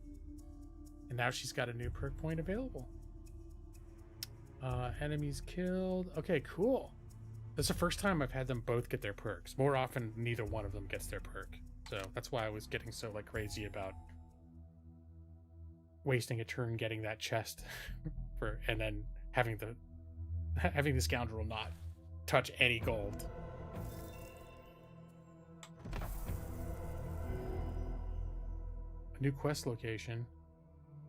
And now she's got a new perk point available. Enemies killed. Okay, cool. This is the first time I've had them both get their perks. More often, neither one of them gets their perk. So that's why I was getting so crazy about wasting a turn getting that chest and then having having the scoundrel not touch any gold. A new quest location.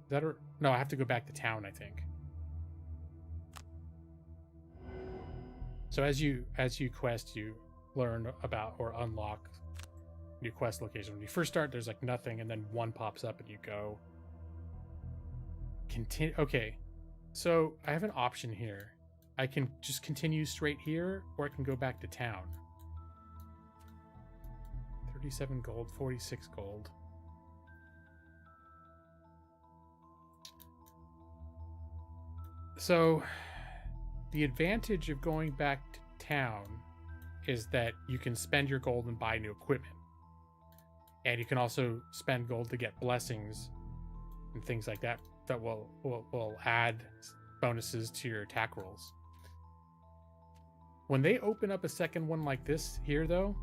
Is that a... No, I have to go back to town, I think. So as you quest, you learn about or unlock new quest location. When you first start, there's like nothing, and then one pops up and you go. Continue. Okay, so I have an option here. I can just continue straight here, or I can go back to town. 37 gold, 46 gold. So the advantage of going back to town is that you can spend your gold and buy new equipment. And you can also spend gold to get blessings and things like that that will add bonuses to your attack rolls. When they open up a second one like this here, though,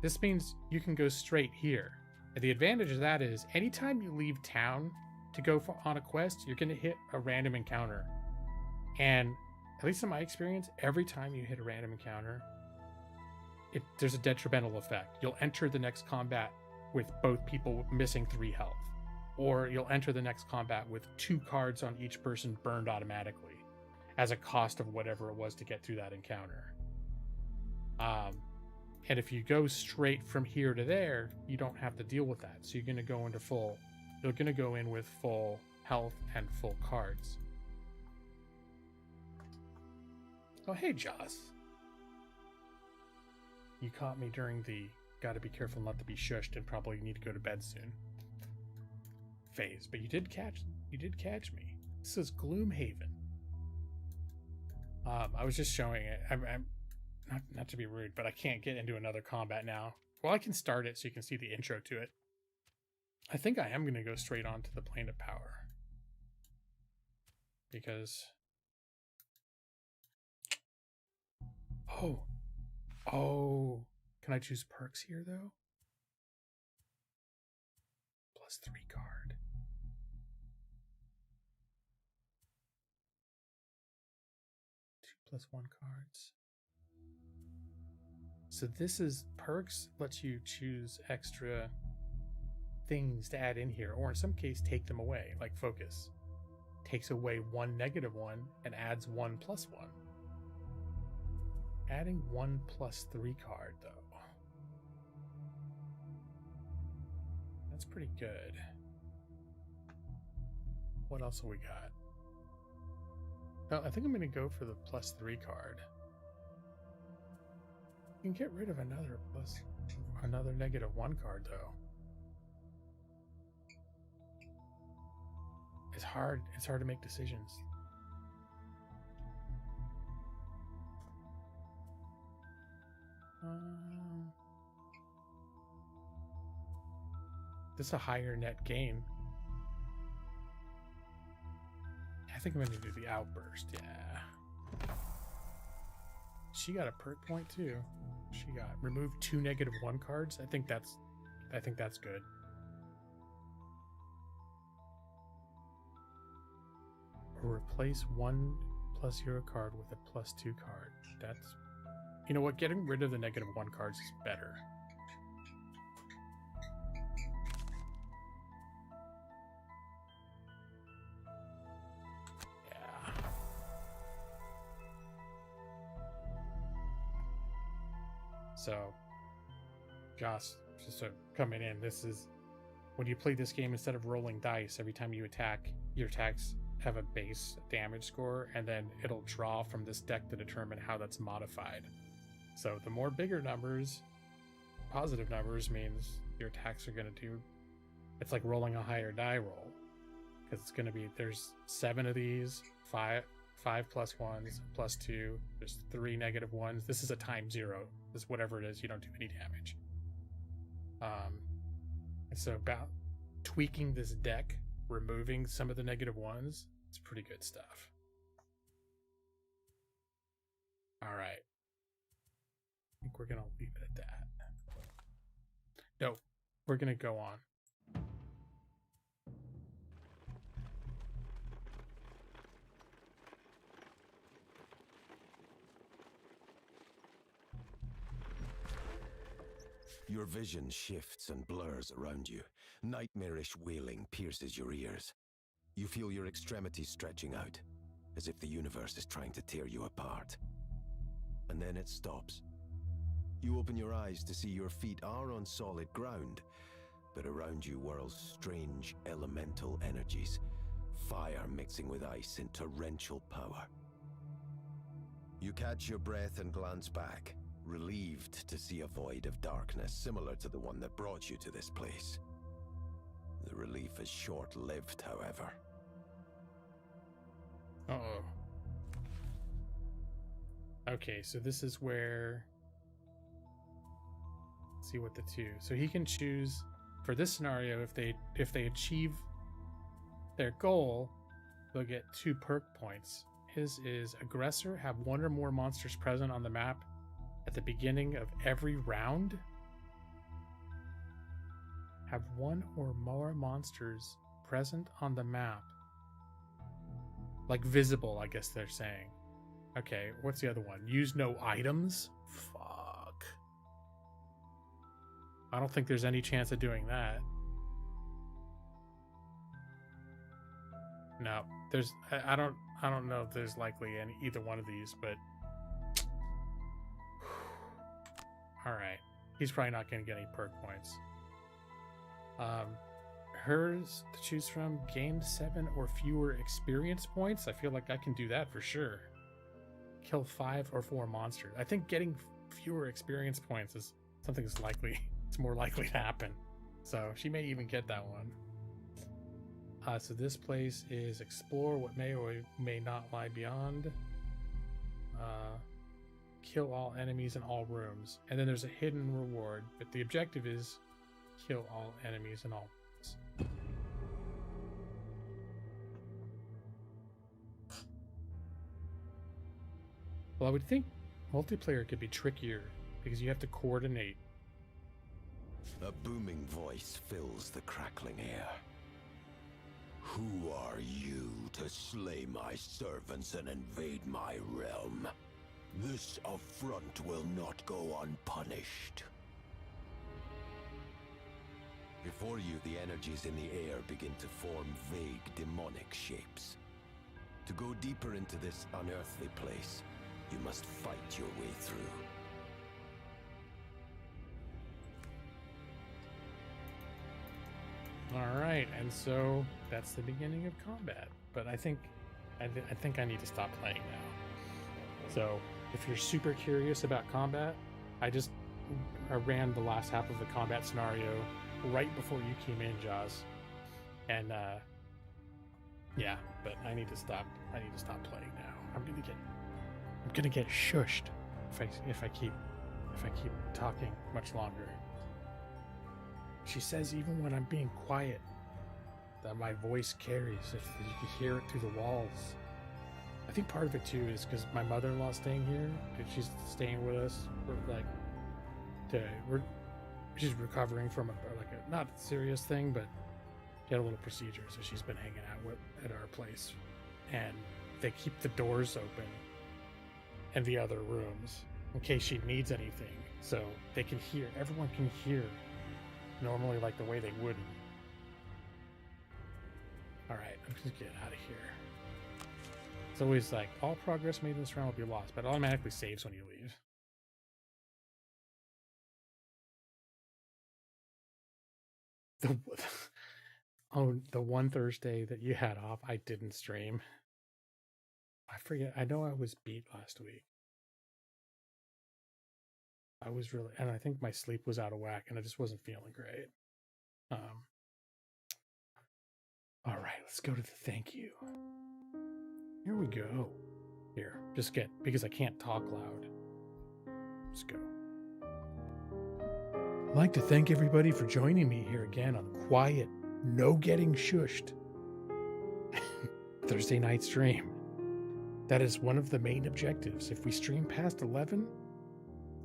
this means you can go straight here. And the advantage of that is anytime you leave town to go on a quest, you're going to hit a random encounter. And at least in my experience, every time you hit a random encounter, there's a detrimental effect. You'll enter the next combat with both people missing 3 health. Or you'll enter the next combat with 2 cards on each person burned automatically as a cost of whatever it was to get through that encounter. And if you go straight from here to there, you don't have to deal with that. So you're going to go in with full health and full cards. Oh, hey, Joss. You caught me during the gotta be careful not to be shushed and probably need to go to bed soon phase, but you did catch me. This is Gloomhaven. I was just showing it. I'm not to be rude, but I can't get into another combat now. Well, I can start it so you can see the intro to it. I think I am going to go straight on to the Plane of Power. Because... Oh, can I choose perks here, though? +3 card. 2 +1 cards. So this is perks, lets you choose extra things to add in here, or in some case take them away, like focus. Takes away 1 -1 and adds 1 +1. Adding 1 +3 card, though. That's pretty good. What else have we got? Oh, I think I'm going to go for the +3 card. You can get rid of another -1 card, though. It's hard to make decisions. This is a higher net gain. I think I'm going to do the outburst. Yeah. She got a perk point too. She got remove 2 -1 cards. I think that's good. Or replace 1 +0 card with a +2 card. That's, you know what, getting rid of the -1 cards is better. Yeah. So, Joss, just coming in, this is when you play this game, instead of rolling dice every time you attack, your attacks have a base damage score, and then it'll draw from this deck to determine how that's modified. So the more bigger numbers, positive numbers, means your attacks are going to do, it's like rolling a higher die roll, because it's going to be, there's 7 of these, 5 +1s, +2, there's 3 -1s. This is a ×0. This, whatever it is, you don't do any damage. And so about tweaking this deck, removing some of the -1s, it's pretty good stuff. All right. I think we're going to leave it at that. No, we're going to go on. Your vision shifts and blurs around you. Nightmarish wailing pierces your ears. You feel your extremities stretching out, as if the universe is trying to tear you apart. And then it stops. You open your eyes to see your feet are on solid ground, but around you whirls strange elemental energies, fire mixing with ice in torrential power. You catch your breath and glance back, relieved to see a void of darkness similar to the one that brought you to this place. The relief is short-lived, however. Uh-oh. Okay, so this is where... Let's see what the two... So he can choose, for this scenario, if they achieve their goal, they'll get 2 perk points. His is aggressor, have 1 or more monsters present on the map at the beginning of every round. Have 1 or more monsters present on the map. Like visible, I guess they're saying. Okay, what's the other one? Use no items? Fuck. I don't think there's any chance of doing that. No, there's I don't know if there's likely any either one of these, but all right. He's probably not going to get any perk points. Hers to choose from, gain 7 or fewer experience points. I feel like I can do that for sure. Kill 5 or 4 monsters. I think getting fewer experience points is something that's likely. It's more likely to happen. So she may even get that one. So this place is explore what may or may not lie beyond. Kill all enemies in all rooms. And then there's a hidden reward, but the objective is kill all enemies in all rooms. Well, I would think multiplayer could be trickier because you have to coordinate. A booming voice fills the crackling air. Who are you to slay my servants and invade my realm? This affront will not go unpunished. Before you, the energies in the air begin to form vague demonic shapes. To go deeper into this unearthly place, you must fight your way through. All right, and so that's the beginning of combat. But I think I need to stop playing now. So if you're super curious about combat, I ran the last half of the combat scenario right before you came in, Jaws. And yeah, but I need to stop playing now. I'm gonna get shushed if I keep talking much longer. She says even when I'm being quiet, that my voice carries, if you can hear it through the walls. I think part of it too is because my mother-in-law's staying here, and she's staying with us. She's recovering from a not a serious thing, but she had a little procedure, so she's been hanging out at our place, and they keep the doors open in the other rooms in case she needs anything, so they can hear. Everyone can hear. Normally, like the way they wouldn't. Alright, I'm just getting out of here. It's always like, all progress made in this round will be lost, but it automatically saves when you leave. The one Thursday that you had off, I didn't stream. I forget, I know I was beat last week. I was really, and I think my sleep was out of whack, and I just wasn't feeling great. All right, let's go to the thank you. Here we go. Here, because I can't talk loud. Let's go. I'd like to thank everybody for joining me here again on quiet, no getting shushed Thursday night stream. That is one of the main objectives. If we stream past 11,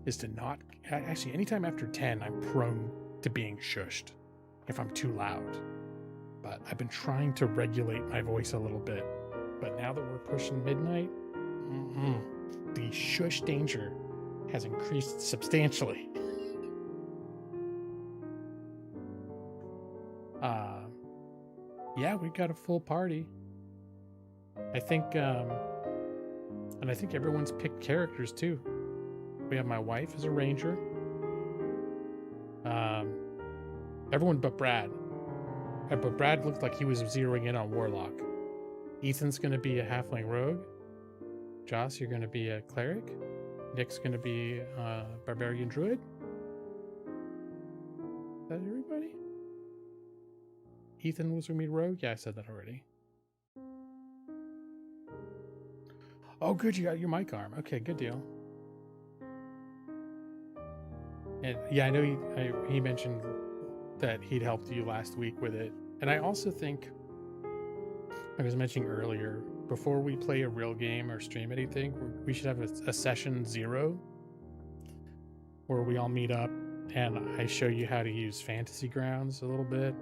is to not... Actually, anytime after 10, I'm prone to being shushed if I'm too loud. But I've been trying to regulate my voice a little bit. But now that we're pushing midnight, the shush danger has increased substantially. got a full party. I think, and I think everyone's picked characters too. We have my wife as a ranger. Everyone but Brad. But Brad looked like he was zeroing in on warlock. Ethan's gonna be a halfling rogue. Joss, you're gonna be a cleric. Nick's gonna be a barbarian druid. Is that everybody? Ethan was gonna be rogue? Yeah, I said that already. Oh, good, you got your mic arm. Okay, good deal. And yeah, I know he mentioned that he'd helped you last week with it. And I also think, I was mentioning earlier, before we play a real game or stream anything, we should have a session 0 where we all meet up and I show you how to use Fantasy Grounds a little bit,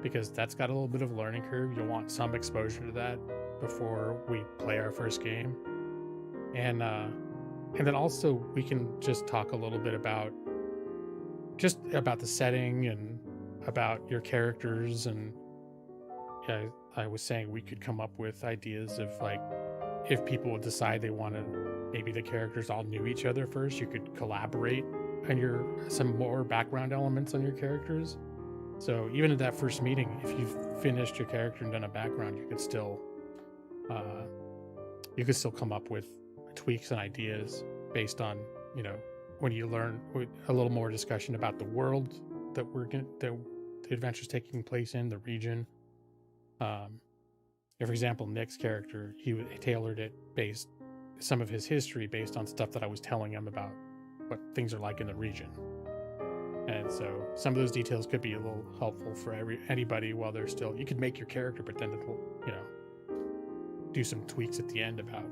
because that's got a little bit of a learning curve. You'll want some exposure to that before we play our first game. And then also we can just talk a little bit about the setting and about your characters. And yeah, I was saying we could come up with ideas of, like, if people would decide they want to, maybe the characters all knew each other first, you could collaborate on some more background elements on your characters. So even at that first meeting, if you've finished your character and done a background, you could still come up with tweaks and ideas based on, when you learn a little more discussion about the world that the adventure's taking place in, the region. For example, Nick's character, he tailored it some of his history based on stuff that I was telling him about what things are like in the region. And so some of those details could be a little helpful for anybody while they're still, you could make your character, but then it'll, do some tweaks at the end about,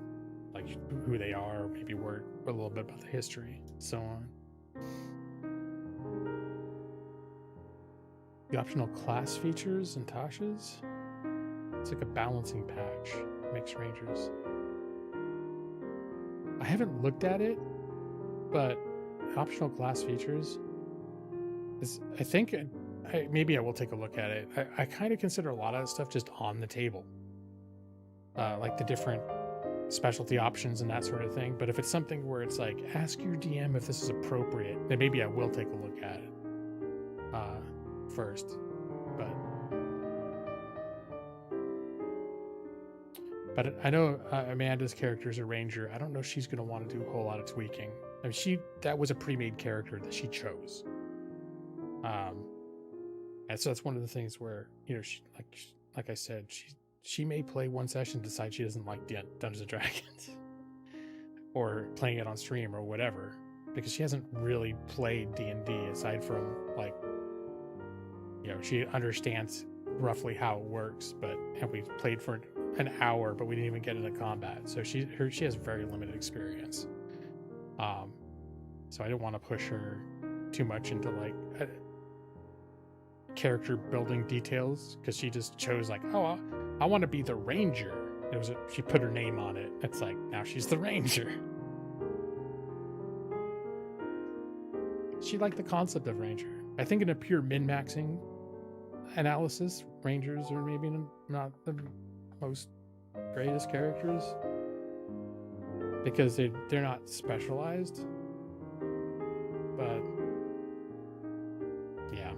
like, who they are, or maybe word a little bit about the history, so on. The optional class features and Tasha's. It's like a balancing patch. Makes rangers. I haven't looked at it, but optional class features is, I think, maybe I will take a look at it. I kind of consider a lot of that stuff just on the table. Like the different specialty options and that sort of thing. But if it's something where it's like, ask your DM if this is appropriate, then maybe I will take a look at it first. But I know Amanda's character is a ranger. I don't know if she's going to want to do a whole lot of tweaking. I mean, that was a pre-made character that she chose. And so that's one of the things where, she, like I said, she may play one session, decide she doesn't like Dungeons and Dragons or playing it on stream or whatever, because she hasn't really played D&D aside from, like, she understands roughly how it works, and we played for an hour, but we didn't even get into combat. So she has very limited experience. So I didn't want to push her too much into, like, character building details, because she just chose, like, oh, I want to be the ranger. She put her name on it. It's like, now she's the ranger. She liked the concept of ranger. I think in a pure min-maxing analysis, rangers are maybe not the most greatest characters, because they're not specialized. But yeah,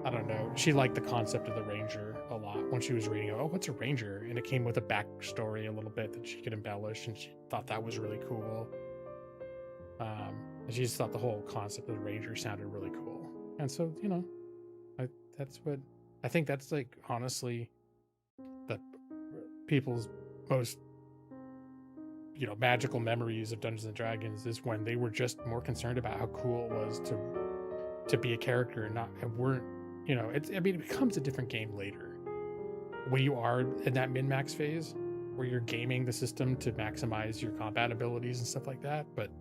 I don't know. She liked the concept of the ranger a lot when she was reading. Oh, what's a ranger? And it came with a backstory a little bit that she could embellish, and she thought that was really cool. And she just thought the whole concept of the ranger sounded really cool. And so, I think that's, like, honestly, the people's most, magical memories of Dungeons and Dragons is when they were just more concerned about how cool it was to be a character and weren't, it becomes a different game later when you are in that min-max phase where you're gaming the system to maximize your combat abilities and stuff like that. But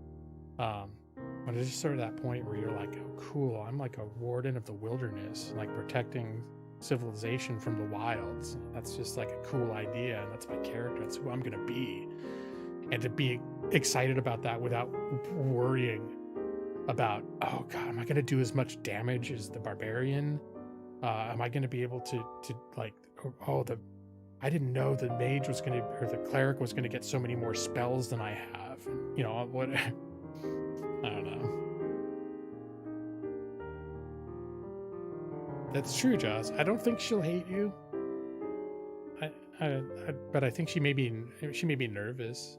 when it's just sort of that point where you're like, oh, cool, I'm like a warden of the wilderness, like protecting civilization from the wilds. That's just like a cool idea, and that's my character. That's who I'm gonna be. And to be excited about that without worrying about, oh god, am I gonna do as much damage as the barbarian? Am I gonna be able to like, oh, I didn't know the mage was gonna, or the cleric was gonna get so many more spells than I have. And, you know what? I don't know. That's true, Joss. I don't think she'll hate you. But I think she may be nervous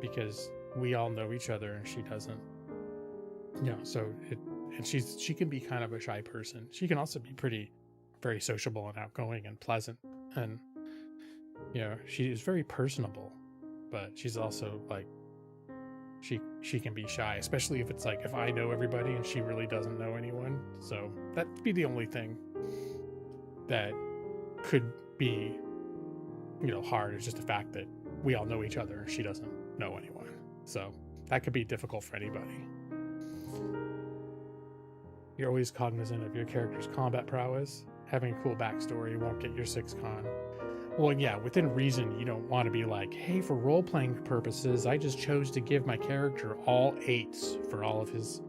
because we all know each other and she doesn't. Yeah. So she can be kind of a shy person. She can also be very sociable and outgoing and pleasant, and she is very personable. But she's also like, she can be shy, especially if it's like if I know everybody and she really doesn't know anyone. So that'd be the only thing that could be hard, is just the fact that we all know each other and she doesn't know anyone. So that could be difficult for anybody. You're always cognizant of your character's combat prowess. Having a cool backstory won't get your 6 con. Well, yeah, within reason. You don't want to be like, hey, for role-playing purposes, I just chose to give my character all 8s for all of his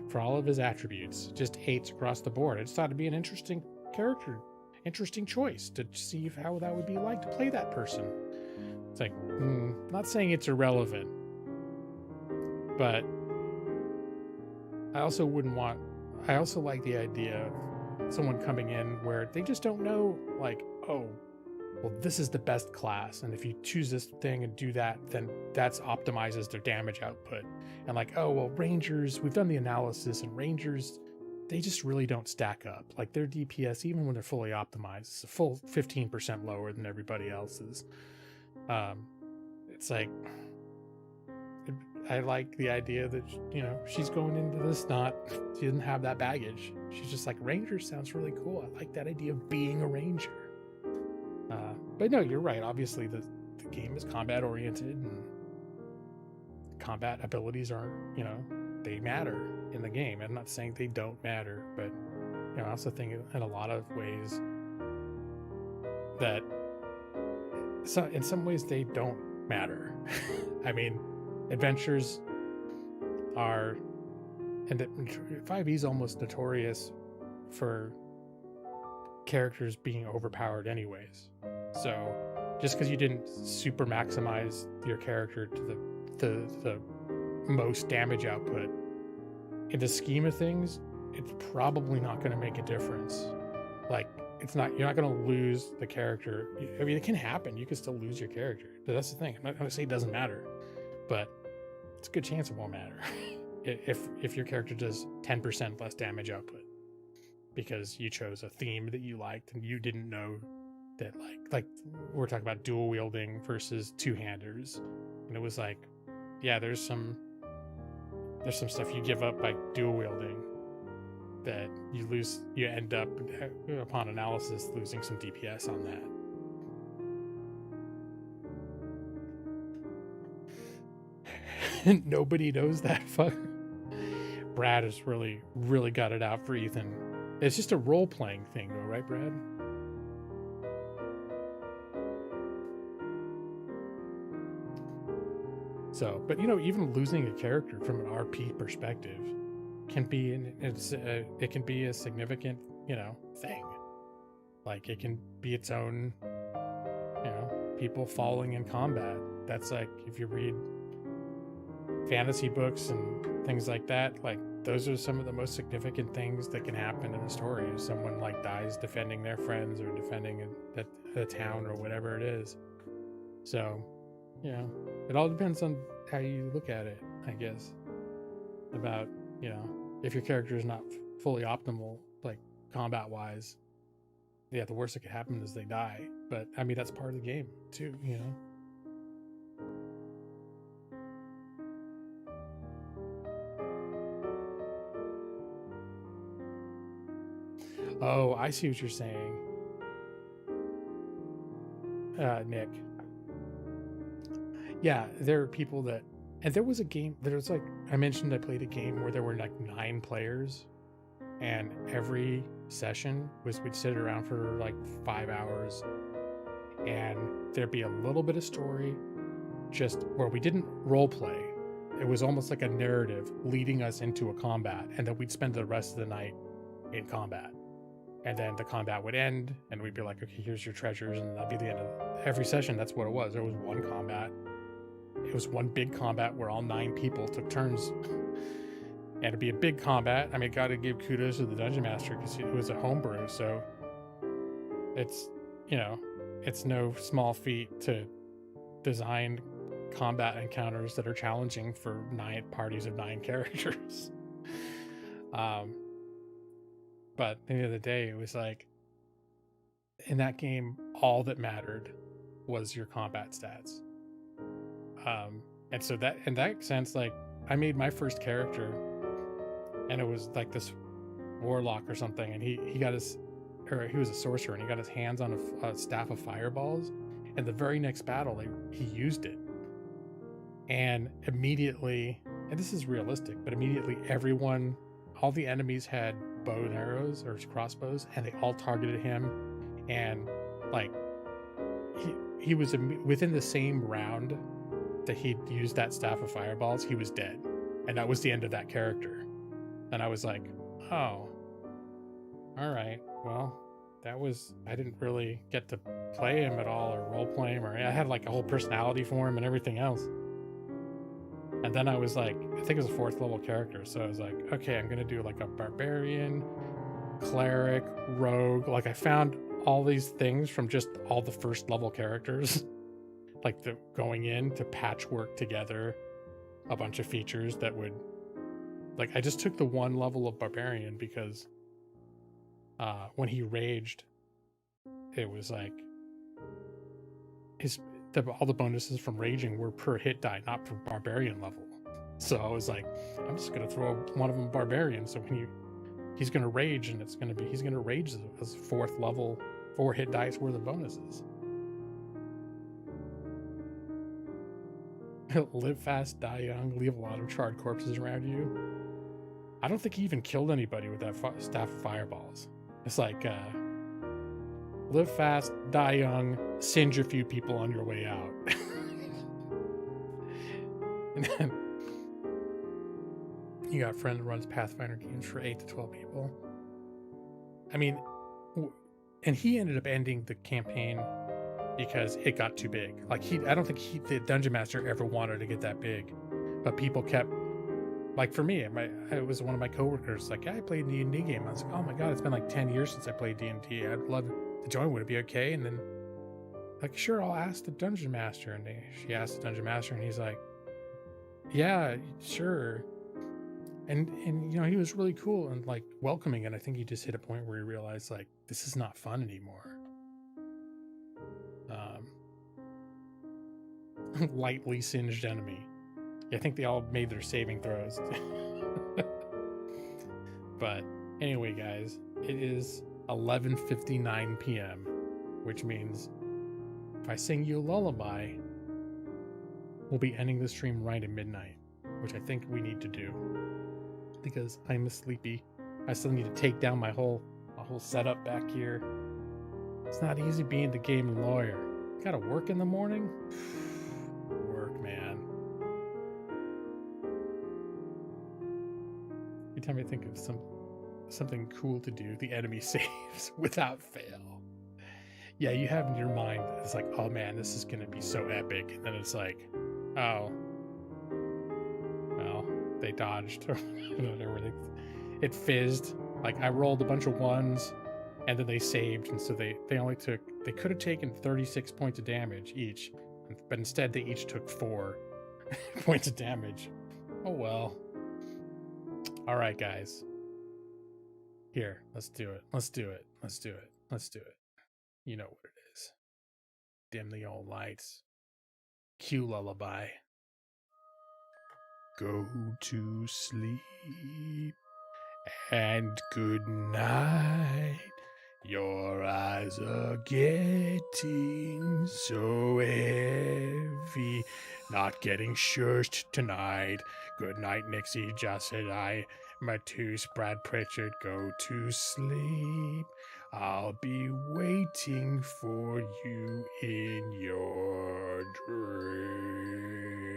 for all of his attributes. Just 8s across the board. I just thought it'd be an interesting character, interesting choice to see how that would be like to play that person. It's like, not saying it's irrelevant, but I also like the idea of someone coming in where they just don't know, like, oh, well, this is the best class, and if you choose this thing and do that, then that's optimizes their damage output. And like, oh, well, Rangers, we've done the analysis, and Rangers, they just really don't stack up. Like, their DPS, even when they're fully optimized, is a full 15% lower than everybody else's. It's like, I like the idea that, she's going into this she doesn't have that baggage. She's just like, Ranger sounds really cool. I like that idea of being a Ranger. But no, you're right. Obviously, the game is combat oriented, and combat abilities are, they matter in the game. I'm not saying they don't matter, but I also think in a lot of ways that in some ways they don't matter. I mean, adventures are, and 5e is almost notorious for characters being overpowered anyways. So just because you didn't super maximize your character to the most damage output, in the scheme of things, it's probably not going to make a difference. Like, you're not going to lose the character. I mean, it can happen. You can still lose your character. But that's the thing. I'm not going to say it doesn't matter, but it's a good chance it won't matter if your character does 10% less damage output because you chose a theme that you liked and you didn't know that, like we're talking about dual wielding versus two-handers, and it was like, yeah, there's some stuff you give up by dual wielding that you end up upon analysis losing some DPS on that. Nobody knows that. Brad has really, really got it out for Ethan. It's just a role-playing thing, though, right, Brad? So, but even losing a character from an RP perspective can be it can be a significant thing. Like, it can be its own people falling in combat. That's like, if you read fantasy books and things like that, like, those are some of the most significant things that can happen in a story. If someone dies defending their friends or defending the town or whatever it is. So it all depends on how you look at it, I guess, about if your character is not fully optimal, like, combat wise, the worst that could happen is they die. But I mean, that's part of the game too. Oh, I see what you're saying, Nick. Yeah, there are people that, and there was a game, I mentioned I played a game where there were 9 players, and every session we'd sit around for 5 hours, and there'd be a little bit of story, just where we didn't role play. It was almost like a narrative leading us into a combat, and then we'd spend the rest of the night in combat. and then the combat would end, and we'd be like, okay, here's your treasures, and that'd be the end of every session. That's what it was. There was one combat. It was one big combat where all 9 people took turns. And it'd be a big combat. I mean, gotta give kudos to the Dungeon Master because it was a homebrew, so it's, you know, it's no small feat to design combat encounters that are challenging for 9 parties of 9 characters. But at the end of the day, it was like, in that game, all that mattered was your combat stats. And so that, in that sense, like, I made my first character, and it was like this warlock or something, and he got his, or he was a sorcerer, and he got his hands on a staff of fireballs, and the very next battle, he used it. And immediately, and this is realistic, but immediately everyone, all the enemies had bow and arrows or crossbows, and they all targeted him. And like, he was within the same round that he'd used that staff of fireballs, he was dead. And that was the end of that character. And I was like, oh, all right, well, that was, I didn't really get to play him at all or role play him, or I had like a whole personality for him and everything else. And then I was like, I think it was a 4th level character. So I was like, okay, I'm going to do like a barbarian, cleric, rogue. Like I found all these things from just all the 1st level characters, like the going in to patchwork together a bunch of features that would, like, I just took the 1 level of barbarian because when he raged, it was like all the bonuses from raging were per hit die, not per barbarian level. So I was like, I'm just gonna throw one of them barbarian. So when he's gonna rage, and he's gonna rage as 4th level, 4 hit dice worth of bonuses. Live fast, die young, leave a lot of charred corpses around you. I don't think he even killed anybody with that staff of fireballs. It's like, live fast, die young, singe a few people on your way out. And then you got a friend that runs Pathfinder games for 8 to 12 people. I mean, and he ended up ending the campaign because it got too big. Like, I don't think the Dungeon Master ever wanted to get that big, but people kept, like, for me, it was one of my coworkers like, yeah, I played a D&D game. I was like, oh my god, it's been like 10 years since I played D&D. I'd love to join. Would it be okay? And then, like, sure, I'll ask the Dungeon Master. And she asked the Dungeon Master, and he's like, yeah, sure. And you know, he was really cool and like welcoming. And I think he just hit a point where he realized, like, this is not fun anymore. Lightly singed enemy. I think they all made their saving throws. But anyway, guys, it is 11:59 p.m., which means if I sing you a lullaby, we'll be ending the stream right at midnight, which I think we need to do because I'm sleepy. I still need to take down my whole setup back here. It's not easy being the game lawyer. Gotta work in the morning. Work, man. Every time I think of something cool to do, the enemy saves without fail. Yeah, you have in your mind, it's like, oh man, this is gonna be so epic. And then it's like, oh, well, they dodged or whatever. It fizzed. Like, I rolled a bunch of 1s, and then they saved, and so they could have taken 36 points of damage each, but instead they each took 4 points of damage. Oh well. All right, guys. Here, let's do it. Let's do it. Let's do it. Let's do it. You know what it is. Dim the old lights. Cue lullaby. Go to sleep and good night. Your eyes are getting so heavy. Not getting shushed tonight. Good night, Nixie, Joss and I. Matus, Brad Pritchard, go to sleep. I'll be waiting for you in your dreams.